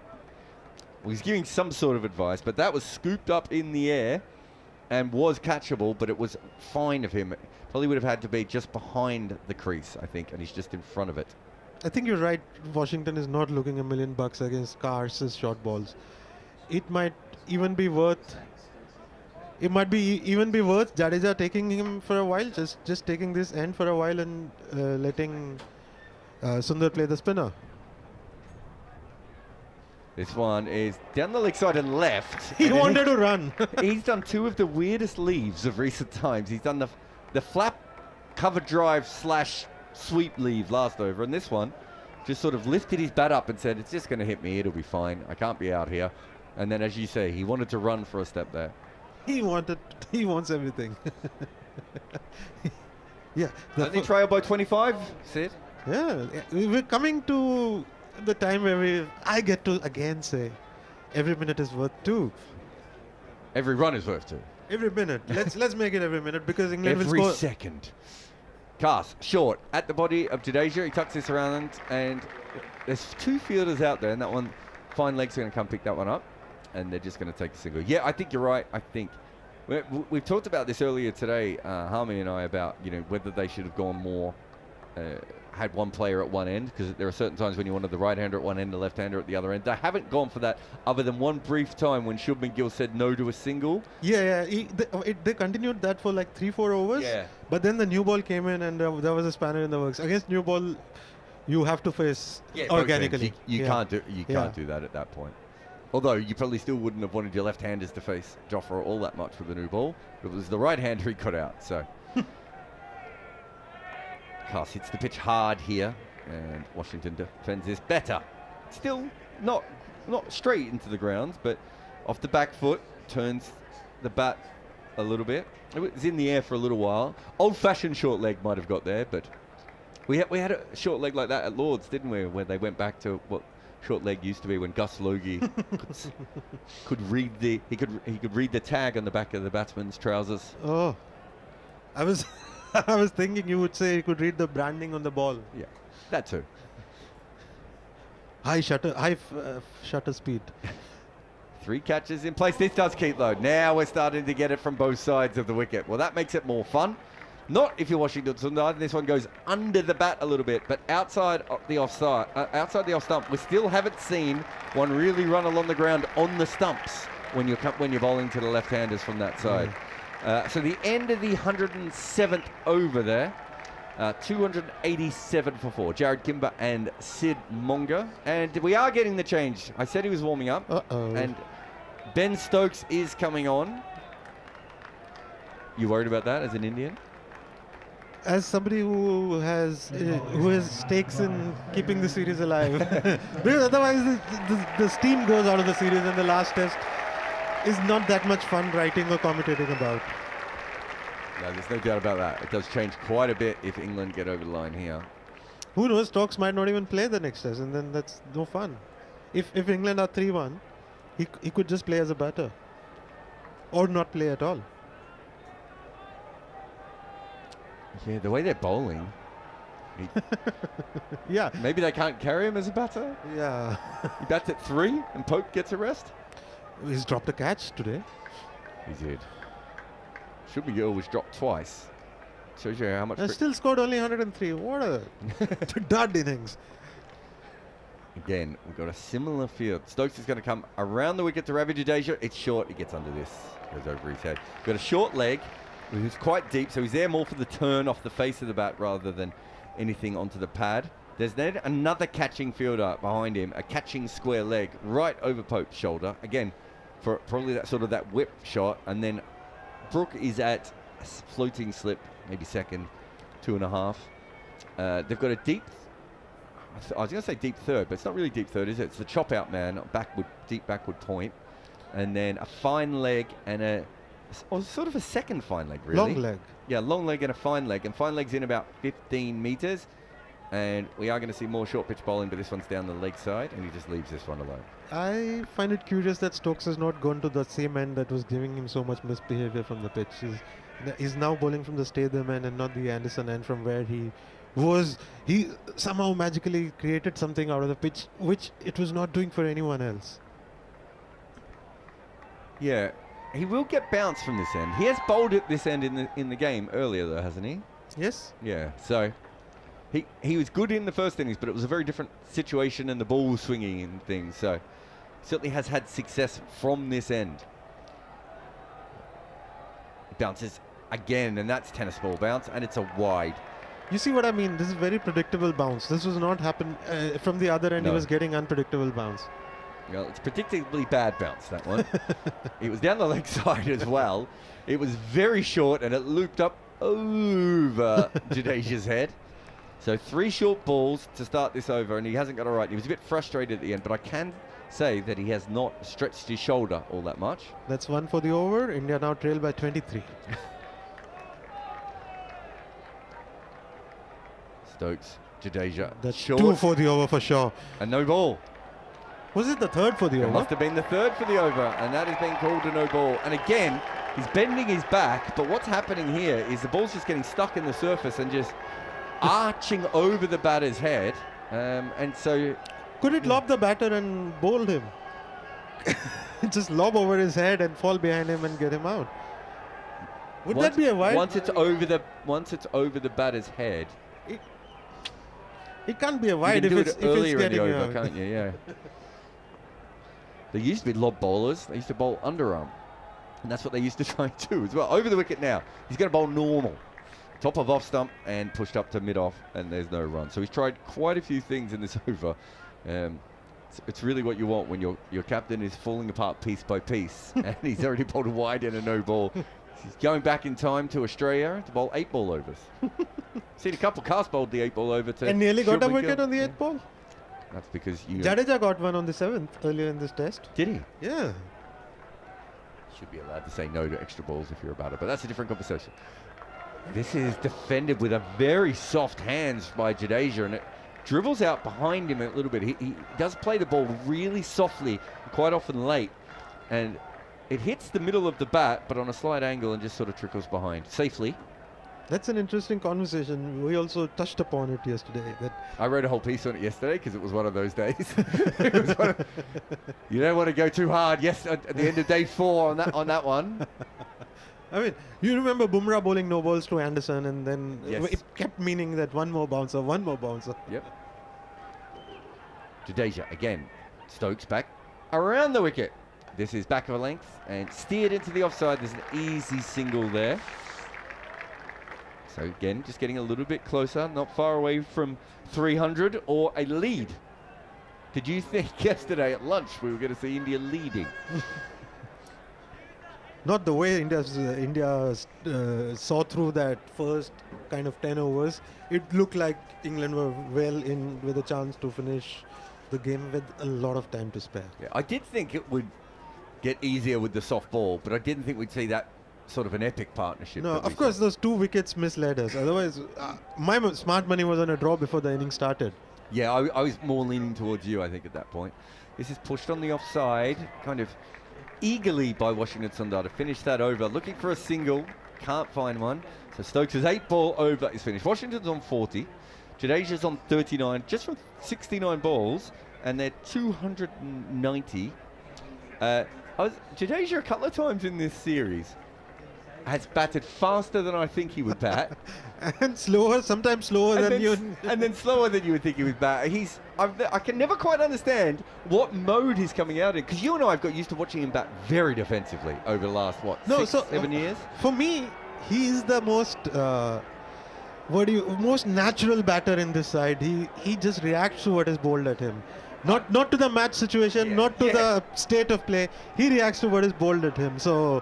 well, he's giving some sort of advice, but that was scooped up in the air and was catchable, but it was fine of him. Probably would have had to be just behind the crease, I think, and he's just in front of it. I think you're right. Washington is not looking $1 million against Kars's short balls. It might even be worth. It might be worth Jadeja taking him for a while, just taking this end for a while and letting Sundar play the spinner. This one is down the leg side and left. He wanted to run. He's done two of the weirdest leaves of recent times. He's done the flap cover drive / sweep leave last over, and this one just sort of lifted his bat up and said, it's just going to hit me, it'll be fine, I can't be out here. And then, as you say, he wanted to run for a step there. He wants everything. Yeah. Don't they trail by 25, Sid? Yeah. We're coming to the time where I get to again say, every minute is worth 2. Every run is worth 2. Every minute. Let's make it every minute, because England will every score. second. Cast short at the body of Jadeja. He tucks this around, and there's 2 fielders out there, and that one, fine legs are going to come pick that one up. And they're just going to take a single. Yeah, I think you're right. I think we've talked about this earlier today, Harmony and I, about whether they should have gone more, had one player at one end, because there are certain times when you wanted the right-hander at one end, the left-hander at the other end. They haven't gone for that, other than one brief time when Shubman Gill said no to a single. Yeah. They continued that for like 3-4 overs. Yeah. But then the new ball came in, and there was a spanner in the works. Against new ball, you have to face both organically. ends. You can't do that at that point. Although you probably still wouldn't have wanted your left-handers to face Jofra all that much with the new ball. It was the right-hander he cut out. So Cass hits the pitch hard here, and Washington defends this better. Still not straight into the ground, but off the back foot, turns the bat a little bit. It was in the air for a little while. Old-fashioned short leg might have got there, but we had a short leg like that at Lord's, didn't we? Where they went back to what short leg used to be when Gus Logie could read the read the tag on the back of the batsman's trousers. Oh, I was I was thinking you would say he could read the branding on the ball. Yeah, that too. High shutter speed. 3 catches in place. This does keep low. Now we're starting to get it from both sides of the wicket. Well, that makes it more fun. Not if you're Washington Sundar. This one goes under the bat a little bit, but outside the off stump. We still haven't seen one really run along the ground on the stumps when you're bowling to the left-handers from that side. So the end of the 107th over there. 287 for 4. Jarrod Kimber and Sid Monga. And we are getting the change. I said he was warming up. And Ben Stokes is coming on. You worried about that as an Indian? As somebody who has stakes in keeping the series alive. Because otherwise the steam goes out of the series, and the last test is not that much fun writing or commentating about. No, there's no doubt about that. It does change quite a bit if England get over the line here. Who knows, Stokes might not even play the next test, and then that's no fun. If England are 3-1, he could just play as a batter. Or not play at all. Yeah, the way they're bowling. Yeah. Maybe they can't carry him as a batter? Yeah. He bats at 3 and Pope gets a rest? He's dropped a catch today. He did. Shubman Gill was dropped twice. Shows you how much... Still scored only 103. What a dud innings. Again, we've got a similar field. Stokes is going to come around the wicket to Ravi Jadeja. It's short. He gets under this. Goes over his head. Got a short leg, who's quite deep, so he's there more for the turn off the face of the bat rather than anything onto the pad. There's then another catching fielder behind him, a catching square leg right over Pope's shoulder. Again, for probably that sort of that whip shot, and then Brook is at floating slip, maybe second, 2.5. They've got a deep, I was going to say deep third, but it's not really deep third, is it? It's the chop out man, deep backward point. And then a fine leg and sort of a second fine leg, really. Long leg. Yeah, long leg and a fine leg. And fine leg's in about 15 metres. And we are going to see more short pitch bowling, but this one's down the leg side, and he just leaves this one alone. I find it curious that Stokes has not gone to the same end that was giving him so much misbehavior from the pitch. He's now bowling from the Statham end and not the Anderson end, from where he was. He somehow magically created something out of the pitch, which it was not doing for anyone else. Yeah, he will get bounced from this end. He has bowled at this end in the game earlier, though, hasn't he? Yes. Yeah, so he was good in the first innings, but it was a very different situation and the ball was swinging and things. So certainly has had success from this end. Bounces again, and that's tennis ball bounce, and it's a wide. You see what I mean? This is very predictable bounce. This was not happen from the other end. No. He was getting unpredictable bounce. Well, it's predictably bad bounce, that one. It was down the leg side as well. It was very short, and it looped up over Jadeja's head. So 3 short balls to start this over, and he hasn't got it right. He was a bit frustrated at the end, but I can say that he has not stretched his shoulder all that much. That's 1 for the over. India now trail by 23. Stokes, Jadeja. That's short. 2 for the over for sure. And no ball. Was it the 3rd for the It over? must have been the 3rd for the over, and that has been called a no ball. And again, he's bending his back, but what's happening here is the ball's just getting stuck in the surface and just arching over the batter's head. And so... Could it lob the batter and bowl him? Just lob over his head and fall behind him and get him out. Would that be a wide? Once it's over the batter's head... It can't be a wide you can if do it's it earlier in the getting over, can't you? Yeah. They used to be lob bowlers. They used to bowl underarm. And that's what they used to try and do as well. Over the wicket now. He's going to bowl normal. top of off stump and pushed up to mid-off, and there's no run. So he's tried quite a few things in this over. It's really what you want when your captain is falling apart piece by piece, and he's already bowled a wide and a no ball. He's going back in time to Australia to bowl 8 ball overs. Seen a couple cast bowled the 8 ball over to. And nearly got a Shubman wicket Gill. on the 8th ball. That's because you. Jadeja got one on the 7th earlier in this test. Did he? Yeah. Should be allowed to say no to extra balls if you're about it, but that's a different conversation. This is defended with a very soft hands by Jadeja, and it dribbles out behind him a little bit. He does play the ball really softly, quite often late, and it hits the middle of the bat, but on a slight angle and just sort of trickles behind safely. That's an interesting conversation. We also touched upon it yesterday. That I wrote a whole piece on it yesterday because it was one of those days. You don't want to go too hard. Yes, at the end of day 4 on that one. I mean, you remember Bumrah bowling no balls to Anderson, and then Yes. it kept meaning that one more bouncer. Yep. Jadeja again. Stokes back around the wicket. This is back of a length and steered into the offside. There's an easy single there. So again, just getting a little bit closer, not far away from 300 or a lead. Did you think yesterday at lunch we were going to see India leading? Not the way India saw through that first kind of 10 overs. It looked like England were well in with a chance to finish the game with a lot of time to spare. Yeah, I did think it would get easier with the soft ball, but I didn't think we'd see that sort of an epic partnership. No, that we of course, saw. those 2 wickets misled us. Otherwise, my smart money was on a draw before the innings started. Yeah, I was more leaning towards you, I think, at that point. This is pushed on the offside, kind of eagerly by Washington Sundar to finish that over. Looking for a single, can't find one. So Stokes' 8 ball over is finished. Washington's on 40. Jadeja's on 39, just from 69 balls, and they're 290. Jadeja a couple of times in this series has batted faster than I think he would bat. And slower, sometimes slower than you. And then slower than you would think he would bat. I can never quite understand what mode he's coming out in, because you and I have got used to watching him bat very defensively over the last, 7 years? For me, he is the most most natural batter in this side. He just reacts to what is bowled at him. Not to the match situation, not to the state of play. He reacts to what is bowled at him. So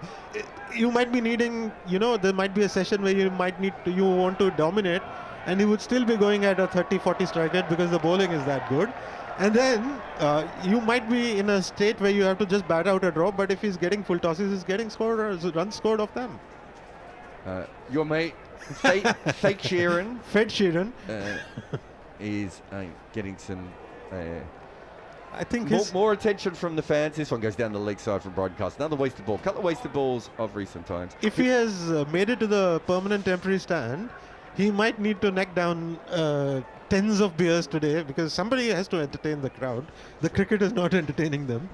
you might be needing, there might be a session where you want to dominate, and he would still be going at a 30-40 strike rate because the bowling is that good. And then you might be in a state where you have to just bat out a draw, but if he's getting full tosses, he's getting runs scored off them. Your mate, Fake Sheeran. Fed Sheeran. Is getting some... I think more attention from the fans. This one goes down the leg side from broadcast. Another wasted ball. Couple of wasted balls of recent times. If he has made it to the permanent temporary stand, he might need to neck down tens of beers today, because somebody has to entertain the crowd. The cricket is not entertaining them.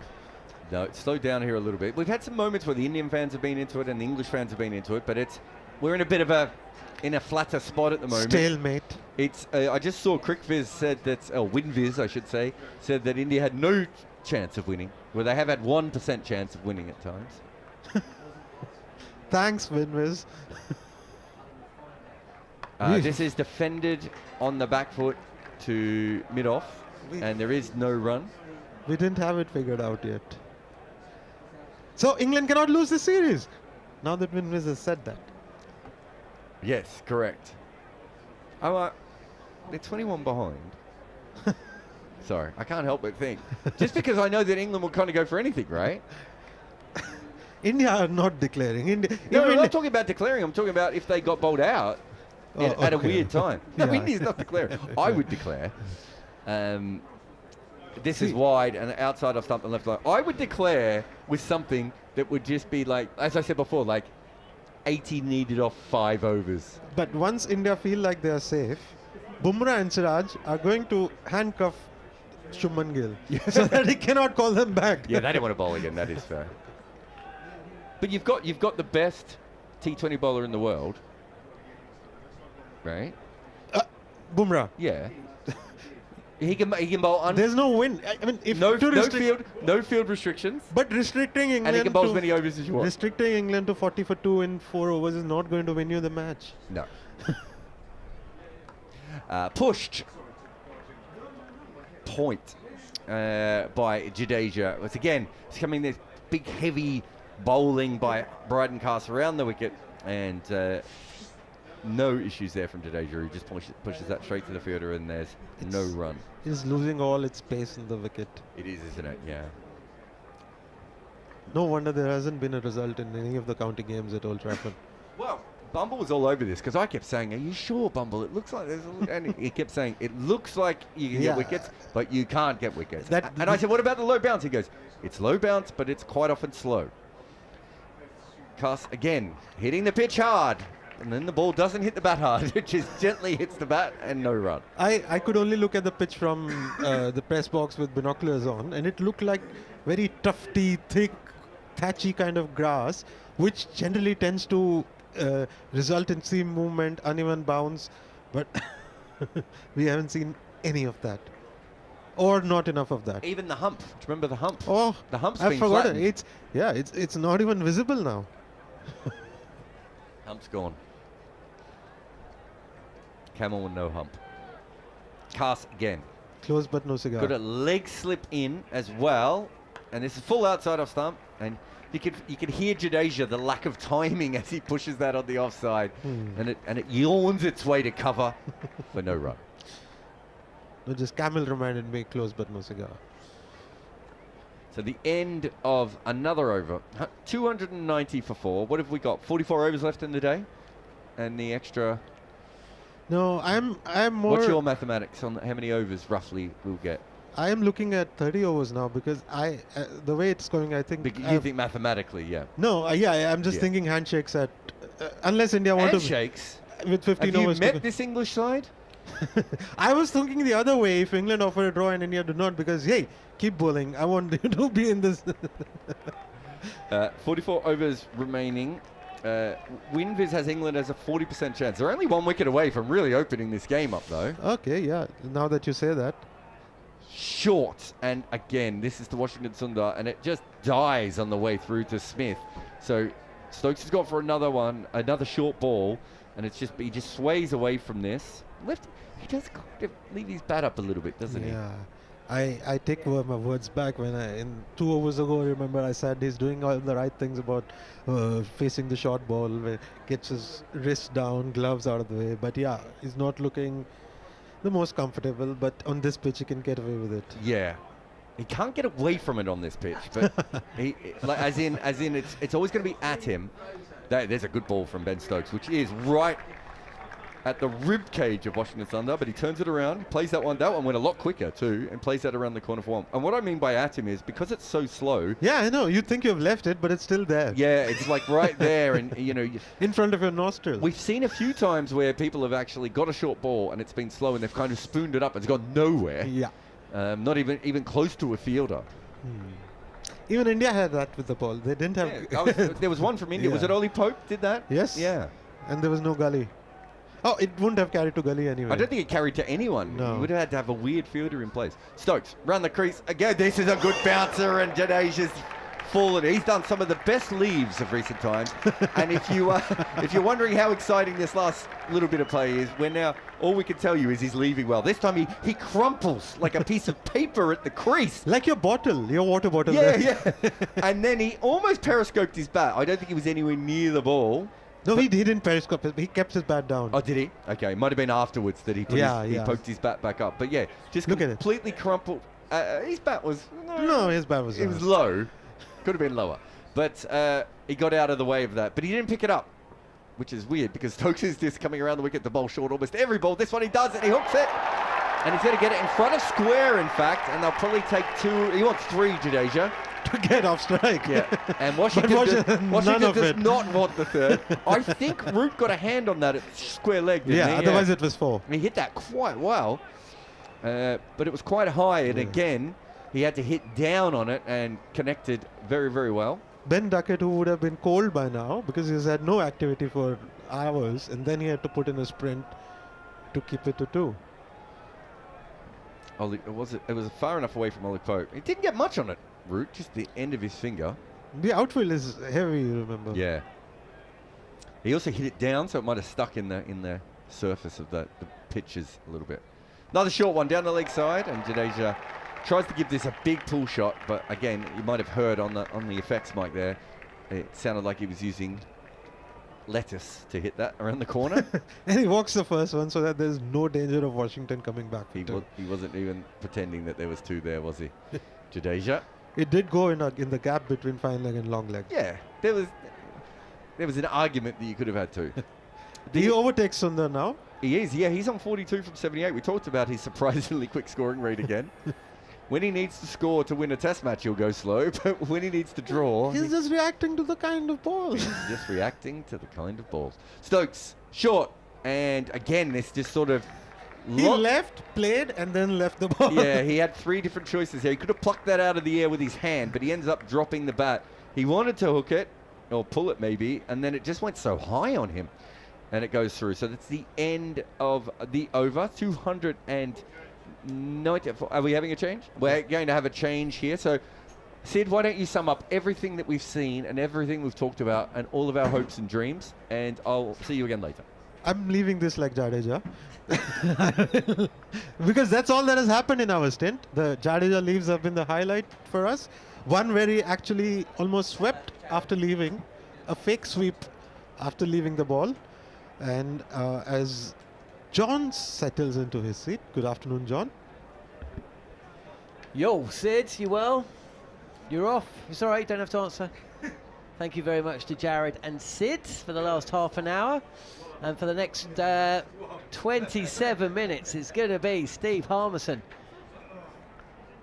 No, it's slowed down here a little bit. We've had some moments where the Indian fans have been into it and the English fans have been into it, but we're in a bit of a flatter spot at the moment. Stalemate. It's I just saw CricViz said that, WinViz I should say, said that India had no chance of winning, where they have had 1% chance of winning at times. Thanks, WinViz. This is defended on the back foot to mid-off, and there is no run. We didn't have it figured out yet. So England cannot lose this series, now that WinViz has said that. Yes, correct. They're 21 behind. Sorry, I can't help but think. Just because I know that England will kind of go for anything, right? India are not declaring. No, I'm not talking about declaring. I'm talking about if they got bowled out at a okay. weird time. No, Yeah. India's not declaring. I would declare. This is wide and outside of stump and left line. I would declare with something that would just be like, as I said before, like 80 needed off 5 overs. But once India feel like they are safe, Bumrah and Siraj are going to handcuff Shubman Gill so that he cannot call them back. Yeah, they don't want to bowl again. That is fair. But you've got the best T20 bowler in the world, right? Bumrah. Yeah. He can bowl. There's no wind. I mean, if No to field restrictions. But restricting England And he can bowl as to many overs as you want. restricting England to 40 for 2 in 4 overs is not going to win you the match. No. Pushed. Point by Jadeja. Once again, it's coming this big heavy bowling by Bryden Cast around the wicket, and no issues there from Jadeja, who just pushes that straight to the fielder, and there's no run. He's losing all its pace in the wicket. It is, isn't it? Yeah. No wonder there hasn't been a result in any of the county games at Old Trafford. Well, Bumble was all over this because I kept saying, "Are you sure, Bumble? It looks like there's," and he kept saying, "It looks like you can get wickets, but you can't get wickets." And I said, "What about the low bounce?" He goes, "It's low bounce, but it's quite often slow." Cast again, hitting the pitch hard, and then the ball doesn't hit the bat hard. It just gently hits the bat and no run. I could only look at the pitch from the press box with binoculars on, and it looked like very tufty, thick, thatchy kind of grass, which generally tends to result in seam movement, uneven bounce, but we haven't seen any of that, or not enough of that. Even the hump. Do you remember the hump? Oh, the hump's I've been forgotten. flattened. It's not even visible now. Hump's gone. Camel with no hump. Cast again. Close but no cigar. Got a leg slip in as well, and this is full outside off stump, and you could hear Jadeja, the lack of timing as he pushes that on the offside, and it yawns its way to cover for no run. No, just Camel reminded me, close but no cigar. So the end of another over. 290 for 4. What have we got? 44 overs left in the day, and the extra. No, I'm more. What's your mathematics on how many overs roughly we'll get? I am looking at 30 overs now because the way it's going, I think. You think mathematically, yeah? No, I'm just thinking handshakes at unless India want to handshakes with 15 overs. Have you met this English side? I was thinking the other way. If England offer a draw and India do not, because hey, keep bowling. I want you to be in this. 44 overs remaining. WinViz has England as a 40% chance. They're only 1 wicket away from really opening this game up, though. Okay, yeah. Now that you say that. Short, and again, this is to Washington Sundar, and it just dies on the way through to Smith. So Stokes has got for another short ball, and he just sways away from this. He does kind of leave his bat up a little bit, doesn't he? Yeah. I take my words back when in 2 overs ago, remember I said he's doing all the right things about facing the short ball, where gets his wrist down, gloves out of the way. But yeah, he's not looking the most comfortable, but on this pitch he can get away with it. Yeah. He can't get away from it on this pitch, but as in it's always going to be at him. There's a good ball from Ben Stokes, which is right at the rib cage of Washington Sundar, but he turns it around, plays that one went a lot quicker too, and plays that around the corner for 1. And what I mean by at him is because it's so slow. Yeah, I know. You think you've left it, but it's still there. Yeah, it's like right there, and in front of your nostrils. We've seen a few times where people have actually got a short ball and it's been slow, and they've kind of spooned it up. It's gone nowhere. Yeah. Not even close to a fielder. Even India had that with the ball. They didn't have. Yeah, there was one from India. Yeah. Was it Oli Pope did that? Yes. Yeah. And there was no gully. Oh, it wouldn't have carried to gully anyway. I don't think it carried to anyone. No. You would have had to have a weird fielder in place. Stokes, round the crease. Again, this is a good bouncer, and Jadeja's fallen. He's done some of the best leaves of recent times. And if you're wondering how exciting this last little bit of play is, we're now, all we can tell you is he's leaving well. This time he crumples like a piece of paper at the crease. Like your water bottle. Yeah. And then he almost periscoped his bat. I don't think he was anywhere near the ball. No, he didn't periscope it. He kept his bat down. Oh, did he? Okay, might have been afterwards that he poked his bat back up. But yeah, just completely crumpled. His bat was... No, his bat was... It was low. Could have been lower. But he got out of the way of that. But he didn't pick it up, which is weird because Stokes is just coming around the wicket to bowl short almost every ball. This one he does it. He hooks it. And he's going to get it in front of square, in fact. And they'll probably take 2. He wants 3, Jadeja. To get off strike. Yeah. And Washington does not want the 3rd. I think Root got a hand on that at square leg, didn't he? Otherwise it was 4. And he hit that quite well. But it was quite high. And again, he had to hit down on it and connected very, very well. Ben Duckett, who would have been cold by now because he's had no activity for hours, and then he had to put in a sprint to keep it to 2. It was far enough away from Ollie Pope. It didn't get much on it, Root, just the end of his finger. The outfield is heavy, you remember. Yeah. He also hit it down, so it might have stuck in the surface of the pitches a little bit. Another short one down the leg side, and Jadeja tries to give this a big pull shot, but again, you might have heard on the effects mic there, it sounded like he was using lettuce to hit that around the corner. And he walks the first one so that there's no danger of Washington coming back. He wasn't even pretending that there was two there, was he? Jadeja. It did go in the gap between fine leg and long leg. Yeah, there was an argument that you could have had two. He overtakes Sundar now. He is, yeah. He's on 42 from 78. We talked about his surprisingly quick scoring rate again. When he needs to score to win a test match, he'll go slow. But when he needs to draw... He's just reacting to the kind of ball. He's just reacting to the kind of balls. Stokes, short. And again, this just sort of... He left, played, and then left the ball. Yeah, he had three different choices here. He could have plucked that out of the air with his hand, but he ends up dropping the bat. He wanted to hook it, or pull it maybe, and then it just went so high on him. And it goes through. So that's the end of the over. 294. Are we having a change? We're going to have a change here. So, Sid, why don't you sum up everything that we've seen and everything we've talked about and all of our hopes and dreams, and I'll see you again later. I'm leaving this like Jadeja. Because that's all that has happened in our stint. The Jadeja leaves have been the highlight for us. One where he actually almost swept after leaving. A fake sweep after leaving the ball. And as John settles into his seat. Good afternoon, John. Yo, Sid, you well? You're off. It's all right, you don't have to answer. Thank you very much to Jarrod and Sid for the last half an hour. And for the next 27 minutes, it's going to be Steve Harmison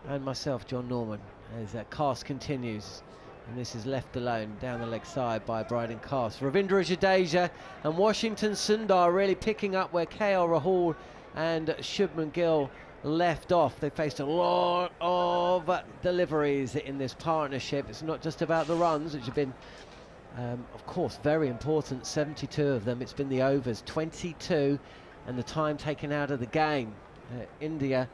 and myself, Jon Norman, as that cast continues. And this is left alone down the leg side by Bryden Cast. Ravindra Jadeja and Washington Sundar really picking up where KL Rahul and Shubman Gill left off. They faced a lot of deliveries in this partnership. It's not just about the runs, which have been, of course, very important. 72 of them. It's been the overs, 22, and the time taken out of the game. India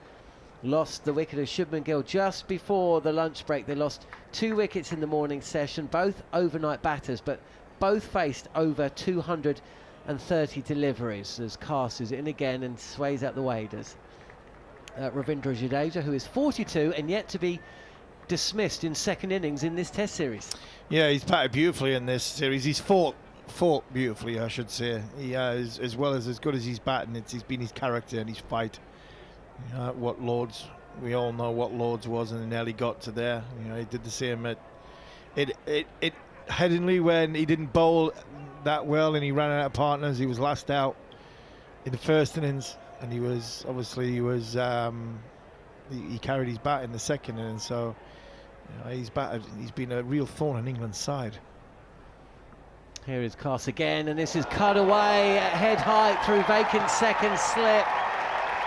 lost the wicket of Shubman Gill just before the lunch break. They lost 2 wickets in the morning session, both overnight batters, but both faced over 230 deliveries as Cast is in again and sways out the waders. Ravindra Jadeja, who is 42 and yet to be dismissed in second innings in this test series. Yeah, he's batted beautifully in this series. He's fought beautifully, I should say. He has, as well as good as he's batting, he's been his character and his fight. What Lords, we all know what Lords was, and nearly got to there. He did the same at Headingley when he didn't bowl that well and he ran out of partners. He was last out in the first innings, and he carried his bat in the second innings. So he's been a real thorn in England's side. Here is Cast again, and this is cut away at head height through vacant second slip.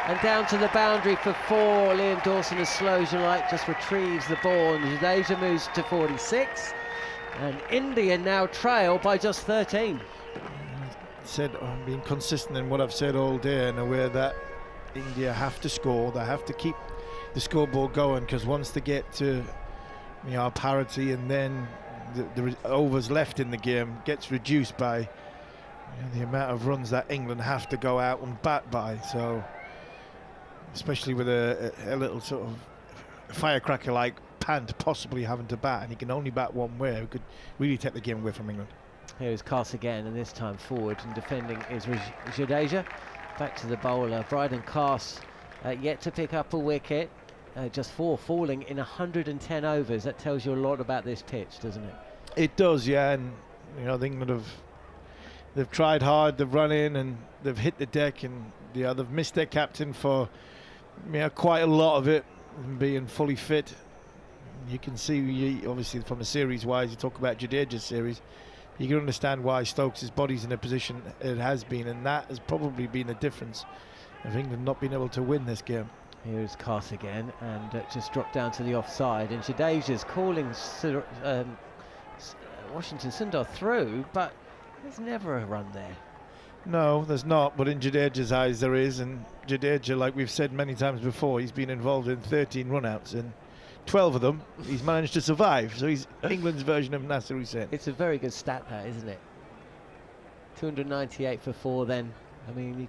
And down to the boundary for 4. Liam Dawson, as slow as you like, just retrieves the ball. And Jadeja moves to 46. And India now trail by just 13. I'm being consistent in what I've said all day, and aware that India have to score. They have to keep the scoreboard going, because once they get to parity, and then the overs left in the game gets reduced by the amount of runs that England have to go out and bat by. So, especially with a little sort of firecracker like Pant possibly having to bat, and he can only bat one way, it could really take the game away from England. Here is Cast again, and this time forward and defending is Jadeja. Back to the bowler, Bryden Cast, yet to pick up a wicket. Just 4 falling in 110 overs. That tells you a lot about this pitch, doesn't it? It does, yeah. And England they've tried hard. They've run in and they've hit the deck, and they've missed their captain for quite a lot of it, being fully fit. You can see, obviously, from a series-wise, you talk about Jadeja's series, you can understand why Stokes' body's in a position it has been, and that has probably been the difference of England not being able to win this game. Here's Cast again, and just dropped down to the offside, and Jadeja's calling Washington Sundar through, but there's never a run there. No, there's not, but in Jadeja's eyes there is, and Jadeja, like we've said many times before, he's been involved in 13 run-outs, and 12 of them he's managed to survive, so he's England's version of Nasser Hussain. It's a very good stat, that, isn't it? 298 for 4 then. I mean,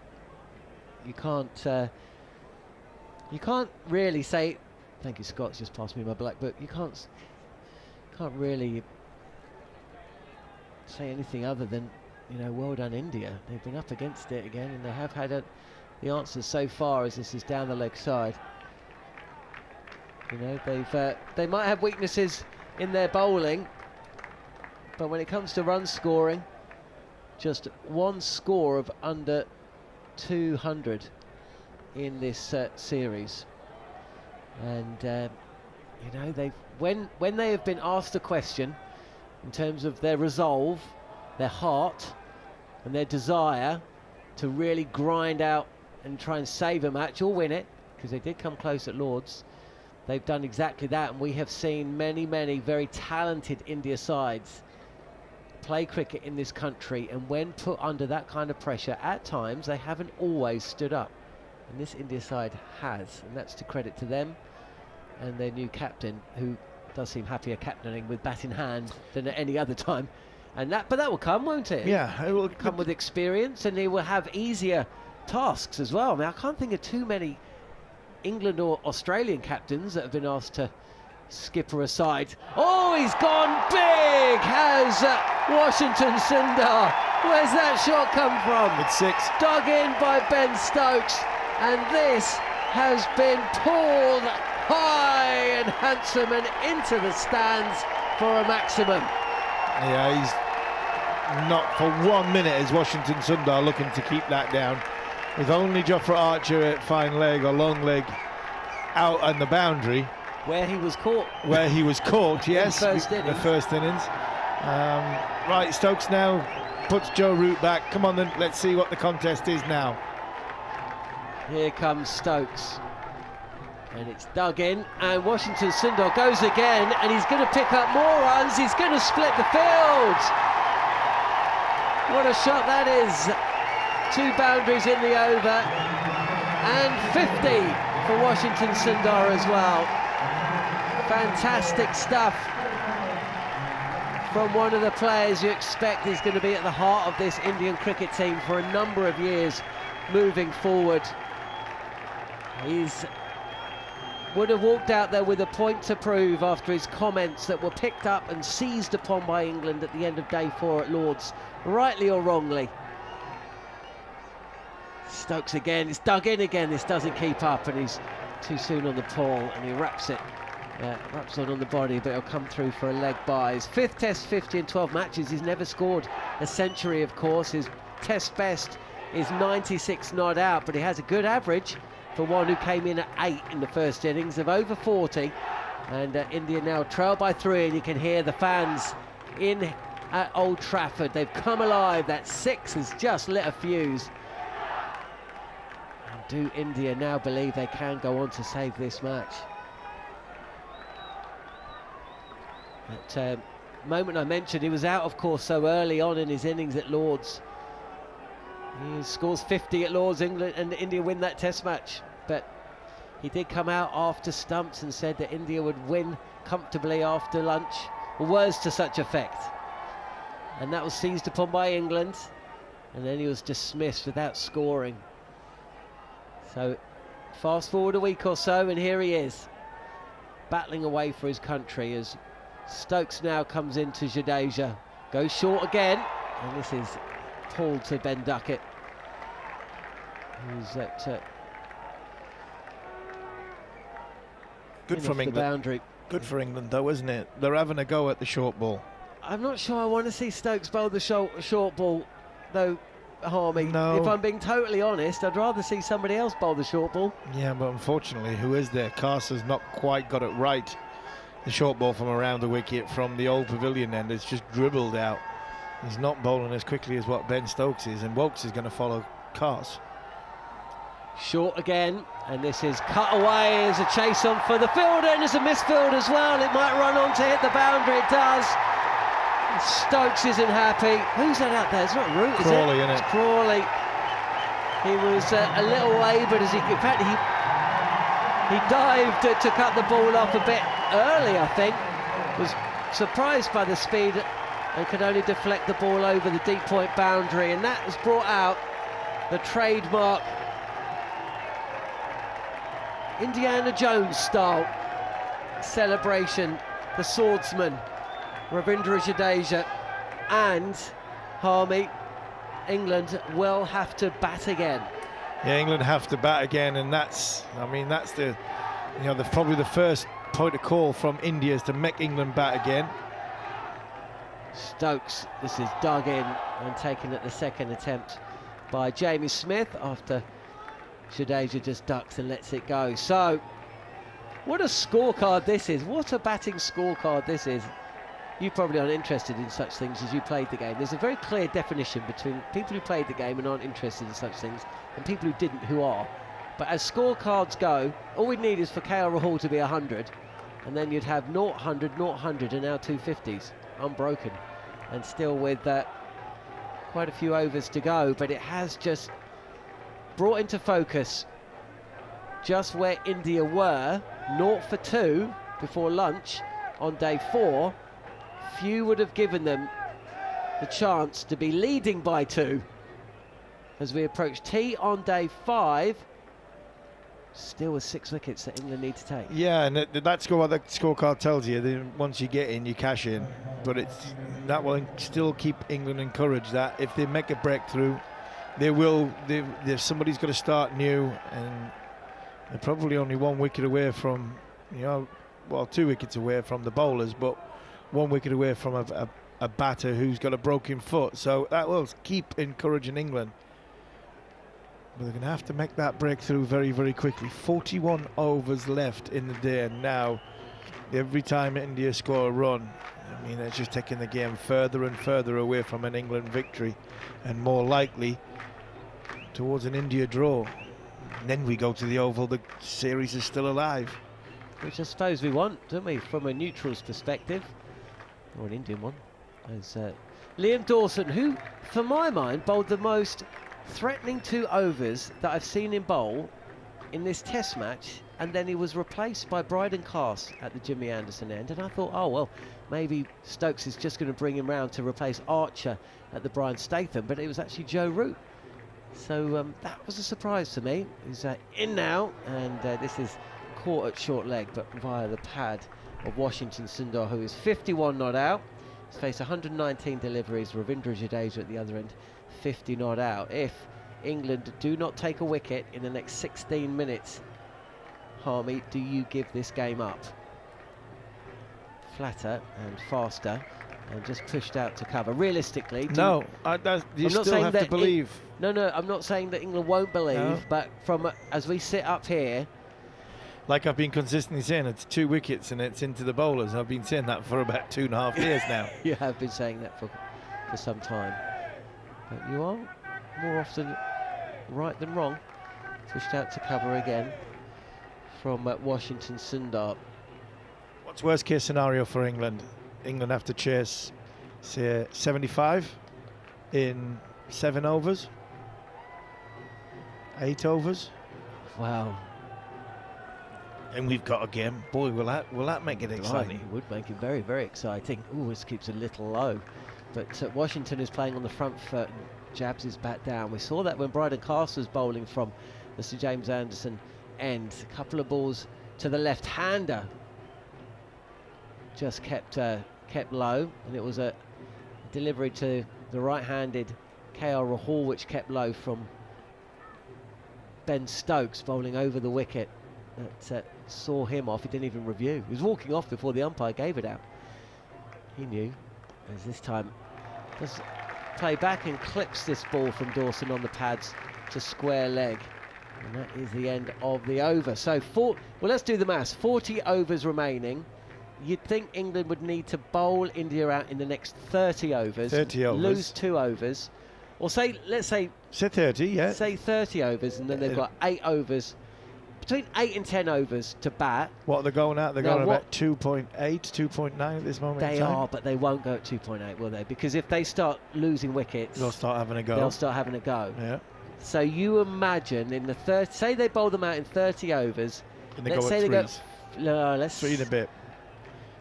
you can't really say, thank you, Scott's just passed me my black book, you can't really say anything other than, you know, well done India. They've been up against it again, and they have had the answers so far as this is down the leg side. You know, they might have weaknesses in their bowling, but when it comes to run scoring, just one score of under 200 in this series. And you know, when they have been asked a question in terms of their resolve, their heart and their desire to really grind out and try and save a match or win it, because they did come close at Lord's, they've done exactly that. And we have seen many very talented India sides play cricket in this country, and when put under that kind of pressure, at times they haven't always stood up, and this India side has, and that's to credit to them and their new captain, who does seem happier captaining with bat in hand than at any other time. And but that will come, won't it? Yeah, it will come with experience, and he will have easier tasks as well. I mean, I can't think of too many England or Australian captains that have been asked to skipper aside. Oh, he's gone big, has Washington Sundar. Where's that shot come from? It's 6. Dug in by Ben Stokes, and this has been pulled high and handsome and into the stands for a maximum. Yeah, he's not for 1 minute is Washington Sundar looking to keep that down, with only Jofra Archer at fine leg or long leg out on the boundary. Where he was caught. Where he was caught, yes, the first innings. Right, Stokes now puts Joe Root back. Come on then, let's see what the contest is now. Here comes Stokes. And it's dug in, and Washington Sundar goes again, and he's going to pick up more runs. He's going to split the field. What a shot that is. 2 boundaries in the over, and 50 for Washington Sundar as well. Fantastic stuff from one of the players you expect is going to be at the heart of this Indian cricket team for a number of years moving forward. He's would have walked out there with a point to prove after his comments that were picked up and seized upon by England at the end of day 4 at Lord's, rightly or wrongly. Stokes again, it's dug in again, this doesn't keep up, and he's too soon on the pawl, and he wraps on the body, but he'll come through for a leg by. His 5th Test 50 in 12 matches. He's never scored a century, of course. His Test best is 96 not out, but he has a good average for one who came in at 8 in the first innings of over 40. And India now trail by 3, and you can hear the fans in at Old Trafford. They've come alive. That 6 has just lit a fuse. And do India now believe they can go on to save this match? That moment I mentioned, he was out, of course, so early on in his innings at Lord's. He scores 50 at Lord's, England and India win that Test match. But he did come out after stumps and said that India would win comfortably after lunch, or words to such effect. And that was seized upon by England, and then he was dismissed without scoring. So fast forward a week or so, and here he is, battling away for his country as Stokes now comes into Jadeja, goes short again, and this is pulled to Ben Duckett, who's at good from England. Boundary. Good for England, though, isn't it? They're having a go at the short ball. I'm not sure I want to see Stokes bowl the short ball, though, Harmy. No. If I'm being totally honest, I'd rather see somebody else bowl the short ball. Yeah, but unfortunately, who is there? Carter's not quite got it right. The short ball from around the wicket from the old pavilion end, it's just dribbled out. He's not bowling as quickly as what Ben Stokes is, and Wokes is going to follow Cars. Short again, and this is cut away as a chase on for the fielder, and there's a misfield as well. It might run on to hit the boundary, it does. Stokes isn't happy. Who's that out there? It's not Root, is it? Crawley, isn't it? It's Crawley. He was a little wavered as in fact, he dived to cut the ball off a bit early, I think. Was surprised by the speed and could only deflect the ball over the deep point boundary, and that has brought out the trademark Indiana Jones style celebration. The swordsman Ravindra Jadeja, and Harmy, England will have to bat again. Yeah, England have to bat again, and that's the, probably the first point of call from India is to make England bat again. Stokes, this is dug in and taken at the second attempt by Jamie Smith after Jadeja just ducks and lets it go. So, what a scorecard this is. What a batting scorecard this is. You probably aren't interested in such things as you played the game. There's a very clear definition between people who played the game and aren't interested in such things and people who didn't who are. But as scorecards go, all we need is for KL Rahul to be 100, and then you'd have 0, 100, 0, 100, and now 250s, unbroken. And still with quite a few overs to go, but it has just brought into focus just where India were, 0 for 2 before lunch on day 4. Few would have given them the chance to be leading by 2 as we approach tea on day 5. Still with 6 wickets that England need to take. Yeah, and that's what the scorecard tells you. Then once you get in, you cash in. But that will still keep England encouraged that if they make a breakthrough, somebody's got to start new, and they're probably only 1 wicket away from, 2 wickets away from the bowlers, but 1 wicket away from a batter who's got a broken foot. So that will keep encouraging England. But they're going to have to make that breakthrough very, very quickly. 41 overs left in the day, and now every time India score a run, it's just taking the game further and further away from an England victory, and more likely towards an India draw. And then we go to the Oval, the series is still alive. Which I suppose we want, don't we, from a neutral's perspective, or an Indian one. As Liam Dawson, who, for my mind, bowled the most threatening 2 overs that I've seen him bowl in this test match, and then he was replaced by Bryden Cass at the Jimmy Anderson end, and I thought, oh well, maybe Stokes is just going to bring him round to replace Archer at the Brian Statham, but it was actually Joe Root. So that was a surprise to me. He's in now, and this is caught at short leg, but via the pad of Washington Sundar, who is 51 not out. He's faced 119 deliveries. Ravindra Jadeja at the other end, 50 not out. If England do not take a wicket in the next 16 minutes, Harmy, do you give this game up? Flatter and faster, and just pushed out to cover. Realistically, no, you still have to believe. No, I'm not saying that England won't believe, no. But from as we sit up here, like I've been consistently saying, it's 2 wickets and it's into the bowlers. I've been saying that for about 2.5 years now. You have been saying that for some time, but you are more often right than wrong. Pushed out to cover again from Washington Sundar. What's worst case scenario for England? England have to chase, say, 75 in 7 overs, 8 overs. Wow. And we've got a game. Boy, will that make it exciting? It would make it very, very exciting. Ooh, this keeps a little low. But Washington is playing on the front foot and jabs his bat down. We saw that when Bryden Cass was bowling from the Sir James Anderson end. A couple of balls to the left-hander. Just kept low, and it was a delivery to the right-handed KL Rahul, which kept low from Ben Stokes bowling over the wicket. That saw him off. He didn't even review. He was walking off before the umpire gave it out. He knew, as this time does play back and clips this ball from Dawson on the pads to square leg. And that is the end of the over. So, well, let's do the maths. 40 overs remaining. You'd think England would need to bowl India out in the next 30 overs. 30 overs. Lose 2 overs. Or let's say... Say 30, yeah. Say 30 overs, and then they've got 8 overs between 8 and 10 overs to bat. What they're going at? They're Now going what- about 2.8, 2.9 at this moment They in time. are, but they won't go at 2.8, will they? Because if they start losing wickets, They'll start having a go. they'll start having a go. Yeah. So you imagine in the third, say they bowl them out in 30 overs. And they Let's go say at they threes. go. No, let's. 3 and a bit.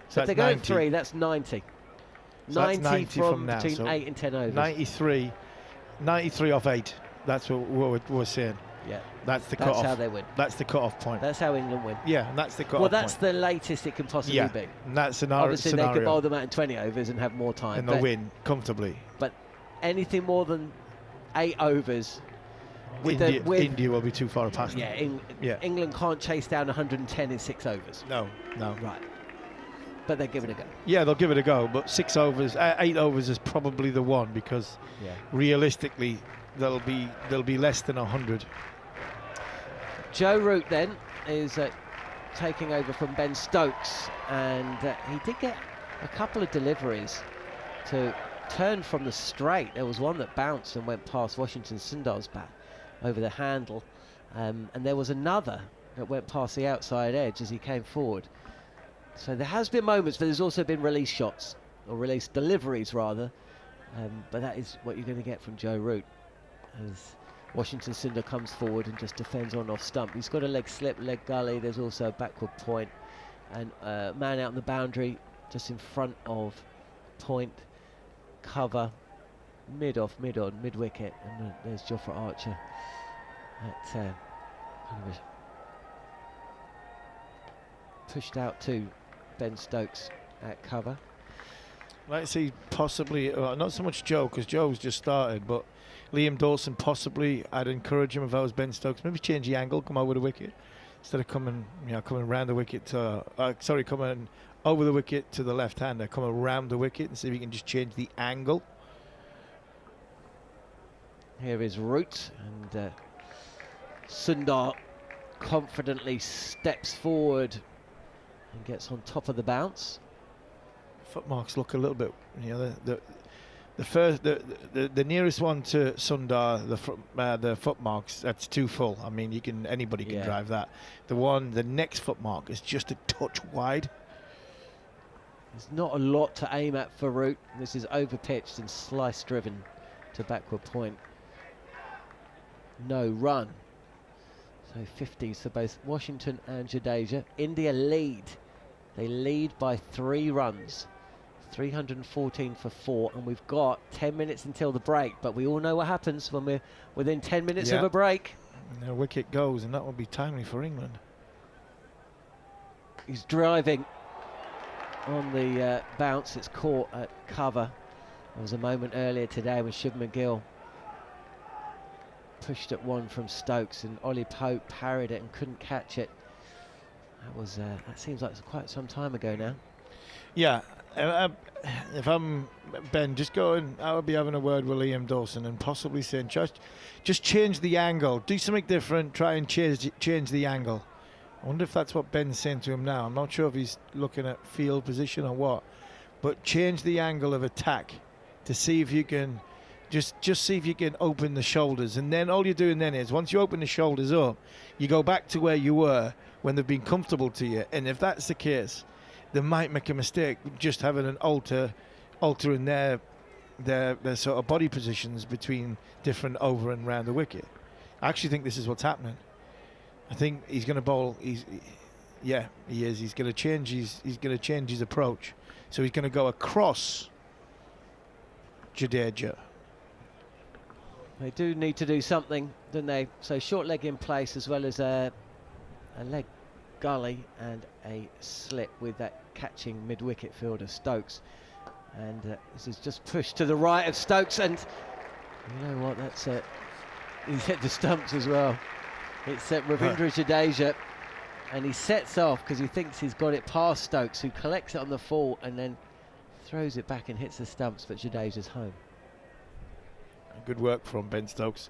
So So if they that's go at 90. 3, that's 90. So that's 90 from from now, between so 8 and 10 overs. 93 off 8. That's what we're saying. Yeah, That's the that's cut-off. how they win. That's the cut-off point. That's how England win. Yeah, and that's the cut-off Well, that's point. the latest it can possibly Yeah, be. and that scenario, Obviously, they could bowl them out in 20 overs and have more time. and they'll but, win comfortably. but anything more than 8 overs, with India, with India will be too far past them. yeah, Yeah. England can't chase down 110 in 6 overs. No. Right. But they're giving it a go. Yeah, they'll give it a go, but 8 overs is probably the one, because Yeah. realistically they'll be less than 100. Joe Root then is taking over from Ben Stokes, and he did get a couple of deliveries to turn from the straight. There was one that bounced and went past Washington Sundar's bat over the handle, and there was another that went past the outside edge as he came forward. So there has been moments, but there's also been release shots, or release deliveries rather, but that is what you're going to get from Joe Root as Washington Sundar comes forward and just defends on off stump. He's got a leg slip, leg gully. There's also a backward point, and man out on the boundary just in front of point, cover, mid off, mid on, mid wicket, and there's Jofra Archer at pushed out to Ben Stokes at cover. Let's see, possibly, not so much Joe, because Joe's just started, but Liam Dawson possibly. I'd encourage him if I was Ben Stokes. Maybe change the angle, come over the wicket instead of coming round the wicket. Coming over the wicket to the left-hander, come around the wicket and see if he can just change the angle. Here is Root, and Sundar confidently steps forward and gets on top of the bounce. Footmarks look a little bit, the nearest one to Sundar, the footmarks, that's too full. I mean, anybody can drive that. The next footmark is just a touch wide. There's not a lot to aim at for Root. This is over-pitched and slice-driven to backward point. No run. So 50s for both Washington and Jadeja. India lead. They lead by 3 runs. 314 for 4, and we've got 10 minutes until the break, but we all know what happens when we're within 10 minutes of a break. And the wicket goes, and that will be timely for England. He's driving on the bounce. It's caught at cover. There was a moment earlier today when Shubman Gill pushed at one from Stokes, and Ollie Pope parried it and couldn't catch it. That seems like it's quite some time ago now. Yeah, if I'm Ben, I would be having a word with Liam Dawson and possibly saying just change the angle, do something different, try and change the angle. I wonder if that's what Ben's saying to him now. I'm not sure if he's looking at field position or what, but change the angle of attack to see if you can just see if you can open the shoulders, and then all you're doing then is once you open the shoulders up, you go back to where you were when they've been comfortable to you. And if that's the case, they might make a mistake just having an altering their sort of body positions between different over and round the wicket. I actually think this is what's happening. I think he's going to bowl. He is. He's going to change. He's going to change his approach. So he's going to go across Jadeja. They do need to do something, don't they? So short leg in place, as well as a leg gully and a slip with that catching mid-wicket fielder Stokes. And this is just pushed to the right of Stokes, and you know what? That's it. He's hit the stumps as well. It's Ravindra Jadeja, and he sets off because he thinks he's got it past Stokes, who collects it on the fall and then throws it back and hits the stumps, but Jadeja's home. Good work from Ben Stokes.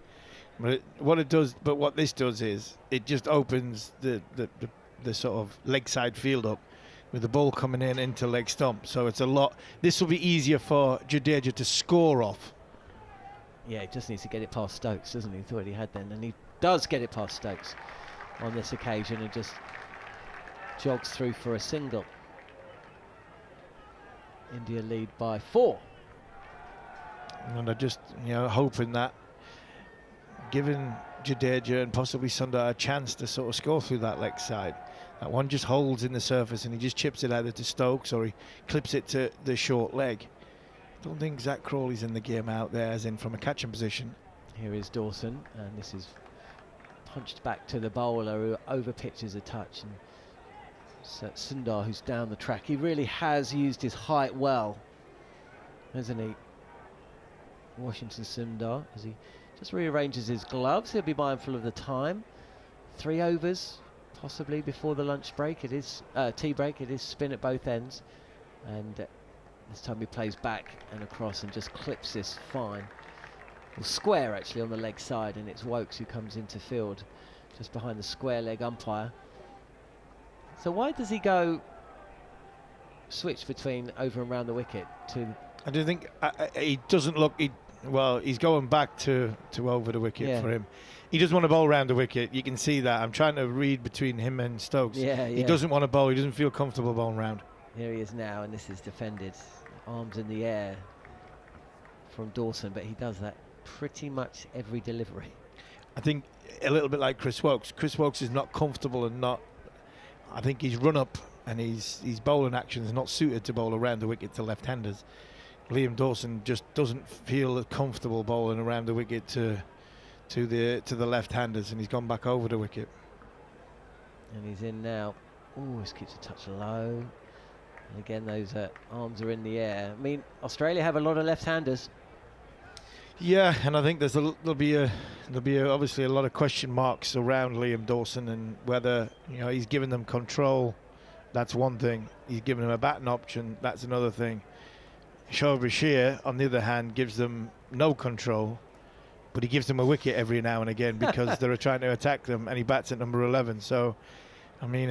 But what this does is it just opens the sort of leg side field up with the ball coming in into leg stump. So it's a lot. This will be easier for Jadeja to score off. Yeah, he just needs to get it past Stokes, doesn't he? Thought he had then, and he does get it past Stokes. on this occasion and just jogs through for a single. India lead by 4. And they're just, hoping that giving Jadeja and possibly Sundar a chance to sort of score through that leg side. That one just holds in the surface and he just chips it either to Stokes or he clips it to the short leg. Don't think Zach Crawley's in the game out there, as in from a catching position. Here is Dawson, and this is punched back to the bowler who over pitches a touch. And so Sundar, who's down the track, he really has used his height well, hasn't he? Washington Sundar, as he just rearranges his gloves. He'll be mindful of the time. 3 overs, possibly before the lunch break. It is tea break. It is spin at both ends, and this time he plays back and across and just clips this fine. Well, square actually on the leg side, and it's Wokes who comes into field just behind the square leg umpire. So why does he go switch between over and round the wicket to? I do think he doesn't look. He's going back to over the wicket for him. He doesn't want to bowl round the wicket. You can see that. I'm trying to read between him and Stokes. He doesn't want to bowl. He doesn't feel comfortable bowling round. Here he is now, and this is defended. Arms in the air from Dawson, but he does that pretty much every delivery. I think a little bit like Chris Wokes. Chris Wokes is not comfortable and not. I think his run up and his bowling action is not suited to bowl around the wicket to left-handers. Liam Dawson just doesn't feel comfortable bowling around the wicket to the left-handers, and he's gone back over the wicket. And he's in now. Oh, this keeps a touch low. And again, those arms are in the air. I mean, Australia have a lot of left-handers. Yeah, and I think there'll be obviously a lot of question marks around Liam Dawson and whether he's given them control. That's one thing. He's given them a batting option. That's another thing. Shoaib Bashir, on the other hand, gives them no control, but he gives them a wicket every now and again because they're trying to attack them, and he bats at number 11. So, I mean,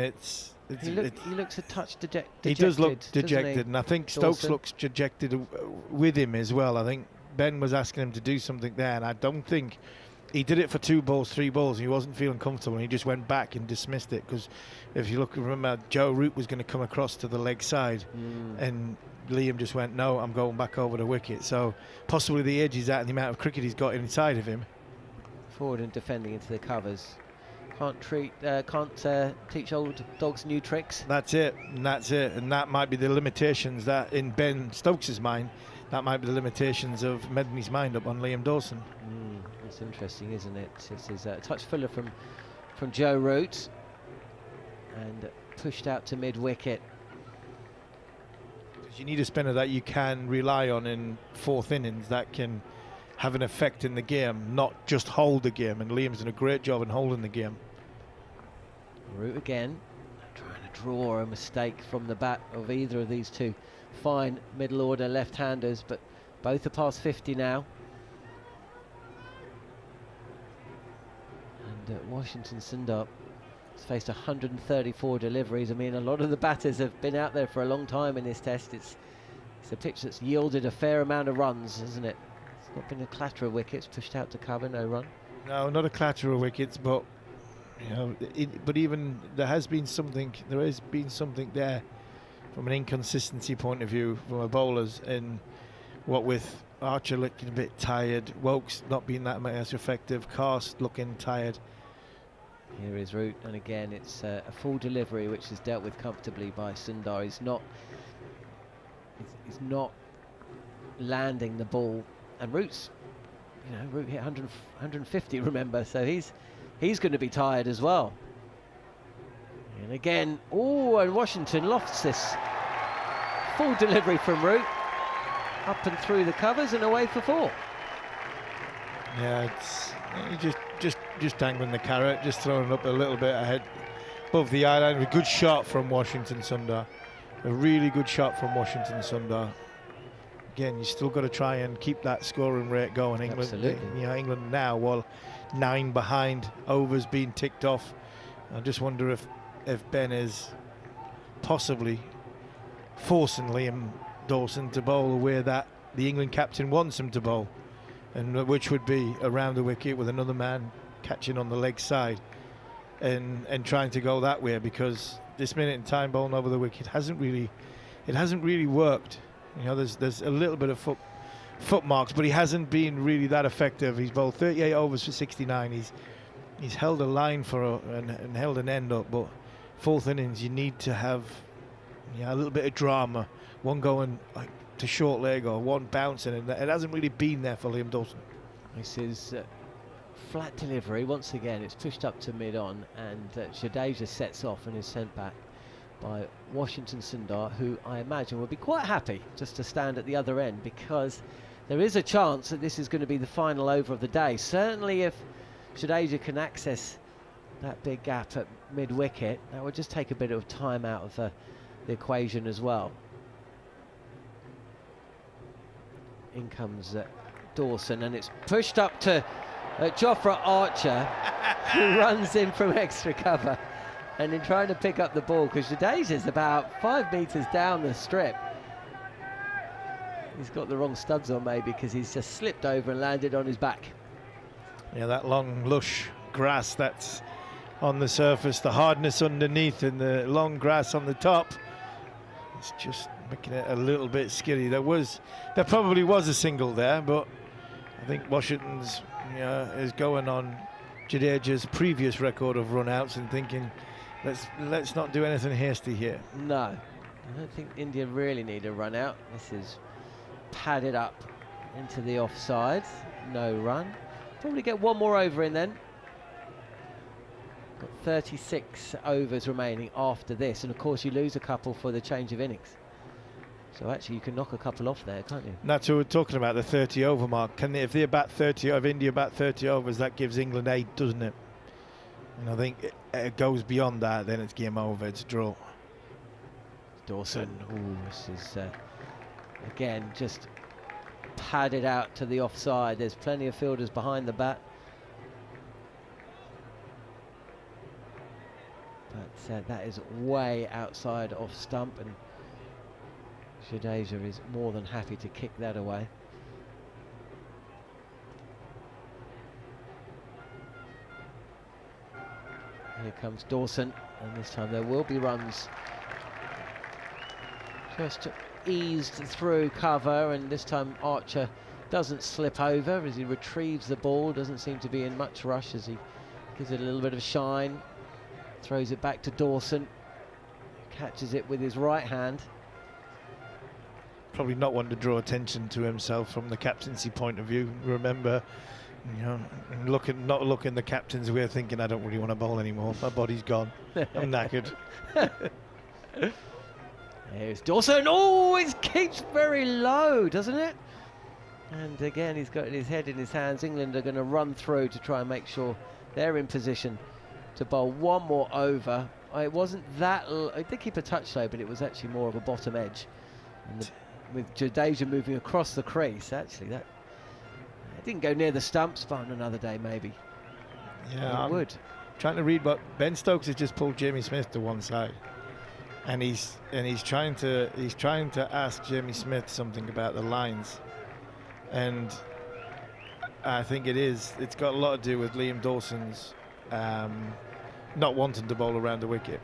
he looks a touch dejected. He does look dejected, and I think Stokes looks dejected with him as well. I think Ben was asking him to do something there, and I don't think he did it for 2 balls, 3 balls, and he wasn't feeling comfortable, and he just went back and dismissed it. Because if you remember, Joe Root was going to come across to the leg side, and Liam just went, no, I'm going back over the wicket. So possibly the edge he's at and the amount of cricket he's got inside of him. Forward and defending into the covers. Can't teach old dogs new tricks. That's it, and that might be the limitations that in Ben Stokes' mind. That might be the limitations of making his mind up on Liam Dawson. That's interesting, isn't it? This is a touch fuller from Joe Root, and pushed out to mid-wicket. You need a spinner that you can rely on in 4th innings that can have an effect in the game, not just hold the game. And Liam's done a great job in holding the game. Root again, trying to draw a mistake from the bat of either of these two fine middle order left-handers, but both are past 50 now. And Washington Sundar has faced 134 deliveries. I mean, a lot of the batters have been out there for a long time in this test. It's a pitch that's yielded a fair amount of runs, isn't it? It's not been a clatter of wickets, pushed out to cover, no run. No, not a clatter of wickets, but but even there has been something there from an inconsistency point of view from our bowlers, in what with Archer looking a bit tired, Wokes not being that much as effective, Karst looking tired. Here is Root, and again it's a full delivery which is dealt with comfortably by Sundar. He's not landing the ball, and Root hit 150, remember, so he's going to be tired as well. And again, and Washington lofts this. Full delivery from Root, up and through the covers and away for 4. Yeah, it's just dangling the carrot, just throwing it up a little bit ahead above the eye line. A good shot from Washington Sundar. A really good shot from Washington Sundar. Again, you still got to try and keep that scoring rate going. England, absolutely. England now, while 9 behind, overs being ticked off. I just wonder if Ben is possibly forcing Liam Dawson to bowl the way that the England captain wants him to bowl, and which would be around the wicket with another man catching on the leg side. and trying to go that way, because this minute in time bowling over the wicket hasn't really worked. You know, there's a little bit of foot marks, but he hasn't been really that effective. He's bowled 38 overs for 69. He's held a line and held an end up, but fourth innings you need to have a little bit of drama, one going like to short leg or one bouncing, and it hasn't really been there for Liam Dawson. This is flat delivery once again. It's pushed up to mid-on, and Jadeja sets off and is sent back by Washington Sundar, who I imagine will be quite happy just to stand at the other end, because there is a chance that this is going to be the final over of the day. Certainly if Jadeja can access that big gap at mid-wicket, that would just take a bit of time out of the equation as well. In comes Dawson, and it's pushed up to Jofra Archer, who runs in from extra cover, and in trying to pick up the ball, because Jadeja's about 5 metres down the strip. He's got the wrong studs on maybe, because he's just slipped over and landed on his back. Yeah, that long lush grass that's on the surface, the hardness underneath and the long grass on the top, it's just making it a little bit skiddy. There probably was a single there, but I think Washington's is going on Jadeja's previous record of run-outs and thinking, let's not do anything hasty here. No, I don't think India really need a run-out. This is padded up into the offside. No run. Probably get one more over in then. Got 36 overs remaining after this, and of course you lose a couple for the change of innings. So actually you can knock a couple off there, can't you? That's what we're talking about, the 30 over mark. If they bat 30, if India bat 30 overs, that gives England 8, doesn't it? And I think it goes beyond that, then it's game over, it's a draw. Dawson, this is again just padded out to the offside. There's plenty of fielders behind the bat. But that is way outside off stump, and Jadeja is more than happy to kick that away. Here comes Dawson, and this time there will be runs. Just eased through cover, and this time Archer doesn't slip over as he retrieves the ball. Doesn't seem to be in much rush as he gives it a little bit of shine. Throws it back to Dawson. Catches it with his right hand. Probably not one to draw attention to himself from the captaincy point of view. Remember, not looking the captain's way, thinking I don't really want to bowl anymore. My body's gone. I'm knackered. Here's Dawson. Oh, it keeps very low, doesn't it? And again, he's got his head in his hands. England are going to run through to try and make sure they're in position to bowl one more over. It wasn't that. It did keep a touch low, but it was actually more of a bottom edge. And with Jadeja moving across the crease, actually, that it didn't go near the stumps, but on another day maybe. Yeah, it would. Trying to read, but Ben Stokes has just pulled Jamie Smith to one side, and he's trying to ask Jamie Smith something about the lines, and I think it's got a lot to do with Liam Dawson's not wanting to bowl around the wicket.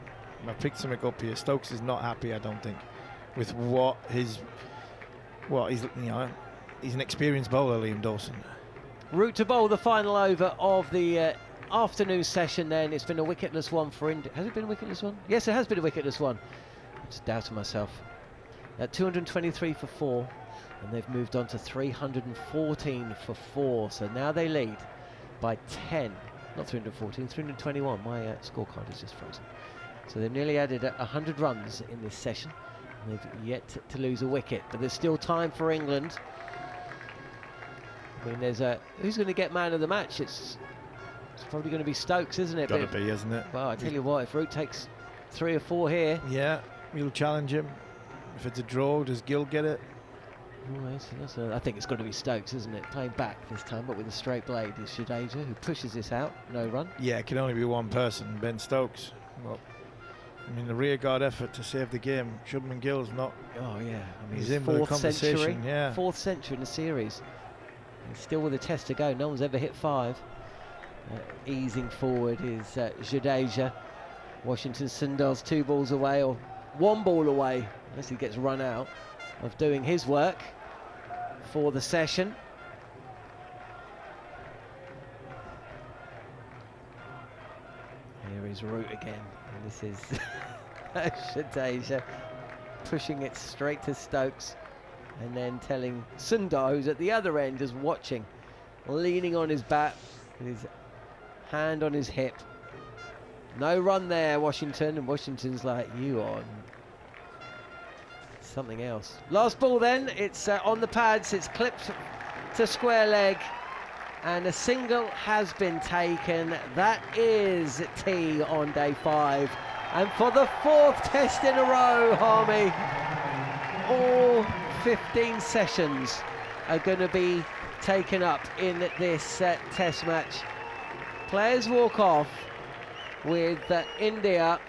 I've picked something up here. Stokes is not happy, I don't think, with he's an experienced bowler, Liam Dawson. Route to bowl the final over of the afternoon session then. It's been a wicketless one for India. Has it been a wicketless one? Yes, it has been a wicketless one. I'm just doubting myself. At 223 for 4, and they've moved on to 314 for 4. So now they lead by 10. Not 314, 321. My scorecard is just frozen. So they've nearly added 100 runs in this session. And they've yet to lose a wicket, but there's still time for England. I mean, who's going to get man of the match? It's probably going to be Stokes, isn't it? Got to be, isn't it? Well, I tell you what, if Root takes 3 or 4 here, yeah, we'll challenge him. If it's a draw, does Gill get it? I think it's got to be Stokes, isn't it? Playing back this time, but with a straight blade is Jadeja, who pushes this out. No run. Yeah, it can only be one person, Ben Stokes. Well, I mean, the rearguard effort to save the game. Shubman Gill's not. Oh yeah, I mean, he's in with the conversation. Century, yeah, 4th century in the series. He's still with a test to go. No one's ever hit 5. Easing forward is Jadeja. Washington Sundar's 2 balls away, or 1 ball away, unless he gets run out, of doing his work for the session. Here is Root again, and this is Jadeja pushing it straight to Stokes, and then telling Sundar, who's at the other end, just watching, leaning on his bat with his hand on his hip. No run there, Washington, and Washington's like, you on something else. Last ball then, it's on the pads, it's clipped to square leg, and a single has been taken. That is T on day 5. And for the 4th test in a row, Harmy, all 15 sessions are going to be taken up in this test match. Players walk off with India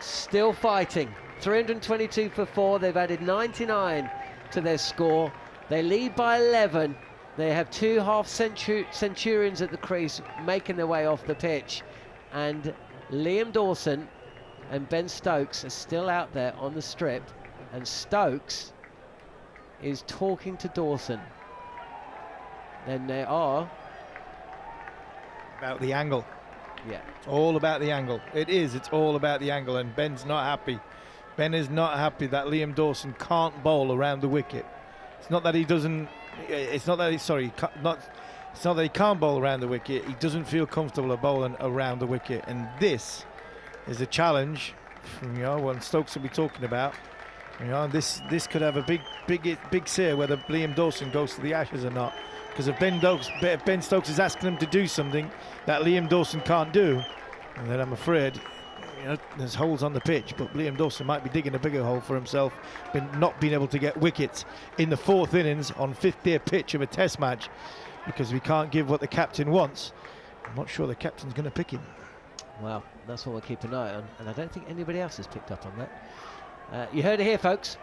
still fighting. 322 for 4. They've added 99 to their score. They lead by 11. They have 2 half-centurions at the crease making their way off the pitch. And Liam Dawson and Ben Stokes are still out there on the strip. And Stokes is talking to Dawson. Then they are... About the angle. Yeah. It's all about the angle. It's all about the angle, and Ben's not happy. Ben is not happy that Liam Dawson can't bowl around the wicket. It's not that he doesn't, it's not that he, sorry, it's not that he can't bowl around the wicket, he doesn't feel comfortable at bowling around the wicket, and this is a challenge from, what Stokes will be talking about. This could have a big say whether Liam Dawson goes to the Ashes or not. Because if Ben Stokes is asking him to do something that Liam Dawson can't do, and then I'm afraid, there's holes on the pitch, but Liam Dawson might be digging a bigger hole for himself, not being able to get wickets in the 4th innings on 5th-tier pitch of a test match, because we can't give what the captain wants. I'm not sure the captain's going to pick him. Well, that's what we'll keep an eye on, and I don't think anybody else has picked up on that. You heard it here, folks.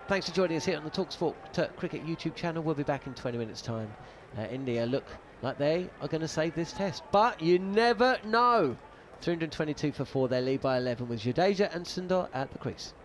Thanks for joining us here on the talkSPORT Cricket YouTube channel. We'll be back in 20 minutes' time. India look like they are going to save this test, but you never know. 322 for 4, they lead by 11 with Jadeja and Sundar at the crease.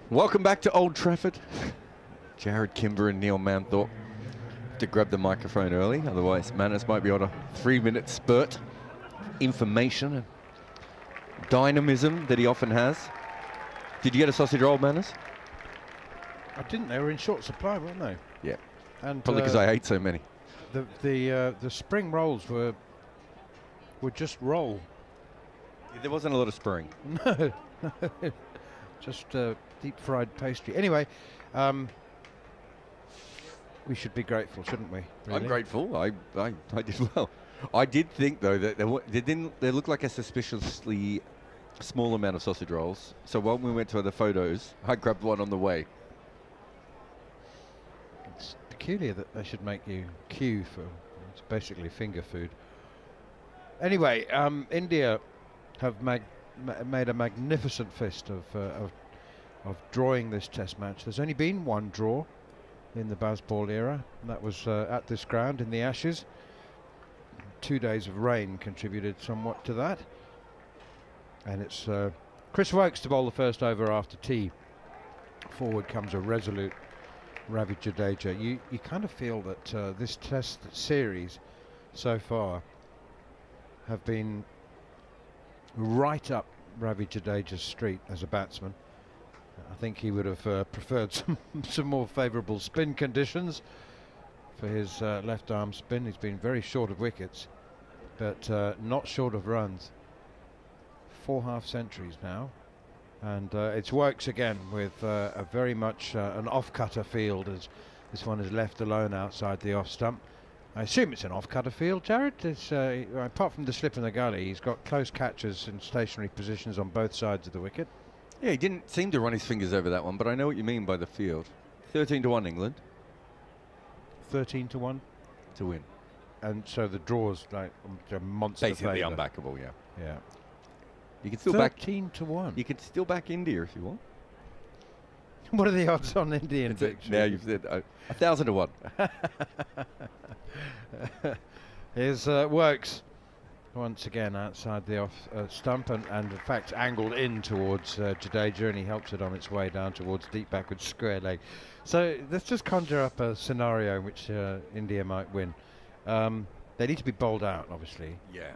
Welcome back to Old Trafford. Jarrod Kimber and Neil Manthorp have to grab the microphone early, otherwise Manners might be on a 3-minute spurt. Information and dynamism that he often has. Did you get a sausage roll, Manners? I didn't. They were in short supply, weren't they? Yeah. And Probably because I ate so many. the spring rolls were just roll. There wasn't a lot of spring. No, just deep fried pastry. Anyway, we should be grateful, shouldn't we? I'm really? grateful. I did well. I did think though that they looked like a suspiciously small amount of sausage rolls. So when we went to the photos, I grabbed one on the way. It's peculiar that they should make you queue for. It's basically finger food. Anyway, India have made a magnificent fist of drawing this Test match. There's only been one draw in the Bazball era, and that was at this ground in the Ashes. 2 days of rain contributed somewhat to that. And it's Chris Wokes to bowl the first over after tea. Forward comes a resolute Ravi Jadeja. You kind of feel that this Test series so far have been right up Ravi Jadeja's street as a batsman. I think he would have preferred some more favourable spin conditions for his left arm spin. He's been very short of wickets, but not short of runs. 4 half centuries now, and it's Wokes again with a very much an off-cutter field, as this one is left alone outside the off stump. I assume it's an off-cutter field, Jarrod. It's, apart from the slip in the gully, he's got close catches in stationary positions on both sides of the wicket. Yeah, he didn't seem to run his fingers over that one, but I know what you mean by the field. 13-1 England 13-1 to win. and so the draw's like a monster. Basically favour. unbackable, yeah. Yeah. You can still back 13-1. You can still back India if you want. What are the odds on Indian victory? Now you've said 1,000-1. Here's Wokes once again outside the off stump and in fact angled in towards Jadeja, and he helps it on its way down towards deep backward square leg. So let's just conjure up a scenario in which India might win. They need to be bowled out, obviously. Yeah.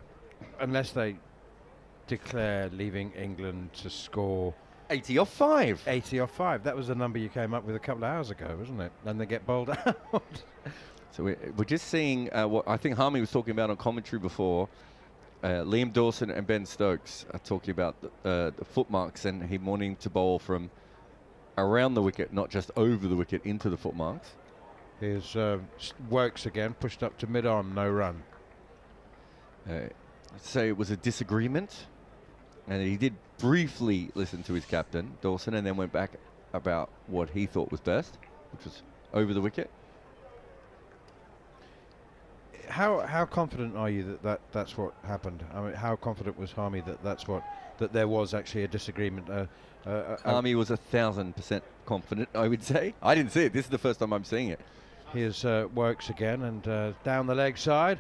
Unless they declare leaving England to score 80 off 5. 80 off 5. That was the number you came up with a couple of hours ago, wasn't it? And they get bowled out. So we're just seeing what I think Harmy was talking about on commentary before. Liam Dawson and Ben Stokes are talking about the foot marks and him wanting to bowl from around the wicket, not just over the wicket, into the foot marks. Here's Wokes again, pushed up to mid-on, no run. I'd say it was a disagreement, and he did briefly listen to his captain, Dawson, and then went back about what he thought was best, which was over the wicket. How confident are you that that's what happened? I mean, how confident was Harmy that there was actually a disagreement? Harmy was 1,000% confident, I would say. I didn't see it. This is the first time I'm seeing it. Here's Wokes again, and down the leg side,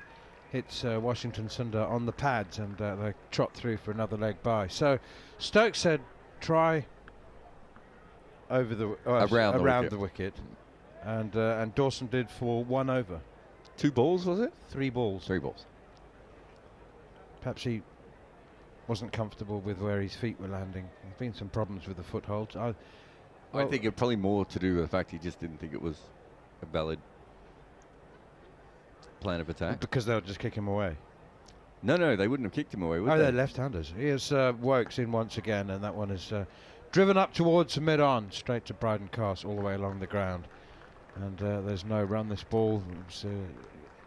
hits Washington Sundar on the pads, and they trot through for another leg by. So Stokes said try over the around the wicket, and Dawson did for 1 over. 2 balls, was it? 3 balls. 3 balls. Perhaps he wasn't comfortable with where his feet were landing. There's been some problems with the footholds. I think it probably more to do with the fact he just didn't think it was a valid plan of attack. Because they'll just kick him away. No, they wouldn't have kicked him away, would they? They're left-handers. Here's Wokes in once again, and that one is driven up towards mid-on, straight to Bryden Castle, all the way along the ground. And there's no run. This ball was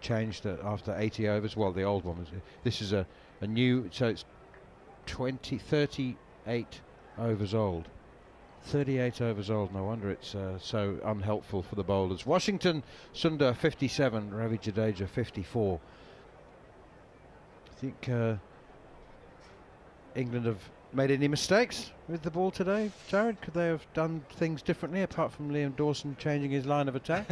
changed after 80 overs. Well, the old one was. This is a new, so it's 38 overs old. 38 overs old. No wonder it's so unhelpful for the bowlers. Washington Sundar 57, Ravi Jadeja 54. I think England have made any mistakes with the ball today, Jarrod? Could they have done things differently apart from Liam Dawson changing his line of attack?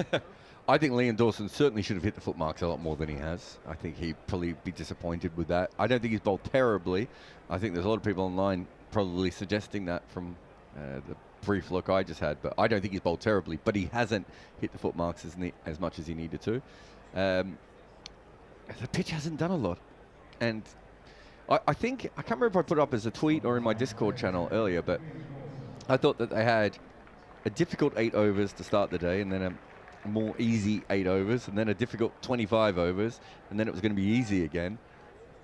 I think Liam Dawson certainly should have hit the foot marks a lot more than he has. I think he'd probably be disappointed with that. I don't think he's bowled terribly. I think there's a lot of people online probably suggesting that from the brief look I just had, but I don't think he's bowled terribly, but he hasn't hit the foot marks as much as he needed to. The pitch hasn't done a lot. And I think, I can't remember if I put it up as a tweet or in my Discord channel earlier, but I thought that they had a difficult 8 overs to start the day, and then a more easy 8 overs, and then a difficult 25 overs, and then it was going to be easy again.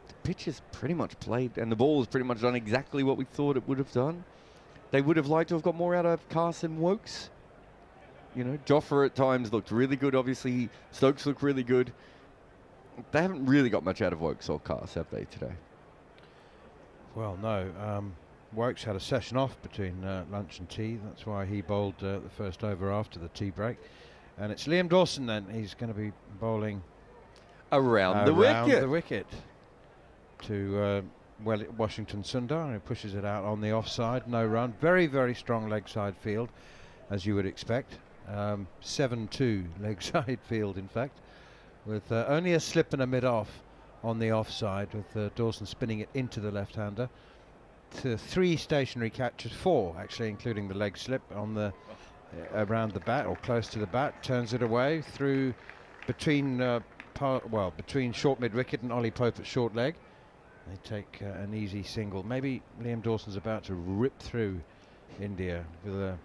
The pitch is pretty much played, and the ball has pretty much done exactly what we thought it would have done. They would have liked to have got more out of Carson Wokes. You know, Jofra at times looked really good, obviously. Stokes looked really good. They haven't really got much out of Wokes or Cars, have they, today? Well, no. Wokes had a session off between lunch and tea. That's why he bowled the first over after the tea break. And it's Liam Dawson then. He's going to be bowling Around the wicket. To Washington Sundar, who pushes it out on the offside. No run. Very, very strong leg side field, as you would expect. 7-2 leg side field, in fact, with only a slip and a mid-off on the offside, with Dawson spinning it into the left-hander. To 3 stationary catches, 4 actually, including the leg slip on the around the bat or close to the bat. Turns it away through between between short mid-wicket and Ollie Pope at short leg. They take an easy single. Maybe Liam Dawson's about to rip through India with a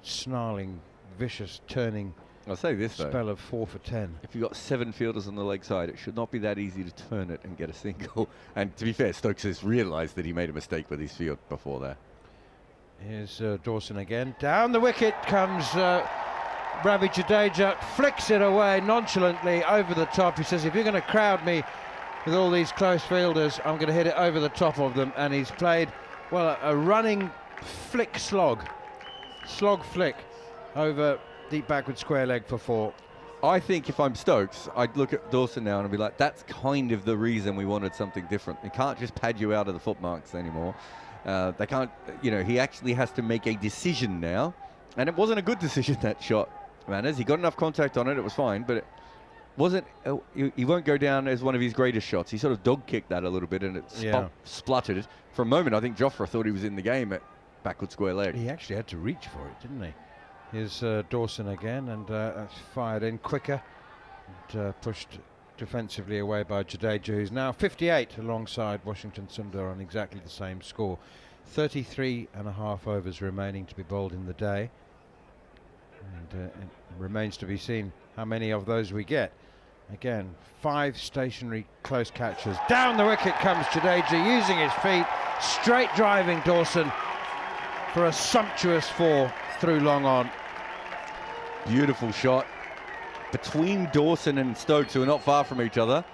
snarling, vicious, turning I'll say this spell though, of 4 for 10. if you've got 7 fielders on the leg side, it should not be that easy to turn it and get a single. And to be fair, Stokes has realised that he made a mistake with his field before there. Here's Dawson again. Down the wicket comes Ravi Jadeja, flicks it away nonchalantly over the top. He says, if you're going to crowd me with all these close fielders, I'm going to hit it over the top of them. And he's played, well, a running slog flick over deep backward square leg for 4. I think if I'm Stokes, I'd look at Dawson now and I'd be like, that's kind of the reason we wanted something different. They can't just pad you out of the foot marks anymore. They can't, you know, he actually has to make a decision now. And it wasn't a good decision, that shot, Manners. He got enough contact on it, it was fine, but it wasn't, he won't go down as one of his greatest shots. He sort of dog kicked that a little bit and it spluttered. For a moment, I think Jofra thought he was in the game at backward square leg. He actually had to reach for it, didn't he? Here's Dawson again, and that's fired in quicker and pushed defensively away by Jadeja, who's now 58 alongside Washington Sundar on exactly the same score. 33.5 overs remaining to be bowled in the day, and it remains to be seen how many of those we get. Again, 5 stationary close catches. Down the wicket comes Jadeja, using his feet, straight driving Dawson for a sumptuous 4 through long on. Beautiful shot between Dawson and Stokes, who are not far from each other.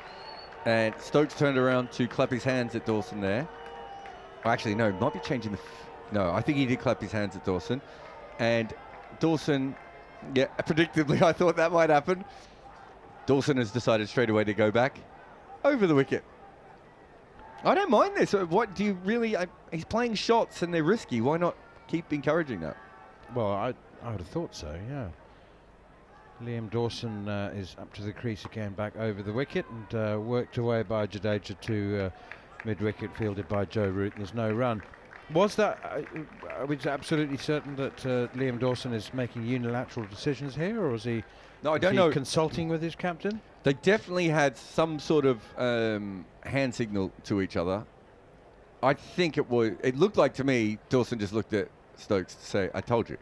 And Stokes turned around to clap his hands at Dawson there. Oh, actually, no, might be changing the... no, I think he did clap his hands at Dawson. And Dawson, yeah, predictably, I thought that might happen. Dawson has decided straight away to go back over the wicket. I don't mind this. What do you really... he's playing shots and they're risky. Why not keep encouraging that? Well, I would have thought so, yeah. Liam Dawson is up to the crease again, back over the wicket, and worked away by Jadeja to mid-wicket, fielded by Joe Root. There's no run. Was that, are we absolutely certain that Liam Dawson is making unilateral decisions here, or is he, no, I don't know, consulting with his captain? They definitely had some sort of hand signal to each other. I think it looked like to me, Dawson just looked at Stokes to say, I told you.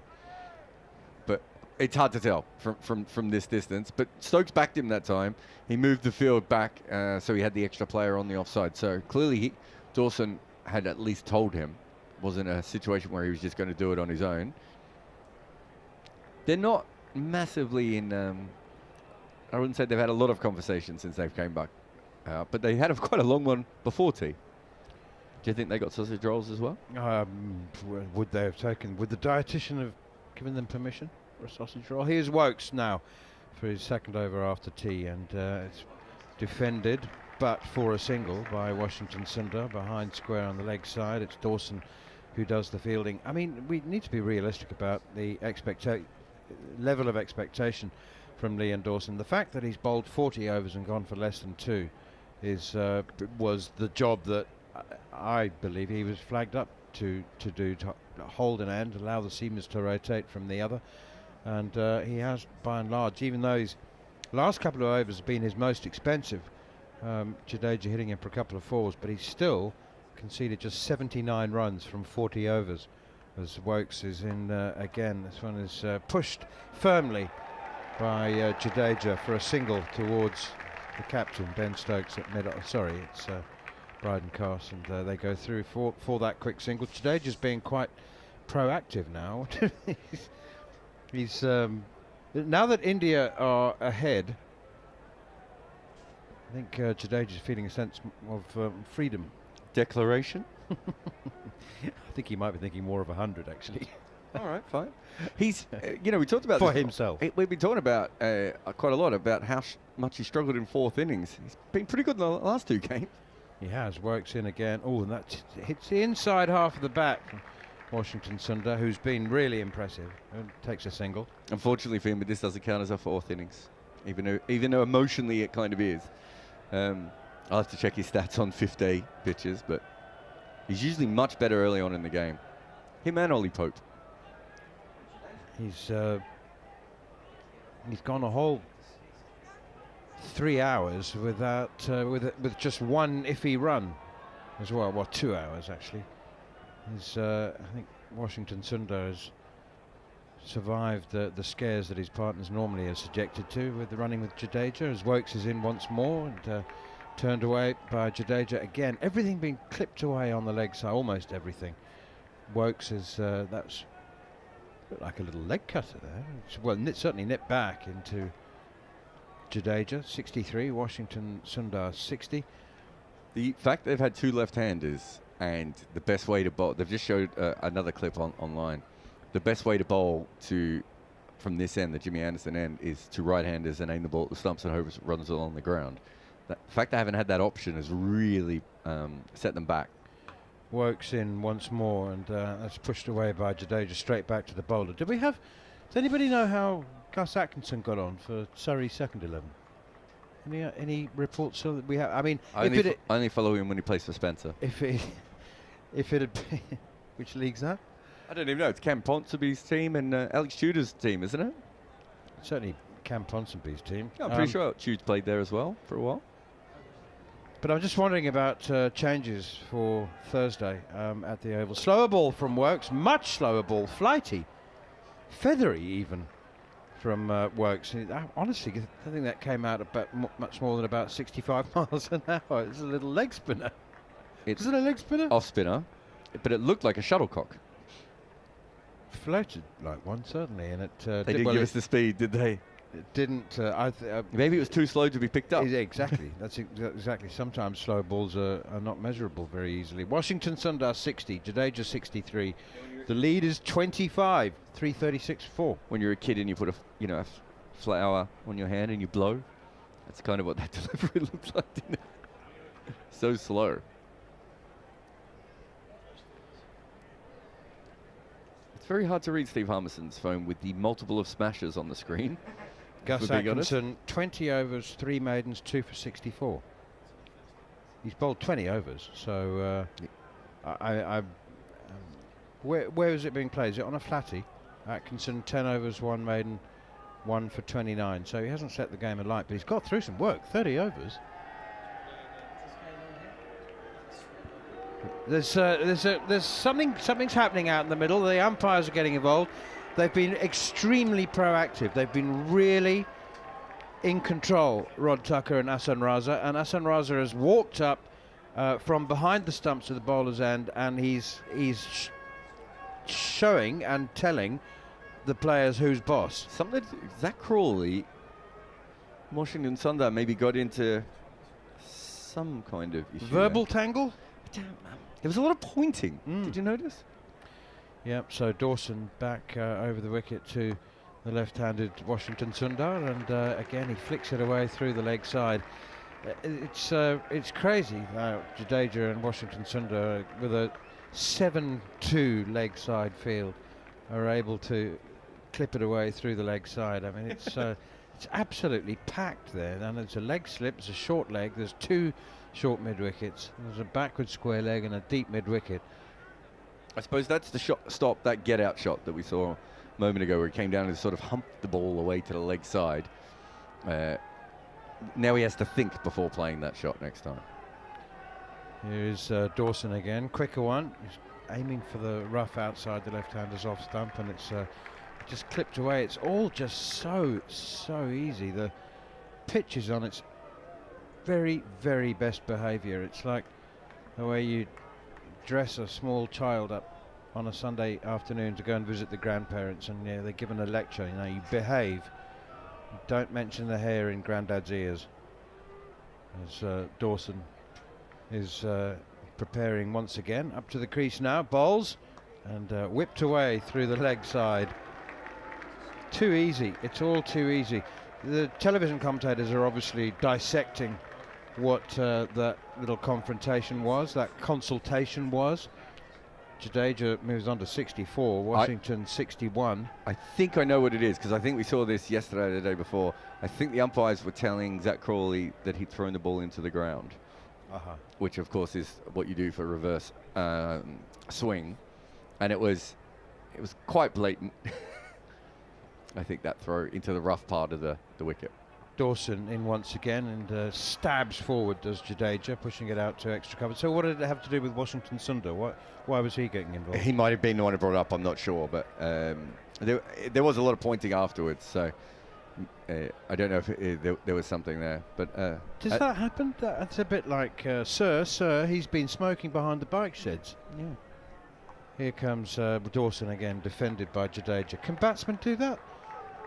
But it's hard to tell from this distance. But Stokes backed him that time. He moved the field back, so he had the extra player on the offside. So clearly Dawson had at least told him. Wasn't a situation where he was just going to do it on his own. They're not massively in... I wouldn't say they've had a lot of conversations since they've came back. But they had quite a long one before tea. Do you think they got sausage rolls as well? Would they have taken... Would the dietitian have given them permission for a sausage roll? Here's Wokes now for his second over after tea, and it's defended but for a single by Washington Sundar behind square on the leg side. It's Dawson who does the fielding. I mean, we need to be realistic about the level of expectation from Liam Dawson. The fact that he's bowled 40 overs and gone for less than 2 was the job that I believe he was flagged up to do, to hold an end, allow the seamers to rotate from the other, and he has by and large, even though his last couple of overs have been his most expensive, Jadeja hitting him for a couple of 4s, but he's still conceded just 79 runs from 40 overs as Woakes is in again. This one is pushed firmly by Jadeja for a single towards the captain, Ben Stokes at mid. Sorry, it's Bryden Carse, and they go through for that quick single. Jadeja's being quite proactive now. He's now that India are ahead, I think Jadeja's feeling a sense of freedom. Declaration? I think he might be thinking more of 100 actually. All right, fine. He's, we talked about for this himself. We've been talking about quite a lot about how much he struggled in 4th innings. He's been pretty good in the last 2 games. He has. Works in again. Oh, and that hits the inside half of the bat from Washington Sundar, who's been really impressive, and takes a single. Unfortunately for him, but this doesn't count as a 4th innings, even though emotionally it kind of is. I'll have to check his stats on 5th-day pitches, but he's usually much better early on in the game. Him and Ollie Pope. He's gone a whole 3 hours without with just 1 iffy run as well. Well, 2 hours actually. I think Washington Sundar has survived the scares that his partners normally are subjected to with the running with Jadeja, as Woakes is in once more and turned away by Jadeja again. Everything being clipped away on the leg side, almost everything. Woakes is that's like a little leg cutter there. Well, certainly nipped back into Jadeja, 63, Washington Sundar 60. The fact they've had 2 left-handers and the best way to bowl, they've just showed another clip online. The best way to bowl from this end, the Jimmy Anderson end, is to right-handers and aim the ball at the stumps and hope it runs along the ground. The fact they haven't had that option has really set them back. Woakes in once more, and that's pushed away by Jadeja straight back to the bowler. Does anybody know how Gus Atkinson got on for Surrey's second 11? Any reports so that we have? I mean, I only follow him when he plays for Spencer. If it had been, which league's that? I don't even know. It's Cam Ponsonby's team and Alex Tudor's team, isn't it? Certainly Cam Ponsonby's team. Yeah, I'm pretty sure Tude's played there as well for a while. But I'm just wondering about changes for Thursday at the Oval. Slower ball from Woakes, much slower ball, flighty, feathery even from Woakes. Honestly, I think that came out about much more than about 65 miles an hour. It's a little leg spinner. Is it a leg spinner? Off spinner, but it looked like a shuttlecock. Floated like one, certainly, and it they didn't give us the speed, did they? It didn't. Maybe it was too slow to be picked up. Exactly. That's exactly. Sometimes slow balls are not measurable very easily. Washington Sundar 60, Jadeja 63. The lead is 25, 336.4. When you're a kid and you put a flower on your hand and you blow, that's kind of what that delivery looks like, didn't it? So slow. It's very hard to read Steve Harmison's phone with the multiple of smashes on the screen. Gus Atkinson, 20 overs, 3 maidens, 2 for 64. He's bowled 20 overs, so where is it being played? Is it on a flatty? Atkinson, 10 overs, 1 maiden, 1 for 29. So he hasn't set the game alight, but he's got through some work. 30 overs. There's something's happening out in the middle. The umpires are getting involved. They've been extremely proactive. They've been really in control, Rod Tucker and Ahsan Raza. And Ahsan Raza has walked up from behind the stumps of the bowler's end, and he's showing and telling the players who's boss. Zach Crawley, Washington Sundar maybe got into some kind of issue. Verbal tangle? There was a lot of pointing. Did you notice? Yep, so Dawson back over the wicket to the left-handed Washington Sundar, and again he flicks it away through the leg side. It's crazy how Jadeja and Washington Sundar, with a 7-2 leg side field, are able to clip it away through the leg side. I mean, it's absolutely packed there. And it's a leg slip, it's a short leg, there's 2 short mid wickets, there's a backward square leg and a deep mid wicket. I suppose that's the stop, that get out shot that we saw a moment ago, where he came down and sort of humped the ball away to the leg side. Now he has to think before playing that shot next time. Here's Dawson again, quicker one. He's aiming for the rough outside the left-hander's off stump, and it's just clipped away. It's all just so easy. The pitch is on its very, very best behaviour. It's like the way you dress a small child up on a Sunday afternoon to go and visit the grandparents, and they're given a lecture. You behave. Don't mention the hair in Grandad's ears. As Dawson is preparing once again, up to the crease now, bowls, and whipped away through the leg side. Too easy. It's all too easy. The television commentators are obviously dissecting what that little confrontation was, that consultation was. Jadeja moves on to 64, Washington 61. I think I know what it is, because I think we saw this yesterday or the day before. I think the umpires were telling Zach Crawley that he'd thrown the ball into the ground, which of course is what you do for reverse swing, and it was quite blatant. I think that throw into the rough part of the wicket. Dawson in once again, and stabs forward does Jadeja, pushing it out to extra cover. So what did it have to do with Washington Sundar? Why was he getting involved? He might have been the one who brought it up, I'm not sure, but there was a lot of pointing afterwards, so I don't know if there was something there. But does that happen? That's a bit like, sir, he's been smoking behind the bike sheds. Yeah. Here comes Dawson again, defended by Jadeja. Can batsmen do that?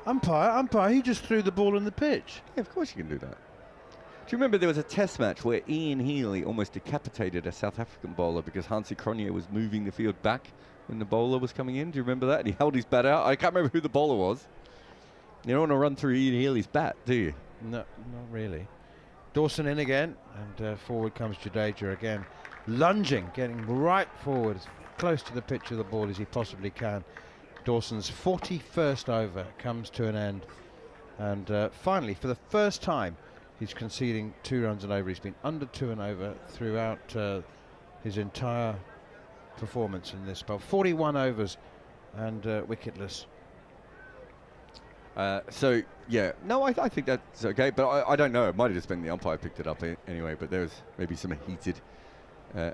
Umpire, he just threw the ball in the pitch. Yeah, of course you can do that. Do you remember there was a test match where Ian Healy almost decapitated a South African bowler because Hansie Cronje was moving the field back when the bowler was coming in? Do you remember that? And he held his bat out. I can't remember who the bowler was. You don't want to run through Ian Healy's bat, do you? No, not really. Dawson in again, and forward comes Jadeja again. Lunging, getting right forward, as close to the pitch of the ball as he possibly can. Dawson's 41st over comes to an end, and finally, for the first time, he's conceding 2 runs and over. He's been under 2 and over throughout his entire performance in this spell. 41 overs and wicketless. So yeah, no, I think that's okay, but I don't know. It might have just been the umpire picked it up anyway. But there's maybe some heated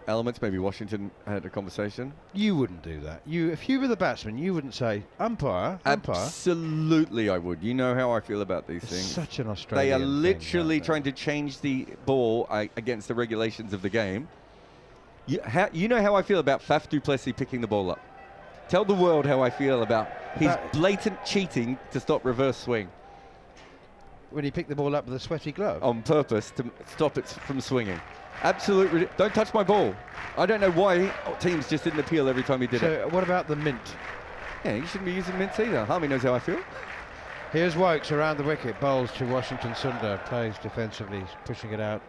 elements. Maybe Washington had a conversation. You wouldn't do that. If you were the batsman, you wouldn't say umpire. Absolutely, I would. You know how I feel about these It's things. Such an Australian They are thing, literally aren't they? trying to change the ball against the regulations of the game. You know how I feel about Faf du Plessis picking the ball up. Tell the world how I feel about his blatant cheating to stop reverse swing. When he picked the ball up with a sweaty glove? On purpose to stop it from swinging. Absolutely. Don't touch my ball. I don't know why teams just didn't appeal every time he did it. So what about the mint? Yeah, you shouldn't be using mints either. Harmy knows how I feel. Here's Wokes around the wicket, bowls to Washington Sundar, plays defensively, he's pushing it out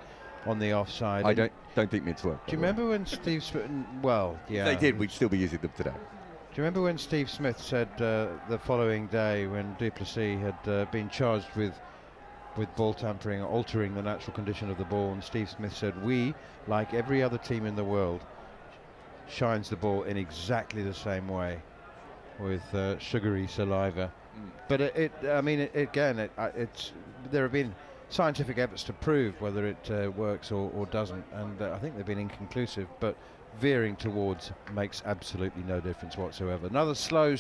on the offside. I don't think mints work. Do you remember when Steve Smith, well, yeah. If they did, we'd still be using them today. Do you remember when Steve Smith said the following day, when du Plessis had been charged with ball tampering, altering the natural condition of the ball, and Steve Smith said, we, like every other team in the world, shines the ball in exactly the same way, with sugary saliva. But there have been scientific efforts to prove whether it works or doesn't, and I think they've been inconclusive, but veering towards makes absolutely no difference whatsoever. Another slow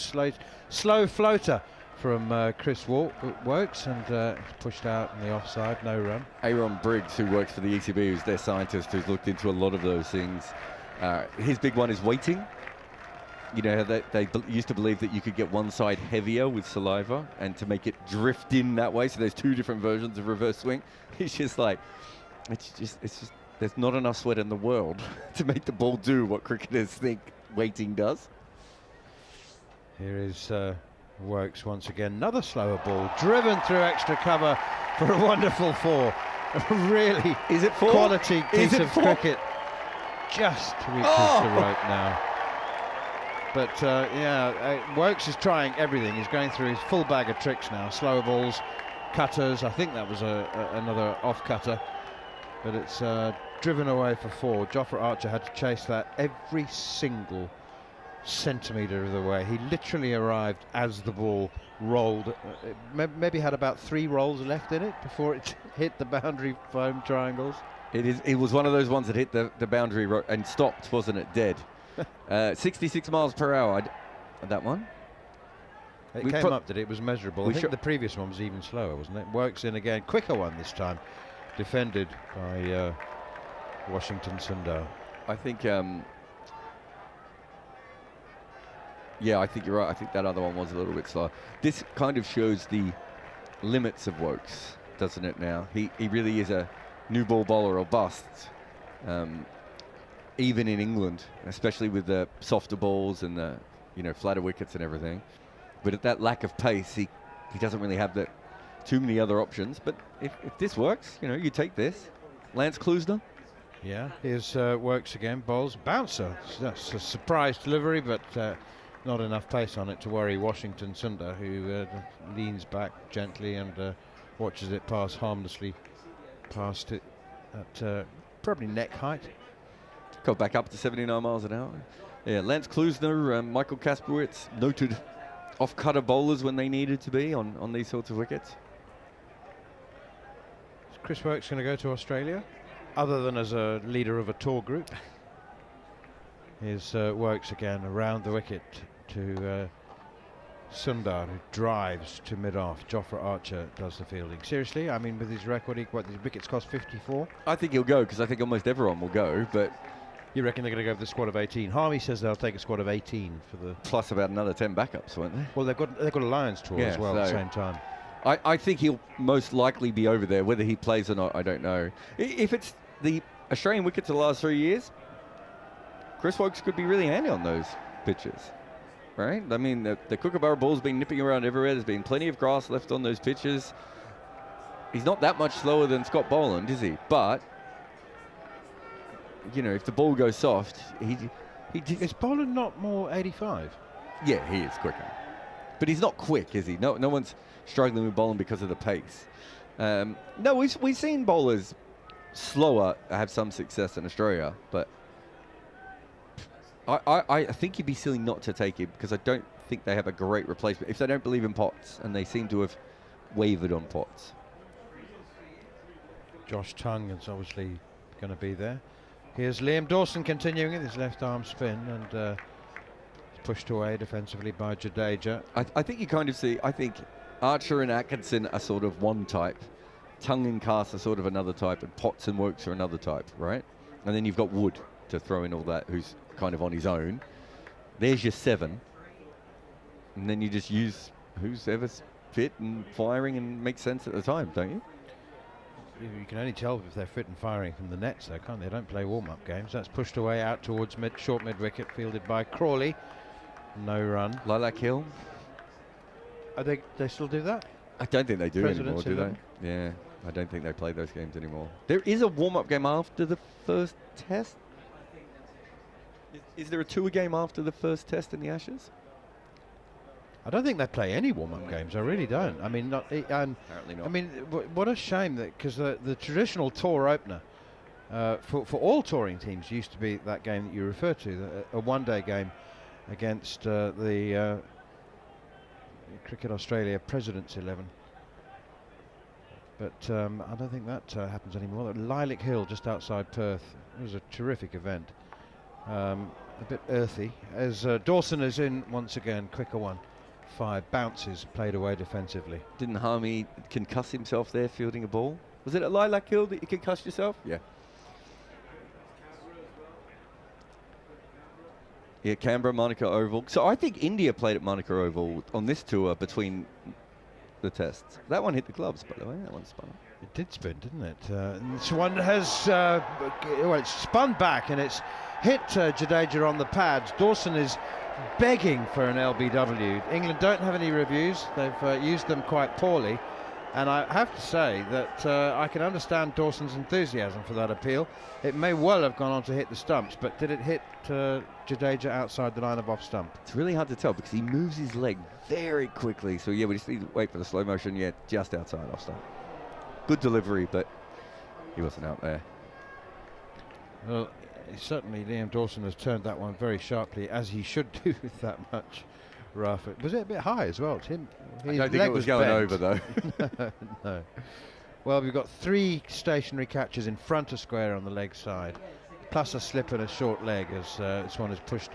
floater from Chris Wokes, and pushed out in the offside, no run. Aaron Briggs, who works for the ECB, who's their scientist, who's looked into a lot of those things. His big one is weighting. You know, they used to believe that you could get one side heavier with saliva and to make it drift in that way. So there's 2 different versions of reverse swing. It's just there's not enough sweat in the world to make the ball do what cricketers think weighting does. Here is Wokes once again. Another slower ball driven through extra cover for a wonderful 4. really Is it 4? quality Is piece it of 4? cricket. Just reaches Oh! the rope now. But Woakes is trying everything. He's going through his full bag of tricks now. Slower balls, cutters. I think that was another off cutter. But it's driven away for 4. Jofra Archer had to chase that every single centimetre of the way. He literally arrived as the ball rolled. Maybe had about 3 rolls left in it before it hit the boundary foam triangles. It was one of those ones that hit the boundary and stopped, wasn't it? Dead. 66 miles per hour. That one. It came up that it was measurable. I think the previous one was even slower, wasn't it? Works in again. Quicker one this time. Defended by Washington Sundar. I think. Yeah, I think you're right. I think that other one was a little bit slower. This kind of shows the limits of Woakes, doesn't it? Now he really is a new ball bowler or bust. Even in England, especially with the softer balls and the flatter wickets and everything, but at that lack of pace, he doesn't really have too many other options. But if this works, you take this. Lance Klusener. Yeah, here's Woakes again. Bowls bouncer. That's a surprise delivery, but not enough pace on it to worry Washington Sundar, who leans back gently and watches it pass harmlessly past it at probably neck height. Got back up to 79 miles an hour. Yeah, Lance Klusener, Michael Kasprowicz, noted off-cutter bowlers when they needed to be on these sorts of wickets. Is Chris Woakes going to go to Australia, other than as a leader of a tour group? Here's Woakes again around the wicket to Sundar, who drives to mid-off. Jofra Archer does the fielding. Seriously, I mean, with his record, his wickets cost 54. I think he'll go because I think almost everyone will go, but. You reckon they're going to go with the squad of 18? Harmy says they'll take a squad of 18 for the... Plus about another 10 backups, won't they? Well, they've got a Lions tour as well at the same time. I think he'll most likely be over there. Whether he plays or not, I don't know. If it's the Australian wickets of the last 3 years, Chris Woakes could be really handy on those pitches, right? I mean, the Kookaburra ball's been nipping around everywhere. There's been plenty of grass left on those pitches. He's not that much slower than Scott Boland, is he? But... if the ball goes soft, Is Boland not more 85? Yeah, he is quicker. But he's not quick, is he? No one's struggling with Boland because of the pace. No, we've seen bowlers slower have some success in Australia, but I think you'd be silly not to take him because I don't think they have a great replacement if they don't believe in Potts, and they seem to have wavered on Potts. Josh Tongue is obviously going to be there. Here's Liam Dawson continuing with his left arm spin and pushed away defensively by Jadeja. I think you kind of see, I think Archer and Atkinson are sort of one type, Tongue and Cass are sort of another type, and Potts and Woakes are another type, right? And then you've got Wood to throw in all that, who's kind of on his own. There's your 7. And then you just use who's ever fit and firing and makes sense at the time, don't you? You can only tell if they're fit and firing from the nets, though, can't they? They don't play warm-up games. That's pushed away out towards short mid-wicket, fielded by Crawley. No run. Lilac Hill. They still do that? I don't think they do anymore, President's do 11? they? Yeah, I don't think they play those games anymore. There is a warm-up game after the first test. Is there a tour game after the first test in the Ashes? I don't think they play any warm-up games. I really don't. I mean, Apparently not. I mean, what a shame that because the traditional tour opener for all touring teams used to be that game that you refer to, a one-day game against the Cricket Australia President's 11. But I don't think that happens anymore. Lilac Hill, just outside Perth, it was a terrific event. A bit earthy as Dawson is in once again. Quicker one. 5 bounces played away defensively. Didn't Harmy concuss himself there fielding a ball? Was it at Lilac Hill that you concussed yourself? Yeah. Yeah, Canberra, Monaco Oval. So I think India played at Monaco Oval on this tour between the tests. That one hit the gloves, by the way. That one spun. It did spin, didn't it? This one has, well, it's spun back and it's hit Jadeja on the pads. Dawson is begging for an LBW. England don't have any reviews. They've used them quite poorly. And I have to say that I can understand Dawson's enthusiasm for that appeal. It may well have gone on to hit the stumps, but did it hit Jadeja outside the line of off stump? It's really hard to tell because he moves his leg very quickly. So yeah, we just need to wait for the slow motion. Yeah, just outside off stump. Good delivery, but he wasn't out there. Well, certainly Liam Dawson has turned that one very sharply, as he should do with that much rough. Was it a bit high as well? Tim, I don't think it was going over though. No. Well, we've got 3 stationary catches in front of square on the leg side, plus a slip and a short leg as this one is pushed.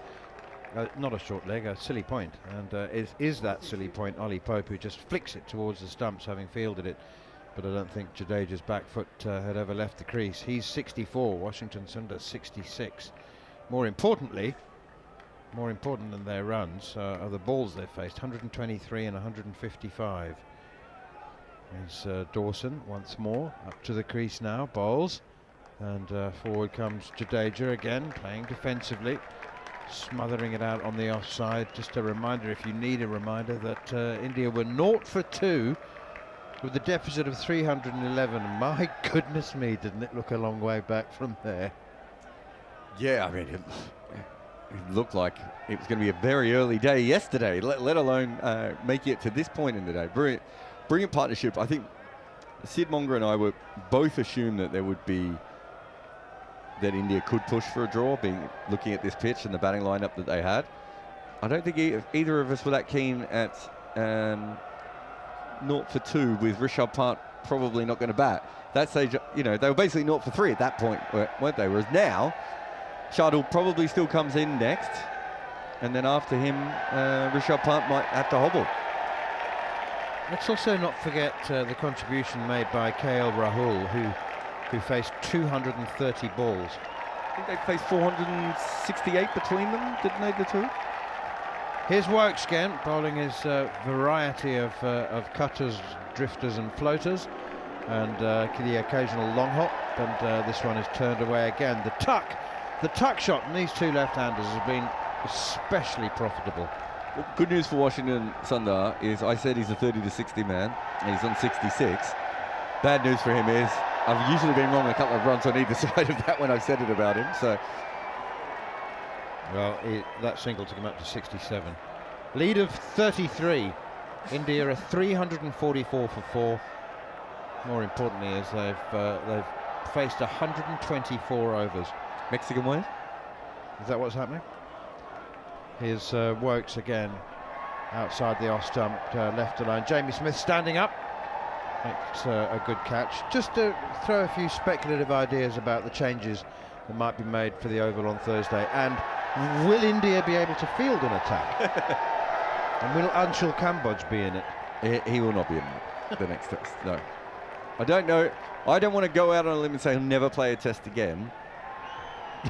Not a short leg, a silly point. And is that silly point Ollie Pope, who just flicks it towards the stumps, having fielded it. But I don't think Jadeja's back foot had ever left the crease. He's 64, Washington Sundar 66. More important than their runs are the balls they've faced, 123 and 155. Is Dawson once more up to the crease now, bowls, and forward comes Jadeja again, playing defensively, smothering it out on the offside. Just a reminder, if you need a reminder, that India were 0 for 2 with the deficit of 311. My goodness me, didn't it look a long way back from there? Yeah, I mean, it looked like it was going to be a very early day yesterday, let alone making it to this point in the day. Brilliant partnership. I think Sid Monger and I were both assumed that there would be, that India could push for a draw, looking at this pitch and the batting lineup that they had. I don't think either of us were that keen at 0 for 2 with Rishabh Pant probably not going to bat. That stage, you know, they were basically 0 for 3 at that point, weren't they? Whereas now, Shardul probably still comes in next, and then after him, Rishabh Pant might have to hobble. Let's also not forget the contribution made by KL Rahul, who faced 230 balls. I think they faced 468 between them, didn't they, the two? Here's Wokes again, bowling his variety of cutters, drifters and floaters, and the occasional long hop, and this one is turned away again. The tuck shot from these 2 left-handers has been especially profitable. Well, good news for Washington Sundar is I said he's a 30 to 60 man, and he's on 66. Bad news for him is I've usually been wrong a couple of runs on either side of that when I've said it about him. So, well, that single took him up to 67. Lead of 33. India are 344 for 4. More importantly, is they've faced 124 overs. Mexican way? Is that what's happening? Here's Wokes again, outside the off stump, left alone. Jamie Smith standing up. Makes a good catch. Just to throw a few speculative ideas about the changes that might be made for the Oval on Thursday. And will India be able to field an attack? And will Anshul Kamboj be in it? He will not be in the next test, no. I don't know. I don't want to go out on a limb and say he'll never play a test again.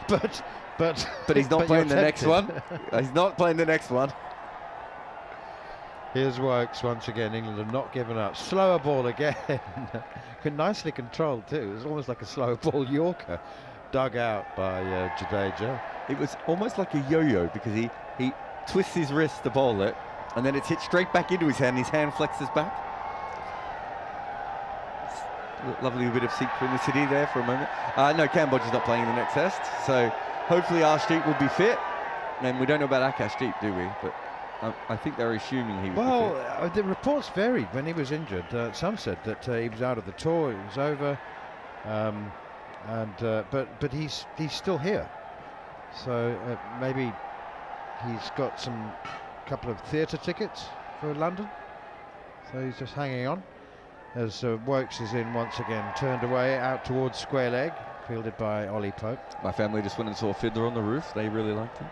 But he's not playing the next one. He's not playing the next one. Here's Wokes once again. England have not given up. Slower ball again. Nicely controlled too. It was almost like a slower ball Yorker, dug out by Jadeja. It was almost like a yo-yo because he twists his wrist to bowl it, and then it's hit straight back into his hand. His hand flexes back. Lovely bit of synchronicity there for a moment. No, Kamboj is not playing in the next test, so hopefully Arshdeep will be fit. And we don't know about Akashdeep, do we? But I think they're assuming he will be fit. The reports varied when he was injured. Some said that he was out of the tour, it was over, but he's still here. So maybe he's got some couple of theatre tickets for London. So he's just hanging on. As Wokes is in once again, turned away out towards square leg, fielded by Ollie Pope. My family just went and saw Fiddler on the Roof. They really liked him.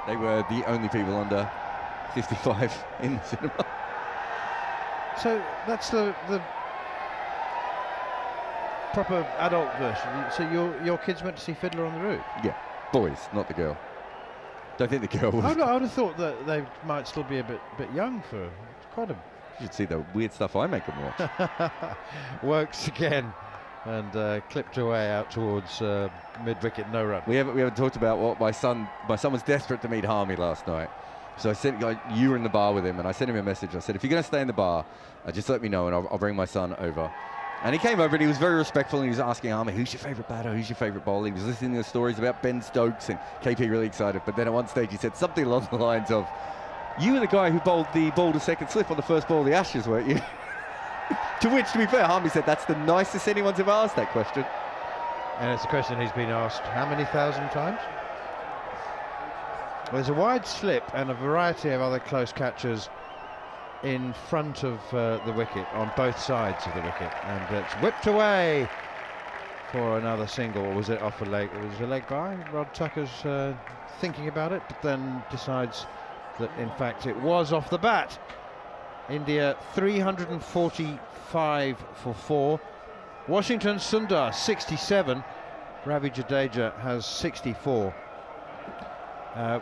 They were the only people under 55 in the cinema. So that's the proper adult version. So your kids went to see Fiddler on the Roof? Yeah, boys, not the girl. Don't think the girl was. I would have thought that they might still be a bit young for quite a. You should see the weird stuff I make them watch. Works again and clipped away out towards mid-wicket, no run. We haven't talked about what my son was desperate to meet Harmy last night. So I sent, like, you were in the bar with him, and I sent him a message. I said, if you're going to stay in the bar, just let me know, and I'll bring my son over. And he came over, and he was very respectful, and he was asking Army, who's your favourite batter, who's your favourite bowler? He was listening to the stories about Ben Stokes, and KP really excited. But then at one stage, he said something along the lines of, you were the guy who bowled the ball to second slip on the first ball of the Ashes, weren't you? To which, to be fair, Harmy said, that's the nicest anyone's ever asked that question. And it's a question he's been asked how many thousand times? Well, there's a wide slip and a variety of other close catches in front of the wicket, on both sides of the wicket, and it's whipped away for another single. Or was it off a leg? It was a leg by. Rod Tucker's thinking about it, but then decides that in fact it was off the bat. India 345 for 4. Washington Sundar 67. Ravi Jadeja has 64.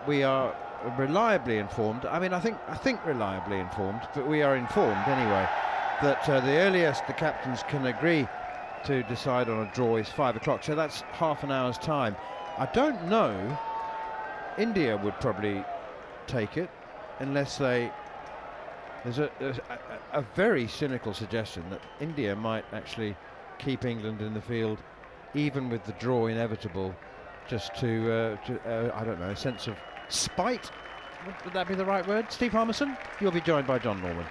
We are reliably informed. I mean, I think reliably informed, but we are informed anyway that the earliest the captains can agree to decide on a draw is 5 o'clock. So that's half an hour's time. I don't know. India would probably take it unless they. There's a very cynical suggestion that India might actually keep England in the field, even with the draw inevitable, just to I don't know, a sense of spite. Would that be the right word? Steve Harmison, you'll be joined by Jon Norman.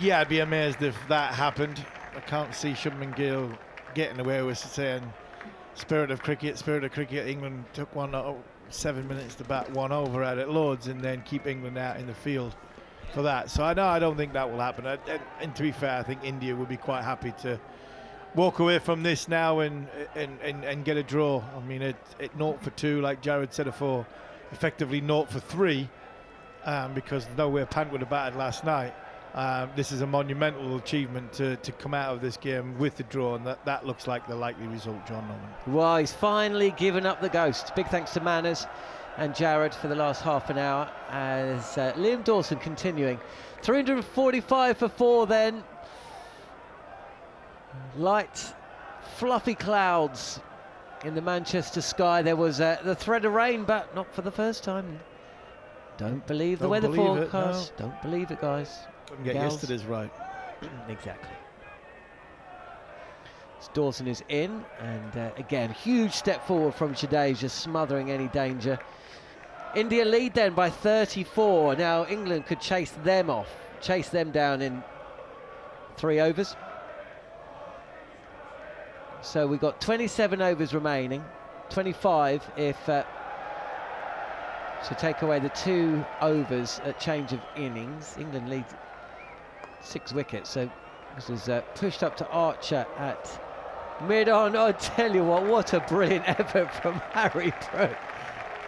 Yeah, I'd be amazed if that happened. I can't see Shubman Gill getting away with saying spirit of cricket. England took 7 minutes to bat 1 over out at Lords and then keep England out in the field for that. So I don't think that will happen. And to be fair, I think India would be quite happy to walk away from this now and get a draw. I mean, it 0 for 2, like Jarrod said before, effectively 0 for 3, because no way Pant would have batted last night. This is a monumental achievement to come out of this game with the draw, and that looks like the likely result, Jon Norman. Well, he's finally given up the ghost. Big thanks to Manners and Jarrod for the last half an hour, as Liam Dawson continuing. 345 for 4 then. Light, fluffy clouds in the Manchester sky. There was the threat of rain, but not for the first time. Don't believe the weather forecast. No. Don't believe it, guys. Couldn't get yesterday's right. Exactly. So Dawson is in, and again, huge step forward from Jadeja, smothering any danger. India lead then by 34. Now England could chase them down in 3 overs. So we've got 27 overs remaining, 25 if to take away the 2 overs at change of innings. England leads 6 wickets, so this is pushed up to Archer at mid-on. I tell you what a brilliant effort from Harry Brook.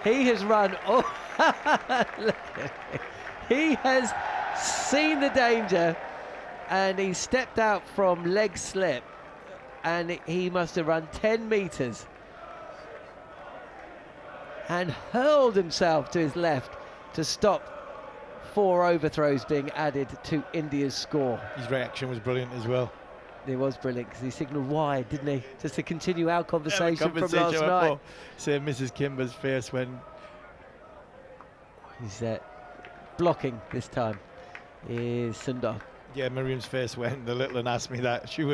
He has run, he has seen the danger, and he stepped out from leg slip, and he must have run 10 metres and hurled himself to his left to stop 4 overthrows being added to India's score. His reaction was brilliant as well. It was brilliant because he signalled wide, didn't he? Just to continue our conversation from last night. See Mrs. Kimber's face when he's blocking this time is Sundar. Yeah, Miriam's face when the little one asked me that. She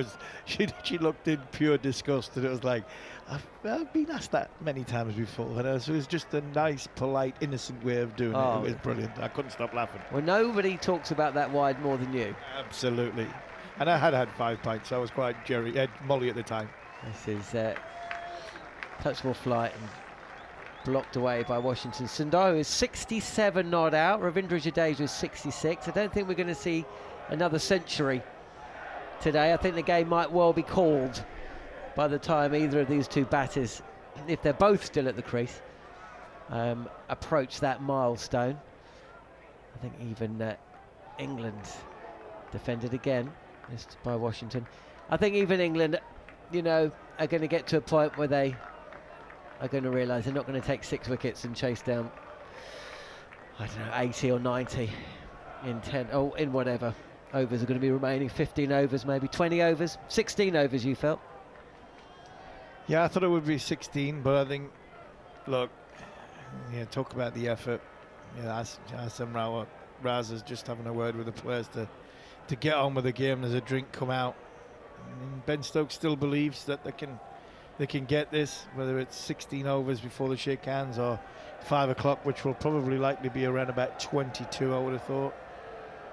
looked in pure disgust, and it was like, I've been asked that many times before, and it was just a nice, polite, innocent way of doing it. It was brilliant. I couldn't stop laughing. Well, nobody talks about that wide more than you. Absolutely. And I had 5 pints, so I was quite Molly at the time. This is touch ball flight and blocked away by Washington. Sundar is 67 not out. Ravindra Jadeja is 66. I don't think we're going to see another century today. I think the game might well be called by the time either of these 2 batters, if they're both still at the crease, approach that milestone. I think even England defended again, missed by Washington. I think even England, are going to get to a point where they are going to realise they're not going to take 6 wickets and chase down, 80 or 90 in 10, in whatever overs are going to be remaining. 15 overs, maybe 20 overs, 16 overs you felt? Yeah, I thought it would be 16, but I think, look, talk about the effort. Yeah, Hassan Razza's just having a word with the players to get on with the game. There's a drink come out. And Ben Stokes still believes that they can get this, whether it's 16 overs before they shake hands or 5 o'clock, which will probably likely be around about 22, I would have thought.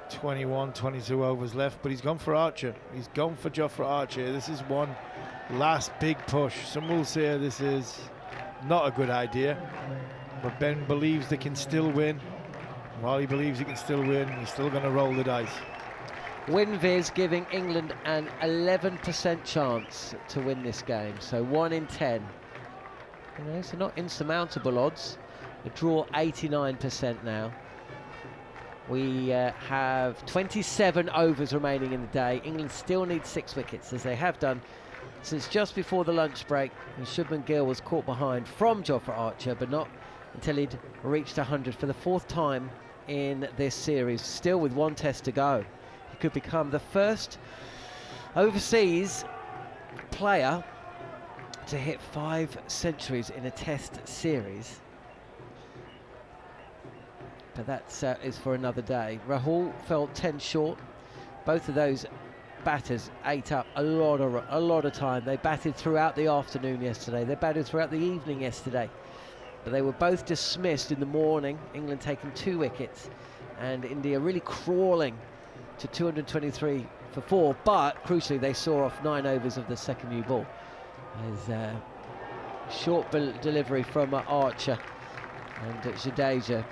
21, 22 overs left, but he's gone for Archer. He's gone for Jofra Archer. This is one last big push. Some will say this is not a good idea, but Ben believes they can still win. While he believes he can still win, he's still going to roll the dice. WinViz giving England an 11% chance to win this game, so 1 in 10. You know, so not insurmountable odds. The draw 89% now. We have 27 overs remaining in the day. England still need 6 wickets, as they have done since just before the lunch break. And Shubman Gill was caught behind from Jofra Archer, but not until he'd reached 100 for the 4th time in this series, still with 1 test to go. He could become the first overseas player to hit 5 centuries in a test series. But that is for another day. Rahul fell 10 short. Both of those batters ate up a lot of time. They batted throughout the afternoon yesterday. They batted throughout the evening yesterday. But they were both dismissed in the morning. England taking 2 wickets, and India really crawling to 223 for 4. But crucially, they saw off 9 overs of the second new ball. As short delivery from Archer, and Jadeja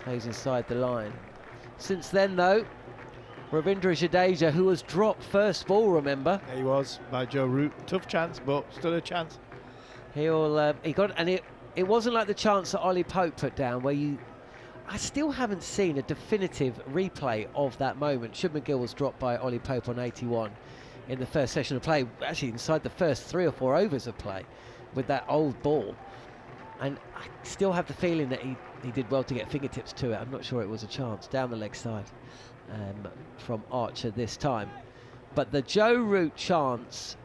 plays inside the line. Since then, though, Ravindra Jadeja, who was dropped first ball, remember? He was, by Joe Root. Tough chance, but still a chance. He got, and it wasn't like the chance that Ollie Pope put down, where I still haven't seen a definitive replay of that moment. Shubman Gill was dropped by Ollie Pope on 81 in the first session of play, actually inside the first 3 or 4 overs of play with that old ball. And I still have the feeling that he did well to get fingertips to it. I'm not sure it was a chance down the leg side from Archer this time. But the Joe Root chance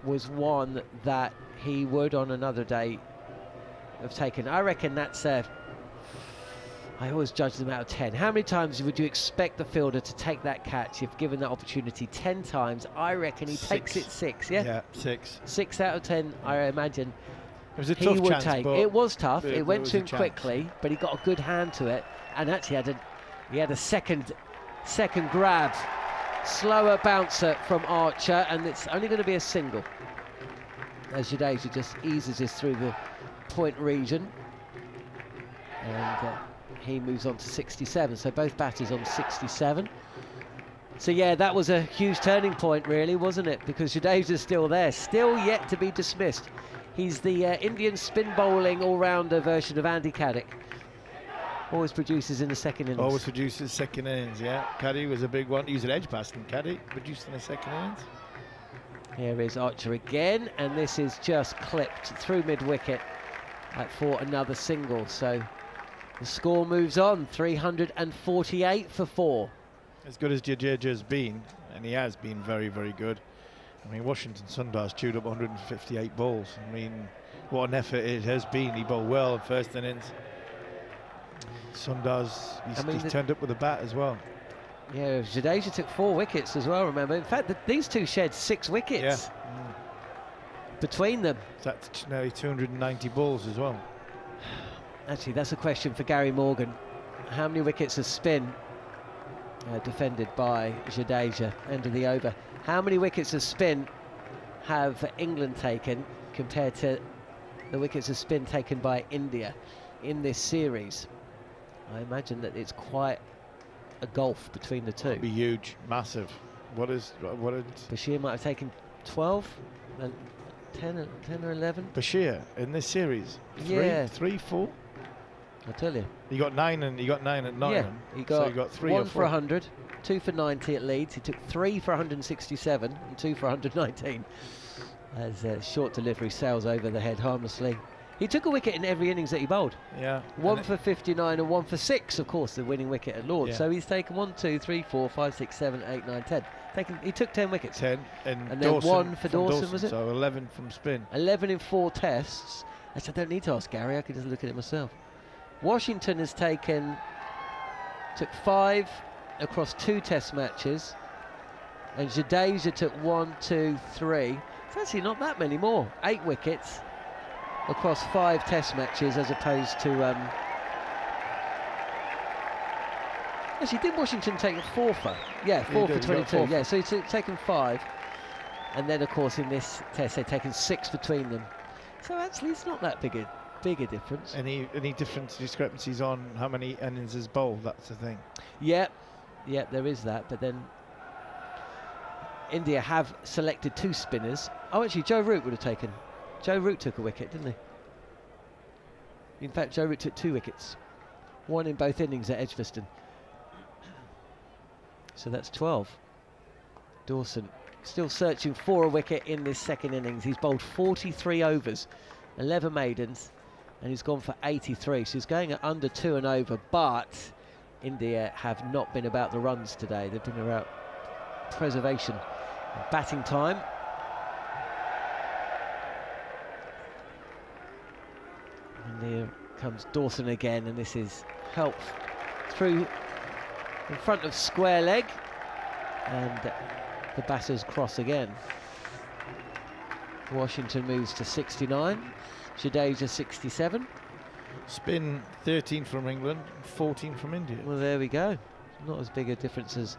was one that he would on another day have taken. I reckon that's I always judge them out of 10. How many times would you expect the fielder to take that catch if given that opportunity? 10 times. I reckon he takes it 6, yeah? Yeah, 6. 6 out of 10, I imagine. It was a He tough would chance, take. but It was tough. It went was to a him chance. quickly, but he got a good hand to it, and actually he had a second grab, slower bouncer from Archer, and it's only going to be a single as Jadeja just eases us through the point region, and he moves on to 67. So both batters on 67. So yeah, that was a huge turning point, really, wasn't it? Because Jadeja's still there, still yet to be dismissed. He's the Indian spin bowling all-rounder version of Andy Caddick. Always produces in the second innings. Always produces second innings, yeah. Caddy was a big one. He was an edge batsman, Caddy, produced in the second innings. Here is Archer again, and this is just clipped through mid-wicket for another single. So the score moves on, 348 for 4. As good as Jadeja's been, and he has been very, very good. I mean, Washington Sundars chewed up 158 balls. I mean, what an effort it has been. He bowled well in first innings. Sundars, he's turned up with a bat as well. Yeah, Jadeja took 4 wickets as well, remember. In fact, these two shared 6 wickets between them. That's nearly 290 balls as well. Actually, that's a question for Gary Morgan. How many wickets of spin defended by Jadeja, end of the over? How many wickets of spin have England taken compared to the wickets of spin taken by India in this series? I imagine that it's quite a gulf between the two. It'd be huge, massive. What is Bashir might have taken 12 and 10 or 11. Bashir in this series? Yeah. 3, 4. I tell you. He got 9 at Nottingham. Yeah, he got 3 1 or 4. for 100, 2 for 90 at Leeds. He took 3 for 167 and 2 for 119 as short delivery sails over the head harmlessly. He took a wicket in every innings that he bowled. Yeah. 1 for 59 and 1 for 6, of course, the winning wicket at Lord's. Yeah. So he's taken 1, 2, 3, 4, 5, 6, 7, 8, 9, 10. He took 10 wickets. 10 and then Dawson 1 for from Dawson, was it? So 11 from spin. 11 in 4 tests. Actually, I don't need to ask Gary, I could just look at it myself. Washington has took 5 across 2 test matches, and Jadeja took 1, 2, 3. It's actually not that many more. 8 wickets across 5 test matches, as opposed to actually, did Washington take a 4 for? Yeah, 4 for 22. Yeah, so he's taken 5, and then of course in this test they've taken 6 between them. So actually, it's not that big a difference. Any discrepancies on how many innings is bowled? That's the thing. Yeah, there is that. But then India have selected 2 spinners. Oh, actually, Joe Root would have taken. Joe Root took a wicket, didn't he? In fact, Joe Root took 2 wickets, 1 in both innings at Edgbaston. So that's 12. Dawson still searching for a wicket in this second innings. He's bowled 43 overs, 11 maidens, and he's gone for 83. So he's going at under 2 and over, but India have not been about the runs today. They've been about preservation. Batting time. And here comes Dawson again, and this is help through in front of square leg, and the batters cross again. Washington moves to 69, Jadeja 67. Spin 13 from England, 14 from India. Well, there we go. Not as big a difference as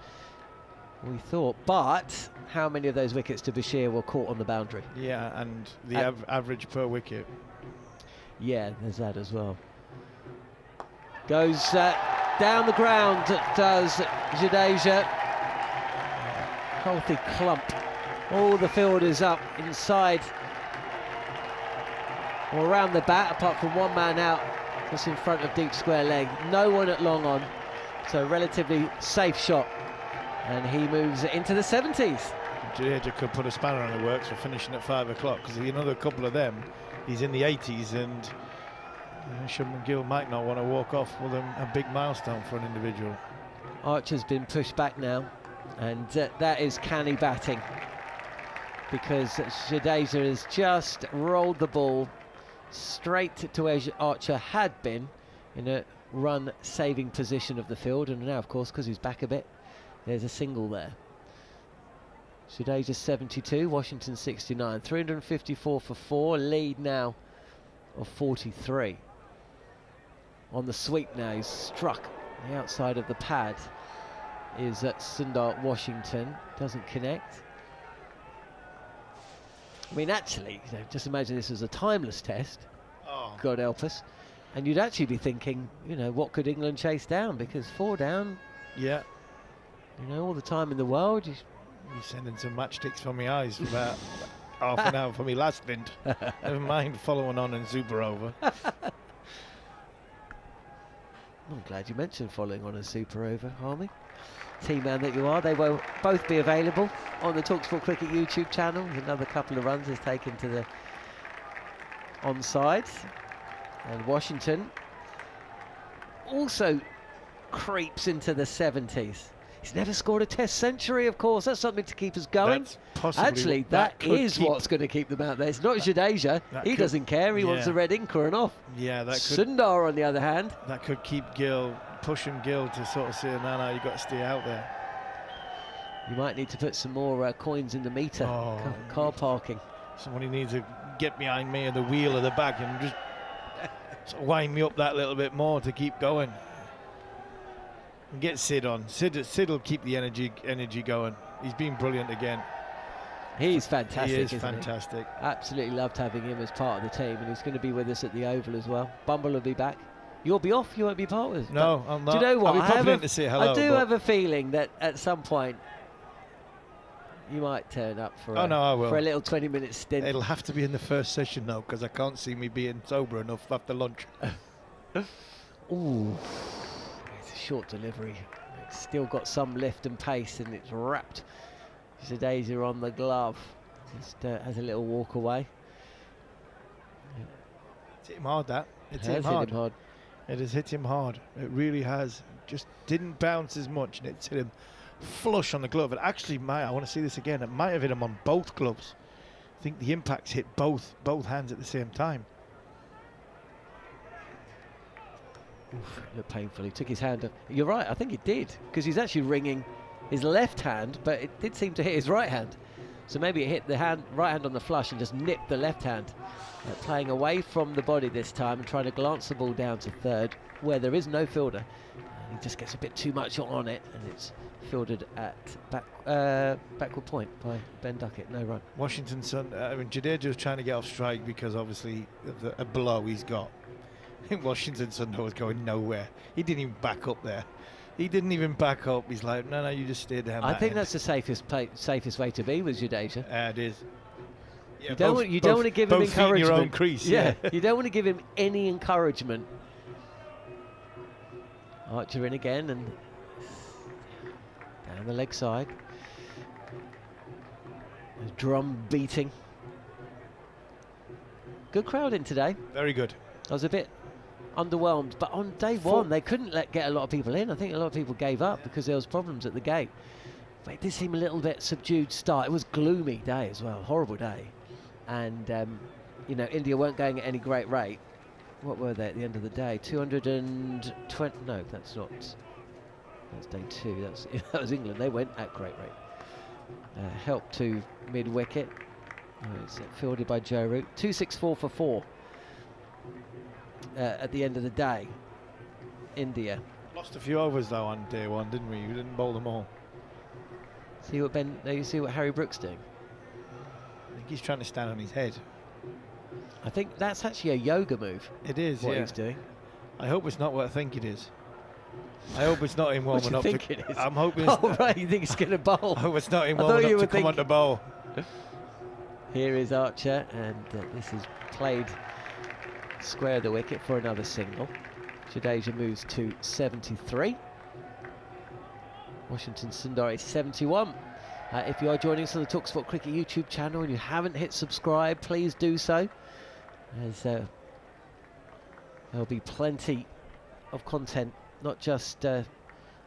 we thought, but how many of those wickets to Bashir were caught on the boundary? Yeah, and the average per wicket. Yeah, there's that as well. Goes down the ground, does Jadeja. Healthy clump. All the fielders up inside or around the bat, apart from one man out just in front of deep square leg. No one at long on, so relatively safe shot. And he moves into the 70s. Jadeja could put a spanner on the works for finishing at 5 o'clock, because another couple of them, he's in the 80s, and Shubman Gill might not want to walk off with a big milestone for an individual. Archer's been pushed back now, and that is canny batting, because Jadeja has just rolled the ball straight to where Archer had been in a run-saving position of the field, and now, of course, because he's back a bit, there's a single there. Jadeja 72, Washington 69, 354 for 4, lead now of 43. On the sweep now, he's struck the outside of the pad, is Sundar Washington, doesn't connect. I mean, actually, just imagine this as a timeless test, God help us, and you'd actually be thinking, what could England chase down, because 4 down, yeah, all the time in the world. You're sending some matchsticks from my eyes for about half an hour for me last stint. Never mind following on in Super Over. I'm glad you mentioned following on a Super Over, Harmy. Team man that you are. They will both be available on the talkSPORT Cricket YouTube channel. Another couple of runs is taken to the onside. And Washington also creeps into the 70s. He's never scored a test century, of course. That's something to keep us going. Actually, that is what's going to keep them out there. It's not Jadeja. He doesn't care. He wants the red ink or an off. Yeah, that Sundar, on the other hand. That could keep Gill, pushing Gill to sort of say, no, you've got to stay out there. You might need to put some more coins in the meter. Car parking. Somebody needs to get behind me at the wheel of the bag and just sort of wind me up that little bit more to keep going. And get Sid on. Sid will keep the energy going. He's been brilliant again. He's fantastic. He is fantastic. Absolutely loved having him as part of the team, and he's going to be with us at the Oval as well. Bumble will be back. You'll be off. You won't be part with us. No, I'm not. Do you know what? I'll be popping in to say hello. I do have a feeling that at some point you might turn up for I will. For a little 20-minute stint. It'll have to be in the first session though, because I can't see me being sober enough after lunch. Ooh. Short delivery. It's still got some lift and pace, and it's wrapped. Jadeja on the glove. Just has a little walk away. It's hit him hard, that. It's hit him hard. It has hit him hard. It really has. Just didn't bounce as much, and it's hit him flush on the glove. It actually might, I want to see this again, it might have hit him on both gloves. I think the impacts hit both hands at the same time. Oof, it looked painful. He took his hand up. You're right, I think it did, because he's actually ringing his left hand, but it did seem to hit his right hand. So maybe it hit the right hand on the flush and just nipped the left hand. Playing away from the body this time and trying to glance the ball down to third, where there is no fielder. He just gets a bit too much on it, and it's fielded at backward point by Ben Duckett. No run. Washington Jadeja was trying to get off strike because obviously of a blow he's got. I think Washington Sundar was going nowhere. He didn't even back up there. He didn't even back up. He's like, no, you just stay down. I think that's the safest way to be with Jadeja. It is. Yeah, you don't want to give him encouragement. Your own crease. Yeah, you don't want to give him any encouragement. Archer in again and down the leg side. The drum beating. Good crowd in today. Very good. I was a bit underwhelmed, but on day one they couldn't get a lot of people in. I think a lot of people gave up because there was problems at the gate. But it did seem a little bit subdued start. It was a gloomy day as well, horrible day. And India weren't going at any great rate. What were they at the end of the day? 220. No, that's not. That's day 2. That was England. They went at great rate. Help to mid wicket. It's fielded by Joe Root. 264 for 4. At the end of the day, India lost a few overs though on day 1, didn't we? You didn't bowl them all. You see what Harry Brooks doing. I think he's trying to stand on his head. I think that's actually a yoga move. It is, what he's doing. I hope it's not what I think it is. I hope it's not him warming up. Think it is? I'm hoping. Oh right, you think he's going to bowl? I hope it's not him warming up to come on the bowl. Here is Archer, and this is played square of the wicket for another single. Jadeja moves to 73. Washington Sundar is 71. If you are joining us on the talkSPORT Cricket YouTube channel and you haven't hit subscribe, please do so, as there'll be plenty of content, not just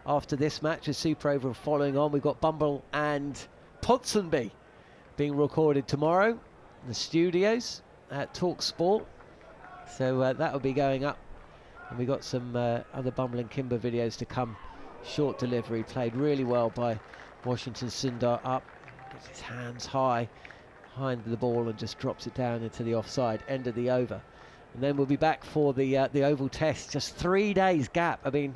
after this match with Super Over and following on. We've got Bumble and Ponsonby being recorded tomorrow in the studios at talkSPORT. So that will be going up. And we got some other Bumble and Kimber videos to come. Short delivery played really well by Washington Sundar. Up, gets his hands high behind the ball and just drops it down into the offside. End of the over. And then we'll be back for the Oval Test. Just 3 days gap. I mean,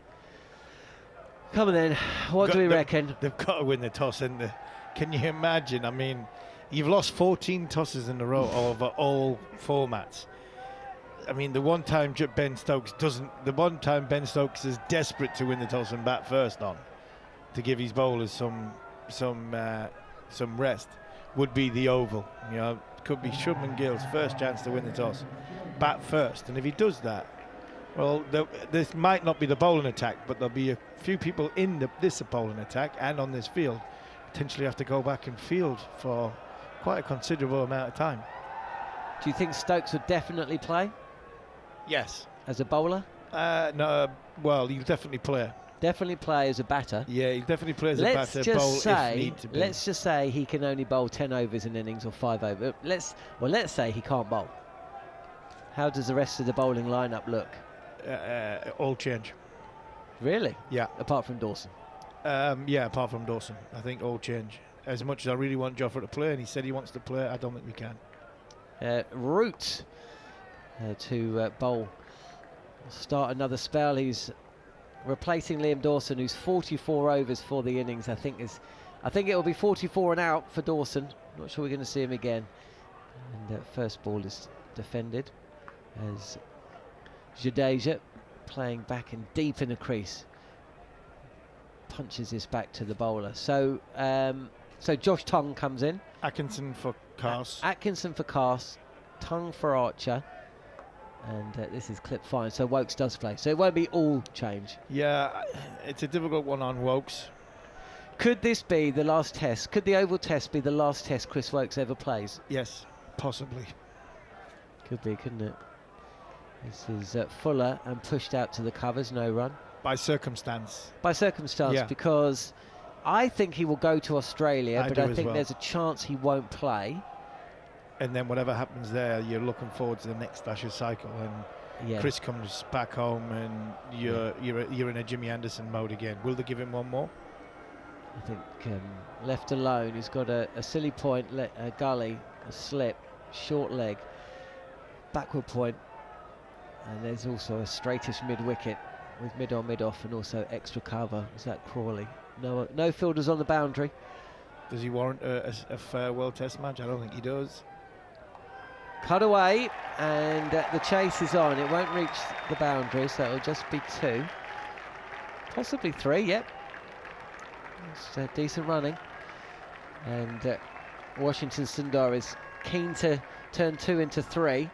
come on then. What do we reckon? They've got to win the toss, haven't they? Can you imagine? I mean, you've lost 14 tosses in a row over all formats. I mean, the one time Ben Stokes is desperate to win the toss and bat first on, to give his bowlers some rest, would be the Oval. You know, could be Shubman Gill's first chance to win the toss, bat first, and if he does that, well, this might not be the bowling attack, but there'll be a few people in this bowling attack and on this field potentially have to go back and field for quite a considerable amount of time. Do you think Stokes would definitely play? Yes. As a bowler? No. Well, he'll definitely play. Definitely play as a batter. Yeah, he definitely plays as a batter. Bowl if need to be. Let's just say he can only bowl 10 overs in innings or 5 overs. Let's say he can't bowl. How does the rest of the bowling lineup look? All change. Really? Yeah. Apart from Dawson. Yeah, apart from Dawson, I think all change. As much as I really want Jofra to play, and he said he wants to play, I don't think we can. Root to bowl. Start another spell. He's replacing Liam Dawson, who's 44 overs for the innings. I think it will be 44 and out for Dawson. Not sure we're going to see him again. And first ball is defended as Jadeja, playing back and deep in the crease, punches this back to the bowler. So Josh Tongue comes in. Atkinson for Cars. Atkinson for Cars. Tongue for Archer. And this is clip fine, so Wokes does play. So it won't be all change. Yeah, it's a difficult one on Wokes. Could this be the last test? Could the Oval Test be the last test Chris Wokes ever plays? Yes, possibly. Could be, couldn't it? This is Fuller and pushed out to the covers, no run. By circumstance. By circumstance, yeah. Because I think he will go to Australia, but I think well. there's a chance he won't play. And then whatever happens there, you're looking forward to the next Ashes cycle. And Yeah. Chris comes back home and you're in a Jimmy Anderson mode again. Will they give him one more? I think left alone, he's got a silly point, a gully, a slip, short leg, backward point, and there's also a straightish mid-wicket with mid-on, mid-off, and also extra cover. Is that Crawley? No fielders on the boundary. Does he warrant a farewell Test match? I don't think he does. Cut away, and the chase is on. It won't reach the boundary, so it'll just be 2, possibly 3. Yep, it's decent running, and Washington Sundar is keen to turn 2 into 3.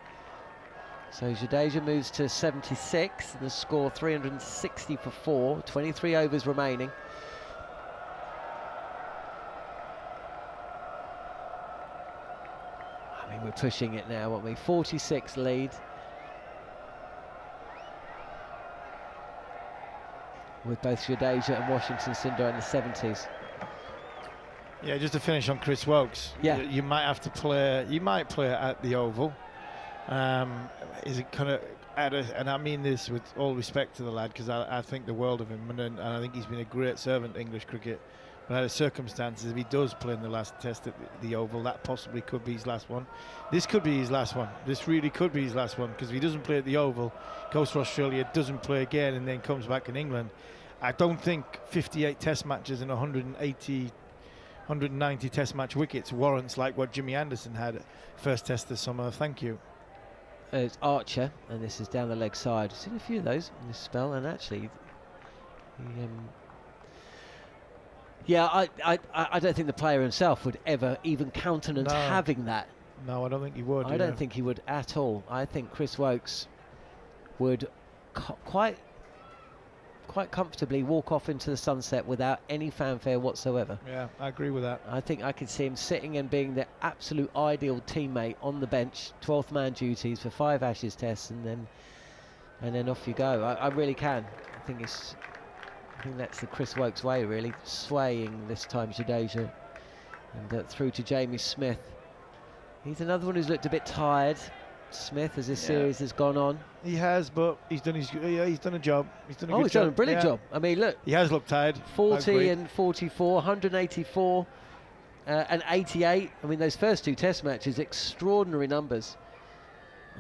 So Jadeja moves to 76, and the score 360 for 4. 23 overs remaining. I mean, we're pushing it now, aren't we? 46 lead. With both Jadeja and Washington Sundar in the 70s. Yeah, just to finish on Chris Wokes. Yeah. You might have to play. You might play at the Oval. Is it kind of and I mean this with all respect to the lad, because I think the world of him, and I think he's been a great servant to English cricket. But out of circumstances, if he does play in the last Test at the Oval, that possibly could be his last one. This could be his last one. This really could be his last one, because if he doesn't play at the Oval, goes to Australia, doesn't play again, and then comes back in England, I don't think 58 Test matches and 190 Test match wickets warrants like what Jimmy Anderson had first Test this summer. Thank you. It's Archer, and this is down the leg side. I've seen a few of those in this spell, and actually, I don't think the player himself would ever even countenance having that. No, I don't think he would. I don't think he would at all. I think Chris Wokes would quite comfortably walk off into the sunset without any fanfare whatsoever. Yeah, I agree with that. I think I could see him sitting and being the absolute ideal teammate on the bench, 12th man duties for 5 Ashes tests, and then off you go. I really can. I think that's the Chris Wokes way, really, swaying this time Jadeja and through to Jamie Smith. He's another one who's looked a bit tired, Smith, as this series has gone on. He has, but he's done a job. He's done a good job. He's done a brilliant job. I mean, look. He has looked tired. 40 and 44, 184 and 88. I mean, those first 2 Test matches, extraordinary numbers.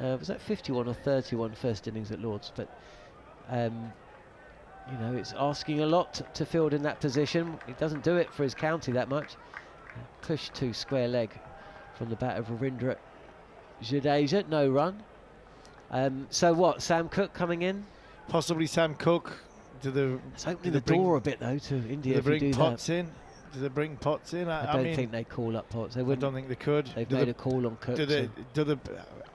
Was that 51 or 31 first innings at Lord's? But, it's asking a lot to field in that position. He doesn't do it for his county that much. Push to square leg from the bat of Ravindra Jadeja, no run. So what, Sam Cook coming in? Possibly Sam Cook. It's opening the door a bit, though, to India. Do they bring Potts in? Do they bring Potts in? I don't think they call up Potts. They wouldn't. I don't think they could. They've made a call on Cook.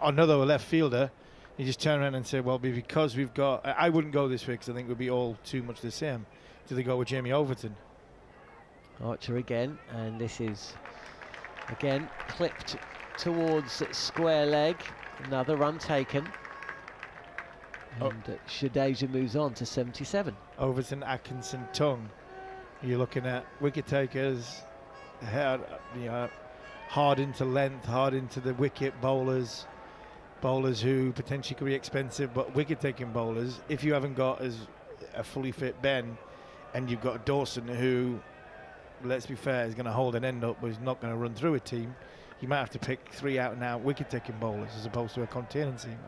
Another left fielder, you just turn around and say, well, because we've got... I wouldn't go this way because I think it would be all too much the same. Do they go with Jamie Overton? Archer again, and this is, again, clipped towards square leg. Another run taken. And Jadeja moves on to 77. Overton, Atkinson, Tongue. You're looking at wicket takers, hard into length, hard into the wicket bowlers who potentially could be expensive, but wicket taking bowlers. If you haven't got as a fully fit Ben, and you've got Dawson who, let's be fair, is going to hold an end up, but he's not going to run through a team. You might have to pick 3 out and out wicket taking bowlers as opposed to a container team.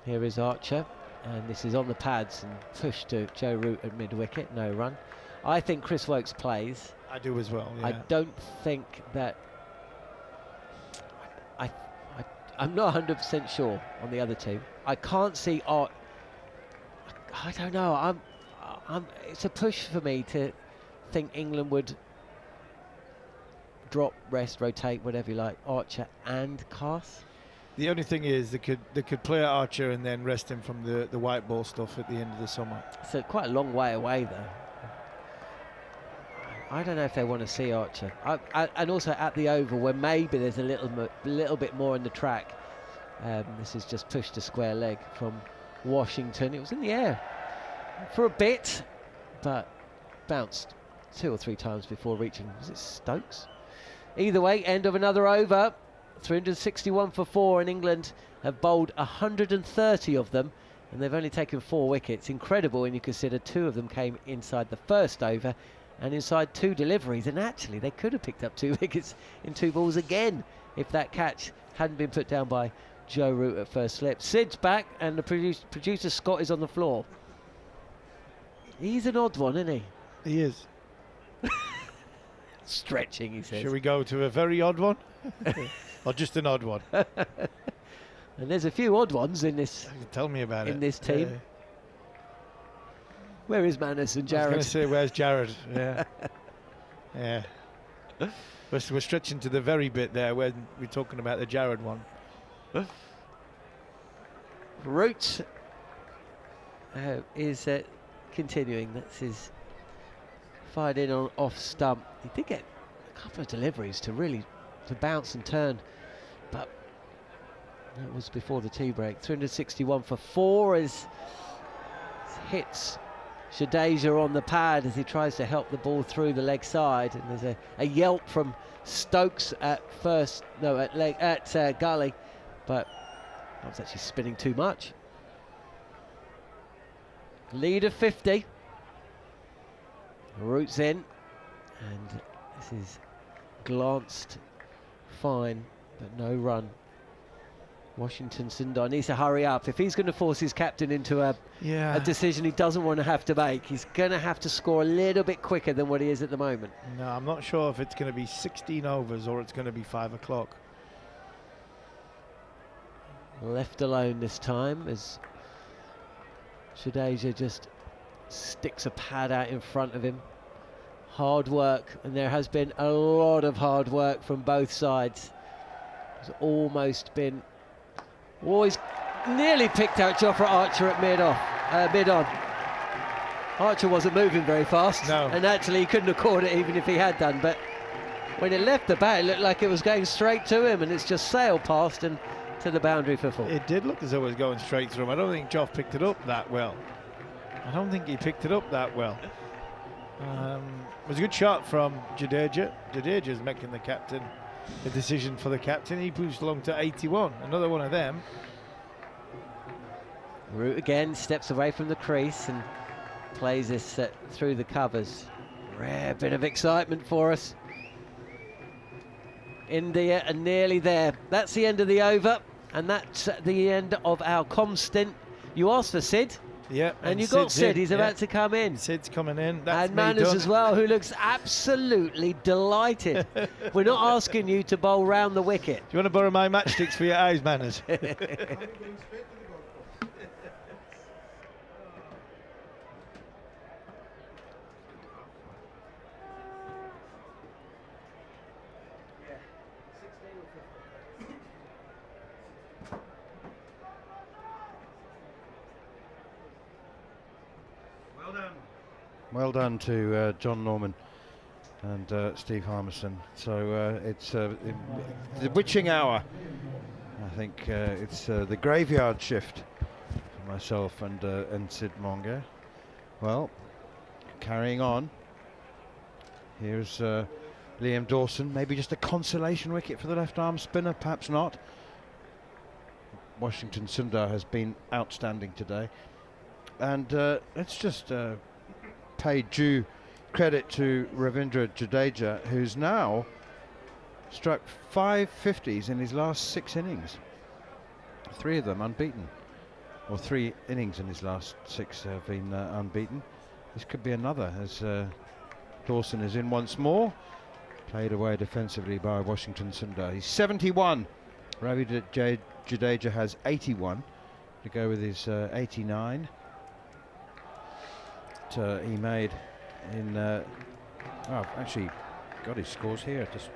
Here is Archer, and this is on the pads and push to Joe Root at mid-wicket, no run. I think Chris Wokes plays. I do as well, yeah. I don't think that... I'm not 100% sure on the other two. I can't see Art... I don't know. It's a push for me to think England would drop, rest, rotate, whatever you like, Archer and Carth. The only thing is they could play Archer and then rest him from the white ball stuff at the end of the summer. So quite a long way away though. I don't know if they want to see Archer. And also at the Oval where maybe there's a little bit more in the track. This is just pushed to square leg from Washington. It was in the air for a bit, but bounced 2 or 3 times before reaching, was it Stokes? Either way, end of another over. 361 for 4, and England have bowled 130 of them, and they've only taken 4 wickets. Incredible when you consider 2 of them came inside the first over and inside 2 deliveries, and actually they could have picked up 2 wickets in 2 balls again if that catch hadn't been put down by Joe Root at first slip. Sid's back, and the producer Scott is on the floor. He's an odd one, isn't he? He is. Stretching, he says. Shall we go to a very odd one? Or just an odd one? And there's a few odd ones in this. Tell me about it. In this team. Where is Manners and Jarrod? I was going to say, where's Jarrod? Yeah. Yeah. We're stretching to the very bit there when we're talking about the Jarrod one. Root is continuing. That's his fired in on off stump. He did get a couple of deliveries to bounce and turn, but that was before the tea break. 361 for 4 as hits Jadeja on the pad as he tries to help the ball through the leg side, and there's a yelp from Stokes at gully, but that was actually spinning too much. Lead of 50. Root's in, and this is glanced fine, but no run. Washington Sundar needs to hurry up. If he's going to force his captain into a decision he doesn't want to have to make, he's going to have to score a little bit quicker than what he is at the moment. No, I'm not sure if it's going to be 16 overs or it's going to be 5 o'clock. Left alone this time as Jadeja just sticks a pad out in front of him. Hard work, and there has been a lot of hard work from both sides. It's almost been... Always nearly picked out Jofra Archer at mid-on. Archer wasn't moving very fast, and actually he couldn't have caught it even if he had done, but when it left the bat it looked like it was going straight to him, and it's just sailed past and to the boundary for 4. It did look as though it was going straight through him. I don't think Joff picked it up that well. It was a good shot from Jadeja. Jadeja's making the captain a decision for the captain. He pushed along to 81. Another one of them. Root again steps away from the crease and plays this through the covers. Rare bit of excitement for us. India are nearly there. That's the end of the over, and that's the end of our comm stint. You asked for Sid. Yeah, and you got Sid. He's about to come in. Sid's coming in. That's and Manners as well, who looks absolutely delighted. We're not asking you to bowl round the wicket. Do you want to borrow my matchsticks for your eyes, Manners? Well done to Jon Norman and Steve Harmison. So it's the witching hour. I think it's the graveyard shift for myself and Sid Monga. Well, carrying on. Here's Liam Dawson. Maybe just a consolation wicket for the left-arm spinner, perhaps not. Washington Sundar has been outstanding today. And let's just pay due credit to Ravindra Jadeja, who's now struck 5 50s in his last 6 innings. 3 of them unbeaten, or 3 innings in his last 6 have been unbeaten. This could be another, as Dawson is in once more, played away defensively by Washington Sundar. He's 71. Ravi Jadeja has 81 to go with his 89. He made in I've actually got his scores here, just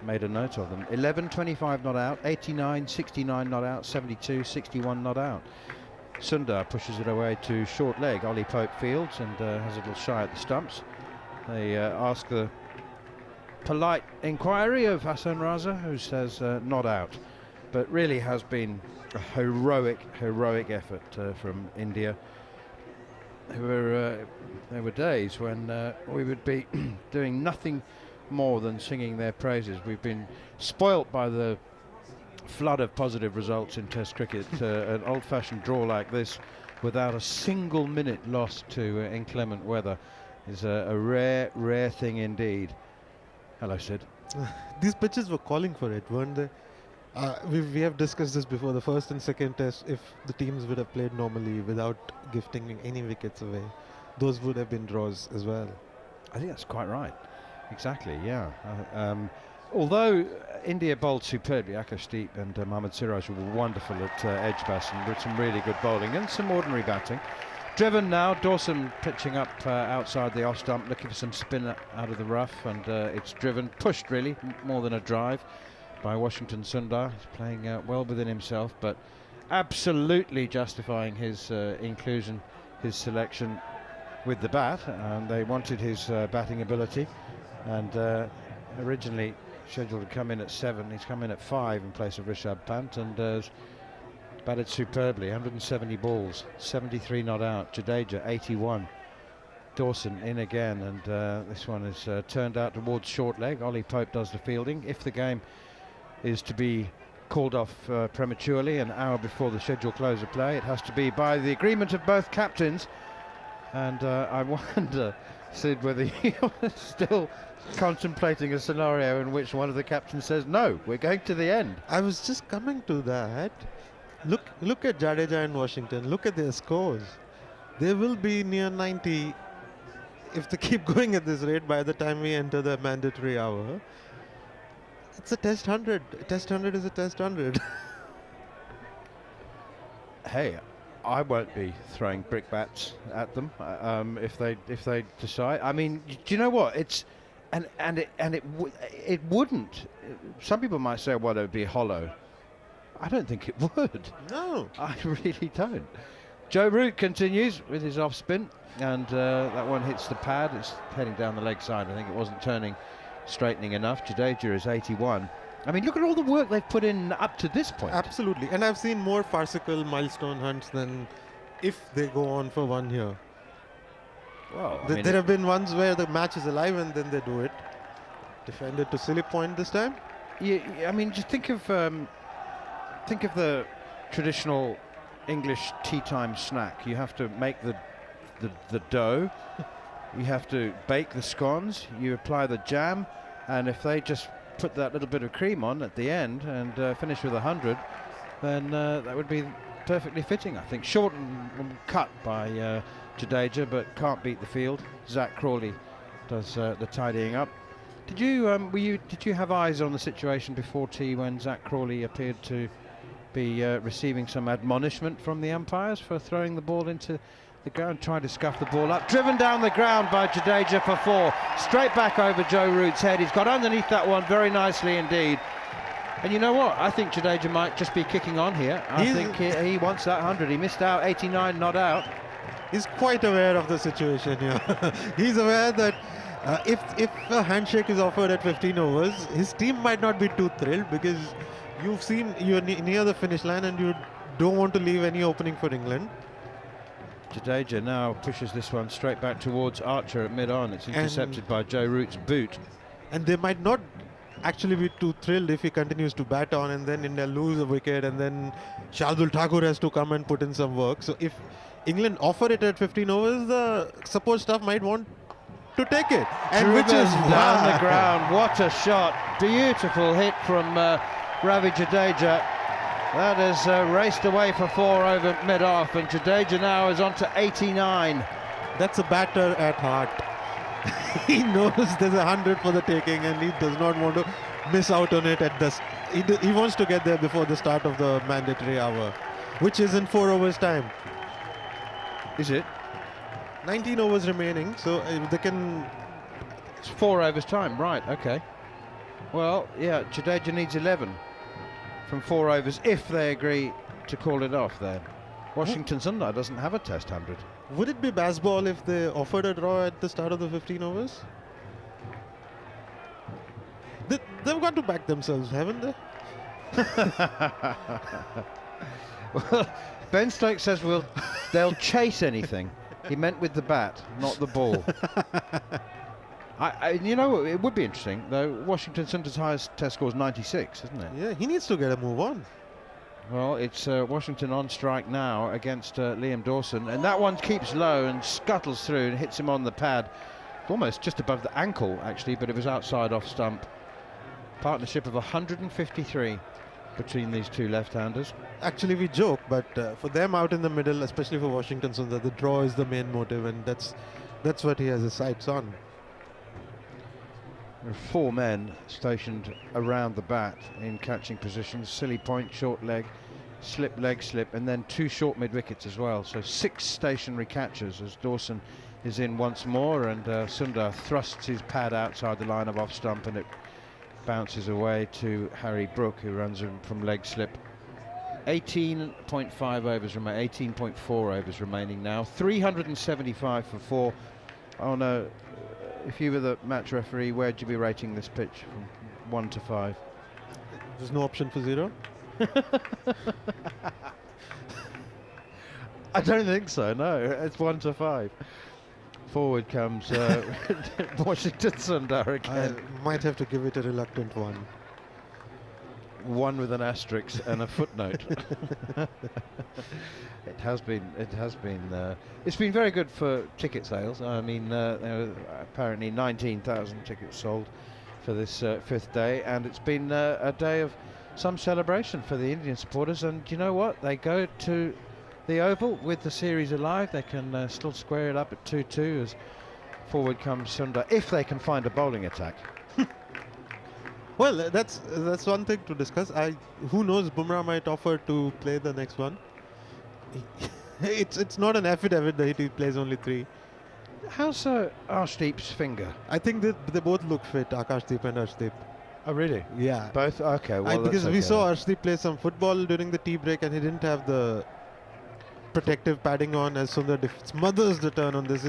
made a note of them. 11, 25 not out, 89, 69 not out, 72, 61 not out. Sundar pushes it away to short leg, Ollie Pope fields, and has a little shy at the stumps. They ask the polite inquiry of Hassan Raza, who says not out, but really has been a heroic effort from India. There were days when we would be doing nothing more than singing their praises. We've been spoilt by the flood of positive results in Test cricket. An old-fashioned draw like this, without a single minute lost to inclement weather, is a rare thing indeed. Hello, Sid. These pitches were calling for it, weren't they? We have discussed this before. The first and second test, if the teams would have played normally without gifting any wickets away, those would have been draws as well. I think that's quite right. Exactly, yeah. Although India bowled superbly, Akashdeep and Mohammad Siraj were wonderful at Edgbaston with some really good bowling and some ordinary batting. Driven now, Dawson pitching up outside the off stump, looking for some spin out of the rough, and it's driven, pushed really, more than a drive by Washington Sundar. He's playing well within himself, but absolutely justifying his inclusion, his selection with the bat. They wanted his batting ability, and originally scheduled to come in at 7. He's come in at 5 in place of Rishabh Pant, and has batted superbly. 170 balls, 73 not out. Jadeja 81. Dawson in again, and this one is turned out towards short leg. Ollie Pope does the fielding. If the game is to be called off prematurely an hour before the scheduled close of play, it has to be by the agreement of both captains. And I wonder, Sid, whether you're still contemplating a scenario in which one of the captains says, no, we're going to the end. I was just coming to that. Look at Jadeja and Washington. Look at their scores. They will be near 90 if they keep going at this rate by the time we enter the mandatory hour. It's a test 100. A test 100 is a test 100. Hey, I won't be throwing brickbats at them if they decide. I mean, do you know what? It's it wouldn't. Some people might say, well, it would be hollow. I don't think it would. No, I really don't. Joe Root continues with his off spin, and that one hits the pad. It's heading down the leg side. I think it wasn't straightening enough. Jadeja is 81. I mean, look at all the work they've put in up to this point. Absolutely. And I've seen more farcical milestone hunts than if they go on for 1 year. Well, There have been ones where the match is alive and then they do it. Defended to silly point this time. Yeah, I mean, just think of the traditional English tea time snack. You have to make the dough. You have to bake the scones. You apply the jam, and if they just put that little bit of cream on at the end and finish with 100, then that would be perfectly fitting, I think. Short and cut by Jadeja, but can't beat the field. Zach Crawley does the tidying up. Did you have eyes on the situation before tea when Zach Crawley appeared to be receiving some admonishment from the umpires for throwing the ball into the ground, trying to scuff the ball up? Driven down the ground by Jadeja for 4. Straight back over Joe Root's head. He's got underneath that one very nicely indeed. And you know what? I think Jadeja might just be kicking on here. I think he wants that 100. He missed out, 89 not out. He's quite aware of the situation here. He's aware that if a handshake is offered at 15 overs, his team might not be too thrilled, because you're near the finish line and you don't want to leave any opening for England. Jadeja now pushes this one straight back towards Archer at mid-on. It's intercepted by Joe Root's boot. And they might not actually be too thrilled if he continues to bat on, and then India lose a wicket, and then Shardul Thakur has to come and put in some work. So if England offer it at 15 overs, the support staff might want to take it. And which is down the ground. What a shot. Beautiful hit from Ravi Jadeja. That has raced away for 4 over mid-off, and Jadeja now is on to 89. That's a batter at heart. He knows there's 100 for the taking, and he does not want to miss out on it at the... He wants to get there before the start of the mandatory hour, which is in 4 overs time. Is it? 19 overs remaining, so they can... It's 4 overs time, right, okay. Well, yeah, Jadeja needs 11 from 4 overs if they agree to call it off there. Washington Sundar doesn't have a test 100. Would it be baseball if they offered a draw at the start of the 15 overs? They've got to back themselves, haven't they? Well, Ben Stokes says they'll chase anything. He meant with the bat, not the ball. You know, it would be interesting, though. Washington Sunder's highest test score is 96, isn't it? Yeah, he needs to get a move on. Well, it's Washington on strike now against Liam Dawson, and that one keeps low and scuttles through and hits him on the pad, almost just above the ankle, actually, but it was outside off stump. Partnership of 153 between these two left-handers. Actually, we joke, but for them out in the middle, especially for Washington Sundar, the draw is the main motive, and that's what he has his sights on. There are 4 men stationed around the bat in catching positions. Silly point, short leg slip, and then 2 short mid-wickets as well. So 6 stationary catchers as Dawson is in once more, and Sundar thrusts his pad outside the line of off stump, and it bounces away to Harry Brook, who runs in from leg slip. 18.5 overs remain, 18.4 overs remaining now. 375 for 4. Oh no. If you were the match referee, where'd you be rating this pitch from 1 to 5? There's no option for 0? I don't think so, no. It's 1 to 5. Forward comes Washington Sundar again. I might have to give it a reluctant 1. 1 with an asterisk and a footnote. It's been very good for ticket sales. I mean, there were apparently 19,000 tickets sold for this 5th day, and it's been a day of some celebration for the Indian supporters. And you know what? They go to the Oval with the series alive. They can still square it up at 2-2 as forward comes Sundar, if they can find a bowling attack. Well, that's one thing to discuss. Who knows? Bumrah might offer to play the next one. It's not an affidavit that he plays only 3. How's Arshdeep's finger? I think they both look fit, Akashdeep and Arshdeep. Oh, really? Yeah. Both? Okay, well, because that's we okay. saw Arshdeep play some football during the tea break, and he didn't have the protective padding on as Sundar smothers the turn on this.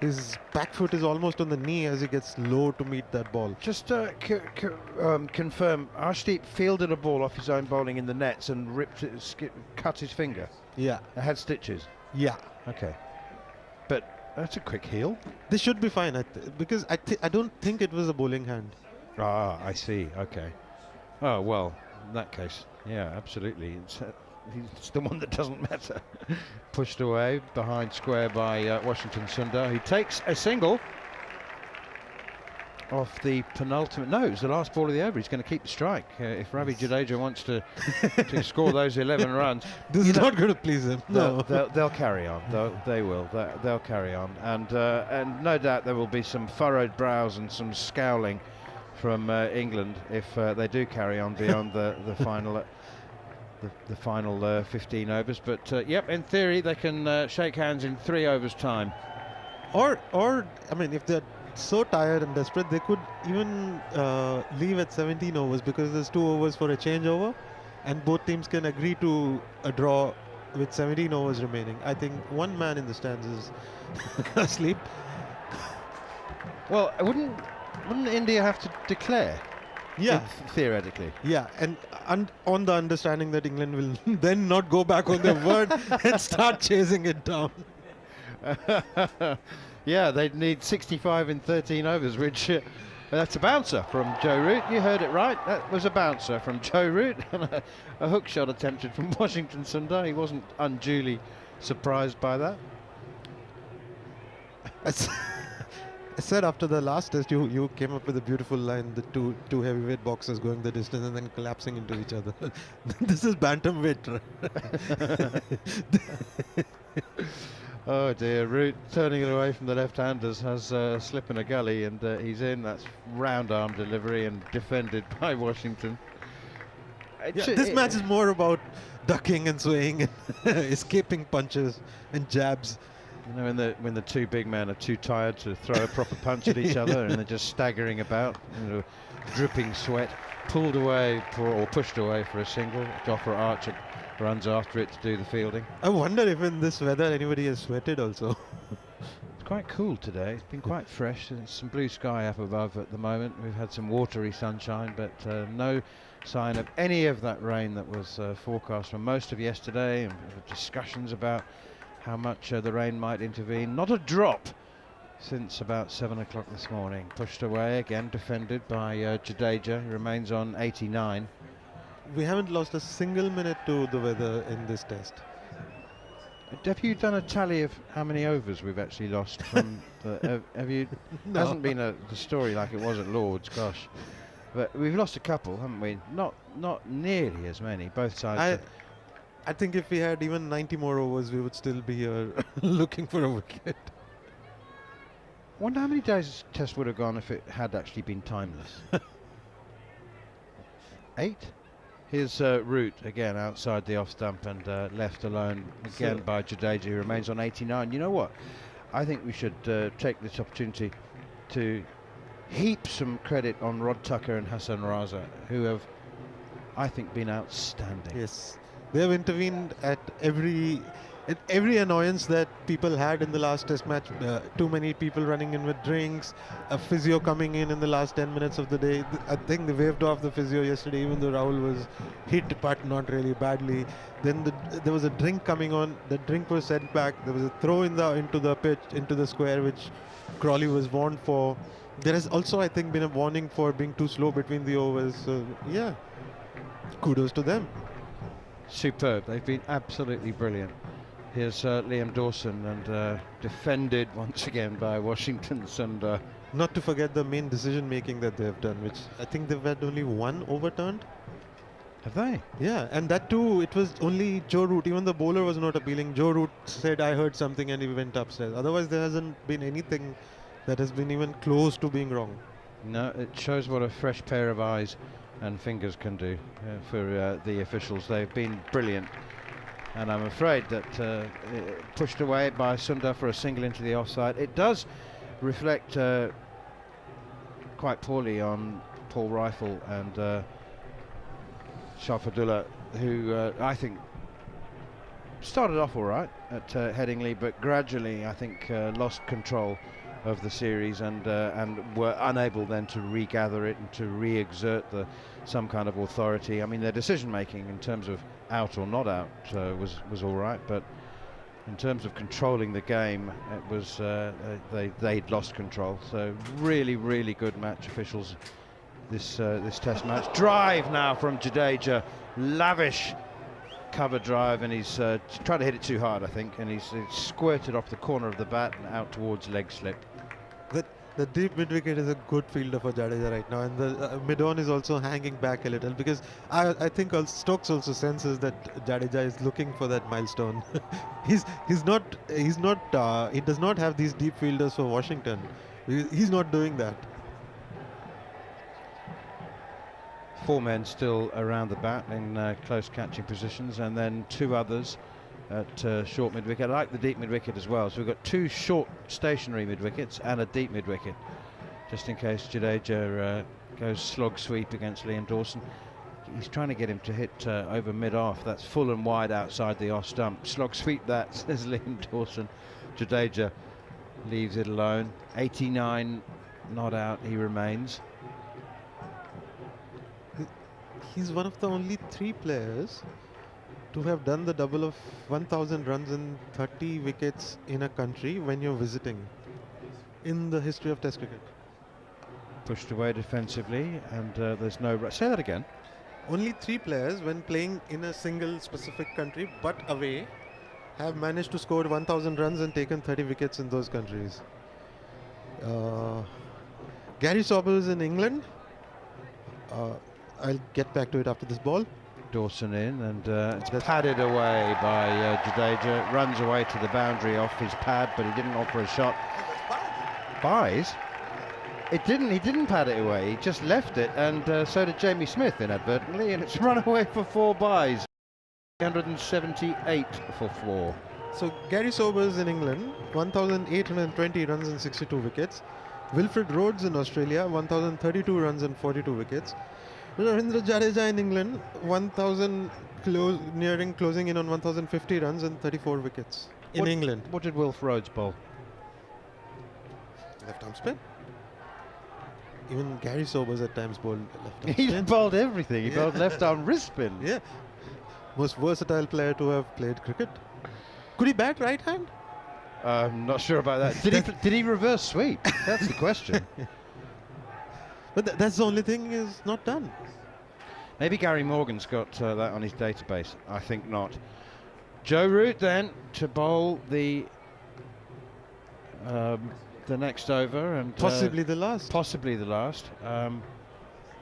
His back foot is almost on the knee as he gets low to meet that ball. Just confirm, Arshdeep fielded a ball off his own bowling in the nets and cut his finger. Yeah. It had stitches. Yeah. Okay. But that's a quick heal. This should be fine, because I don't think it was a bowling hand. Ah, I see. Okay. Oh, well, in that case, yeah, absolutely. It's the one that doesn't matter. Pushed away behind square by Washington Sundar. He takes a single off the penultimate. No, it's the last ball of the over. He's going to keep the strike. If Ravi Jadeja wants to score those 11 runs. This is not going to please him. No. They'll carry on. They will. They'll carry on. And no doubt there will be some furrowed brows and some scowling from England if they do carry on beyond the final. The final 15 overs, but yep, in theory they can shake hands in 3 overs time. Or I mean, if they're so tired and desperate, they could even leave at 17 overs, because there's 2 overs for a changeover, and both teams can agree to a draw with 17 overs remaining. I think one man in the stands is asleep. Well, wouldn't India have to declare? Yeah, theoretically. Yeah, and on the understanding that England will then not go back on their word and start chasing it down. Yeah, they'd need 65 in 13 overs, which that's a bouncer from Joe Root. You heard it right. That was a bouncer from Joe Root. A hook shot attempted from Washington Sundar. He wasn't unduly surprised by that. I said after the last test, you came up with a beautiful line, the two heavyweight boxers going the distance and then collapsing into each other. This is bantamweight. Oh dear, Root turning it away from the left-handers has a slip in a gully, and he's in. That's round arm delivery and defended by Washington. This match is more about ducking and swaying and escaping punches and jabs. You know, when the 2 big men are too tired to throw a proper punch at each other, and they're just staggering about, dripping sweat, pulled away or pushed away for a single. Jofra Archer runs after it to do the fielding. I wonder if in this weather anybody has sweated also. It's quite cool today. It's been quite fresh. There's some blue sky up above at the moment. We've had some watery sunshine, but no sign of any of that rain that was forecast for most of yesterday, and discussions about how much the rain might intervene. Not a drop since about 7 o'clock this morning. Pushed away again, defended by Jadeja, who remains on 89. We haven't lost a single minute to the weather in this test. Have you done a tally of how many overs we've actually lost from the, have you? No. Hasn't been the story like it was at Lord's, gosh. But we've lost a couple, haven't we? Not nearly as many, both sides. I think if we had even 90 more overs, we would still be here looking for a wicket. Wonder how many days this test would have gone if it had actually been timeless. 8? Here's Root again outside the off stump and left alone again by Jadeja, who remains on 89. You know what? I think we should take this opportunity to heap some credit on Rod Tucker and Hassan Raza, who have, I think, been outstanding. Yes, they have intervened at every annoyance that people had in the last test match. Too many people running in with drinks, a physio coming in the last 10 minutes of the day. I think they waved off the physio yesterday, even though Rahul was hit, but not really badly. Then there was a drink coming on. The drink was sent back. There was a throw into the pitch, into the square, which Crawley was warned for. There has also, I think, been a warning for being too slow between the overs. So, yeah, kudos to them. Superb. They've been absolutely brilliant. Here's Liam Dawson and defended once again by Washington Sundar. Not to forget the main decision making that they have done, which I think they've had only one overturned. Have they? Yeah, and that too, it was only Joe Root. Even the bowler was not appealing. Joe Root said, I heard something, and he went upstairs. Otherwise, there hasn't been anything that has been even close to being wrong. No, it shows what a fresh pair of eyes and fingers can do for the officials. They've been brilliant. And I'm afraid that pushed away by Sundar for a single into the offside. It does reflect quite poorly on Paul Rifle and Shafadullah, who I think started off all right at Headingley, but gradually I think lost control of the series and were unable then to regather it and to re-exert some kind of authority. I mean, their decision making in terms of out or not out was all right, but in terms of controlling the game, it was they'd lost control. So really good match officials this test match. Drive now from Jadeja, lavish cover drive, and he's tried to hit it too hard, I think, and he's squirted off the corner of the bat and out towards leg slip. The deep mid wicket is a good fielder for Jadeja right now, and the mid-on is also hanging back a little, because I think Stokes also senses that Jadeja is looking for that milestone. he does not have these deep fielders for Washington. He's not doing that. 4 men still around the bat in close catching positions, and then 2 others at short mid wicket. I like the deep mid wicket as well, so we've got 2 short stationary mid wickets and a deep mid wicket, just in case Jadeja goes slog sweep against Liam Dawson. He's trying to get him to hit over mid off. That's full and wide outside the off stump. Slog sweep that, says Liam Dawson. Jadeja leaves it alone. 89 not out, he remains. He's one of the only 3 players to have done the double of 1,000 runs and 30 wickets in a country when you're visiting in the history of Test cricket. Pushed away defensively, and there's no... Say that again. Only 3 players, when playing in a single specific country but away, have managed to score 1,000 runs and taken 30 wickets in those countries. Gary Sobers in England. I'll get back to it after this ball. Dawson in, and it's padded away by Jadeja. Runs away to the boundary off his pad, but he didn't offer a shot. Buys? He didn't pad it away, he just left it, and so did Jamie Smith inadvertently, and it's run away for 4 buys. 378 for 4. So Gary Sobers in England, 1,820 runs and 62 wickets. Wilfred Rhodes in Australia, 1,032 runs and 42 wickets. Ravindra Jadeja in England, 1,000 closing in on 1,050 runs and 34 wickets in England. What did Wilf Rhodes bowl? Left arm spin. Even Gary Sobers at times bowled left arm He spin. bowled everything. He bowled left arm wrist spin. Yeah. Most versatile player to have played cricket. Could he bat right hand? I'm not sure about that. Did he reverse sweep? That's the question. But that's the only thing is not done. Maybe Gary Morgan's got that on his database. I think not. Joe Root then to bowl the next over and Possibly the last. Possibly the last.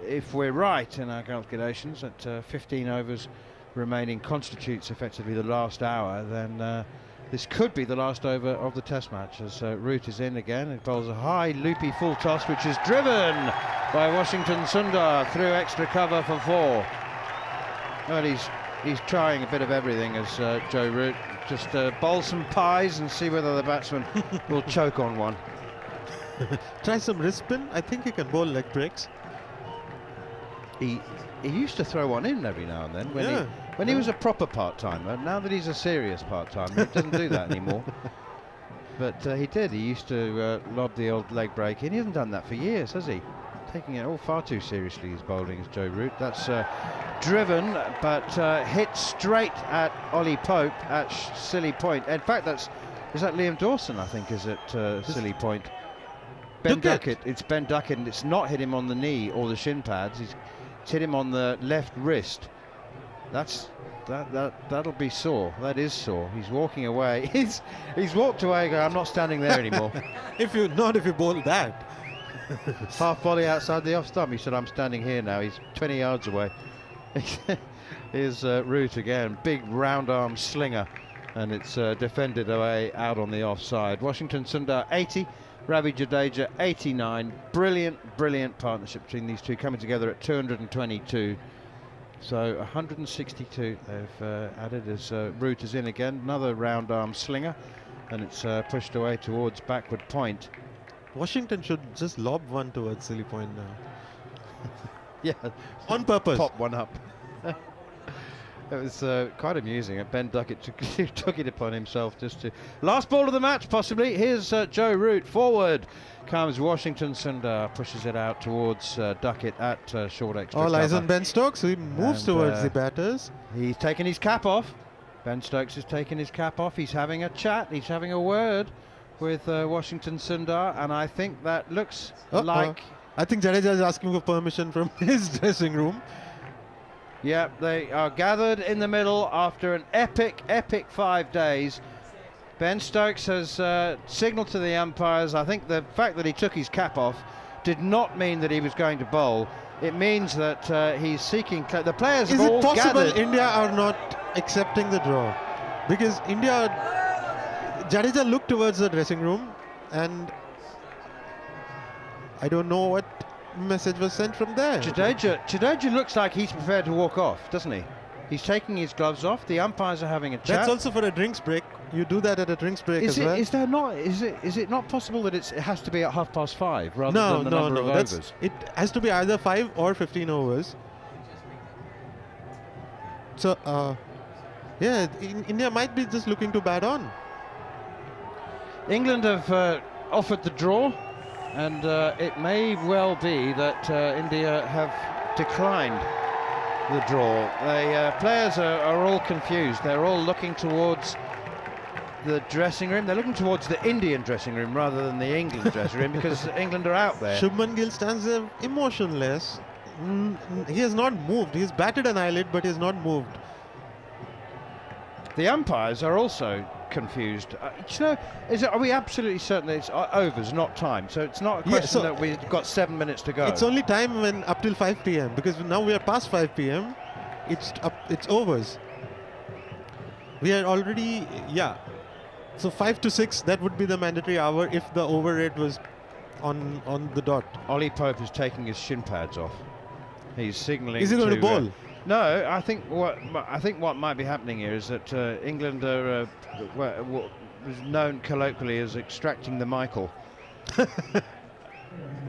If we're right in our calculations that 15 overs remaining constitutes effectively the last hour, then this could be the last over of the Test match as Root is in again. It bowls a high loopy full toss which is driven by Washington Sundar through extra cover for 4. Well, he's trying a bit of everything as Joe Root just bowl some pies and see whether the batsman will choke on one. Try some wrist spin. I think he can bowl leg breaks. He used to throw one in every now and then when he was a proper part-timer. Now that he's a serious part-timer, he doesn't do that anymore. But he did. He used to lob the old leg break in. He hasn't done that for years, has he? Taking it all far too seriously, his bowling, as Joe Root. That's driven, but hit straight at Ollie Pope at Silly Point. In fact, is that Liam Dawson, I think, is at Silly Point. Ben Duckett. It's Ben Duckett, and it's not hit him on the knee or the shin pads. It's hit him on the left wrist. That'll be sore. That is sore. He's walking away. He's walked away. Going, I'm not standing there anymore. if you bowl that. Half volley outside the off stump. He said, I'm standing here now. He's 20 yards away. Here's Root again. Big round arm slinger, and it's defended away out on the offside. Washington Sundar 80. Ravi Jadeja 89. Brilliant partnership between these two, coming together at 222. So 162 they've added as Root is in again. Another round arm slinger, and it's pushed away towards backward point. Washington should just lob one towards Silly Point now. Yeah, on purpose. Pop one up. It was quite amusing. Ben Duckett took it upon himself just to... Last ball of the match, possibly. Here's Joe Root. Forward comes Washington Sundar, pushes it out towards Duckett at short extra All cover. eyes on Ben Stokes, so he moves towards the batters. He's taken his cap off. Ben Stokes has taken his cap off. He's having a chat. He's having a word with Washington Sundar, and I think that looks like... I think Jadeja is asking for permission from his dressing room. Yeah, they are gathered in the middle after an epic 5 days. Ben Stokes has signalled to the umpires. I think the fact that he took his cap off did not mean that he was going to bowl. It means that he's seeking... The players have all gathered. Is it possible India are not accepting the draw? Because India... Jadeja looked towards the dressing room, and I don't know what message was sent from there. Jadeja looks like he's prepared to walk off, doesn't he? He's taking his gloves off. The umpires are having a chat. That's also for a drinks break. You do that at a drinks break as well. Is it not possible that it has to be at 5:30 rather than the number of overs? It has to be either 5 or 15 overs. So, yeah, India might be just looking to bat on. England have offered the draw, and it may well be that India have declined the draw. The players are all confused. They're all looking towards the dressing room. They're looking towards the Indian dressing room rather than the England dressing room, because England are out there. Shubman Gill stands there emotionless. He has not moved. He's batted an eyelid, but he has not moved. The umpires are also confused. Are we absolutely certain that it's overs, not time? So it's not a question that we've got 7 minutes to go. It's only time when up till 5 p.m. because now we are past 5 p.m. It's overs. We are already So 5 to 6, that would be the mandatory hour if the over rate was on the dot. Ollie Pope is taking his shin pads off. He's signalling. Is he going to bowl? No, I think what might be happening here is that England are what was known colloquially as extracting the Michael.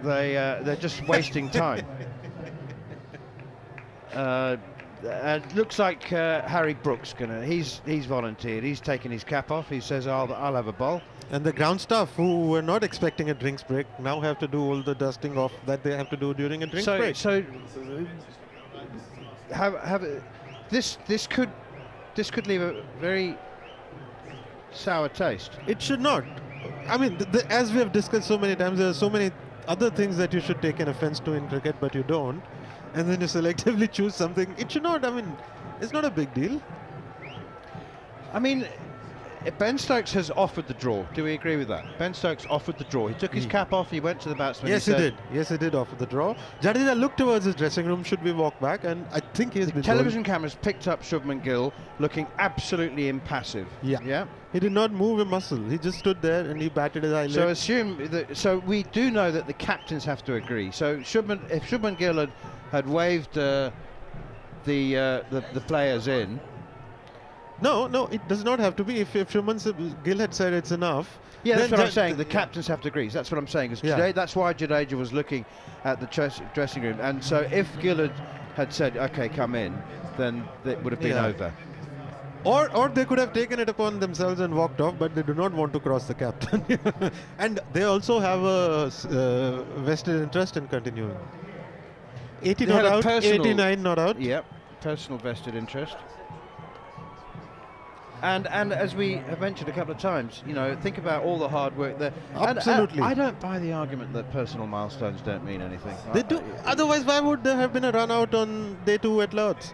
They're just wasting time. It looks like Harry Brooks he's volunteered. He's taken his cap off. He says, I'll have a bowl. And the ground staff, who were not expecting a drinks break, now have to do all the dusting off that they have to do during a drinks break. So this could leave a very sour taste. It should not. I mean, as we have discussed so many times, there are so many other things that you should take an offense to in cricket, but you don't. And then you selectively choose something. It should not. I mean, it's not a big deal. I mean, Ben Stokes has offered the draw. Do we agree with that? Ben Stokes offered the draw. He took his cap off. He went to the batsman. Yes, he did. Yes, he did offer the draw. Jadeja looked towards his dressing room. Should we walk back? And I think he's been television cameras picked up Shubman Gill looking absolutely impassive. Yeah. He did not move a muscle. He just stood there and he batted his eyelid. So assume that. So we do know that the captains have to agree. So if Shubman Gill had waved the players in. No, it does not have to be. If Shubman Gill had said it's enough. Yeah, that's what I'm saying. The captains have to agree. That's what I'm saying. That's why Jadeja was looking at the dressing room. And so if Gill had said, "Okay, come in," then it would have been over. Or they could have taken it upon themselves and walked off, but they do not want to cross the captain. And they also have a vested interest in continuing. 80 not out, 89 not out. Yep, personal vested interest. And as we have mentioned a couple of times, think about all the hard work there. Absolutely. And I don't buy the argument that personal milestones don't mean anything. They do. Otherwise, why would there have been a run out on day 2 at Lord's?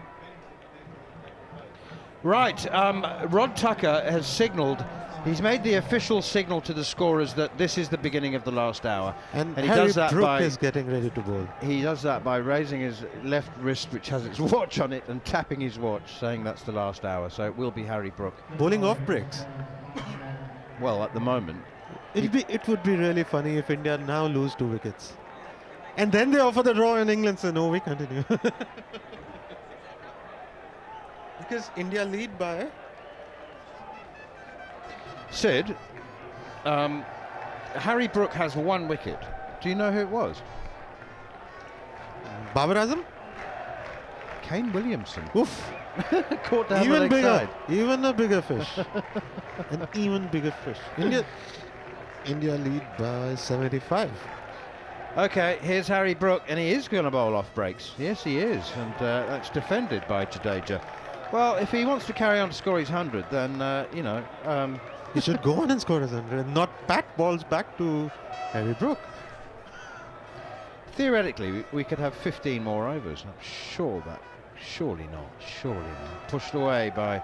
Right. Rod Tucker has signalled. He's made the official signal to the scorers that this is the beginning of the last hour. And he Harry does that Brook is getting ready to bowl. He does that by raising his left wrist, which has its watch on it, and tapping his watch, saying that's the last hour. So it will be Harry Brook. Bowling off breaks. Well, at the moment. It would be really funny if India now lose 2 wickets. And then they offer the draw and England say, no, we continue. Because India lead by... Sid, Harry Brook has 1 wicket. Do you know who it was? Babar Azam? Kane Williamson. Oof. Caught down Even the leg bigger. side. Even a bigger fish. An even bigger fish. India lead by 75. Okay, here's Harry Brook, and he is going to bowl off breaks. Yes, he is, and that's defended by Jadeja. Well, if he wants to carry on to score his 100, then, he should go on and score his 100 and not pat balls back to Harry Brook. Theoretically, we could have 15 more overs. I'm sure that. Surely not. Pushed away by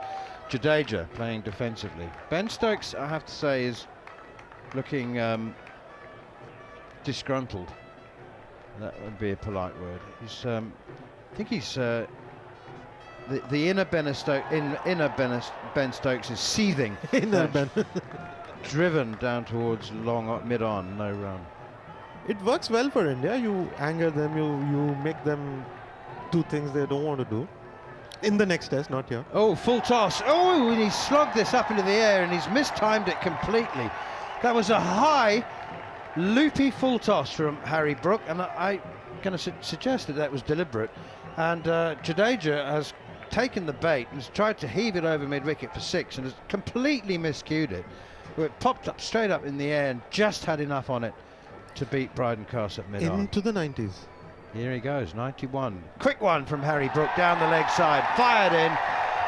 Jadeja, playing defensively. Ben Stokes, I have to say, is looking disgruntled. That would be a polite word. He's, I think he's the inner Ben Stokes is seething. Inner Ben. Driven down towards long mid-on, no run. It works well for India. You anger them, you make them do things they don't want to do. In the next test, not here. Oh, full toss. Oh, and he slogged this up into the air and he's mistimed it completely. That was a high, loopy full toss from Harry Brook, and I'm going to suggest that was deliberate. And Jadeja has taken the bait and has tried to heave it over mid-wicket for 6 and has completely miscued it. It popped up straight up in the air and just had enough on it to beat Bryden Castle at mid-on. Into the 90s. Here he goes, 91. Quick one from Harry Brook down the leg side, fired in.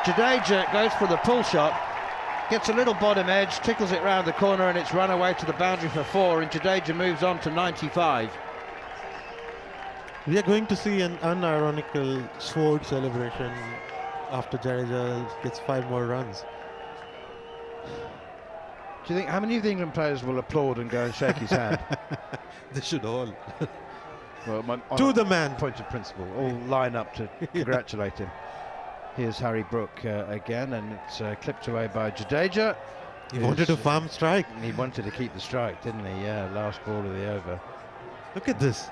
Jadeja goes for the pull shot, gets a little bottom edge, tickles it round the corner, and it's run away to the boundary for 4, and Jadeja moves on to 95. We are going to see an unironical sword celebration after Jadeja gets 5 more runs. Do you think, how many of the England players will applaud and go and shake his hand? They should all. Well, to the man. Point of principle, all line up to congratulate him. Here's Harry Brook again, and it's clipped away by Jadeja. He wanted to farm strike. He wanted to keep the strike, didn't he? Yeah, last ball of the over. Look at this.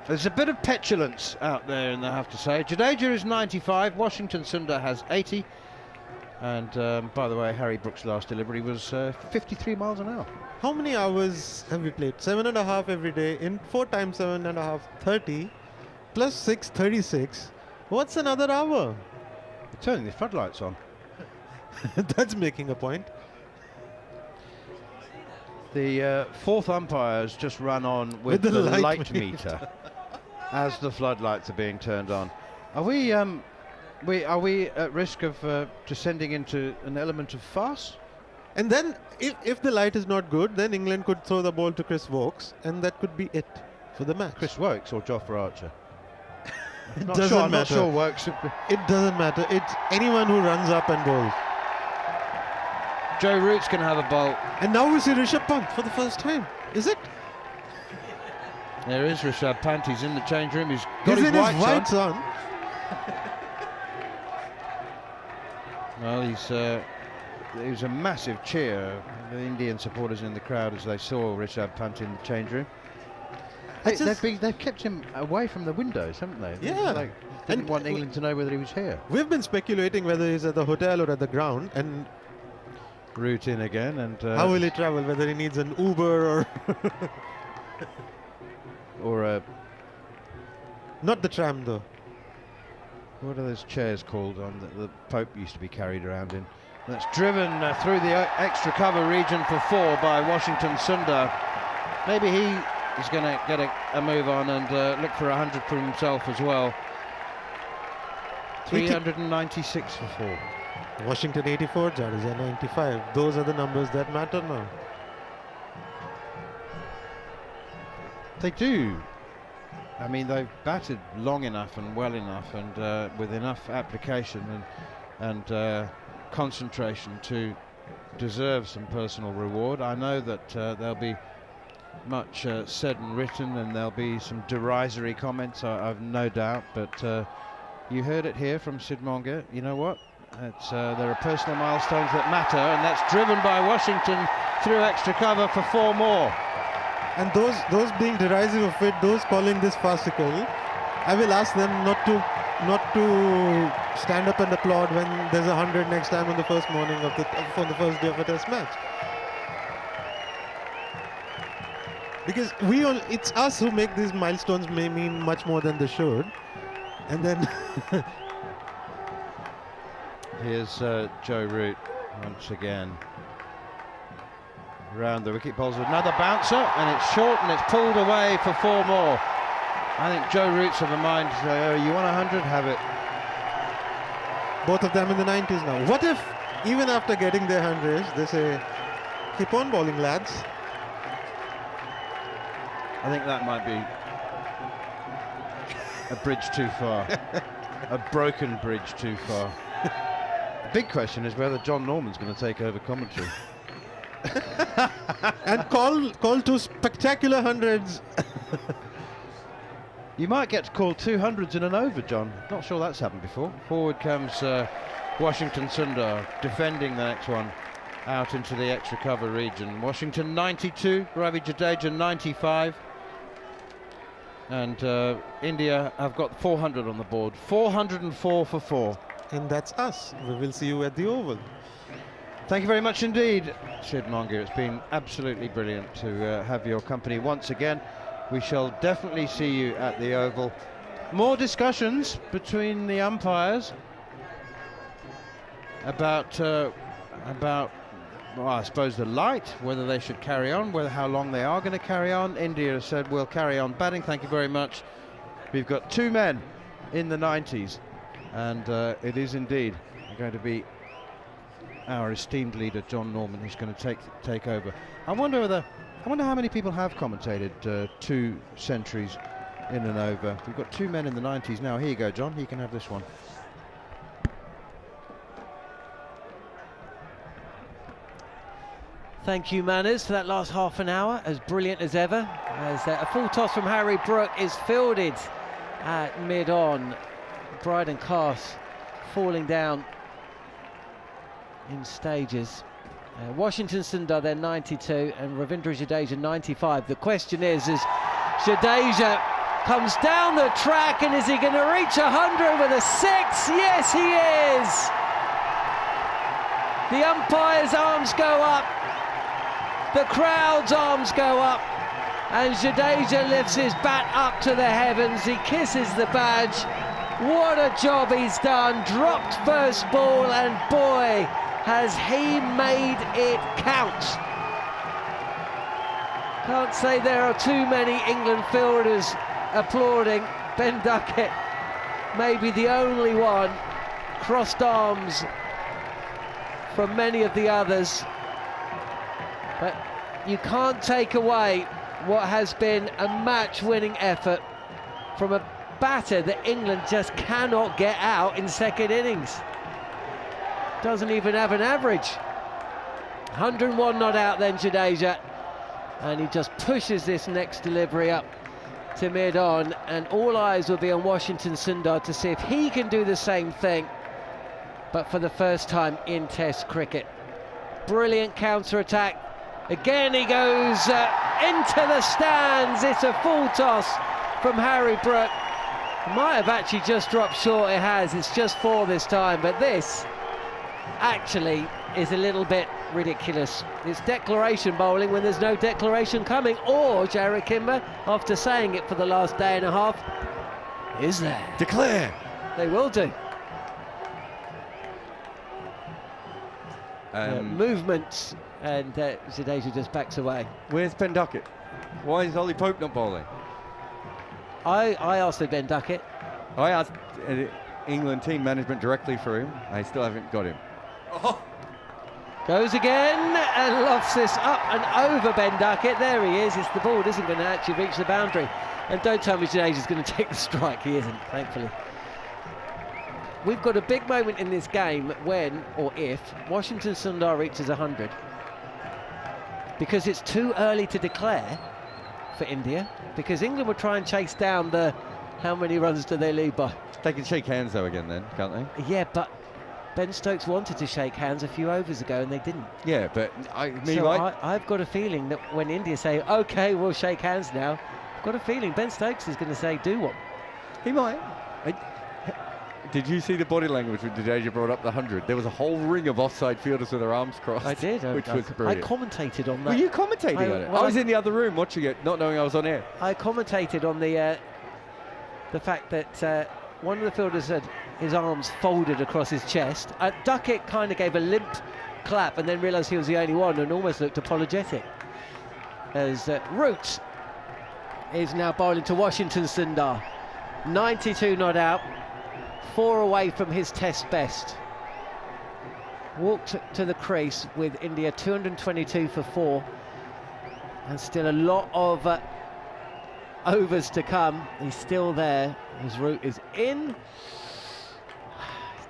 There's a bit of petulance out there, and I have to say. Jadeja is 95, Washington Sundar has 80. And by the way, Harry Brook's last delivery was 53 miles an hour. How many hours have we played? 7.5 every day. In 4 times 7.5, 30. Plus 6, 36. What's another hour? You're turning the floodlights on. That's making a point. The fourth umpire has just run on with the light meter as the floodlights are being turned on. Are we at risk of descending into an element of farce? And then, if the light is not good, then England could throw the ball to Chris Wokes, and that could be it for the match. Chris Wokes or Jofra Archer? It Not doesn't sure, I'm matter. not sure Wokes. It doesn't matter. It's anyone who runs up and bowls. Joe Root's going to have a bowl. And now we see Rishabh Pant for the first time. Is it? There is Rishabh Pant. He's in the change room. He's got He's his in whites his whites on. on. Well, there was a massive cheer. The Indian supporters in the crowd as they saw Rishabh Pant in the change room. They've kept him away from the windows, haven't they? Yeah. They didn't want England to know whether he was here. We've been speculating whether he's at the hotel or at the ground, and Root in again, and how will he travel? Whether he needs an Uber or a not the tram though. what are those chairs called on that the Pope used to be carried around in? That's driven through the extra cover region for 4 by Washington Sundar. Maybe he is going to get a move on and look for 100 for himself as well. 396 for 4. Washington 84, Jadeja 95. Those are the numbers that matter now. They do. I mean, they've batted long enough and well enough and with enough application and concentration to deserve some personal reward. I know that there'll be much said and written, and there'll be some derisory comments, I've no doubt, but you heard it here from Sid Monga. You know what? There are personal milestones that matter, and that's driven by Washington through extra cover for 4 more. And those being derisive of it, those calling this farcical, I will ask them not to stand up and applaud when there's 100 next time on the first morning of on the first day of a test match. Because it's us who make these milestones may mean much more than they should. And then here's Joe Root once again. Round the wicket poles with another bouncer, and it's short and it's pulled away for 4 more. I think Joe Root's of a mind to say, oh, you want 100, have it. Both of them in the 90s now. What if, even after getting their 100s, they say, keep on bowling, lads? I think that might be a bridge too far. A broken bridge too far. The big question is whether Jon Norman's going to take over commentary. And call 2 spectacular 100s. You might get to call 200s in an over, John. Not sure that's happened before. Forward comes Washington Sundar, defending the next one out into the extra cover region. Washington 92, Ravi Jadeja 95. And India have got 400 on the board. 404 for 4. And that's us. We will see you at the Oval. Thank you very much indeed, Sid Monga. It's been absolutely brilliant to have your company once again. We shall definitely see you at the Oval. More discussions between the umpires about well, I suppose the light, whether they should carry on, how long they are going to carry on. India has said we'll carry on batting. Thank you very much. We've got 2 men in the 90s, and it is indeed going to be our esteemed leader Jon Norman who's going to take over. I wonder how many people have commentated 2 centuries in and over. We've got 2 men in the 90s now. Here you go, John. You can have this one. Thank you, Manners, for that last half an hour, as brilliant as ever. As a full toss from Harry Brook is fielded at mid-on. Bryden Cass falling down in stages. Washington Sundar, they're 92, and Ravindra Jadeja 95. The question is Jadeja comes down the track, and is he going to reach 100 with a 6? Yes, he is! The umpire's arms go up, the crowd's arms go up, and Jadeja lifts his bat up to the heavens. He kisses the badge. What a job he's done. Dropped first ball, and boy, has he made it count. Can't say there are too many England fielders applauding. Ben Duckett may be the only one. Crossed arms from many of the others. you can't take away what has been a match-winning effort from a batter that England just cannot get out in second innings. Doesn't even have an average. 101 not out then, Jadeja, and he just pushes this next delivery up to mid-on, and all eyes will be on Washington Sundar to see if he can do the same thing, but for the first time in Test cricket. Brilliant counter-attack. Again he goes into the stands. It's a full toss from Harry Brook. Might have actually just dropped short. It has. It's just 4 this time, but this actually is a little bit ridiculous. It's declaration bowling when there's no declaration coming, or Jarrod Kimber, after saying it for the last day and a half, is there? Declare. They will do. Movements, and Jadeja just backs away. Where's Ben Duckett? Why is Ollie Pope not bowling? I asked for Ben Duckett. I asked England team management directly for him. I still haven't got him. Oh. Goes again and lofts this up and over Ben Duckett. There he is. It's the ball isn't going to actually reach the boundary. And don't tell me Jadeja's going to take the strike. He isn't, thankfully. We've got a big moment in this game when, or if, Washington Sundar reaches 100. Because it's too early to declare for India. Because England will try and chase down the how many runs do they lead by. They can shake hands though again then, can't they? Yeah, but Ben Stokes wanted to shake hands a few overs ago and they didn't. Yeah, but I've got a feeling that when India say, OK, we'll shake hands now, I've got a feeling Ben Stokes is going to say, do what? He might. Did you see the body language when Jadeja brought up the 100? There was a whole ring of offside fielders with their arms crossed. I did. Which was brilliant. I commentated on that. Were you commentating on it? Well, I was in the other room watching it, not knowing I was on air. I commentated on the fact that one of the fielders had his arms folded across his chest. Duckett kind of gave a limp clap and then realised he was the only one and almost looked apologetic. As Roots is now bowling to Washington Sundar. 92 not out. 4 away from his Test best. Walked to the crease with India 222 for 4, and still a lot of overs to come. He's still there. His route is in.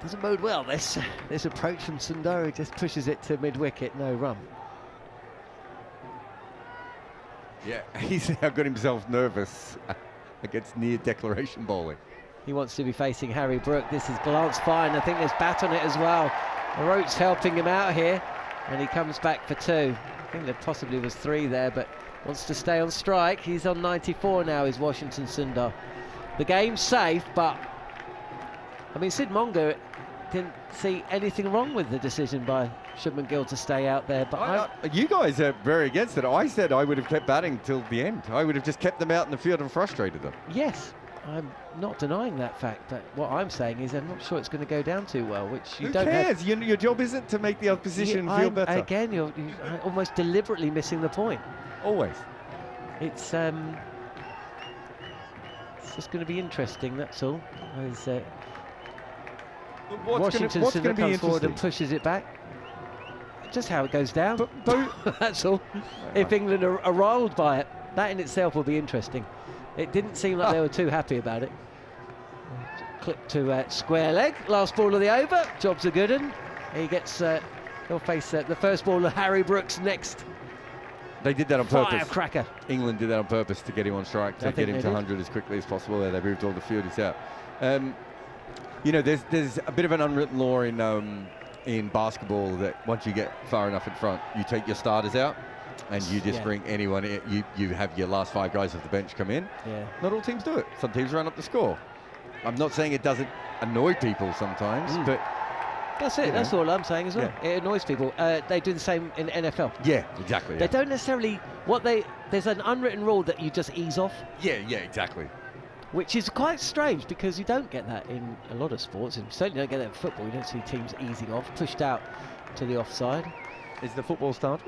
Doesn't bode well, this approach from Sundar. He just pushes it to mid-wicket, no run. Yeah, he's now got himself nervous against near declaration bowling. He wants to be facing Harry Brook. This is glanced fine. I think there's bat on it as well. Roach helping him out here, and he comes back for 2. I think there possibly was 3 there, but wants to stay on strike. He's on 94 now, is Washington Sundar. The game's safe, but I mean, Sid Mongo didn't see anything wrong with the decision by Shubman Gill to stay out there. But you guys are very against it. I said I would have kept batting till the end. I would have just kept them out in the field and frustrated them. Yes. I'm not denying that fact, but what I'm saying is I'm not sure it's going to go down too well, which you don't cares? Your job isn't to make the opposition feel better. Again, you're almost deliberately missing the point. Always. It's just going to be interesting, that's all. As Washington Sundar comes forward and pushes it back. Just how it goes down. That's all. If England are rolled by it, that in itself will be interesting. It didn't seem like they were too happy about it. Clip to square leg. Last ball of the over. Job's a good one. He gets. He'll face the first ball of Harry Brooks next. They did that on purpose. Firecracker. England did that on purpose to get him on strike, to get him to 100 as quickly as possible. They moved all the fieldies out. You know, there's a bit of an unwritten law in basketball that once you get far enough in front, you take your starters out. And you just bring anyone in. You have your last 5 guys off the bench come in. Yeah. Not all teams do it. Some teams run up the score. I'm not saying it doesn't annoy people sometimes, but that's it. That's all I'm saying as well. Yeah. It annoys people. They do the same in NFL. Yeah, exactly. They don't necessarily there's an unwritten rule that you just ease off. Yeah, exactly. Which is quite strange because you don't get that in a lot of sports, and certainly don't get that in football. You don't see teams easing off, pushed out to the offside. Is the football start?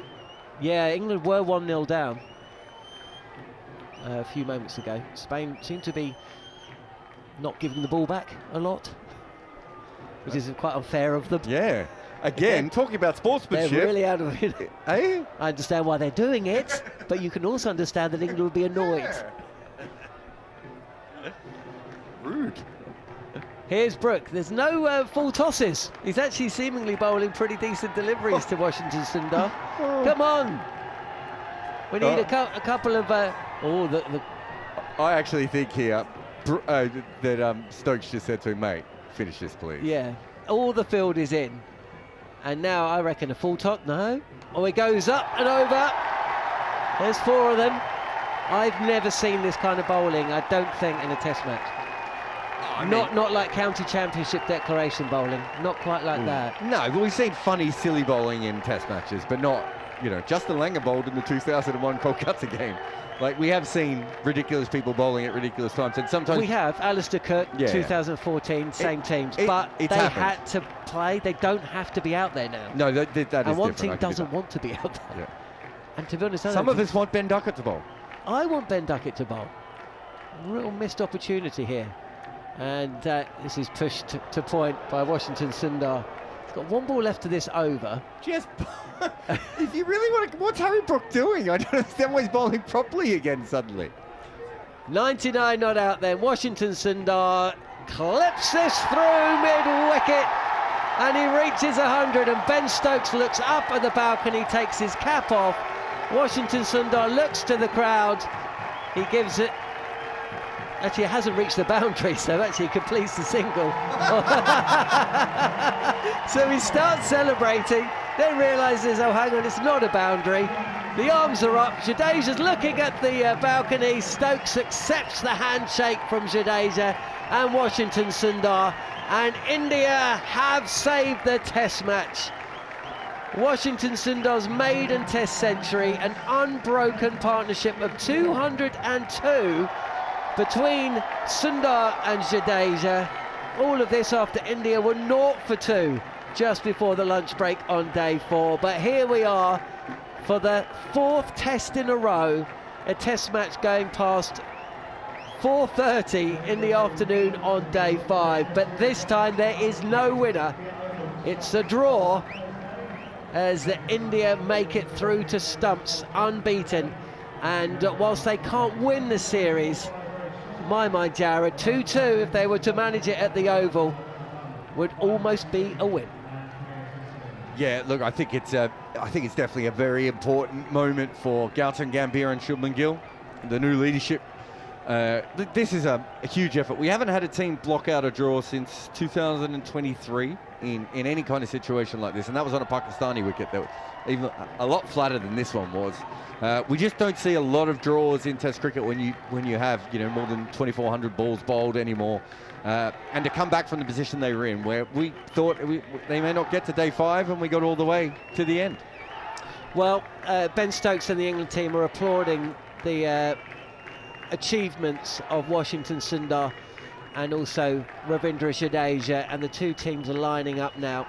Yeah, England were 1-0 down a few moments ago. Spain seemed to be not giving the ball back a lot, which is quite unfair of them. Yeah, Again, talking about sportsmanship. They're really out of it. Eh? I understand why they're doing it, but you can also understand that England will be annoyed. Rude. Here's Brook. There's no full tosses. He's actually seemingly bowling pretty decent deliveries to Washington Sundar. Come on. We need a couple of... I actually think here that Stokes just said to him, mate, finish this, please. Yeah. All the field is in. And now I reckon a full top. No. Oh, he goes up and over. There's 4 of them. I've never seen this kind of bowling, I don't think, in a test match. Not like county championship declaration bowling, not quite like that. No, but we've seen funny, silly bowling in test matches, but not, Justin Langer bowled in the 2001 Kolkata game. Like, we have seen ridiculous people bowling at ridiculous times, and sometimes... We have. Alistair Cook, 2014, same teams, but they had to play. They don't have to be out there now. No, that is different. And one team doesn't want to be out there. Yeah. And to be honest, some of us want Ben Duckett to bowl. I want Ben Duckett to bowl. Real missed opportunity here. And this is pushed to point by Washington Sundar. He's got 1 ball left to this over. Just, if you really want to, what's Harry Brook doing? I don't understand why he's bowling properly again suddenly. 99 not out then. Washington Sundar clips this through mid-wicket. And he reaches 100, and Ben Stokes looks up at the balcony, takes his cap off. Washington Sundar looks to the crowd. He gives it. Actually, it hasn't reached the boundary, so actually he completes the single. So he starts celebrating, then realises, oh, hang on, it's not a boundary. The arms are up. Jadeja's looking at the balcony. Stokes accepts the handshake from Jadeja and Washington Sundar. And India have saved the test match. Washington Sundar's maiden test century, an unbroken partnership of 202 between Sundar and Jadeja. All of this after India were 0 for 2 just before the lunch break on day 4. But here we are for the 4th test in a row, a test match going past 4:30 in the afternoon on day 5. But this time there is no winner. It's a draw as the India make it through to stumps unbeaten. And whilst they can't win the series, my mind, Jarrod, 2-2 if they were to manage it at the Oval would almost be a win. Yeah, look, I think it's definitely a very important moment for Gautam Gambhir and Shubman Gill, the new leadership. This is a huge effort. We haven't had a team block out a draw since 2023 in any kind of situation like this, and that was on a Pakistani wicket that was even a lot flatter than this one was. We just don't see a lot of draws in Test cricket when you have more than 2,400 balls bowled anymore. And to come back from the position they were in, where we thought they may not get to day 5, and we got all the way to the end. Well, Ben Stokes and the England team are applauding the achievements of Washington Sundar and also Ravindra Jadeja, and the two teams are lining up now.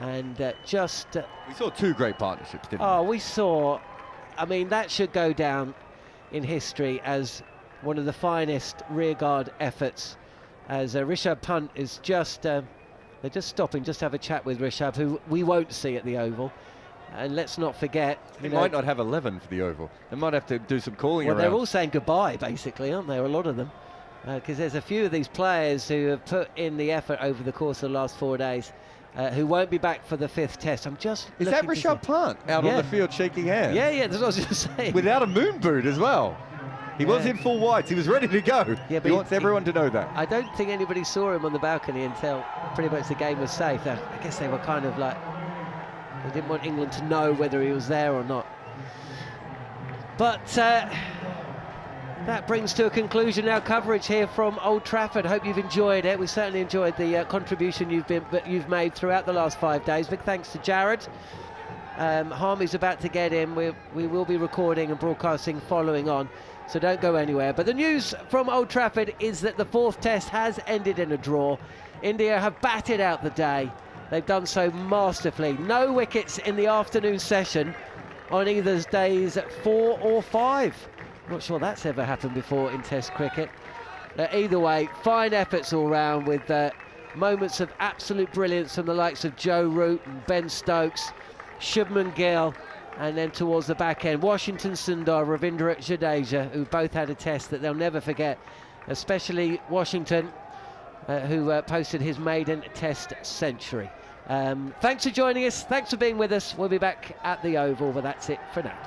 And we saw 2 great partnerships, didn't we? Oh, we saw. I mean, that should go down in history as one of the finest rearguard efforts. As Rishabh Pant is they're just stopping just to have a chat with Rishabh, who we won't see at the Oval. And let's not forget, they might not have 11 for the Oval. They might have to do some calling around. Well, they're all saying goodbye, basically, aren't there? A lot of them, because there's a few of these players who have put in the effort over the course of the last 4 days, who won't be back for the 5th test. I'm just. Is that Rishabh Pant out on the field shaking hands? Yeah, that's what I was just saying. Without a moon boot as well. He was in full whites. He was ready to go. Yeah, but he wants everyone to know that. I don't think anybody saw him on the balcony until pretty much the game was safe. I guess they were kind of like, they didn't want England to know whether he was there or not. But that brings to a conclusion our coverage here from Old Trafford. Hope you've enjoyed it. We certainly enjoyed the contribution you've made throughout the last 5 days. Big thanks to Jarrod. Harmy's about to get in. We will be recording and broadcasting following on, so don't go anywhere. But the news from Old Trafford is that the 4th test has ended in a draw. India have batted out the day. They've done so masterfully. No wickets in the afternoon session on either days 4 or 5. Not sure that's ever happened before in Test cricket. Either way, fine efforts all round with moments of absolute brilliance from the likes of Joe Root and Ben Stokes, Shubman Gill, and then towards the back end, Washington Sundar, Ravindra Jadeja, who both had a test that they'll never forget, especially Washington, who posted his maiden test century. Thanks for joining us, thanks for being with us. We'll be back at the Oval, but that's it for now.